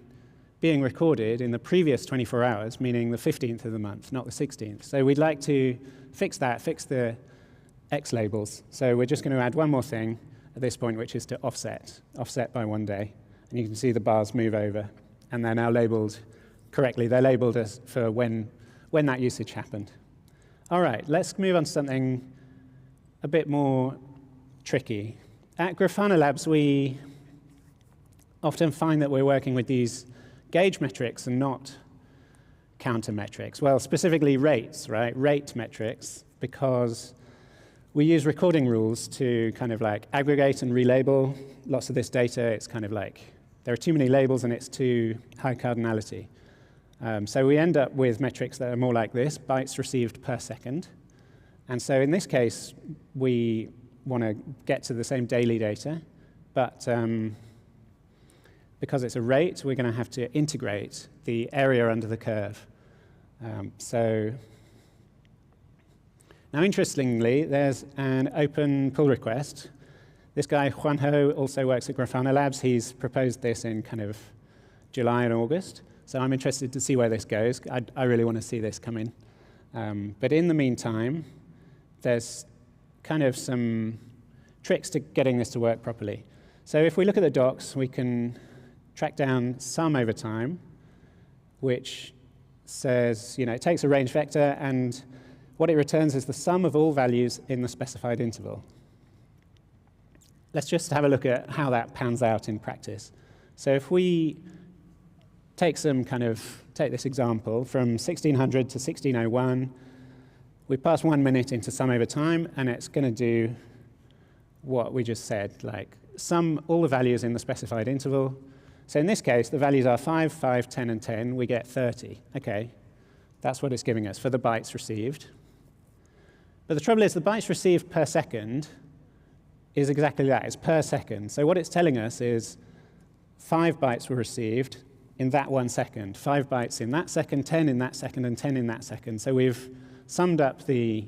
being recorded in the previous 24 hours, meaning the 15th of the month, not the 16th. So we'd like to fix that, fix the X labels. So we're just going to add one more thing at this point, which is to offset by 1 day. And you can see the bars move over, and they're now labeled correctly. They're labeled as for when that usage happened. All right, let's move on to something a bit more tricky. At Grafana Labs, we often find that we're working with these gauge metrics and not counter metrics. Well, specifically rates, right? Rate metrics, because we use recording rules to kind of like aggregate and relabel lots of this data. It's kind of like there are too many labels and it's too high cardinality. So we end up with metrics that are more like this, bytes received per second. And so in this case, we want to get to the same daily data, but because it's a rate, we're going to have to integrate the area under the curve. Now, interestingly, there's an open pull request. This guy, Juanjo, also works at Grafana Labs. He's proposed this in kind of July and August. So I'm interested to see where this goes. I really want to see this come in. But in the meantime, there's kind of some tricks to getting this to work properly. So if we look at the docs, we can track down sum over time, which says, it takes a range vector, and what it returns is the sum of all values in the specified interval. Let's just have a look at how that pans out in practice. So if we take this example from 1600 to 1601, we pass 1 minute into sum over time, and it's going to do what we just said, like sum all the values in the specified interval. So in this case, the values are 5, 5, 10, and 10. We get 30. OK, that's what it's giving us for the bytes received. But the trouble is the bytes received per second is exactly that. It's per second. So what it's telling us is 5 bytes were received in that 1 second, 5 bytes in that second, 10 in that second, and 10 in that second. So we've summed up the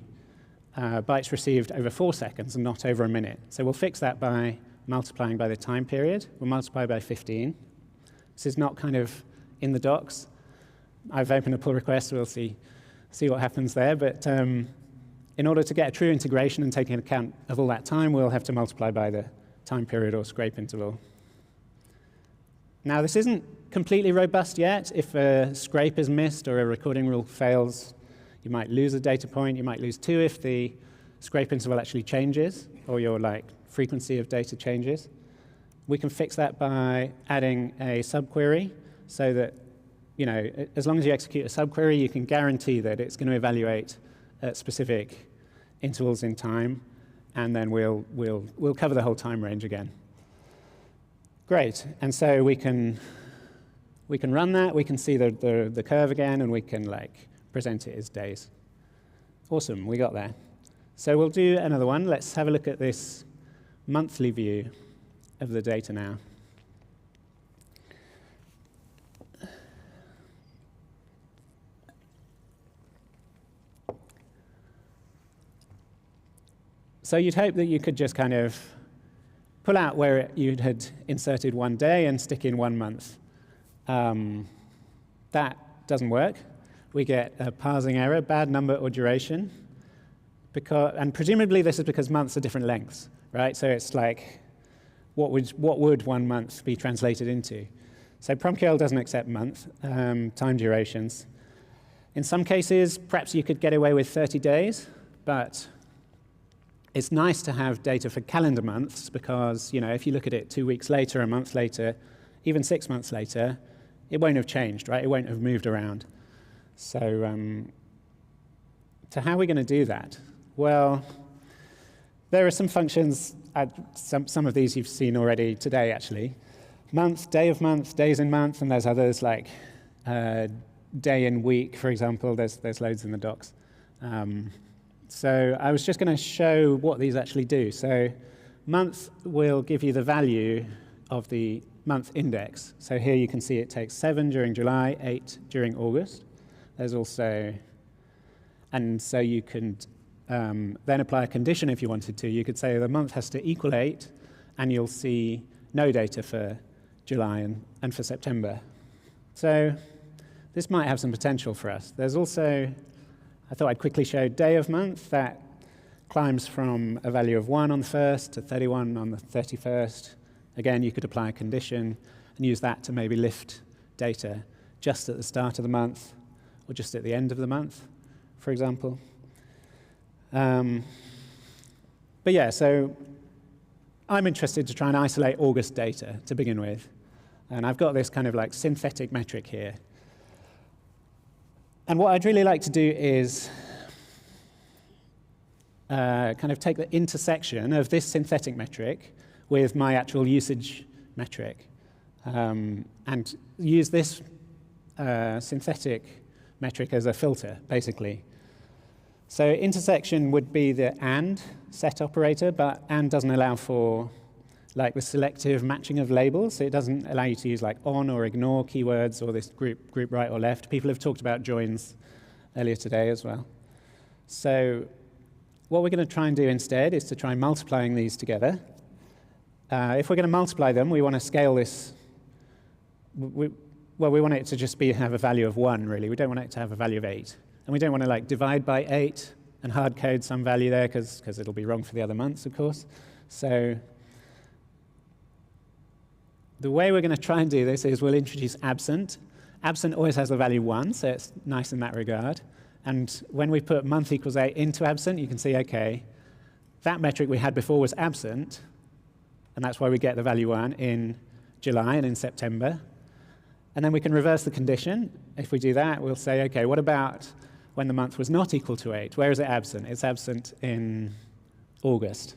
bytes received over 4 seconds and not over a minute. So we'll fix that by multiplying by the time period. We'll multiply by 15. This is not kind of in the docs. I've opened a pull request. We'll see what happens there. But in order to get a true integration and taking account of all that time, we'll have to multiply by the time period or scrape interval. Now, this isn't completely robust yet. If a scrape is missed or a recording rule fails, you might lose a data point. You might lose 2 if the scrape interval actually changes or your frequency of data changes. We can fix that by adding a subquery so that, as long as you execute a subquery, you can guarantee that it's going to evaluate at specific intervals in time, and then we'll cover the whole time range again. Great, and so we can run that. We can see the curve again, and we can present it as days. Awesome, we got there. So we'll do another one. Let's have a look at this monthly view of the data now. So you'd hope that you could just kind of pull out where you had inserted 1 day and stick in 1 month. That doesn't work. We get a parsing error, bad number or duration. And presumably this is because months are different lengths, right? So it's like, what would 1 month be translated into? So PromQL doesn't accept month time durations. In some cases, perhaps you could get away with 30 days, but it's nice to have data for calendar months because, if you look at it 2 weeks later, a month later, even 6 months later, it won't have changed, right? It won't have moved around. So how are we going to do that? Well, there are some functions, some of these you've seen already today, actually. Month, day of month, days in month, and there's others like day in week, for example. There's loads in the docs. So I was just going to show what these actually do. So month will give you the value of the month index. So here you can see it takes 7 during July, 8 during August. There's also, and so you can then apply a condition if you wanted to. You could say the month has to equal 8, and you'll see no data for July and for September. So this might have some potential for us. There's also, I thought I'd quickly show day of month that climbs from a value of 1 on the 1st to 31 on the 31st. Again, you could apply a condition and use that to maybe lift data just at the start of the month or just at the end of the month, for example. But yeah, so I'm interested to try and isolate August data to begin with. And I've got this kind of like synthetic metric here. And what I'd really like to do is kind of take the intersection of this synthetic metric with my actual usage metric and use this synthetic metric as a filter, basically. So intersection would be the AND set operator, but AND doesn't allow for like the selective matching of labels. So it doesn't allow you to use like on or ignore keywords or this group right or left. People have talked about joins earlier today as well. So what we're going to try and do instead is to try multiplying these together. If we're going to multiply them, we want to scale this. We want it to just have a value of 1, really. We don't want it to have a value of 8. And we don't want to like divide by 8 and hard code some value there because it'll be wrong for the other months, of course. So the way we're going to try and do this is we'll introduce absent. Absent always has the value 1, so it's nice in that regard. And when we put month equals 8 into absent, you can see, OK, that metric we had before was absent, and that's why we get the value 1 in July and in September. And then we can reverse the condition. If we do that, we'll say, OK, what about when the month was not equal to 8? Where is it absent? It's absent in August.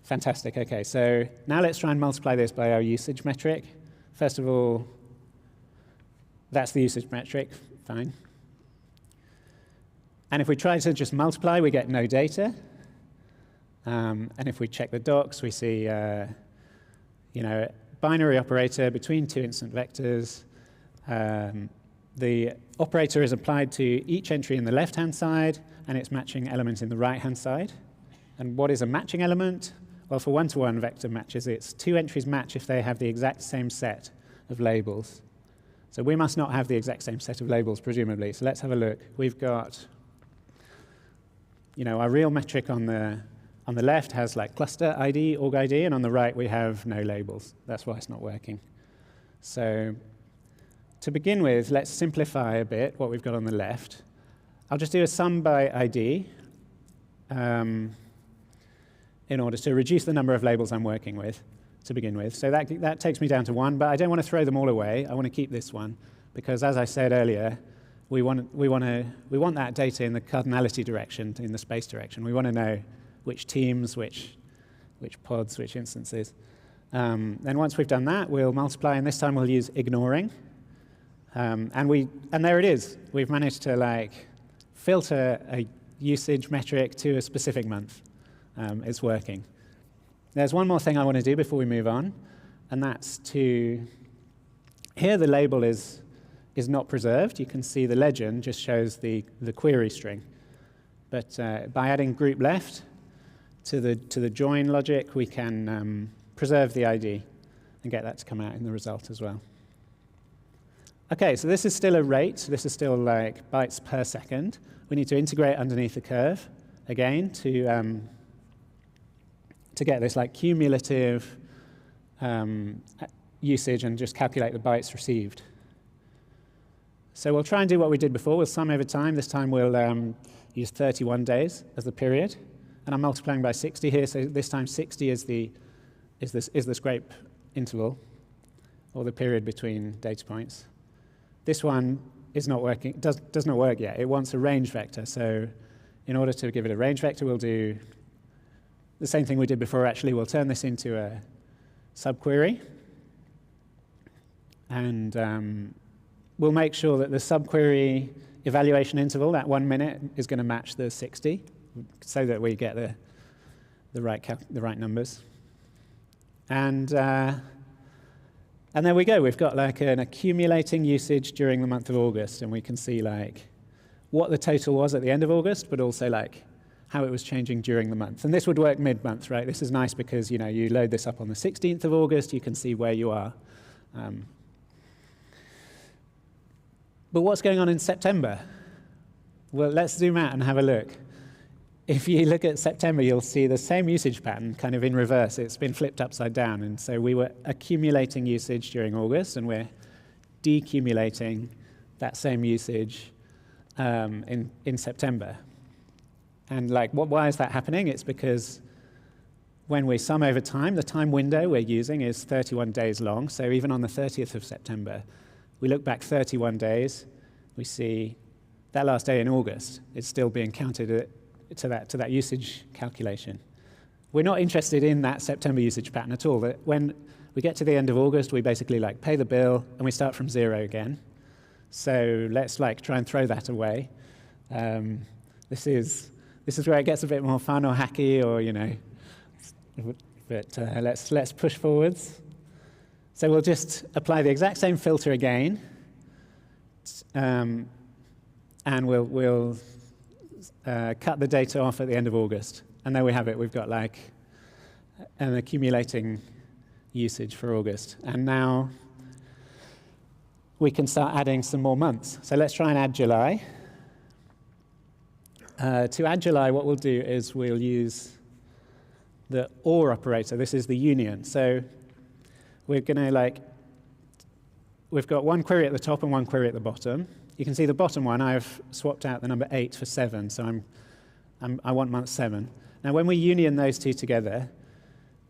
Fantastic. OK, so now let's try and multiply this by our usage metric. First of all, that's the usage metric. Fine. And if we try to just multiply, we get no data. And if we check the docs, we see binary operator between 2 instant vectors. The operator is applied to each entry in the left-hand side, and it's matching element in the right-hand side. And what is a matching element? Well, for one-to-one vector matches, it's 2 entries match if they have the exact same set of labels. So we must not have the exact same set of labels, presumably. So let's have a look. We've got, our real metric on the left has like cluster ID, org ID, and on the right we have no labels. That's why it's not working. So to begin with, let's simplify a bit what we've got on the left. I'll just do a sum by ID in order to reduce the number of labels I'm working with to begin with. So that takes me down to 1, but I don't want to throw them all away. I want to keep this one because, as I said earlier, we want that data in the cardinality direction, in the space direction. We want to know which teams, which pods, which instances. Then once we've done that, we'll multiply, and this time we'll use ignoring. And there it is. We've managed to filter a usage metric to a specific month. It's working. There's one more thing I want to do before we move on, and that's to, here the label is not preserved. You can see the legend just shows the query string. But by adding group left to the join logic, we can preserve the ID and get that to come out in the result as well. OK, so this is still a rate. This is still like bytes per second. We need to integrate underneath the curve again to get this like cumulative usage and just calculate the bytes received. So we'll try and do what we did before. We'll sum over time. This time we'll use 31 days as the period. And I'm multiplying by 60 here, so this time 60 is the scrape interval, or the period between data points. This one is not working, does not work yet. It wants a range vector. So in order to give it a range vector, we'll do the same thing we did before, actually. We'll turn this into a subquery. And we'll make sure that the subquery evaluation interval, that 1 minute, is going to match the 60, so that we get the right numbers. And there we go. We've got like an accumulating usage during the month of August, and we can see like what the total was at the end of August, but also like how it was changing during the month. And this would work mid-month, right? This is nice because, you know, you load this up on the 16th of August, you can see where you are. But what's going on in September? Well, let's zoom out and have a look. If you look at September, you'll see the same usage pattern kind of in reverse. It's been flipped upside down. And so we were accumulating usage during August, and we're decumulating that same usage in September. And like, why is that happening? It's because when we sum over time, the time window we're using is 31 days long. So even on the 30th of September, we look back 31 days, we see that last day in August is still being counted to that usage calculation. We're not interested in that September usage pattern at all. That when we get to the end of August, we basically like pay the bill and we start from 0 again. So let's like try and throw that away. This is where it gets a bit more fun or hacky, or you know. But let's push forwards. So we'll just apply the exact same filter again, and we'll cut the data off at the end of August. And there we have it. We've got like an accumulating usage for August. And now we can start adding some more months. So let's try and add July. To add July, what we'll do is we'll use the OR operator. This is the union. So we're going to like, we've got one query at the top and one query at the bottom. You can see the bottom one, I've swapped out the number 8 for 7, so I want month 7. Now when we union those two together,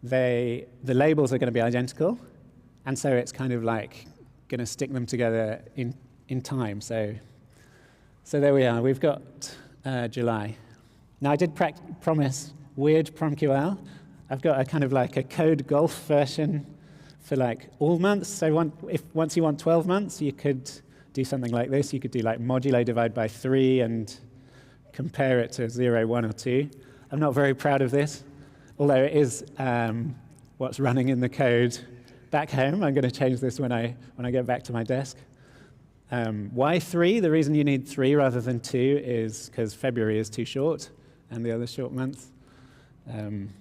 the labels are going to be identical, and so it's kind of like going to stick them together in time. So there we are. We've got July. Now I did promise weird PromQL. I've got a kind of like a code golf version for like all months. So once you want 12 months, you could do something like this. You could do like modulo divide by 3 and compare it to 0, 1, or 2. I'm not very proud of this, although it is what's running in the code back home. I'm going to change this when I get back to my desk. Why 3? The reason you need 3 rather than 2 is because February is too short and the other short months. I'm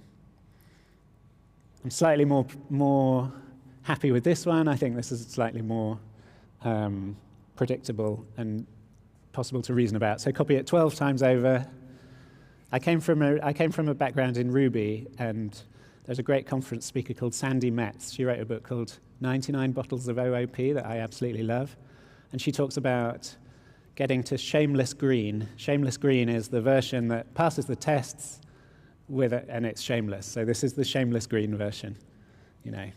slightly more happy with this one. I think this is slightly more predictable and possible to reason about. So copy it 12 times over. I came from a background in Ruby, and there's a great conference speaker called Sandy Metz. She wrote a book called 99 Bottles of OOP that I absolutely love. And she talks about getting to shameless green. Shameless green is the version that passes the tests with it, and it's shameless. So this is the shameless green version, you know.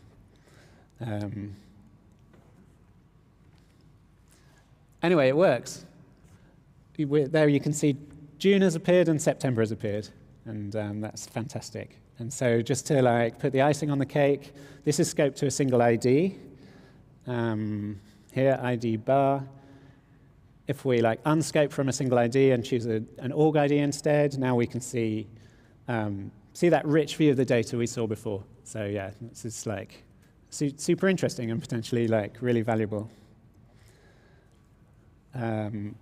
Anyway, it works. There you can see June has appeared and September has appeared, and that's fantastic. And so just to like put the icing on the cake, this is scoped to a single ID. Here, ID bar. If we like unscope from a single ID and choose an org ID instead, now we can see that rich view of the data we saw before. So yeah, this is like super interesting and potentially like really valuable. How am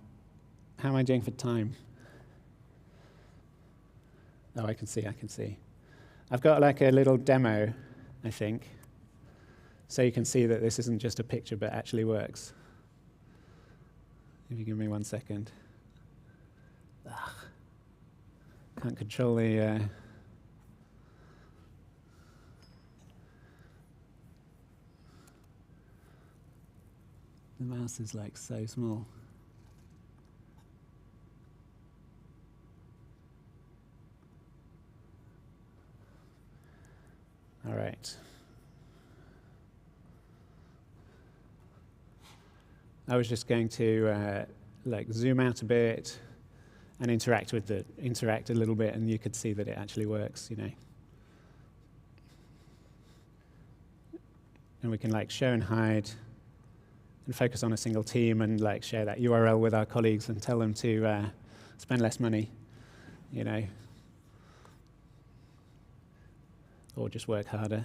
I doing for time? Oh, I can see. I've got like a little demo, I think. So you can see that this isn't just a picture, but actually works. If you give me 1 second. Ugh. Can't control the... The mouse is like so small. All right. I was just going to like zoom out a bit and interact a little bit, and you could see that it actually works, you know. and we can like show and hide and focus on a single team and like share that URL with our colleagues and tell them to spend less money, you know, or just work harder.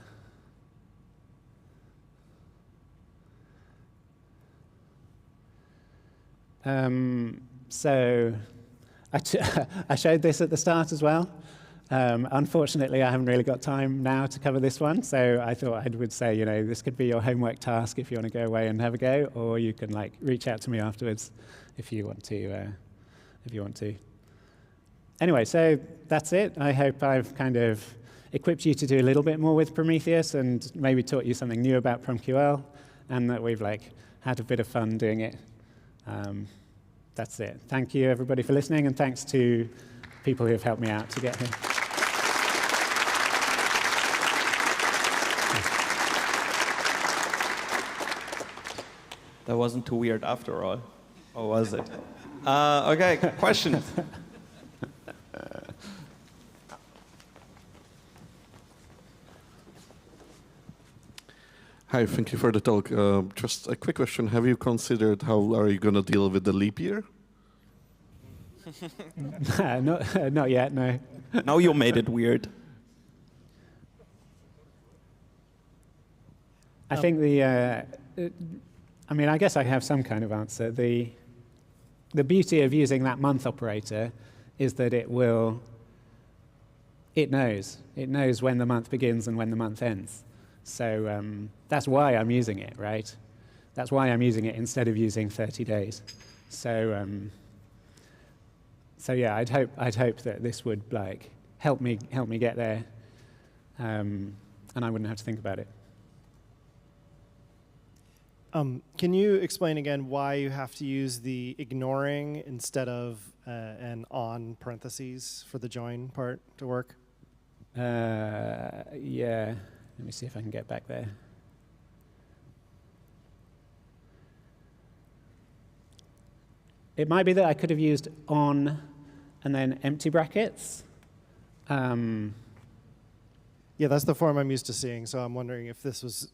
So I showed this at the start as well. Unfortunately, I haven't really got time now to cover this one, so I thought I would say, you know, this could be your homework task if you want to go away and have a go, or you can like reach out to me afterwards if you want to. Anyway, so that's it. I hope I've kind of equipped you to do a little bit more with Prometheus and maybe taught you something new about PromQL, and that we've like had a bit of fun doing it. That's it. Thank you, everybody, for listening, and thanks to people who have helped me out to get here. That wasn't too weird after all, or was it? Okay, questions? Hi, thank you for the talk. Just a quick question. Have you considered how are you going to deal with the leap year? Not yet, no. Now you made it weird. I think I mean, I guess I have some kind of answer. The beauty of using that month operator is that it knows when the month begins and when the month ends. So that's why I'm using it, right? That's why I'm using it instead of using 30 days. So yeah, I'd hope that this would like help me get there, and I wouldn't have to think about it. Can you explain again why you have to use the ignoring instead of an on parentheses for the join part to work? Yeah. Let me see if I can get back there. It might be that I could have used on and then empty brackets. Yeah, that's the form I'm used to seeing, so I'm wondering if there's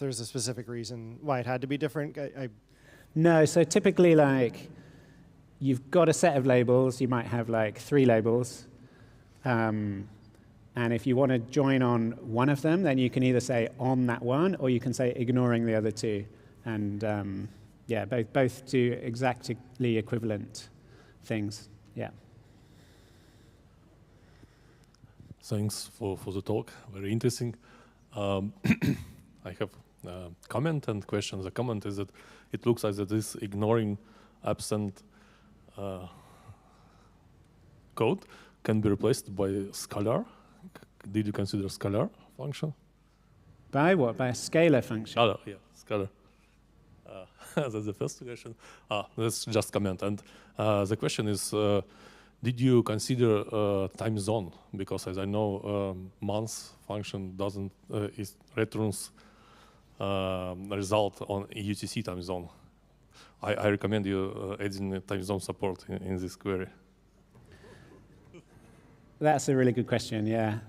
a specific reason why it had to be different. No, so typically like you've got a set of labels, you might have like 3 labels. And if you want to join on one of them, then you can either say on that one, or you can say ignoring the other 2. And yeah, both do exactly equivalent things. Yeah. Thanks for the talk. Very interesting. I have a comment and question. The comment is that it looks like that this ignoring absent code can be replaced by scalar. Did you consider scalar function? By what? By a scalar function? Scalar, yeah, scalar. That's the first question. That's just comment. And the question is, did you consider time zone? Because as I know, month function doesn't returns result on UTC time zone. I recommend you adding time zone support in this query. That's a really good question, yeah.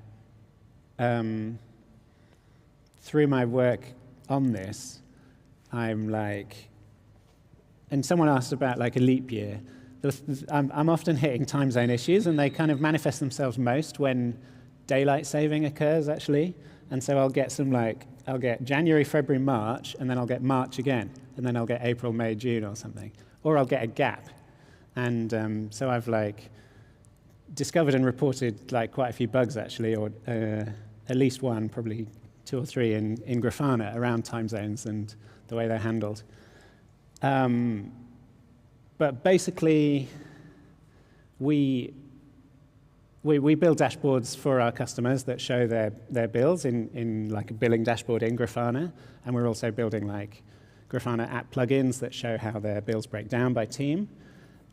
Through my work on this, I'm like, and someone asked about like a leap year. I'm often hitting time zone issues, and they kind of manifest themselves most when daylight saving occurs, actually. And so I'll get I'll get January, February, March, and then I'll get March again, and then I'll get April, May, June or something. Or I'll get a gap. And so I've like discovered and reported like quite a few bugs, actually, or at least one, probably 2 or 3 in Grafana around time zones and the way they're handled. But basically, we build dashboards for our customers that show their bills in like a billing dashboard in Grafana, and we're also building like Grafana app plugins that show how their bills break down by team.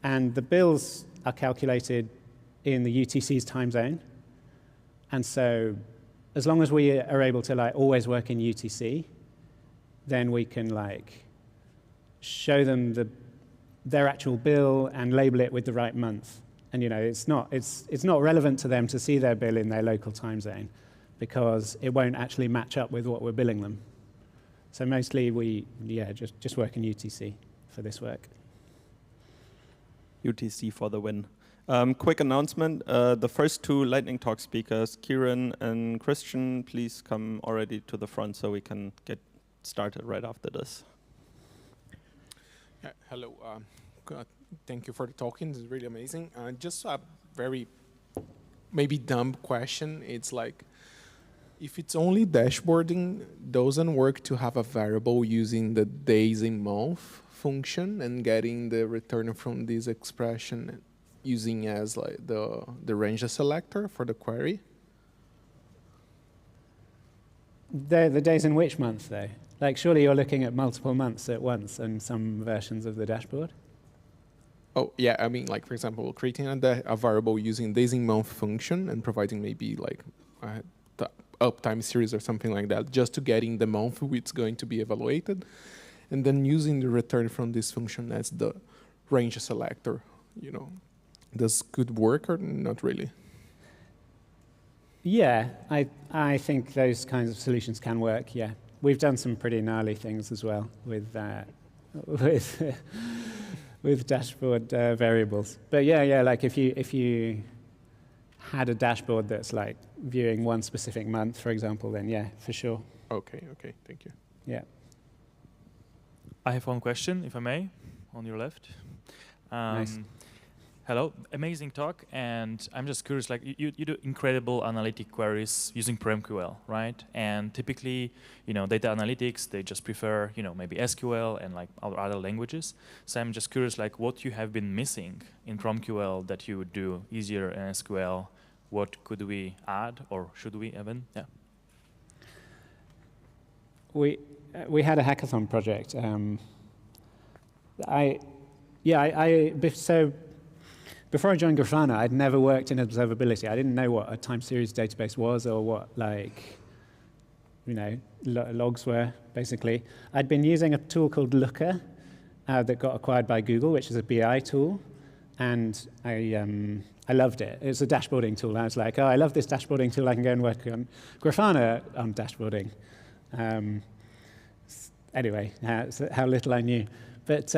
And the bills are calculated in the UTC's time zone. And so as long as we are able to like always work in UTC, then we can like show them their actual bill and label it with the right month. And it's not relevant to them to see their bill in their local time zone because it won't actually match up with what we're billing them. So mostly we, just work in UTC for this work. UTC for the win. Quick announcement, the first two Lightning Talk speakers, Kieran and Christian, please come already to the front so we can get started right after this. Yeah, hello, thank you for the talking, this is really amazing. Just a very maybe dumb question, it's like, if it's only dashboarding, doesn't work to have a variable using the days in month function and getting the return from this expression using as like the range selector for the query? The days in which month, though? Like, surely you're looking at multiple months at once in some versions of the dashboard? Oh, yeah, I mean, like, for example, creating a variable using days in month function and providing maybe like the uptime series or something like that, just to get in the month it's going to be evaluated, and then using the return from this function as the range selector, you know. Does good work or not really? Yeah, I think those kinds of solutions can work, yeah. We've done some pretty gnarly things as well with with dashboard variables. But yeah, like if you had a dashboard that's like viewing one specific month, for example, then yeah, for sure. Okay, thank you. Yeah. I have one question, if I may, on your left. Nice. Hello, amazing talk, and I'm just curious, like you do incredible analytic queries using PromQL, right? And typically, data analytics, they just prefer, maybe SQL and like other languages. So I'm just curious, like what you have been missing in PromQL that you would do easier in SQL. What could we add, or should we even? Yeah. We had a hackathon project. So before I joined Grafana, I'd never worked in observability. I didn't know what a time series database was or what, like, logs were, basically. I'd been using a tool called Looker that got acquired by Google, which is a BI tool, and I loved it. It was a dashboarding tool. I was like, oh, I love this dashboarding tool. I can go and work on Grafana on dashboarding. Anyway, how little I knew. But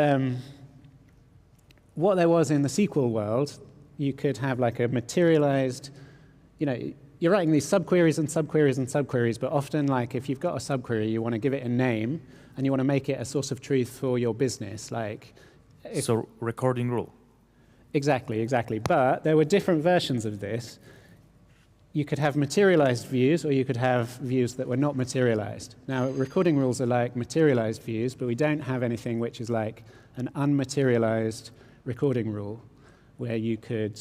what there was in the SQL world, you could have like a materialized, you're writing these subqueries and subqueries and subqueries, but often like if you've got a subquery, you want to give it a name and you want to make it a source of truth for your business. So recording rule. Exactly. But there were different versions of this. You could have materialized views, or you could have views that were not materialized. Now, recording rules are like materialized views, but we don't have anything which is like an unmaterialized recording rule, where you could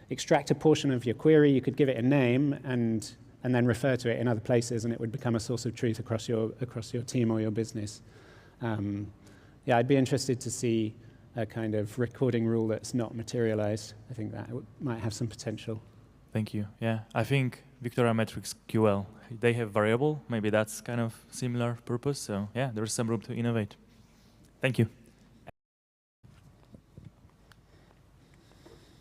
extract a portion of your query, you could give it a name, and then refer to it in other places, and it would become a source of truth across your team or your business. Yeah, I'd be interested to see a kind of recording rule that's not materialized. I think that might have some potential. Thank you. Yeah, I think Victoria Metrics QL, they have variable. Maybe that's kind of similar purpose. So yeah, there's some room to innovate. Thank you.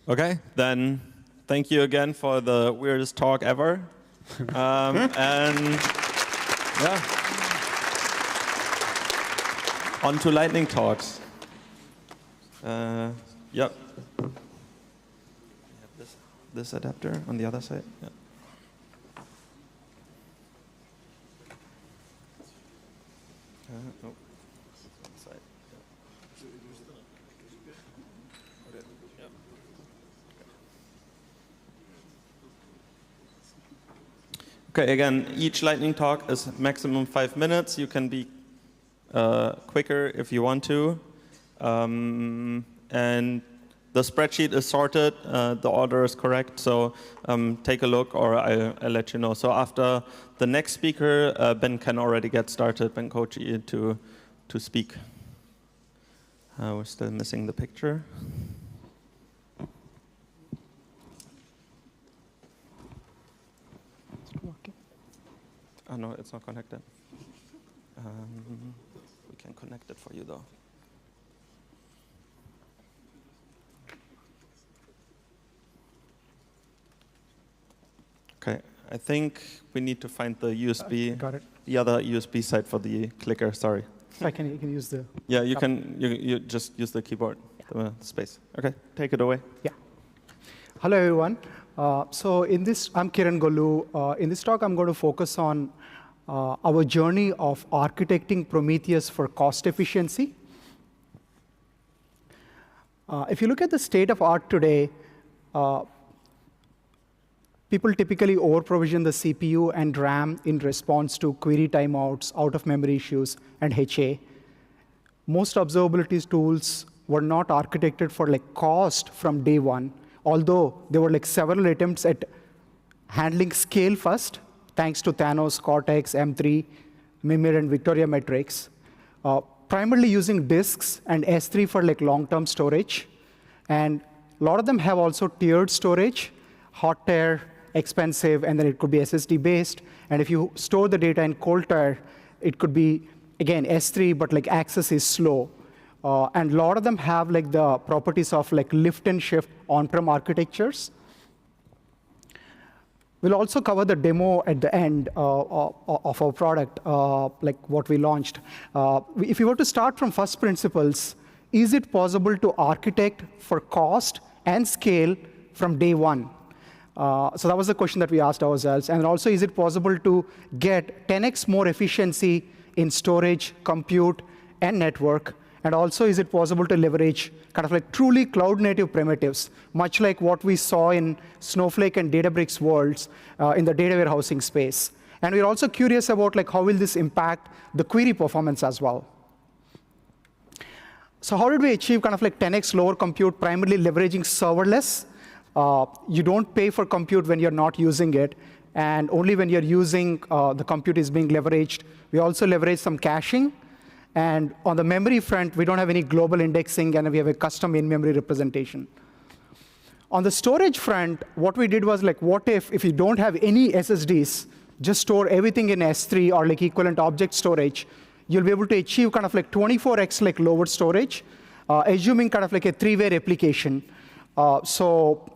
Okay, then thank you again for the weirdest talk ever. And yeah, on to lightning talks. Yep. This adapter on the other side. Yeah. Nope. Side. Okay, again, each lightning talk is maximum 5 minutes. You can be quicker if you want to. And the spreadsheet is sorted, the order is correct, so take a look or I'll let you know. So after the next speaker, Ben can already get started, Ben Kochi, to speak. We're still missing the picture. Oh no, it's not connected. We can connect it for you though. Okay, I think we need to find the USB, got it. the other USB side for the clicker. Sorry. I can use the. Yeah, you can. You just use the keyboard, the space. Okay, take it away. Yeah. Hello, everyone. So in this, I'm Kiran Golu. In this talk, I'm going to focus on our journey of architecting Prometheus for cost efficiency. If you look at the state of art today, people typically over-provision the CPU and RAM in response to query timeouts, out-of-memory issues, and HA. Most observability tools were not architected for cost from day one, although there were several attempts at handling scale first, thanks to Thanos, Cortex, M3, Mimir, and Victoria metrics, primarily using disks and S3 for long-term storage. And a lot of them have also tiered storage, hot tier, expensive, and then it could be SSD-based. And if you store the data in cold tier, it could be, again, S3, but access is slow. And a lot of them have the properties of lift and shift on-prem architectures. We'll also cover the demo at the end of our product, what we launched. If you were to start from first principles, is it possible to architect for cost and scale from day one? So that was the question that we asked ourselves. And also, is it possible to get 10x more efficiency in storage, compute, and network? And also, is it possible to leverage truly cloud-native primitives, much like what we saw in Snowflake and Databricks worlds in the data warehousing space? And we're also curious about how will this impact the query performance as well. So how did we achieve 10x lower compute, primarily leveraging serverless? You don't pay for compute when you're not using it, and only when you're using the compute is being leveraged. We also leverage some caching. And on the memory front, we don't have any global indexing, and we have a custom in-memory representation. On the storage front, what we did was, what if you don't have any SSDs, just store everything in S3 or equivalent object storage, you'll be able to achieve 24x lower storage, assuming a three-way replication. So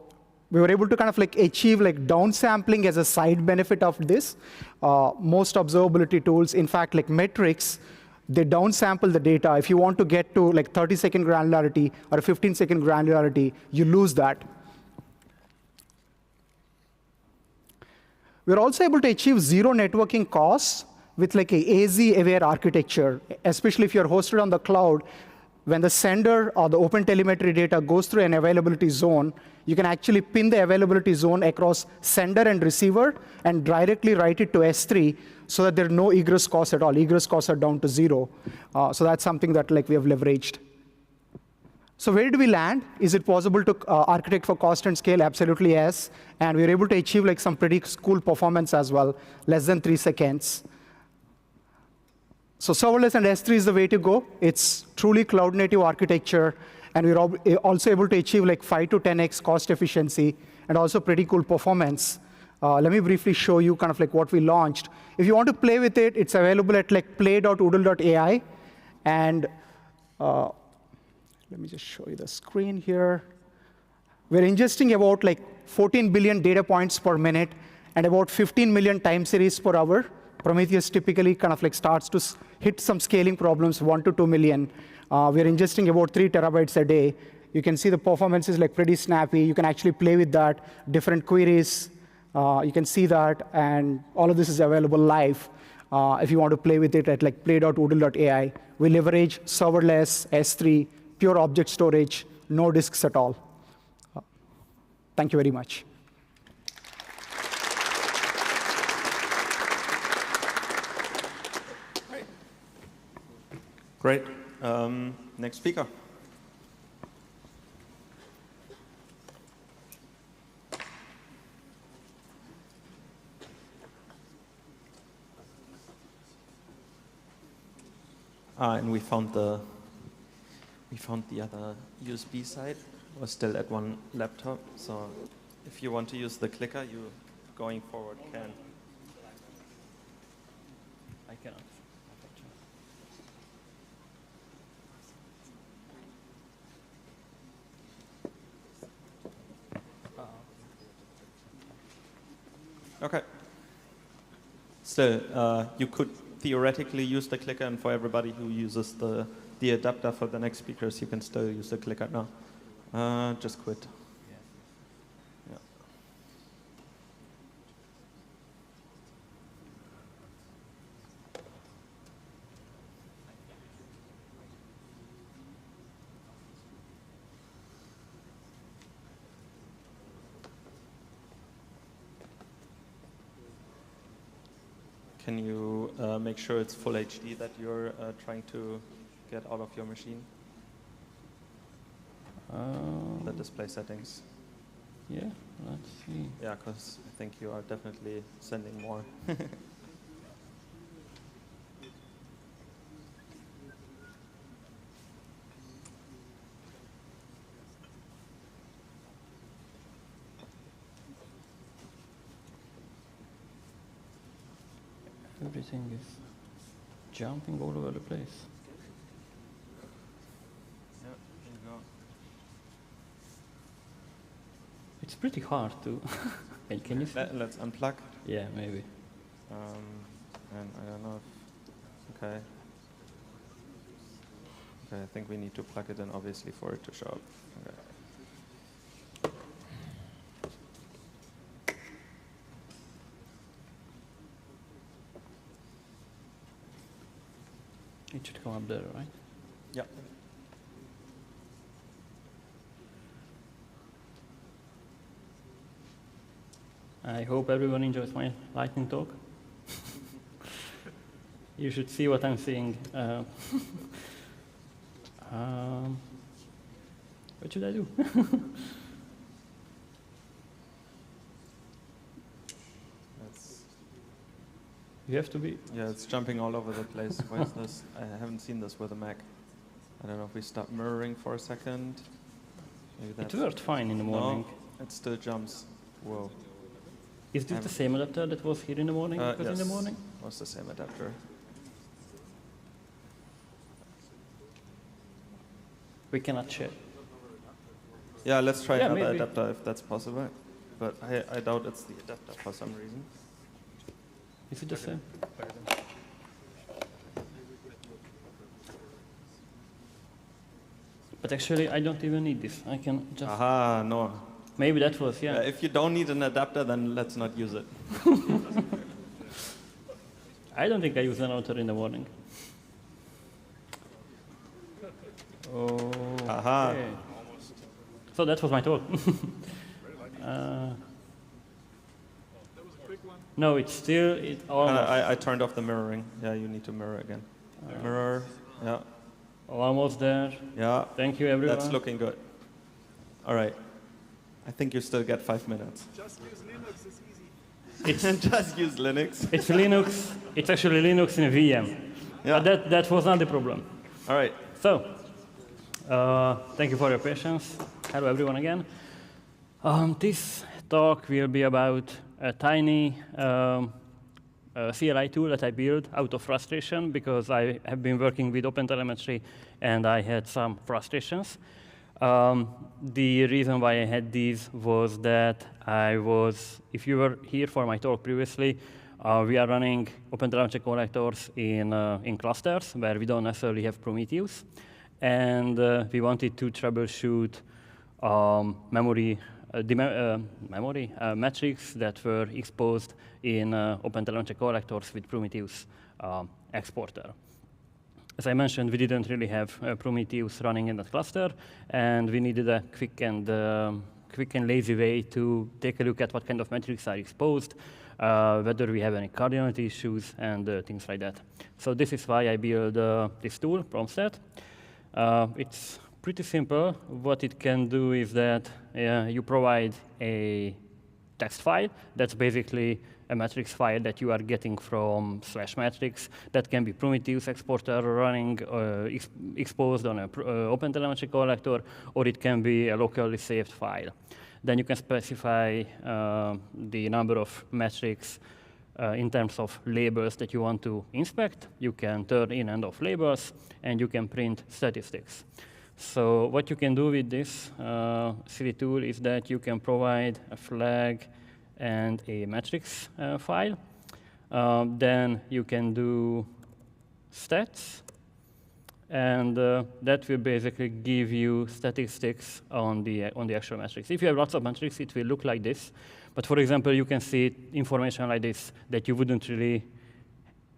we were able to achieve downsampling as a side benefit of this. Most observability tools, in fact, metrics, they downsample the data. If you want to get to 30-second granularity or 15-second granularity, you lose that. We're also able to achieve zero networking costs with a AZ-aware architecture, especially if you're hosted on the cloud. When the sender or the open telemetry data goes through an availability zone, you can actually pin the availability zone across sender and receiver and directly write it to S3 so that there are no egress costs at all. Egress costs are down to zero. So that's something that we have leveraged. So where did we land? Is it possible to architect for cost and scale? Absolutely yes. And we were able to achieve some pretty cool performance as well, less than 3 seconds. So serverless and S3 is the way to go. It's truly cloud-native architecture, and we're also able to achieve 5 to 10x cost efficiency and also pretty cool performance. Let me briefly show you what we launched. If you want to play with it, it's available at play.oodle.ai. And let me just show you the screen here. We're ingesting about 14 billion data points per minute and about 15 million time series per hour. Prometheus typically starts to hit some scaling problems, 1 to 2 million. We're ingesting about 3 terabytes a day. You can see the performance is pretty snappy. You can actually play with that, different queries. You can see that, and all of this is available live if you want to play with it at play.oodle.ai. We leverage serverless, S3, pure object storage, no disks at all. Thank you very much. Great. Next speaker. And we found the other USB side. We're still at one laptop, so if you want to use the clicker, you going forward can. I cannot. Okay. still, you could theoretically use the clicker, and for everybody who uses the adapter for the next speakers, you can still use the clicker now. Just quit. Yeah. Can you make sure it's full HD that you're trying to get out of your machine? The display settings. Yeah, let's see. Yeah, because I think you are definitely sending more. Everything is jumping all over the place. Yeah, there you go. It's pretty hard to. Can you see? Let's unplug. Yeah, maybe. And I don't know if, okay. Okay, I think we need to plug it in, obviously, for it to show up. Okay. It should come up there, right? Yeah. I hope everyone enjoys my lightning talk. You should see what I'm seeing. What should I do? You have to be. Yeah, it's jumping all over the place. Why is this? I haven't seen this with a Mac. I don't know if we stop mirroring for a second. Maybe It worked fine in the morning. No, it still jumps. Whoa. Is this the same adapter that was here in the morning? Because in the morning? It was the same adapter. We cannot share. Yeah, let's try another maybe. adapter if that's possible. But I doubt it's the adapter for some reason. Is it the same? But actually, I don't even need this. I can just... Aha, no. Maybe that was, yeah. If you don't need an adapter, then let's not use it. I don't think I use an adapter in the morning. Oh. Aha. Okay. So that was my talk. No, it's still almost. I turned off the mirroring. Yeah, you need to mirror again. Mirror. Yeah. Almost there. Yeah. Thank you, everyone. That's looking good. All right. I think you still get 5 minutes. Just use Linux, it's easy. Just use Linux. It's Linux. It's actually Linux in a VM. Yeah. But that was not the problem. All right. So, thank you for your patience. Hello, everyone, again. This talk will be about a tiny CLI tool that I built out of frustration because I have been working with OpenTelemetry and I had some frustrations. The reason why I had these was that if you were here for my talk previously, we are running OpenTelemetry collectors in clusters where we don't necessarily have Prometheus. And we wanted to troubleshoot memory metrics that were exposed in OpenTelemetry collectors with Prometheus exporter. As I mentioned, we didn't really have Prometheus running in that cluster, and we needed a quick and lazy way to take a look at what kind of metrics are exposed, whether we have any cardinality issues, and things like that. So this is why I built this tool, PromStat. It's pretty simple. What it can do is that you provide a text file that's basically a matrix file that you are getting from /matrix that can be Prometheus exporter running exposed on an OpenTelemetry collector, or it can be a locally saved file. Then you can specify the number of metrics in terms of labels that you want to inspect. You can turn in and off labels, and you can print statistics. So what you can do with this silly tool is that you can provide a flag and a matrix file. Then you can do stats, and that will basically give you statistics on the actual metrics. If you have lots of metrics, it will look like this. But for example, you can see information like this that you wouldn't really,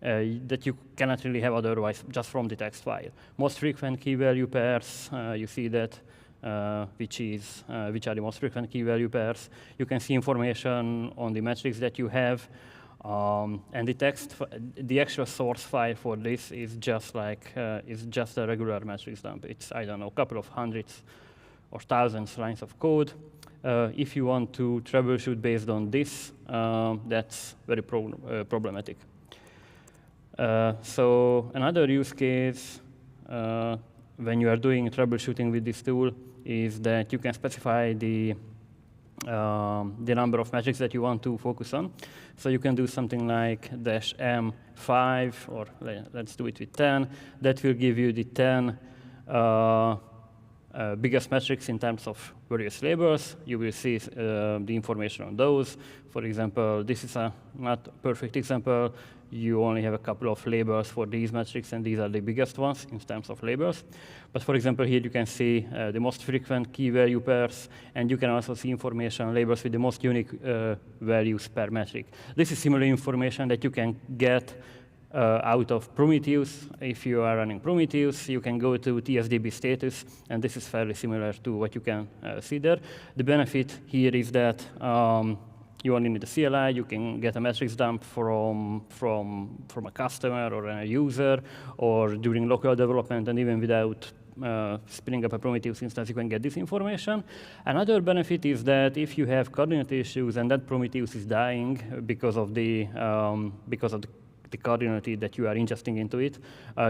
that you cannot really have otherwise just from the text file. Most frequent key value pairs, you see that, which are the most frequent key value pairs. You can see information on the metrics that you have. And the text, the actual source file for this is just like is just a regular metrics dump. It's, I don't know, a couple of hundreds or thousands lines of code. If you want to troubleshoot based on this, that's very problematic. So another use case when you are doing troubleshooting with this tool is that you can specify the number of metrics that you want to focus on. So you can do something like -m5, or let's do it with 10. That will give you the 10 biggest metrics in terms of various labels. You will see the information on those. For example, this is a not perfect example. You only have a couple of labels for these metrics, and these are the biggest ones in terms of labels. But for example, here you can see the most frequent key value pairs, and you can also see information labels with the most unique values per metric. This is similar information that you can get out of Prometheus. If you are running Prometheus, you can go to TSDB status, and this is fairly similar to what you can see there. The benefit here is that you only need a CLI. You can get a metrics dump from a customer or a user, or during local development, and even without spinning up a Prometheus instance, you can get this information. Another benefit is that if you have coordinate issues and that Prometheus is dying because of the coordinate that you are ingesting into it,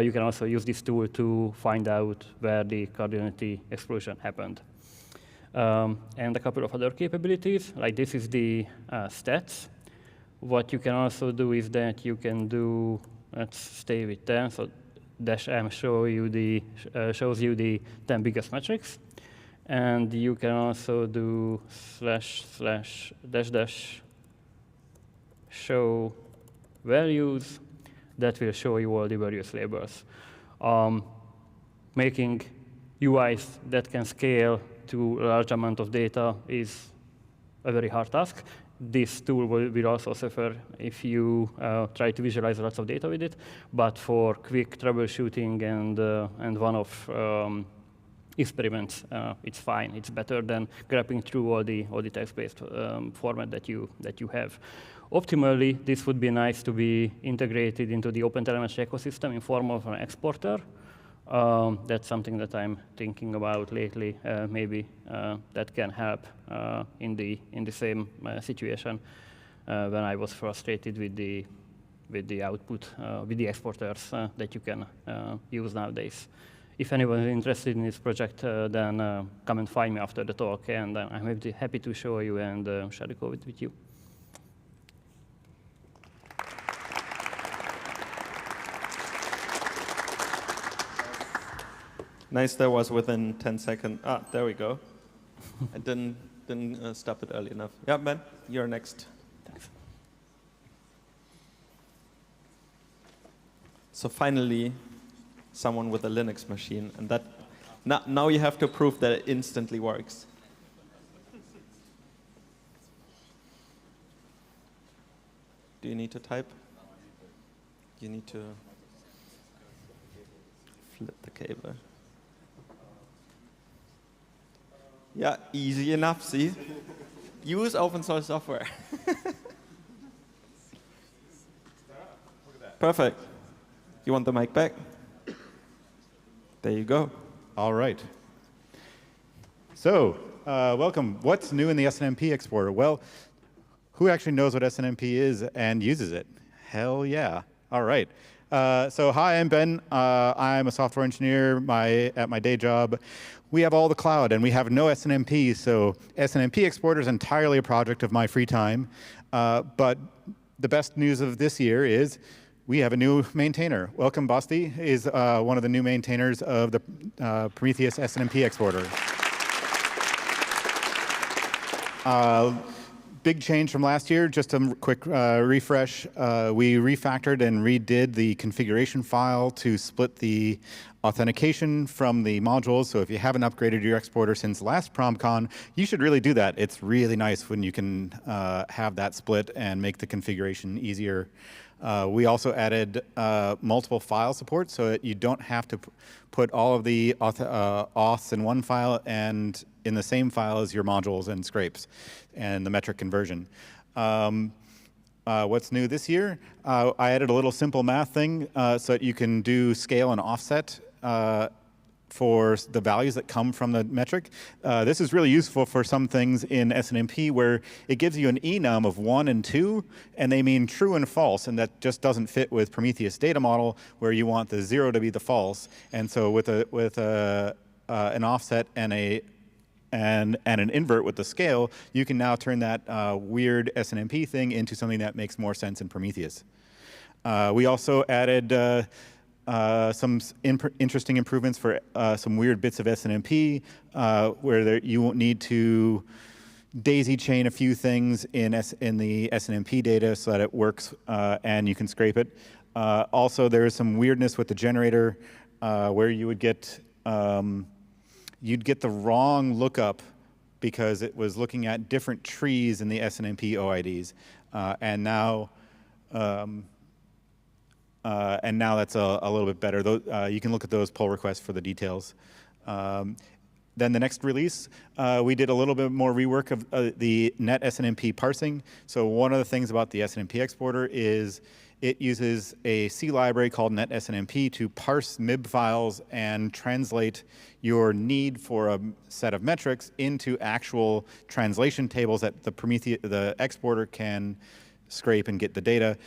you can also use this tool to find out where the coordinate explosion happened. And a couple of other capabilities, like this is the stats. What you can also do is that you can do, let's stay with 10, so -m shows you the 10 biggest metrics. And you can also do // show values. That will show you all the various labels. Making UIs that can scale to a large amount of data is a very hard task. This tool will also suffer if you try to visualize lots of data with it. But for quick troubleshooting and one-off experiments, it's fine. It's better than grabbing through all the text-based format that you have. Optimally, this would be nice to be integrated into the OpenTelemetry ecosystem in form of an exporter. That's something that I'm thinking about lately. Maybe that can help in the same situation when I was frustrated with the output, with the exporters that you can use nowadays. If anyone is interested in this project, then come and find me after the talk, and I'm happy to show you and share the code with you. Nice, that was within 10 seconds. Ah, there we go. I didn't stop it early enough. Yeah, Ben, you're next. Thanks. So finally, someone with a Linux machine, and that now you have to prove that it instantly works. Do you need to type? You need to flip the cable. Yeah, easy enough, see? Use open source software. Perfect. You want the mic back? There you go. All right. So, welcome. What's new in the SNMP exporter? Well, who actually knows what SNMP is and uses it? Hell yeah. All right. So hi, I'm Ben. I'm a software engineer at my day job. We have all the cloud, and we have no SNMP, so SNMP exporter is entirely a project of my free time. But the best news of this year is we have a new maintainer. Welcome, Basti is one of the new maintainers of the Prometheus SNMP exporter. big change from last year, just a quick refresh. We refactored and redid the configuration file to split the authentication from the modules. So if you haven't upgraded your exporter since last PromCon, you should really do that. It's really nice when you can have that split and make the configuration easier. We also added multiple file support so that you don't have to put all of the auths in one file and in the same file as your modules and scrapes and the metric conversion. What's new this year? I added a little simple math thing so that you can do scale and offset for the values that come from the metric. This is really useful for some things in SNMP where it gives you an enum of 1 and 2, and they mean true and false, and that just doesn't fit with Prometheus data model where you want the 0 to be the false. And so with an offset and an invert with the scale, you can now turn that weird SNMP thing into something that makes more sense in Prometheus. We also added some interesting improvements for some weird bits of SNMP, where you won't need to daisy chain a few things in the SNMP data so that it works and you can scrape it. Also, there is some weirdness with the generator where you would get you'd get the wrong lookup because it was looking at different trees in the SNMP OIDs, and now that's a little bit better. You can look at those pull requests for the details. Then the next release, we did a little bit more rework of the net SNMP parsing. So one of the things about the SNMP exporter is it uses a C library called NetSNMP to parse MIB files and translate your need for a set of metrics into actual translation tables that the exporter can scrape and get the data.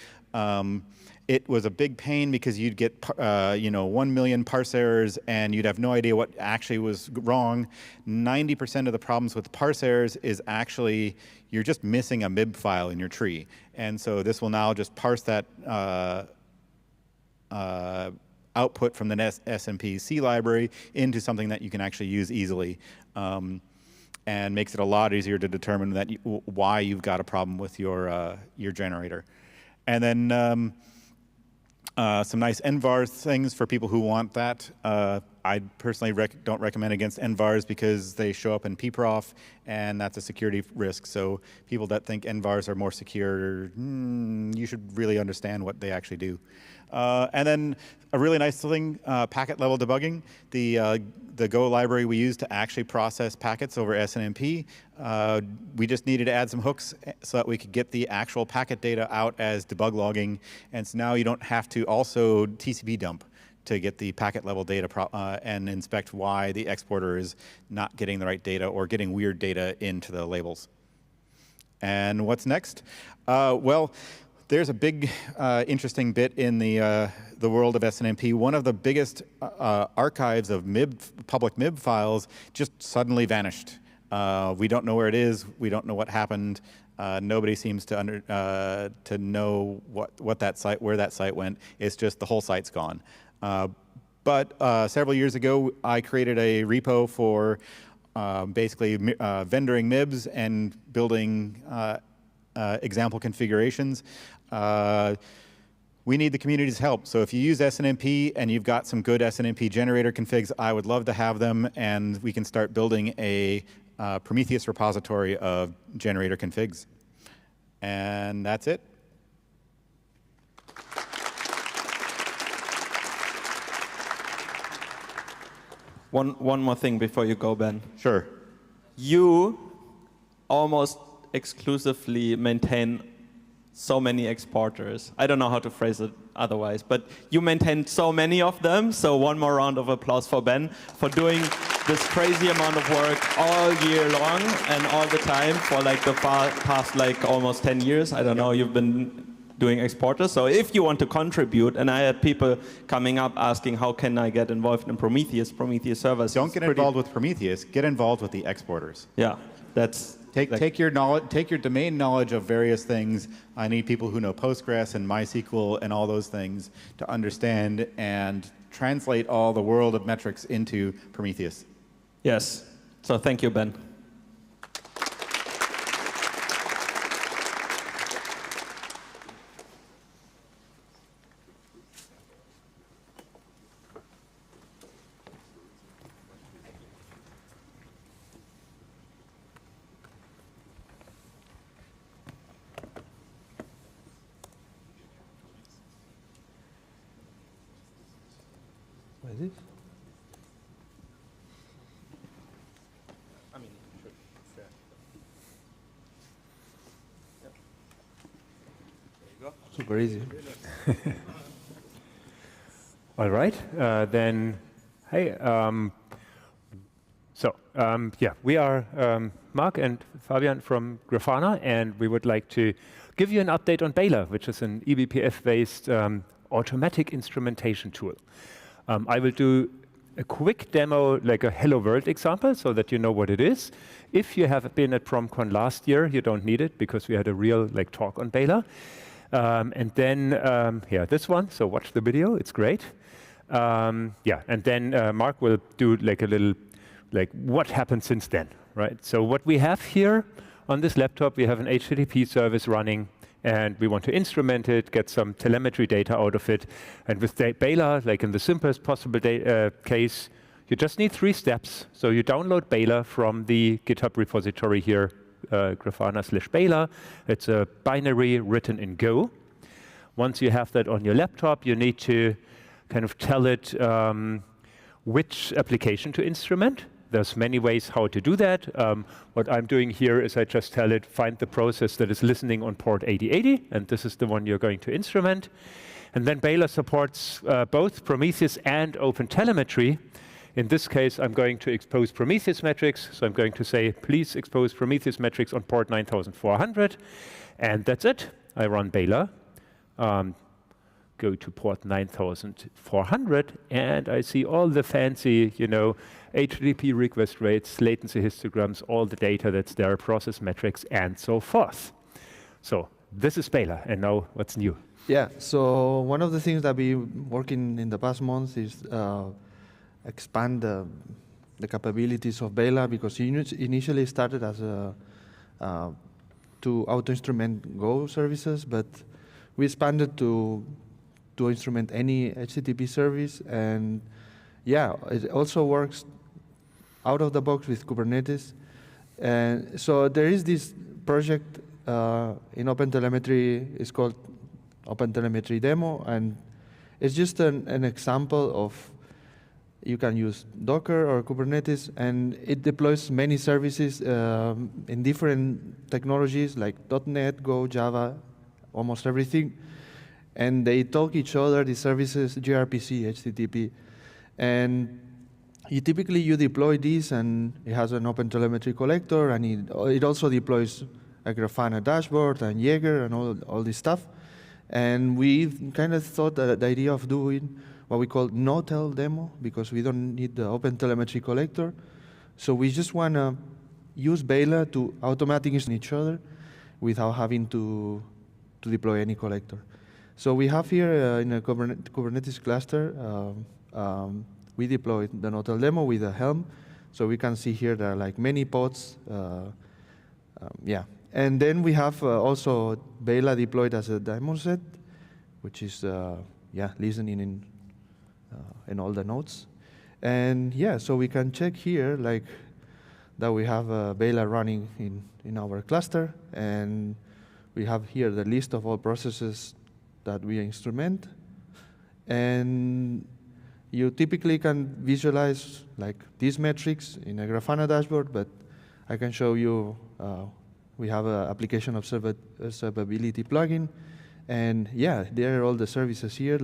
It was a big pain because you'd get 1 million parse errors and you'd have no idea what actually was wrong. 90% of the problems with parse errors is actually you're just missing a MIB file in your tree. And so this will now just parse that output from the SNMP C library into something that you can actually use easily, and makes it a lot easier to determine that why you've got a problem with your generator. And then some nice NVARs things for people who want that. I personally don't recommend against NVARs because they show up in pprof, and that's a security risk. So people that think NVARs are more secure, you should really understand what they actually do. And then a really nice thing, packet level debugging. The Go library we use to actually process packets over SNMP, we just needed to add some hooks so that we could get the actual packet data out as debug logging. And so now you don't have to also TCP dump to get the packet level data and inspect why the exporter is not getting the right data or getting weird data into the labels. And what's next? Well, there's a big, interesting bit in the world of SNMP. One of the biggest archives of public MIB files just suddenly vanished. We don't know where it is. We don't know what happened. Nobody seems to know where that site went. It's just the whole site's gone. But several years ago, I created a repo for basically vendoring MIBs and building example configurations. We need the community's help. So if you use SNMP and you've got some good SNMP generator configs, I would love to have them, and we can start building a Prometheus repository of generator configs. And that's it. One more thing before you go, Ben. Sure. You almost exclusively maintain so many exporters. I don't know how to phrase it otherwise, but you maintain so many of them. So one more round of applause for Ben for doing this crazy amount of work all year long and all the time for like the past like almost 10 years. I don't know, you've been doing exporters. So if you want to contribute, and I had people coming up asking, how can I get involved in Prometheus servers? Don't get involved with Prometheus, get involved with the exporters. Yeah, that's... Take your domain knowledge of various things. I need people who know Postgres and MySQL and all those things to understand and translate all the world of metrics into Prometheus. Yes. So thank you, Ben. Like this? Super easy. All right, then, hey, yeah, we are Mark and Fabian from Grafana, and we would like to give you an update on Baylor, which is an eBPF-based automatic instrumentation tool. I will do a quick demo, like a Hello World example, so that you know what it is. If you have been at PromCon last year, you don't need it, because we had a real talk on Baylor. And then, yeah, this one, so watch the video, it's great. Yeah, and then Mark will do a little, what happened since then, right? So what we have here on this laptop, we have an HTTP service running, and we want to instrument it, get some telemetry data out of it. And with Baylor, in the simplest possible case, you just need 3 steps. So you download Baylor from the GitHub repository here, Grafana/Baylor. It's a binary written in Go. Once you have that on your laptop, you need to kind of tell it which application to instrument. There's many ways how to do that. What I'm doing here is I just tell it, find the process that is listening on port 8080, and this is the one you're going to instrument. And then Baylor supports both Prometheus and OpenTelemetry. In this case, I'm going to expose Prometheus metrics. So I'm going to say, please expose Prometheus metrics on port 9400. And that's it. I run Baylor, go to port 9400, and I see all the fancy, HTTP request rates, latency histograms, all the data that's there, process metrics, and so forth. So this is Baylor, and now what's new? Yeah, so one of the things that we've been working in the past months is expand the capabilities of Baylor, because it initially started as to auto-instrument Go services, but we expanded to instrument any HTTP service, and yeah, it also works out of the box with Kubernetes. And so there is this project in OpenTelemetry. It's called OpenTelemetry Demo, and it's just an example of you can use Docker or Kubernetes, and it deploys many services in different technologies like .NET, Go, Java, almost everything. And they talk each other, the services, gRPC, HTTP. And you deploy this, and it has an OpenTelemetry collector, and it also deploys a Grafana dashboard and Jaeger and all this stuff. And we kind of thought that the idea of doing what we call no-tell demo, because we don't need the OpenTelemetry collector. So we just want to use Baylor to automatically instrument each other without having to deploy any collector. So we have here in a Kubernetes cluster, we deployed the no-tell demo with a Helm. So we can see here there are many pods. Yeah. And then we have also Baylor deployed as a daemon set, which is listening in all the nodes. And yeah, so we can check here that we have Baylor running in our cluster, and we have here the list of all processes that we instrument. And you typically can visualize these metrics in a Grafana dashboard, but I can show you we have an application observability plugin. And yeah, there are all the services here.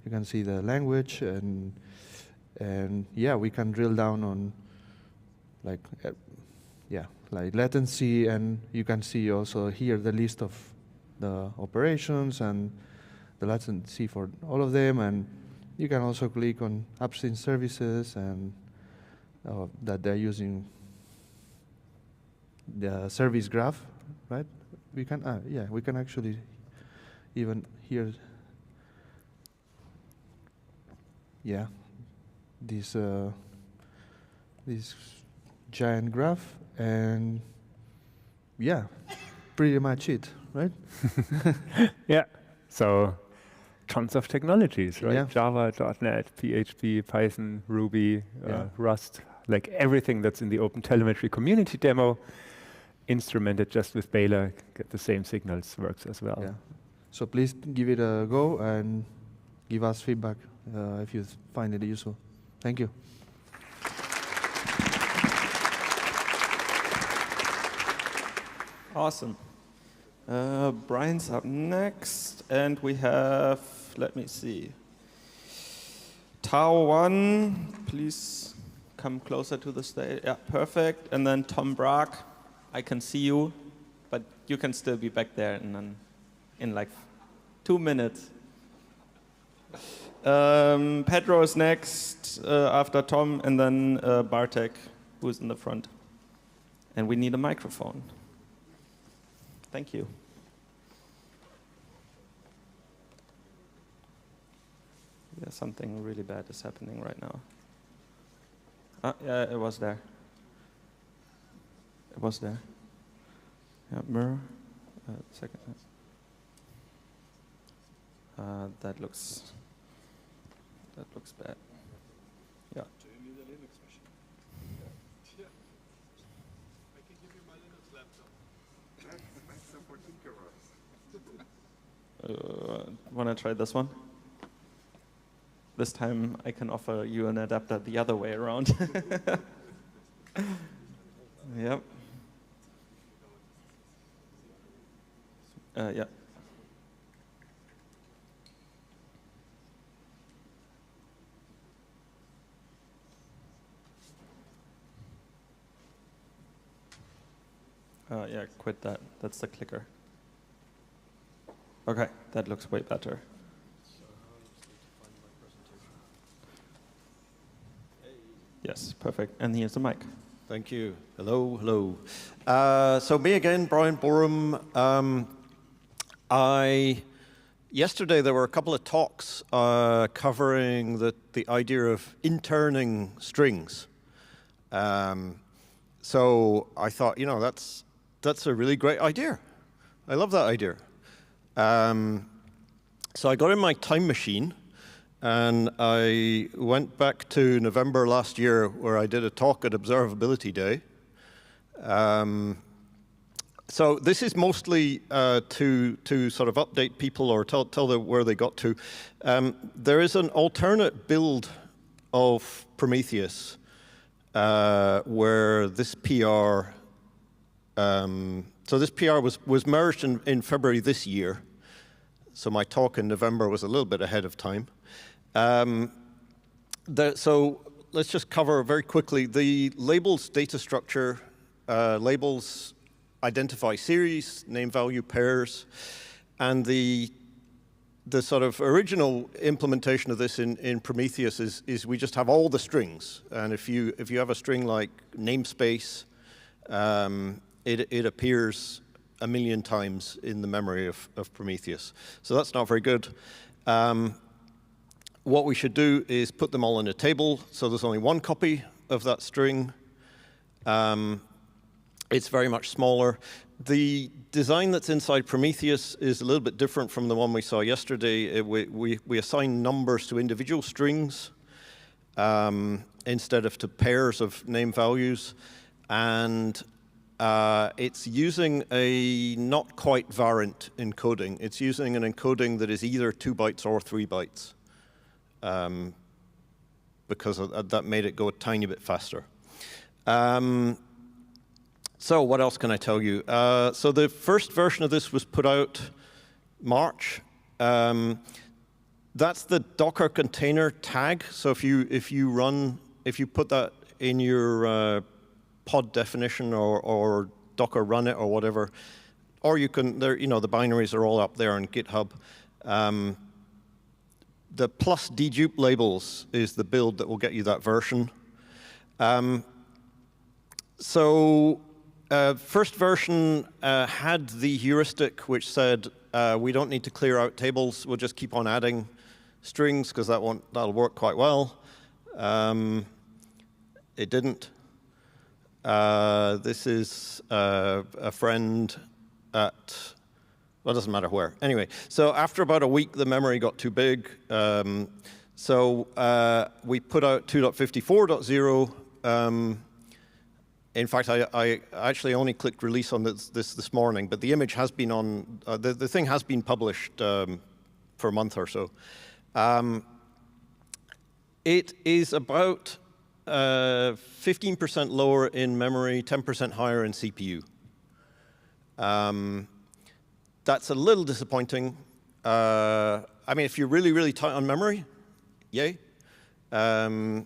You can see the language, and yeah, we can drill down on latency, and you can see also here the list of the operations and the latency for all of them. And you can also click on upstream services and that they're using the service graph, right? We can, we can actually even here, this giant graph, and yeah, pretty much it, right? Yeah. So tons of technologies, right? Yeah. Java, .NET, PHP, Python, Ruby, Rust, everything that's in the OpenTelemetry community demo, instrumented just with Baylor, get the same signals, works as well. Yeah. So please give it a go and give us feedback if you find it useful. Thank you. Awesome. Brian's up next, and we have, let me see, Tao1, please come closer to the stage. Yeah, perfect. And then Tom Brack, I can see you, but you can still be back there in like 2 minutes. Pedro is next after Tom, and then Bartek, who's in the front. And we need a microphone. Thank you. Yeah, something really bad is happening right now. Yeah, it was there. It was there. Yeah, mirror. Second. That looks bad. Yeah. Want to try this one? This time I can offer you an adapter the other way around. Yep. Yeah. Yeah, quit that. That's the clicker. Okay, that looks way better. Yes, perfect. And here's the mic. Thank you. Hello, hello. So me again, Brian Borum. Yesterday there were a couple of talks covering the idea of interning strings. So I thought, you know, that's a really great idea. I love that idea. So I got in my time machine and I went back to November last year where I did a talk at Observability Day. So this is mostly to sort of update people or tell them where they got to. There is an alternate build of Prometheus where this PR, so this PR was merged in February this year. So my talk in November was a little bit ahead of time. So let's just cover very quickly the labels data structure. Labels identify series, name value pairs, and the sort of original implementation of this in Prometheus is we just have all the strings. And if you have a string like namespace, it appears 1 million times in the memory of Prometheus. So that's not very good. What we should do is put them all in a table, so there's only one copy of that string. It's very much smaller. The design that's inside Prometheus is a little bit different from the one we saw yesterday. We assign numbers to individual strings instead of to pairs of name values. And it's using a not quite variant encoding. It's using an encoding that is either 2 bytes or 3 bytes. Because that made it go a tiny bit faster. So what else can I tell you? So the first version of this was put out March. That's the Docker container tag. So if you put that in your pod definition or Docker run it or whatever, or you can, the binaries are all up there on GitHub. The plus dedupe labels is the build that will get you that version. First version had the heuristic which said we don't need to clear out tables. We'll just keep on adding strings because that'll work quite well. It didn't. This is a friend at, well, it doesn't matter where. Anyway, so after about a week, the memory got too big. So we put out 2.54.0. In fact, I actually only clicked release on this morning, but the image has been on, the thing has been published for a month or so. It is about 15% lower in memory, 10% higher in CPU. That's a little disappointing. I mean, if you're really, really tight on memory, yay. It's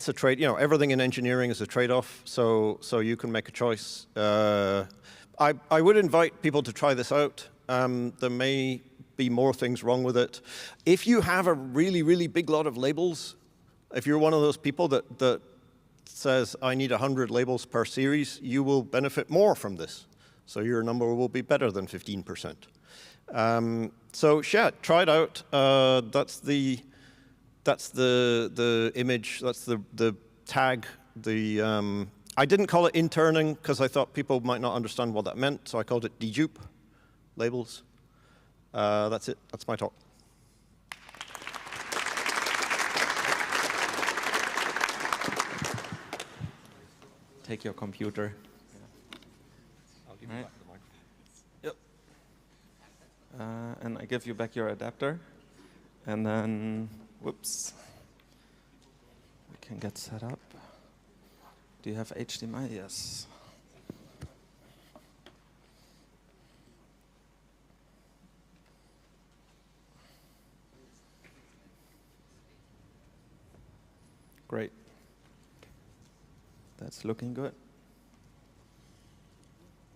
a trade, everything in engineering is a trade-off, so you can make a choice. I would invite people to try this out. There may be more things wrong with it. If you have a really, really big lot of labels, if you're one of those people that says, I need 100 labels per series, you will benefit more from this. So your number will be better than 15%. So yeah, try it out. That's the image, that's the tag. I didn't call it interning because I thought people might not understand what that meant, so I called it dedupe labels. That's it. That's my talk. Take your computer. I'll give you back the microphone. Yep. And I give you back your adapter. And then, whoops. We can get set up. Do you have HDMI? Yes. Great. That's looking good.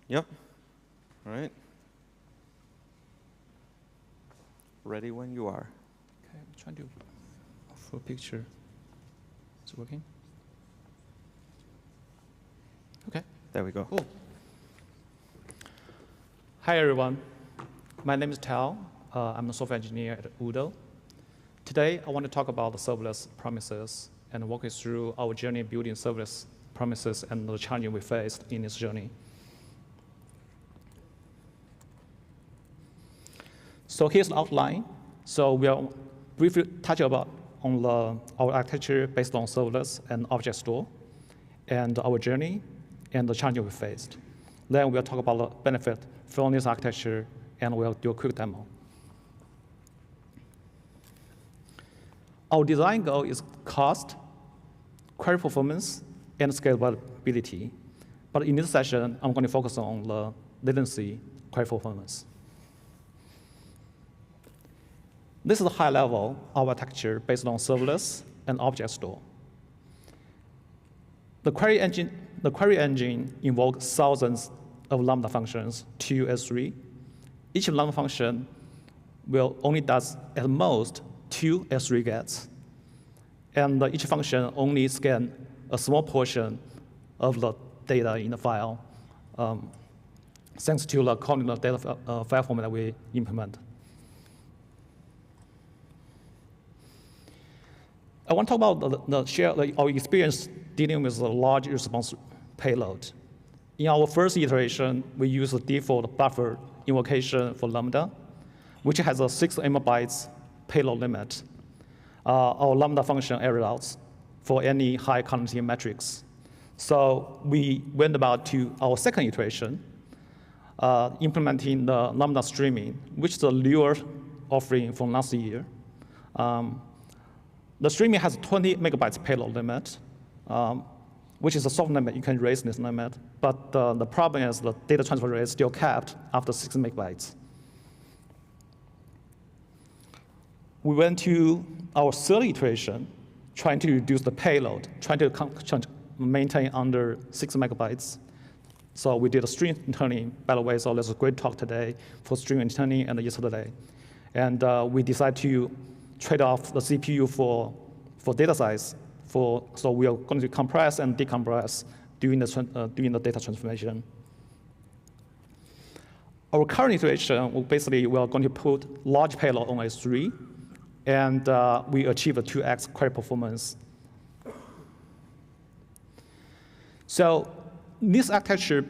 Yep. All right. Ready when you are. Okay, I'm trying to do a full picture. Is it working? Okay. There we go. Cool. Hi, everyone. My name is Tal. I'm a software engineer at Udo. Today, I want to talk about the serverless promises and walk you through our journey building serverless promises and the challenges we faced in this journey. So here's the outline. So we'll briefly touch about on our architecture based on serverless and object store, and our journey and the challenges we faced. Then we'll talk about the benefit from this architecture, and we'll do a quick demo. Our design goal is cost, query performance, and scalability. But in this session, I'm going to focus on the latency, query performance. This is a high level of architecture based on serverless and object store. The query engine invokes thousands of Lambda functions, 2 S3. Each Lambda function will only does at most 2 S3 gets. And each function only scans a small portion of the data in the file, thanks to the columnar data file format that we implement. I want to talk about our experience dealing with the large response payload. In our first iteration, we use the default buffer invocation for Lambda, which has a 6 MB payload limit. Our Lambda function error outs for any high cognitive metrics. So we went about to our second iteration, implementing the Lambda streaming, which is a newer offering from last year. The streaming has 20 megabytes payload limit, which is a soft limit. You can raise this limit. But the problem is the data transfer rate is still capped after 6 megabytes. We went to our third iteration, trying to reduce the payload, trying to maintain under 6 megabytes. So we did a string interning, by the way, so there's a great talk today for string interning and yesterday. And we decided to trade off the CPU for data size. So we are going to compress and decompress during the data transformation. Our current iteration, basically, we are going to put large payload on S3, and we achieve a 2x query performance. So this architecture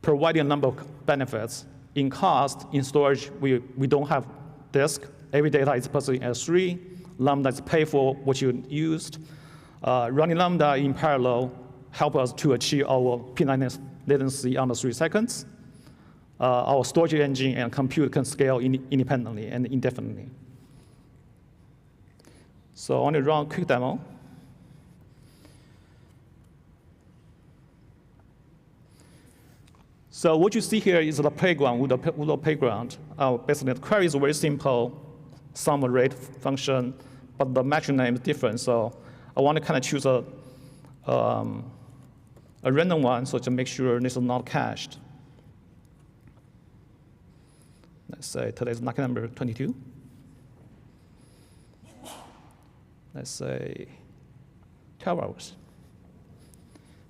provides a number of benefits. In cost, in storage, we don't have disk. Every data is processed in S3. Lambda is paid for what you used. Running Lambda in parallel helps us to achieve our P9 latency under 3 seconds. Our storage engine and compute can scale independently and indefinitely. So I want to run a quick demo. So what you see here is the playground with the playground. Basically, the query is very simple, sum array function, but the metric name is different. So I want to kind of choose a random one, so to make sure this is not cached. Let's say today's lucky number 22. Let's say 12 hours.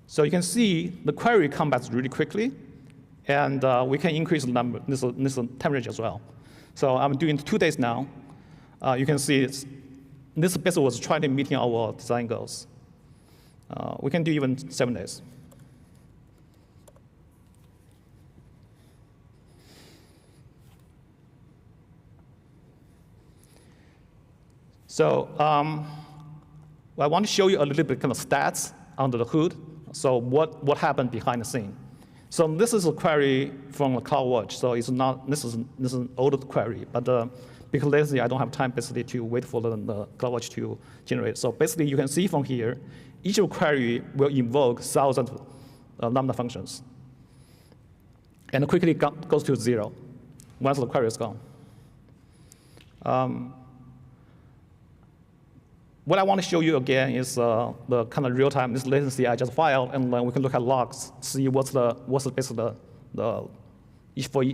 So you can see the query comes back really quickly, and we can increase the number, this temperature as well. So I'm doing 2 days now. You can see this basically was trying to meet our design goals. We can do even 7 days. So I want to show you a little bit kind of stats under the hood. So what happened behind the scene? So this is a query from the CloudWatch. So it's not this is an old query, but because lazy, I don't have time basically to wait for the CloudWatch to generate. So basically, you can see from here, each query will invoke 1,000 Lambda functions, and quickly goes to 0 once the query is gone. What I want to show you again is the kind of real-time this latency I just filed, and then we can look at logs, see what's basically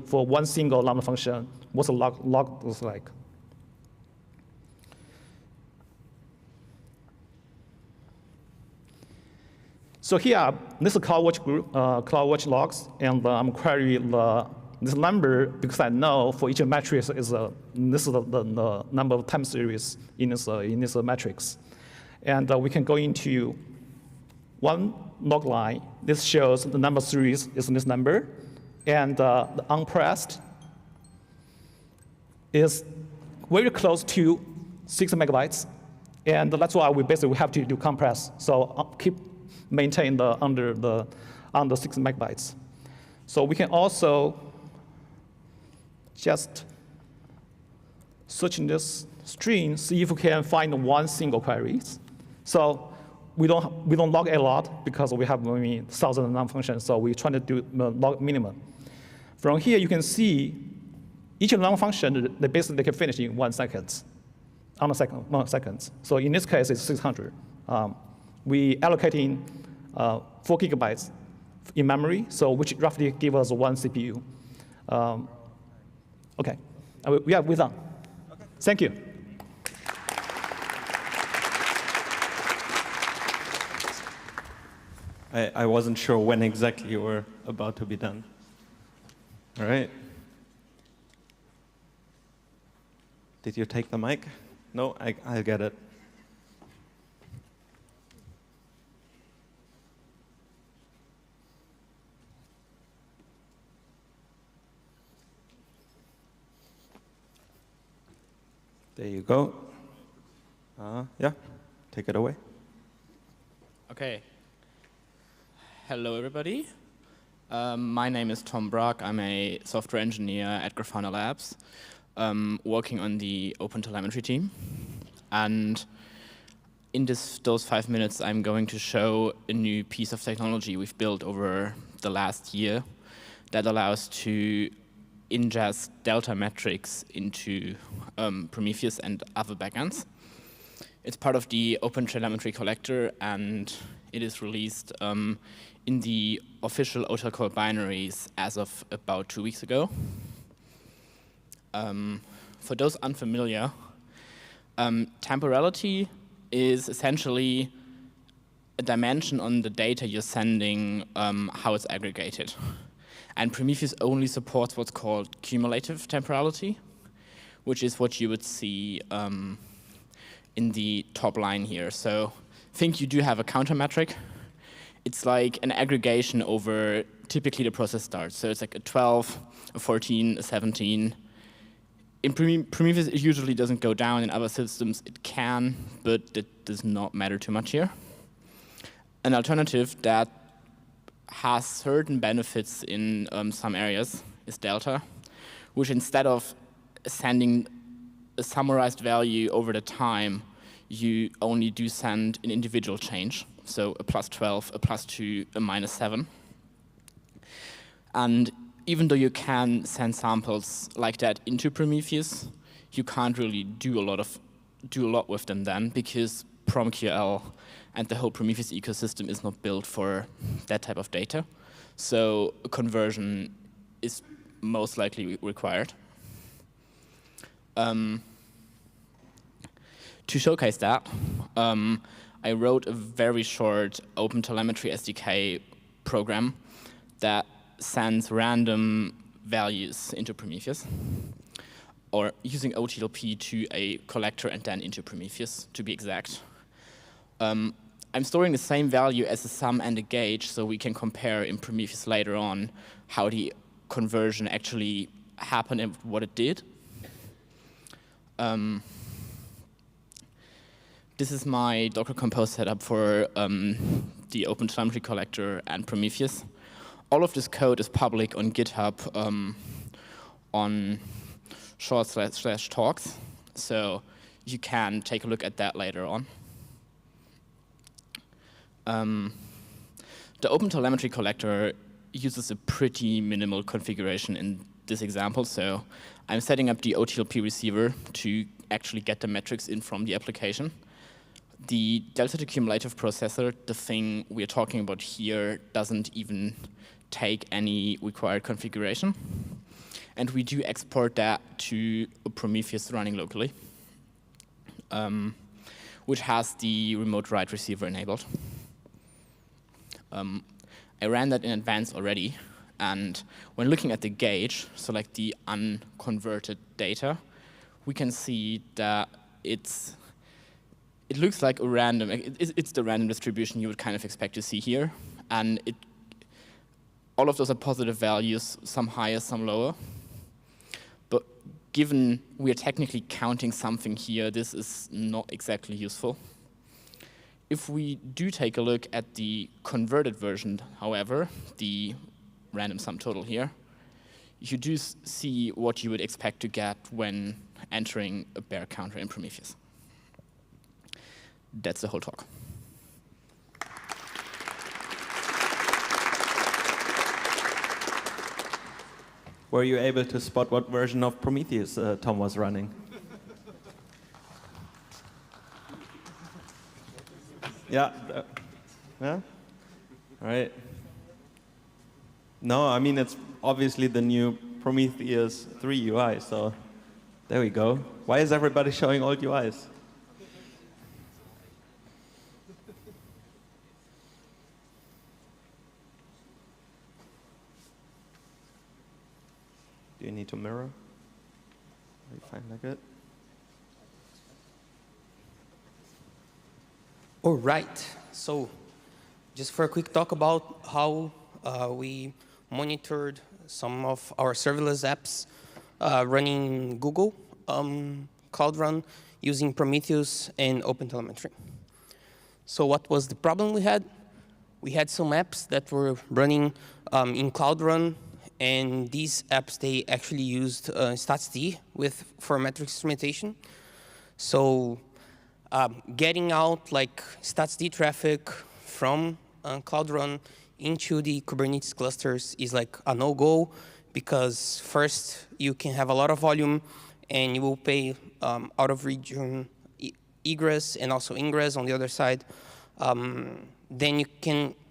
for one single Lambda function, what's the log looks like. So here, this is CloudWatch group, CloudWatch logs, and I'm querying this number because I know for each matrix is this is the number of time series in this matrix, and we can go into one log line. This shows the number series is this number, and the unpressed is very close to 6 megabytes, and that's why we basically have to do compress. So maintain the under 6 megabytes. So we can also just search in this string, see if we can find one single query. So we don't log a lot because we have maybe 1,000 non-functions, so we're trying to do log minimum. From here, you can see each non-function, they basically can finish in 1 second, on a second, 1 second. So in this case, it's 600. We allocating 4 gigabytes in memory, so which roughly give us 1 CPU. Okay, we're done. Okay. Thank you. I wasn't sure when exactly you were about to be done. All right. Did you take the mic? No, I'll get it. There you go. Yeah, take it away. Okay. Hello, everybody. My name is Tom Brock. I'm a software engineer at Grafana Labs, working on the OpenTelemetry team. And in those 5 minutes, I'm going to show a new piece of technology we've built over the last year that allows to ingest delta metrics into Prometheus and other backends. It's part of the OpenTelemetry collector, and it is released in the official OTel code binaries as of about 2 weeks ago. For those unfamiliar, temporality is essentially a dimension on the data you're sending, how it's aggregated. And Prometheus only supports what's called cumulative temporality, which is what you would see in the top line here. So think you do have a counter metric. It's like an aggregation over typically the process starts. So it's like a 12, a 14, a 17. In Prometheus, it usually doesn't go down. In other systems, it can, but that does not matter too much here. An alternative that has certain benefits in some areas is delta, which instead of sending a summarized value over the time, you only do send an individual change, so a +12, a +2, a -7. And even though you can send samples like that into Prometheus, you can't really do a lot with them then, because PromQL and the whole Prometheus ecosystem is not built for that type of data. So a conversion is most likely required. To showcase that, I wrote a very short OpenTelemetry SDK program that sends random values into Prometheus, or using OTLP to a collector and then into Prometheus, to be exact. I'm storing the same value as a sum and a gauge, so we can compare in Prometheus later on how the conversion actually happened and what it did. This is my Docker Compose setup for the OpenTelemetry collector and Prometheus. All of this code is public on GitHub on /talks, so you can take a look at that later on. The OpenTelemetry collector uses a pretty minimal configuration in this example, so I'm setting up the OTLP receiver to actually get the metrics in from the application. The delta to cumulative processor, the thing we're talking about here, doesn't even take any required configuration. And we do export that to a Prometheus running locally, which has the remote write receiver enabled. I ran that in advance already, and when looking at the gauge, so like the unconverted data, we can see that it looks like a random, it's the random distribution you would kind of expect to see here, and all of those are positive values, some higher, some lower. But given we are technically counting something here, this is not exactly useful. If we do take a look at the converted version, however, the random sum total here, you do see what you would expect to get when entering a bear counter in Prometheus. That's the whole talk. Were you able to spot what version of Prometheus Tom was running? Yeah. Yeah? All right. No, I mean, it's obviously the new Prometheus 3 UI, so there we go. Why is everybody showing old UIs? Do you need to mirror? Are you fine like it? All right. So just for a quick talk about how we monitored some of our serverless apps running Google Cloud Run using Prometheus and OpenTelemetry. So what was the problem we had? We had some apps that were running in Cloud Run, and these apps, they actually used statsd for metrics instrumentation. So getting out like statsd traffic from Cloud Run into the Kubernetes clusters is like a no-go, because first you can have a lot of volume and you will pay out-of-region egress and also ingress on the other side. Then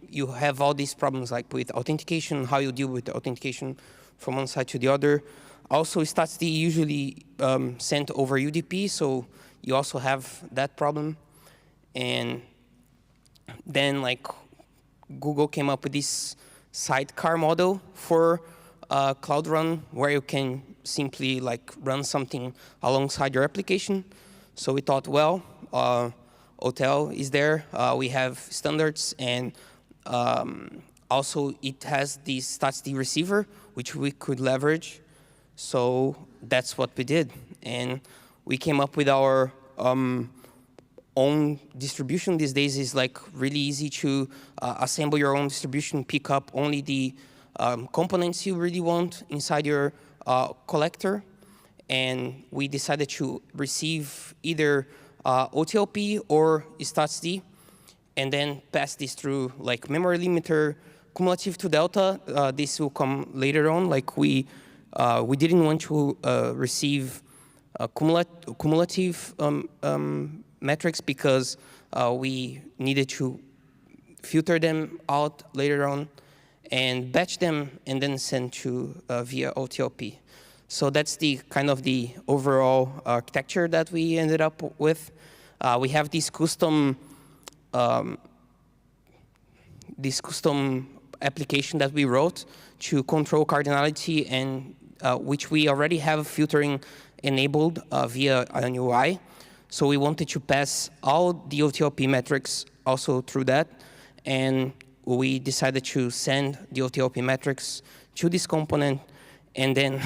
you have all these problems like with authentication, how you deal with the authentication from one side to the other. Also, statsd usually sent over UDP, so you also have that problem. And then like Google came up with this sidecar model for Cloud Run, where you can simply like run something alongside your application. So we thought, well, OTel is there. We have standards, and also it has this statsd receiver, which we could leverage. So that's what we did. And we came up with our own distribution. These days is like really easy to assemble your own distribution, pick up only the components you really want inside your collector. And we decided to receive either OTLP or statsd, and then pass this through like memory limiter, cumulative to delta. This will come later on. Like we didn't want to receive cumulative metrics because we needed to filter them out later on and batch them and then send to via OTLP. So that's the kind of the overall architecture that we ended up with. We have this custom application that we wrote to control cardinality, and which we already have filtering enabled via an UI. So we wanted to pass all the OTLP metrics also through that, and we decided to send the OTLP metrics to this component, and then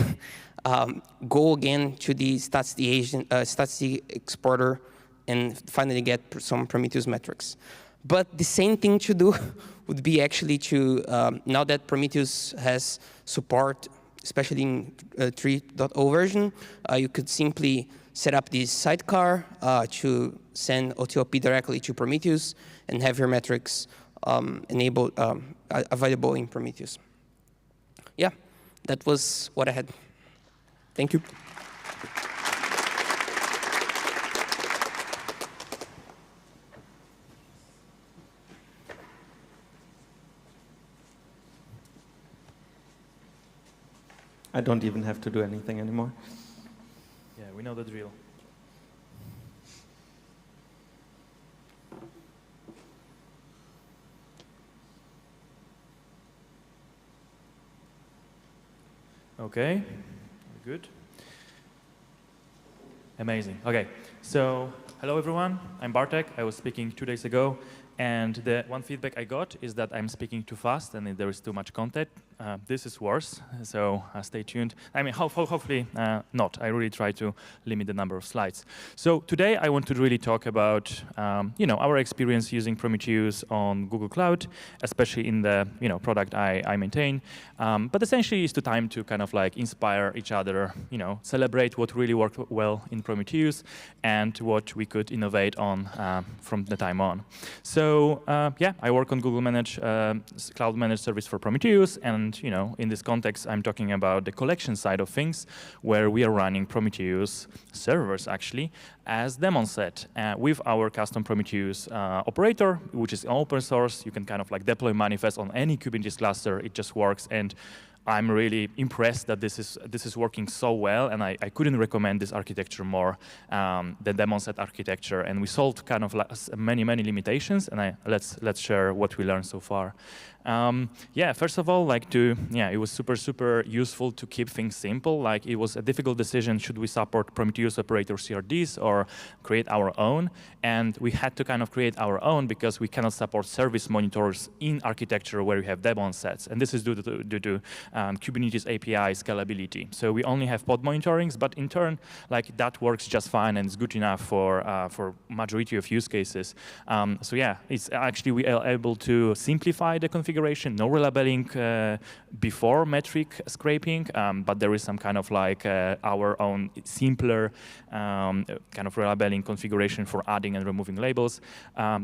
go again to the statsd agent, statsd exporter, and finally get some Prometheus metrics. But the same thing to do would be actually to, now that Prometheus has support, especially in 3.0 version, you could simply set up this sidecar to send OTLP directly to Prometheus and have your metrics enabled, available in Prometheus. Yeah, that was what I had. Thank you. I don't even have to do anything anymore. Yeah, we know the drill. Okay, good. Amazing. Okay, so hello everyone. I'm Bartek. I was speaking 2 days ago, and the one feedback I got is that I'm speaking too fast and there is too much content. This is worse, so stay tuned. I mean, hopefully not. I really try to limit the number of slides. So today I want to really talk about our experience using Prometheus on Google Cloud, especially in the product I maintain. But essentially, it's the time to kind of like inspire each other, celebrate what really worked well in Prometheus and what we could innovate on from the time on. So yeah, I work on Google Cloud Managed Service for Prometheus, and in this context, I'm talking about the collection side of things, where we are running Prometheus servers actually as daemon set with our custom Prometheus operator, which is open source. You can kind of like deploy manifest on any Kubernetes cluster. It just works, and I'm really impressed that this is working so well, and I couldn't recommend this architecture more than daemon set architecture. And we solved kind of like many limitations, and let's share what we learned so far. Yeah, first of all, it was super useful to keep things simple. Like, it was a difficult decision: should we support Prometheus operator CRDs or create our own? And we had to kind of create our own because we cannot support service monitors in architecture where we have daemon sets, and this is due to Kubernetes API scalability. So we only have pod monitorings, but in turn, that works just fine and it's good enough for majority of use cases. So yeah, it's actually we are able to simplify the configuration, no relabeling before metric scraping, but there is some kind of our own simpler kind of relabeling configuration for adding and removing labels.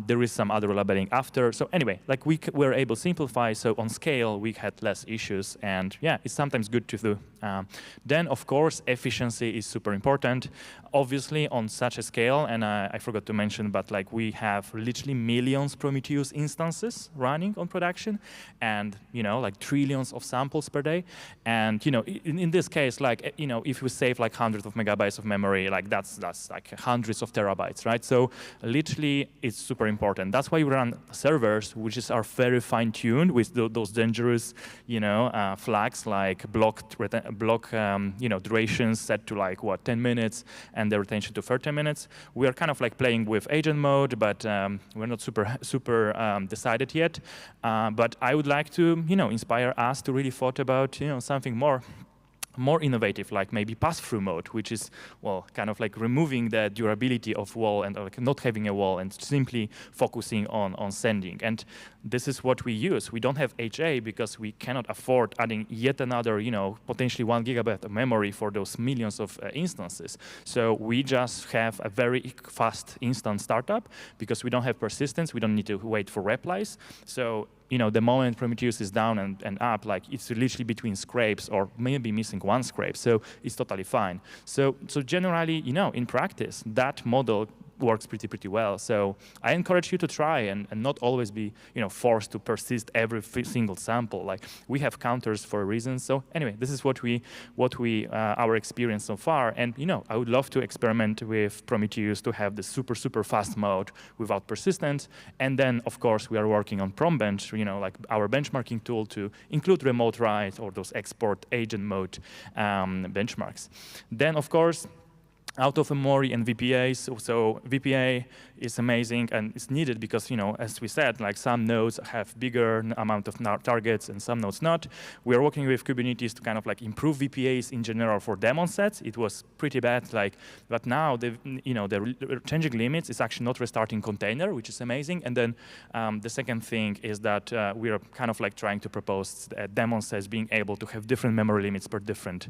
There is some other relabeling after. So anyway, we were able to simplify, so on scale we had less issues, and yeah, it's sometimes good to do. Then of course efficiency is super important. Obviously on such a scale, and I forgot to mention, but we have literally millions Prometheus instances running on production, and trillions of samples per day. And in this case, if we save hundreds of megabytes of memory, that's hundreds of terabytes, right? So literally it's super important. That's why we run servers, which are very fine-tuned with those dangerous flags like block durations set to 10 minutes and the retention to 30 minutes. We are kind of playing with agent mode, but we're not super decided yet. But I would like to inspire us to really thought about something more. more innovative, like maybe pass-through mode, which is, well, kind of like removing the durability of wall and like not having a wall and simply focusing on sending. And this is what we use. We don't have HA because we cannot afford adding yet another, potentially 1 gigabyte of memory for those millions of instances. So we just have a very fast instant startup because we don't have persistence. We don't need to wait for replies. So the moment Prometheus is down and up, like it's literally between scrapes or maybe missing one scrape, so it's totally fine. So generally, in practice, that model works pretty well. So I encourage you to try and not always be forced to persist every single sample. Like we have counters for a reason. So anyway, this is what we our experience so far. And I would love to experiment with Prometheus to have the super fast mode without persistence. And then of course we are working on PromBench, like our benchmarking tool to include remote write or those export agent mode benchmarks. Then of course, out of memory and VPAs. So VPA is amazing and it's needed because, as we said, like some nodes have bigger amount of targets and some nodes not. We are working with Kubernetes to kind of like improve VPAs in general for daemon sets. It was pretty bad, but now the changing limits is actually not restarting container, which is amazing. And then the second thing is that we are kind of like trying to propose daemon sets being able to have different memory limits per different,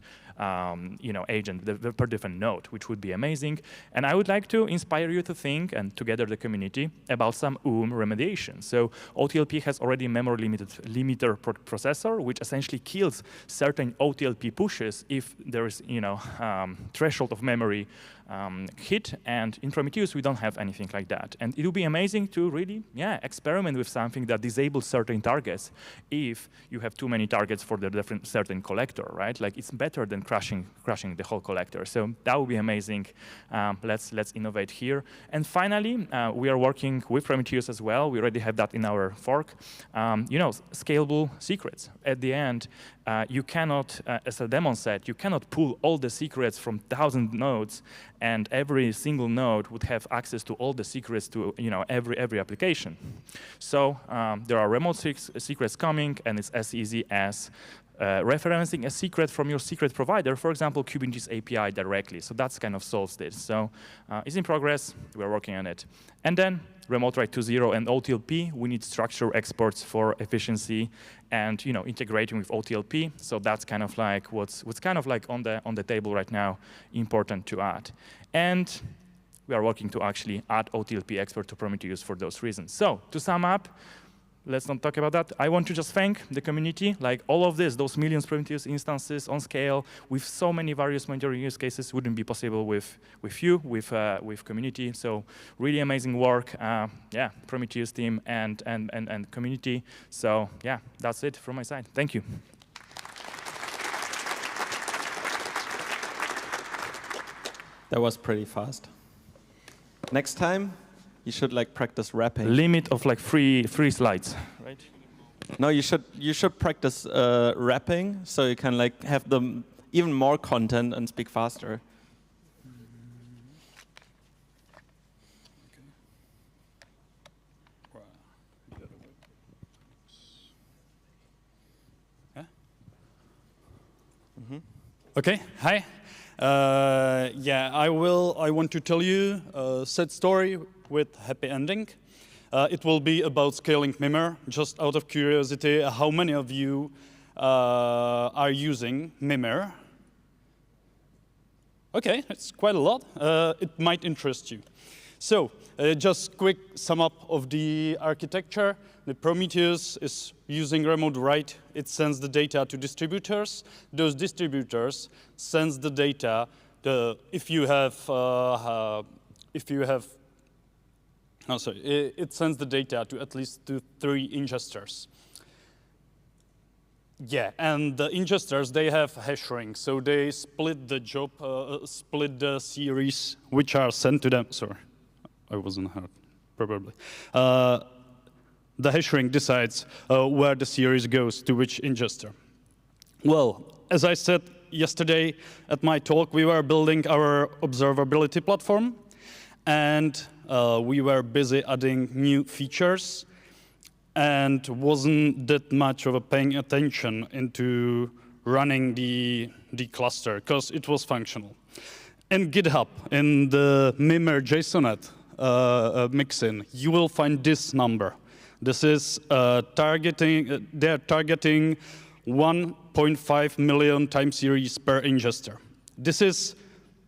agent, per different node, which would be amazing. And I would like to inspire you to think, and together the community, about some remediation. So OTLP has already a memory limiter processor, which essentially kills certain OTLP pushes if there is, threshold of memory hit. And in Prometheus, we don't have anything like that. And it would be amazing to really, experiment with something that disables certain targets if you have too many targets for the certain collector, right? Like it's better than crashing the whole collector. So that would be amazing. Let's innovate here. And finally, we are working with Prometheus as well. We already have that in our fork. Scalable secrets. At the end, you cannot, as a daemon set, you cannot pull all the secrets from 1,000 nodes, and every single node would have access to all the secrets to every application. So there are remote secrets coming, and it's as easy as referencing a secret from your secret provider, for example, Kubernetes API directly. So that's kind of solves this. So it's in progress. We're working on it. And then remote write 2.0 and OTLP, we need structure exports for efficiency and integrating with OTLP. So that's kind of like what's kind of like on the table right now, important to add. And we are working to actually add OTLP export to Prometheus for those reasons. So to sum up, let's not talk about that. I want to just thank the community. Like all of this, those millions of Prometheus instances on scale with so many various monitoring use cases wouldn't be possible with you, with community. So really amazing work, Prometheus team and community. So yeah, that's it from my side. Thank you. That was pretty fast. Next time, you should practice rapping. Limit of 3 slides, right? No, you should practice rapping so you can have even more content and speak faster. Okay, hi. I want to tell you a sad story with happy ending. It will be about scaling Mimir. Just out of curiosity, how many of you are using Mimir? Okay, it's quite a lot. It might interest you. So, just quick sum up of the architecture. The Prometheus is using remote write. It sends the data to distributors. Those distributors sends the data. It sends the data to at least 3 ingesters. Yeah, and the ingesters, they have hash rings, so they split the job, split the series which are sent to them. Sorry, I wasn't heard, probably. The hash ring decides where the series goes to which ingester. Well, as I said yesterday at my talk, we were building our observability platform, and we were busy adding new features, and wasn't that much of a paying attention into running the the cluster because it was functional. In GitHub, in the Mimer JSONet mixin, you will find this number. This is targeting, they're targeting 1.5 million time series per ingester. This is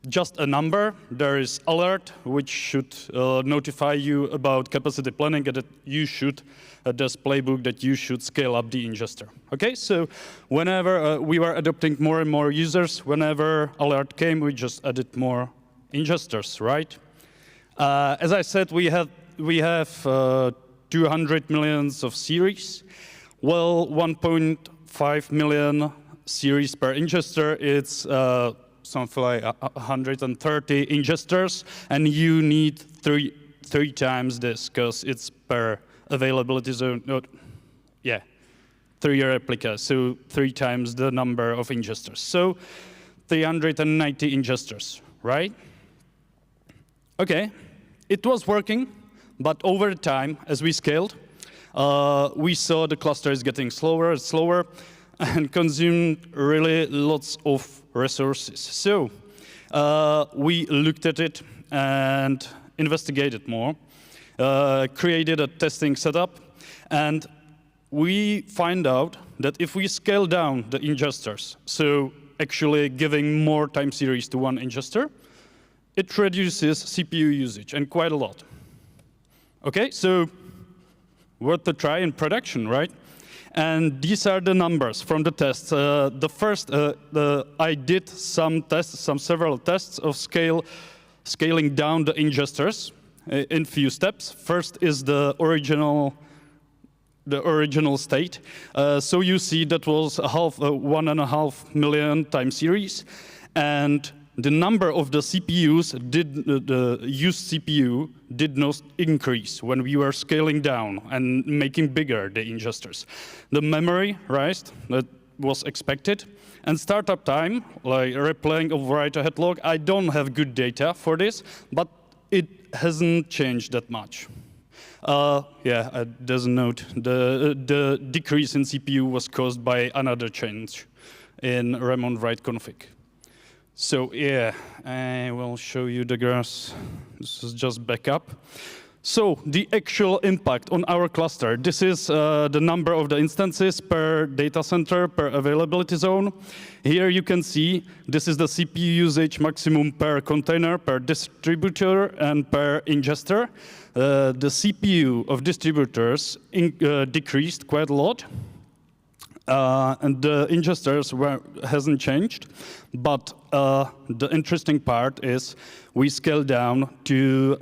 just a number. There is alert, which should notify you about capacity planning and that you should, there's playbook that you should scale up the ingester. Okay, so whenever we were adopting more and more users, whenever alert came, we just added more ingesters, right? As I said, we have 200 millions of series. Well, 1.5 million series per ingester, it's something like 130 ingesters, and you need three times this because it's per availability zone. Yeah, 3 replicas, so 3 times the number of ingesters. So 390 ingesters, right? Okay, it was working, but over time, as we scaled, we saw the cluster is getting slower and slower and consumed really lots of resources. So we looked at it and investigated more, created a testing setup, and we find out that if we scale down the ingesters, so actually giving more time series to one ingester, it reduces CPU usage, and quite a lot. Okay, so worth a try in production, right? And these are the numbers from the tests. The first, I did some tests, several tests of scaling down the ingesters in few steps. First is the original state. So you see that was 1.5 million time series, and the number of the CPUs, the used CPU, did not increase when we were scaling down and making bigger the ingesters. The memory raised, that was expected. And startup time, like replaying of write-ahead log, I don't have good data for this, but it hasn't changed that much. Yeah, there's a note. The decrease in CPU was caused by another change in Remon write config. So yeah, I will show you the graphs. This is just backup. So the actual impact on our cluster, this is the number of the instances per data center, per availability zone. Here you can see this is the CPU usage maximum per container, per distributor, and per ingester. The CPU of distributors decreased quite a lot. And the ingesters hasn't changed, but the interesting part is we scaled down to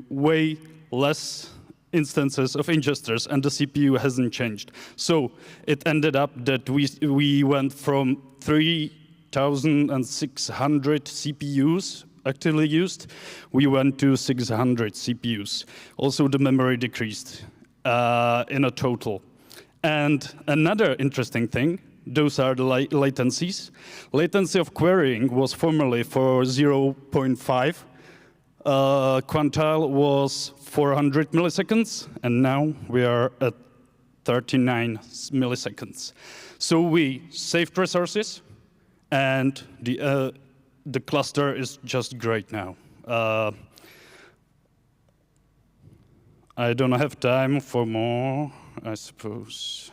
way less instances of ingesters, and the CPU hasn't changed. So it ended up that we went from 3,600 CPUs actively used, we went to 600 CPUs. Also, the memory decreased in a total. And another interesting thing, those are the latencies. Latency of querying was formerly for 0.5. Quantile was 400 milliseconds, and now we are at 39 milliseconds. So we saved resources, and the cluster is just great now. I don't have time for more, I suppose.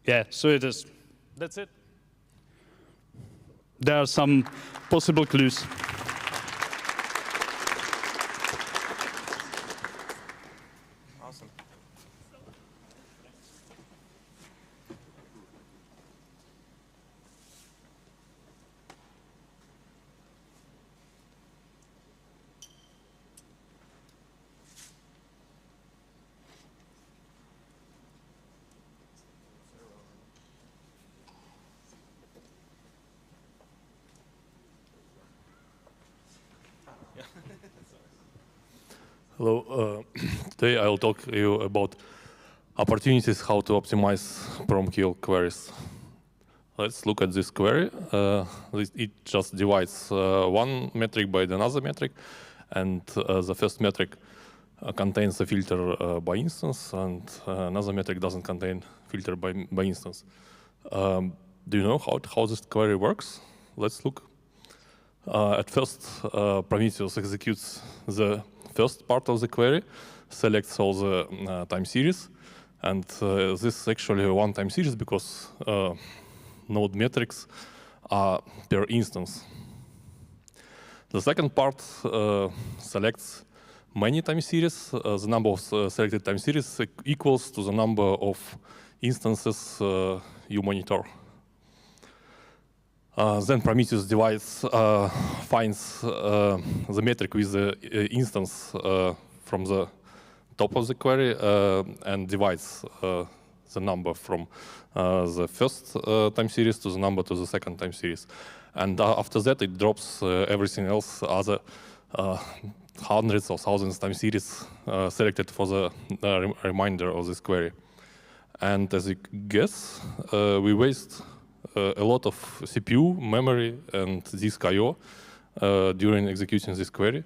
Yeah, so it is. That's it. There are some possible clues. Awesome. Hello. Today I will talk to you about opportunities how to optimize PromQL queries. Let's look at this query. It just divides one metric by another metric, and the first metric contains a filter by instance, and another metric doesn't contain filter by instance. Do you know how this query works? Let's look. At first, Prometheus executes the first part of the query, selects all the time series, and this is actually a one-time series because node metrics are per instance. The second part selects many time series. The number of selected time series equals to the number of instances you monitor. Then Prometheus finds the metric with the instance from the top of the query and divides the number from the first time series to the number to the second time series. And after that, it drops everything else, other hundreds or thousands time series selected for the remainder of this query. And as you guess, we waste a lot of CPU, memory, and disk I/O during executing this query,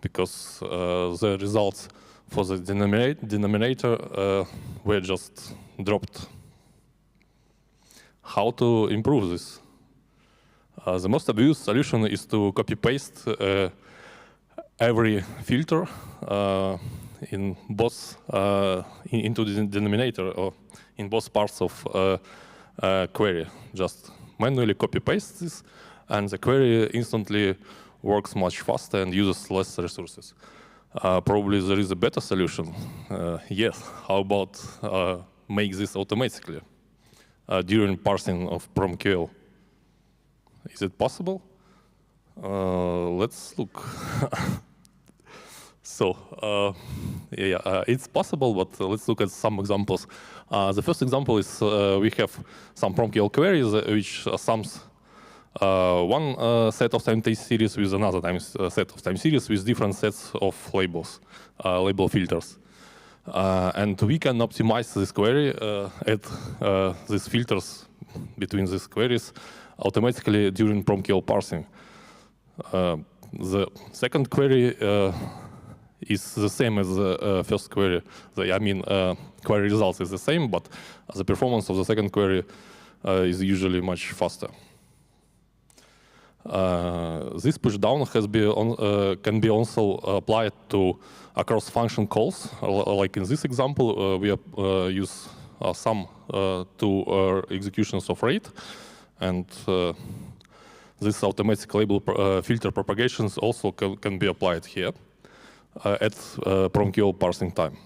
because the results for the denominator were just dropped. How to improve this? The most obvious solution is to copy-paste every filter in both into the denominator or in both parts of query. Just manually copy-paste this, and the query instantly works much faster and uses less resources. Probably there is a better solution. Yes, how about make this automatically during parsing of PromQL? Is it possible? Let's look. So, it's possible, but let's look at some examples. The first example is we have some PromQL queries which sums one set of time series with another set of time series with different sets of labels, label filters. And we can optimize this query, add these filters between these queries automatically during PromQL parsing. The second query is the same as the first query. Query results is the same, but the performance of the second query is usually much faster. This pushdown can be also applied to across function calls. Like in this example, we use sum to executions of rate, and this automatic label filter propagations also can be applied here at PromQL parsing time.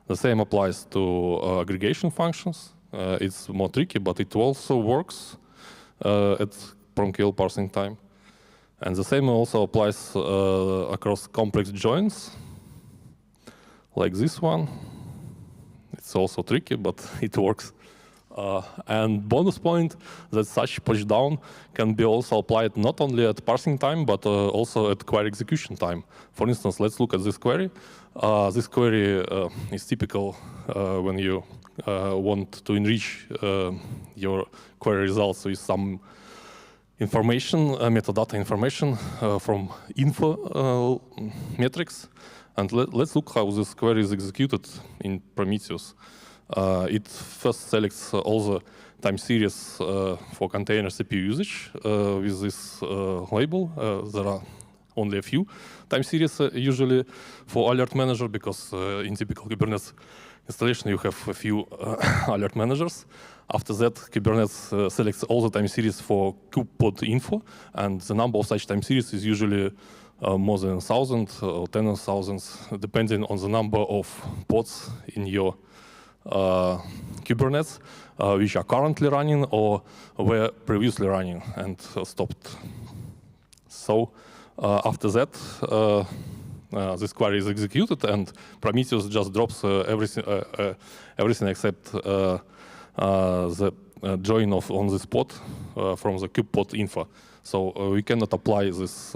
The same applies to aggregation functions. It's more tricky, but it also works at PromQL parsing time. And the same also applies across complex joins, like this one. It's also tricky, but it works. And bonus point that such pushdown can be also applied not only at parsing time, but also at query execution time. For instance, let's look at this query. This query is typical when you want to enrich your query results with some information, metadata information from info metrics. And let's look how this query is executed in Prometheus. It first selects all the time series for container CPU usage with this label. There are only a few time series usually for alert manager, because in typical Kubernetes installation you have a few alert managers. After that, Kubernetes selects all the time series for kubepod info, and the number of such time series is usually more than 1,000 or 10,000, depending on the number of pods in your Kubernetes, which are currently running or were previously running and stopped. So after that, this query is executed, and Prometheus just drops everything except the join on this pod from the kubepod info. So we cannot apply this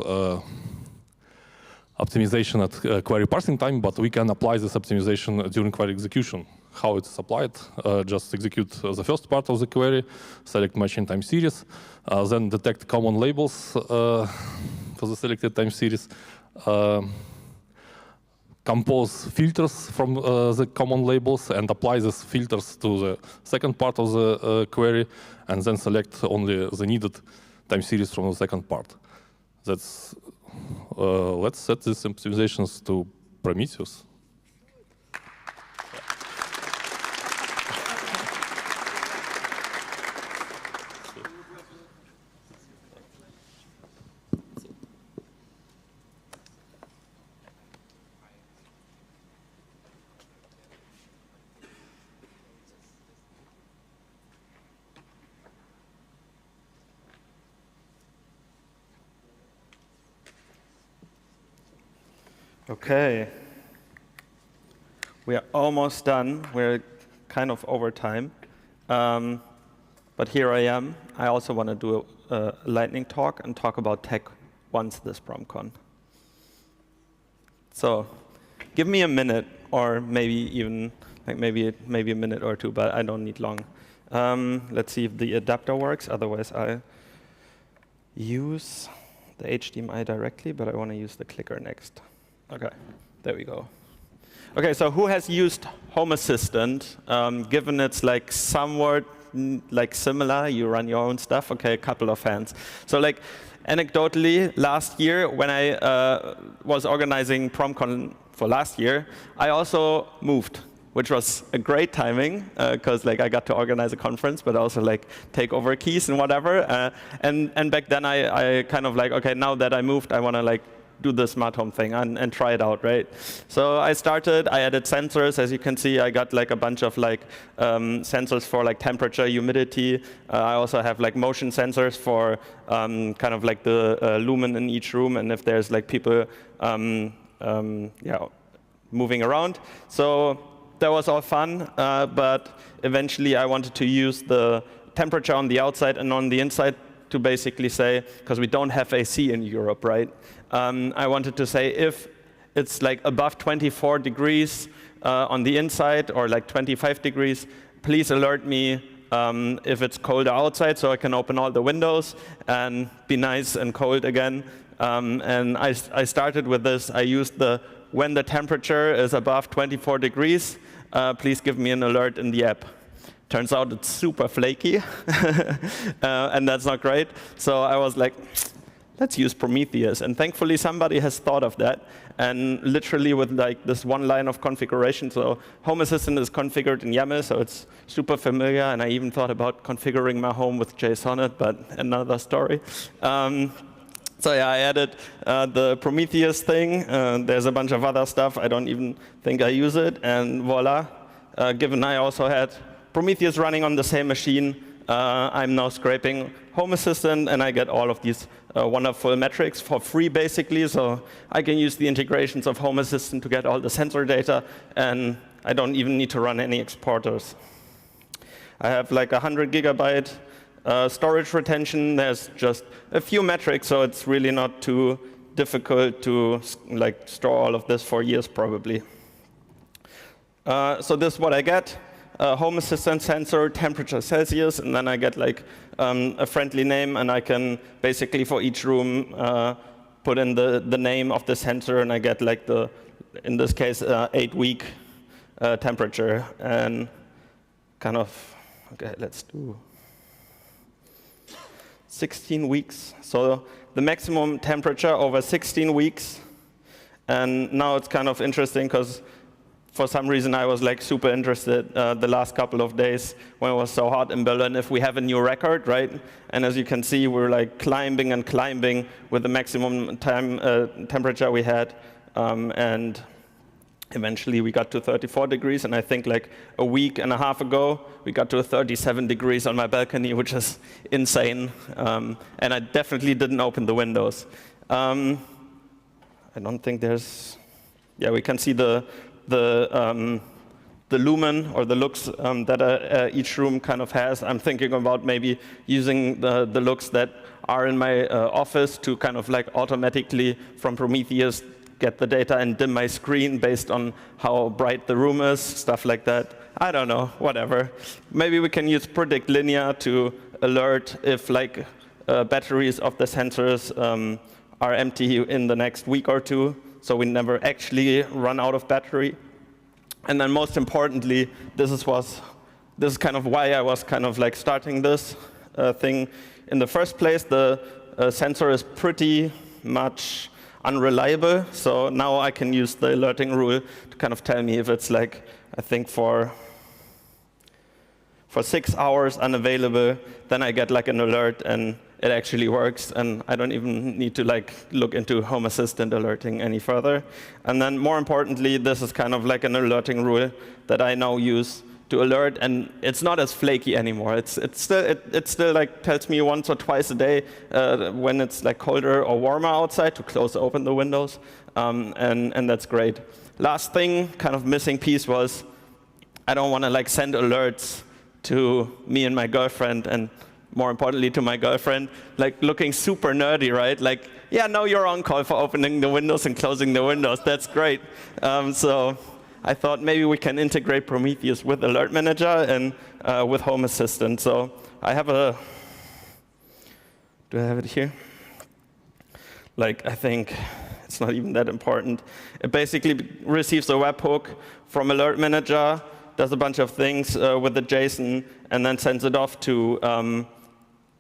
optimization at query parsing time, but we can apply this optimization during query execution. How it's applied? Just execute the first part of the query, select matching time series, then detect common labels for the selected time series, compose filters from the common labels and apply these filters to the second part of the query, and then select only the needed time series from the second part. That's let's set these optimizations to Prometheus. Okay. We are almost done. We're kind of over time. But here I am. I also want to do a lightning talk and talk about tech once this PromCon. So give me a minute, or maybe even like maybe a minute or two, but I don't need long. Let's see if the adapter works. Otherwise, I use the HDMI directly, but I want to use the clicker next. Okay, there we go. Okay, so who has used Home Assistant? Given it's like somewhat like similar, you run your own stuff. Okay, a couple of hands. So like anecdotally, last year when I was organizing PromCon for last year, I also moved, which was a great timing because like I got to organize a conference, but also like take over keys and whatever. And back then I kind of like, okay, now that I moved, I want to like do the smart home thing and try it out, right? So I added sensors. As you can see, I got like a bunch of like sensors for like temperature, humidity. I also have like motion sensors for kind of like the lumen in each room, and if there's like people moving around. So that was all fun, but eventually I wanted to use the temperature on the outside and on the inside to basically say, because we don't have AC in Europe, right? I wanted to say if it's like above 24 degrees on the inside or like 25 degrees, please alert me if it's colder outside so I can open all the windows and be nice and cold again. And I started with this. I used the when the temperature is above 24 degrees, please give me an alert in the app. Turns out it's super flaky, and that's not great. So I was like, let's use Prometheus. And thankfully, somebody has thought of that. And literally with like this one line of configuration, so Home Assistant is configured in YAML, so it's super familiar. And I even thought about configuring my home with JSON, but another story. So yeah, I added the Prometheus thing. There's a bunch of other stuff. I don't even think I use it. And voila, given I also had Prometheus running on the same machine, I'm now scraping Home Assistant, and I get all of these wonderful metrics for free, basically. So I can use the integrations of Home Assistant to get all the sensor data, and I don't even need to run any exporters. I have like 100 gigabyte storage retention. There's just a few metrics, so it's really not too difficult to like store all of this for years, probably. So this is what I get. Home Assistant sensor, temperature Celsius, and then I get like a friendly name, and I can basically for each room put in the name of the sensor, and I get like the, in this case, 8-week temperature, and kind of, okay, let's do 16 weeks. So the maximum temperature over 16 weeks, and now it's kind of interesting because for some reason, I was like super interested the last couple of days when it was so hot in Berlin if we have a new record, right? And as you can see, we're like climbing and climbing with the maximum temperature we had. And eventually, we got to 34 degrees. And I think like a week and a half ago, we got to 37 degrees on my balcony, which is insane. And I definitely didn't open the windows. I don't think there's, yeah, we can see the lumen or the looks that each room kind of has. I'm thinking about maybe using the looks that are in my office to kind of like automatically from Prometheus get the data and dim my screen based on how bright the room is, stuff like that. I don't know, whatever. Maybe we can use predict linear to alert if like batteries of the sensors are empty in the next week or two. so we never actually run out of battery. And then most importantly, this is kind of why I was kind of like starting this thing in the first place. The sensor is pretty much unreliable, so now I can use the alerting rule to kind of tell me if it's like, I think for 6 hours unavailable, then I get like an alert and it actually works, and I don't even need to like look into Home Assistant alerting any further. And then more importantly, this is kind of like an alerting rule that I now use to alert, and it's not as flaky anymore. It still like tells me once or twice a day when it's like colder or warmer outside to close open the windows, and that's great. Last thing, kind of missing piece was I don't want to like send alerts to me and my girlfriend, and more importantly to my girlfriend, like looking super nerdy, right? Like, yeah, no, you're on call for opening the windows and closing the windows. That's great. So I thought maybe we can integrate Prometheus with Alert Manager and with Home Assistant. So I have do I have it here? Like, I think it's not even that important. It basically receives a webhook from Alert Manager, does a bunch of things with the JSON, and then sends it off to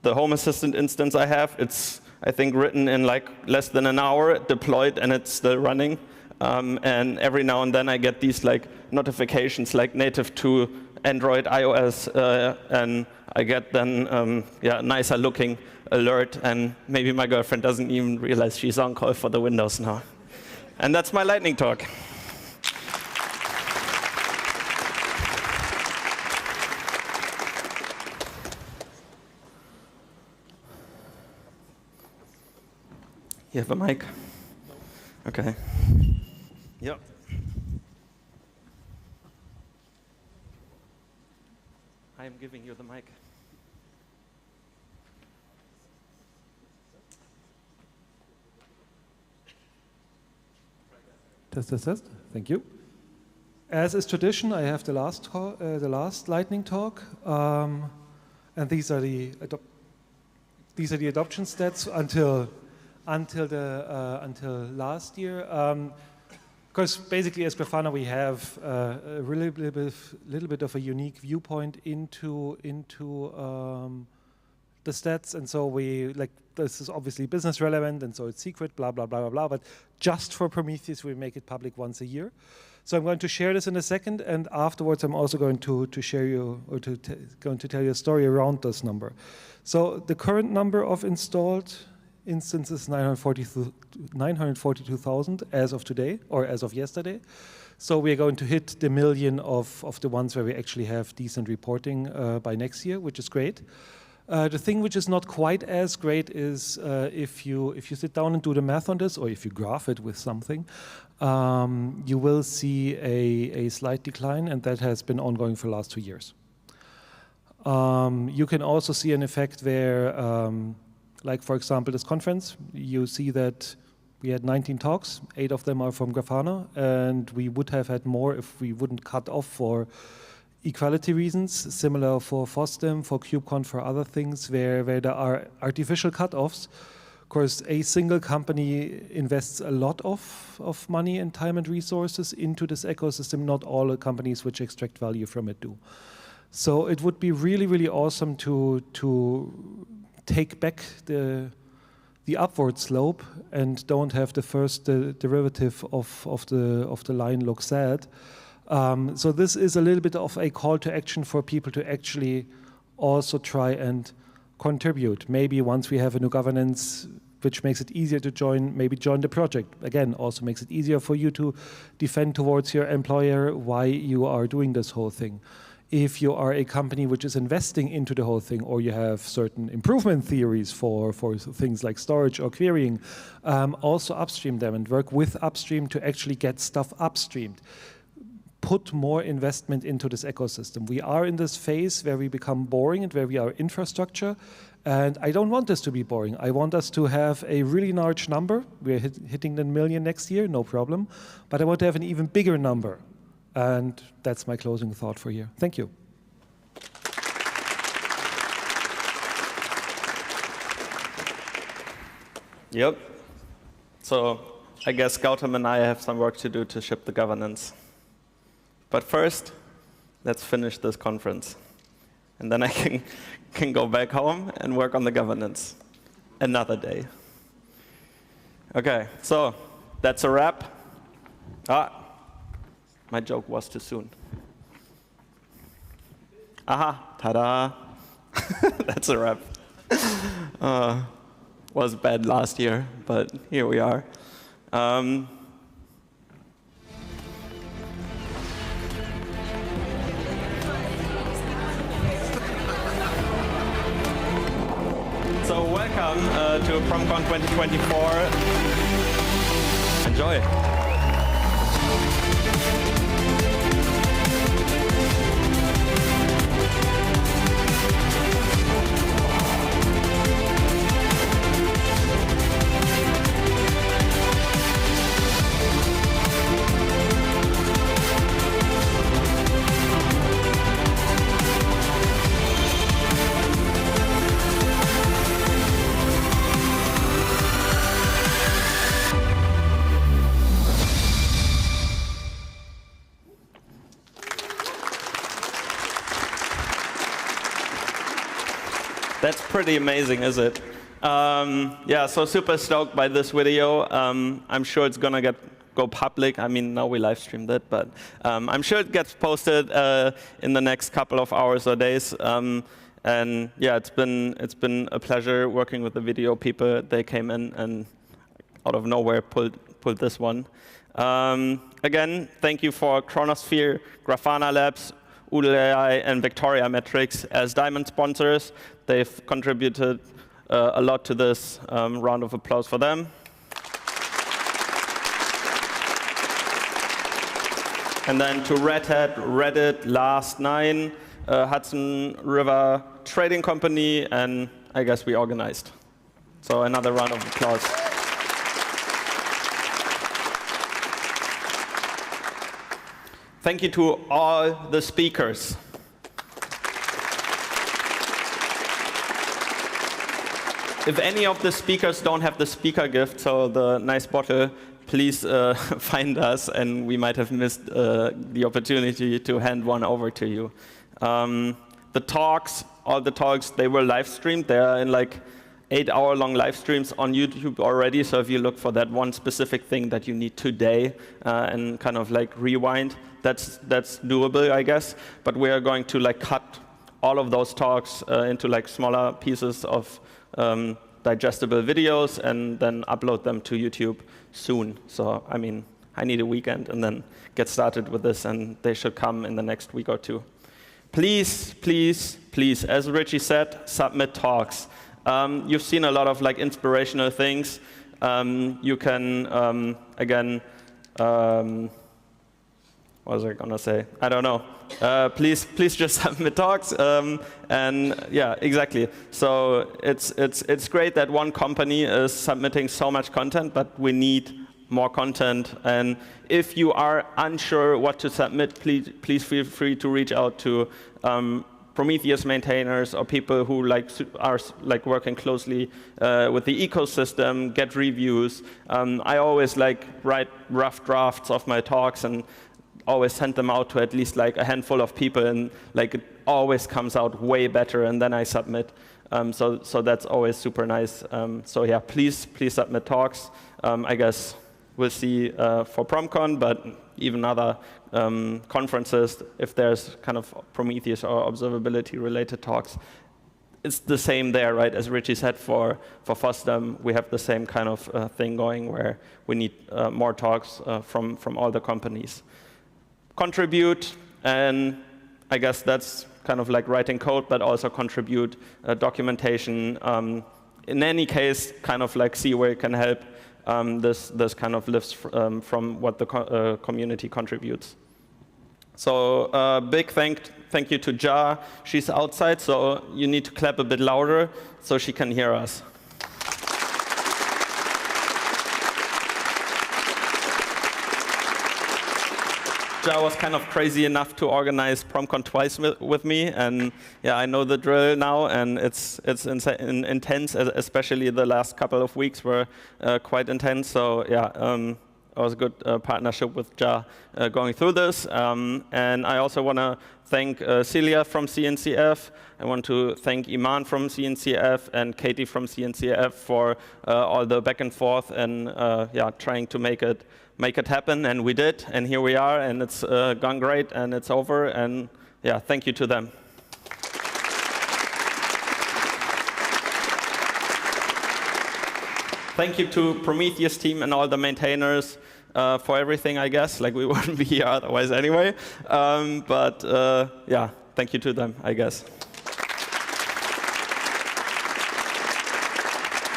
the Home Assistant instance I have. It's, I think, written in like less than an hour, deployed, and it's still running. And every now and then I get these like notifications like native to Android, iOS, and I get then yeah, nicer looking alert, and maybe my girlfriend doesn't even realize she's on call for the Windows now. And that's my lightning talk. You have a mic? Okay. Yep. I am giving you the mic. Test, test, test. Thank you. As is tradition, I have the last lightning talk, and these are the adoption stats until last year. Because basically, as Grafana, we have a little bit of a unique viewpoint into the stats, and so this is obviously business relevant, and so it's secret, blah blah blah blah blah. But just for Prometheus, we make it public once a year. So I'm going to share this in a second, and afterwards, I'm also going to share you or going to tell you a story around this number. So the current number of installed instances 942,000 as of today, or as of yesterday. So we're going to hit the million of the ones where we actually have decent reporting by next year, which is great. The thing which is not quite as great is if you sit down and do the math on this, or if you graph it with something, you will see a slight decline, and that has been ongoing for the last 2 years. You can also see an effect where like, for example, this conference, you see that we had 19 talks, 8 of them are from Grafana, and we would have had more if we wouldn't cut off for equality reasons, similar for FOSDEM, for KubeCon, for other things where there are artificial cutoffs. Of course, a single company invests a lot of money and time and resources into this ecosystem. Not all the companies which extract value from it do. So it would be really, really awesome to take back the upward slope and don't have the first derivative of the line look sad. So this is a little bit of a call to action for people to actually also try and contribute. Maybe once we have a new governance which makes it easier to join, maybe join the project. Again, also makes it easier for you to defend towards your employer why you are doing this whole thing. If you are a company which is investing into the whole thing, or you have certain improvement theories for things like storage or querying, also upstream them and work with upstream to actually get stuff upstreamed. Put more investment into this ecosystem. We are in this phase where we become boring and where we are infrastructure, and I don't want this to be boring. I want us to have a really large number. We're hitting the million next year, no problem, but I want to have an even bigger number. And that's my closing thought for here. Thank you. Yep. So I guess Gautam and I have some work to do to ship the governance. But first, let's finish this conference. And then I can go back home and work on the governance another day. OK, so that's a wrap. My joke was too soon. Aha, ta-da. That's a wrap. Was bad last year, but here we are. So welcome to PromCon 2024. Enjoy. That's pretty amazing, is it? Yeah, so super stoked by this video. I'm sure it's going to go public. I mean, now we live streamed it, but I'm sure it gets posted in the next couple of hours or days. And yeah, it's been a pleasure working with the video people. They came in and out of nowhere pulled this one. Again, thank you for Chronosphere, Grafana Labs, Oodle AI, and Victoria Metrics as Diamond sponsors. They've contributed a lot to this. Round of applause for them. And then to Red Hat, Reddit, Last9, Hudson River Trading Company, and I guess we organized. So another round of applause. Thank you to all the speakers. If any of the speakers don't have the speaker gift, so the nice bottle, please find us, and we might have missed the opportunity to hand one over to you. The talks, all the talks, they were live streamed. They are in like 8-hour-long live streams on YouTube already. So if you look for that one specific thing that you need today and kind of like rewind, that's doable, I guess. But we are going to like cut all of those talks into like smaller pieces of digestible videos and then upload them to YouTube soon. So I mean, I need a weekend and then get started with this, and they should come in the next week or two. Please, please, please, as Richie said, submit talks. You've seen a lot of like inspirational things. You can, again, what was I gonna say? I don't know. Please just submit talks. And yeah, exactly. So it's great that one company is submitting so much content, but we need more content. And if you are unsure what to submit, please feel free to reach out to Prometheus maintainers or people who are working closely with the ecosystem, get reviews. I always write rough drafts of my talks and always send them out to at least like a handful of people, and it always comes out way better, and then I submit. So that's always super nice. So yeah, please submit talks. I guess we'll see for PromCon, but even other conferences, if there's kind of Prometheus or observability related talks, it's the same there, right? As Richie said, for FOSDEM, we have the same kind of thing going where we need more talks from all the companies. Contribute, and I guess that's kind of like writing code, but also contribute documentation. In any case, kind of like see where you can help. This kind of lives from what the community contributes. So big thank you to Ja. She's outside, so you need to clap a bit louder so she can hear us. Ja was kind of crazy enough to organize PromCon twice with me, and yeah, I know the drill now, and it's intense, especially the last couple of weeks were quite intense. So yeah, it was a good partnership with Ja going through this. And I also want to thank Celia from CNCF. I want to thank Iman from CNCF and Katie from CNCF for all the back and forth and yeah, trying to make it happen, and we did, and here we are, and it's gone great, and it's over, and yeah, thank you to them. Thank you to Prometheus team and all the maintainers for everything, I guess. Like, we wouldn't be here otherwise anyway. But yeah, thank you to them, I guess.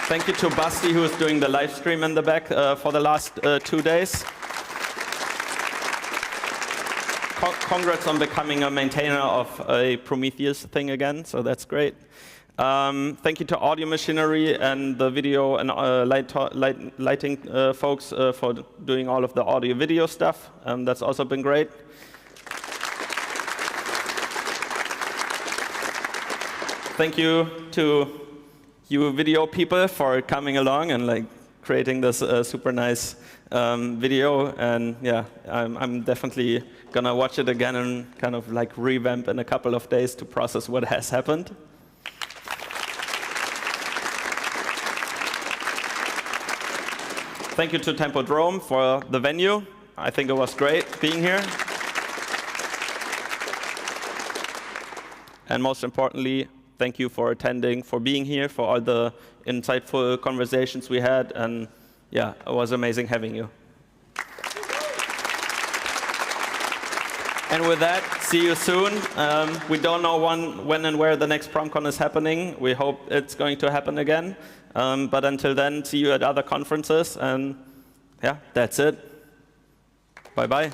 Thank you to Basti, who is doing the live stream in the back for the last 2 days. Congrats on becoming a maintainer of a Prometheus thing again, so that's great. Thank you to Audio Machinery and the video and lighting folks for doing all of the audio-video stuff. That's also been great. Thank you to you video people for coming along and like creating this super nice video. And yeah, I'm definitely gonna watch it again and kind of like revamp in a couple of days to process what has happened. Thank you to Tempodrome for the venue. I think it was great being here. And most importantly, thank you for attending, for being here, for all the insightful conversations we had. And yeah, it was amazing having you. And with that, see you soon. We don't know when and where the next PromCon is happening. We hope it's going to happen again. But until then, see you at other conferences. And yeah, that's it. Bye-bye.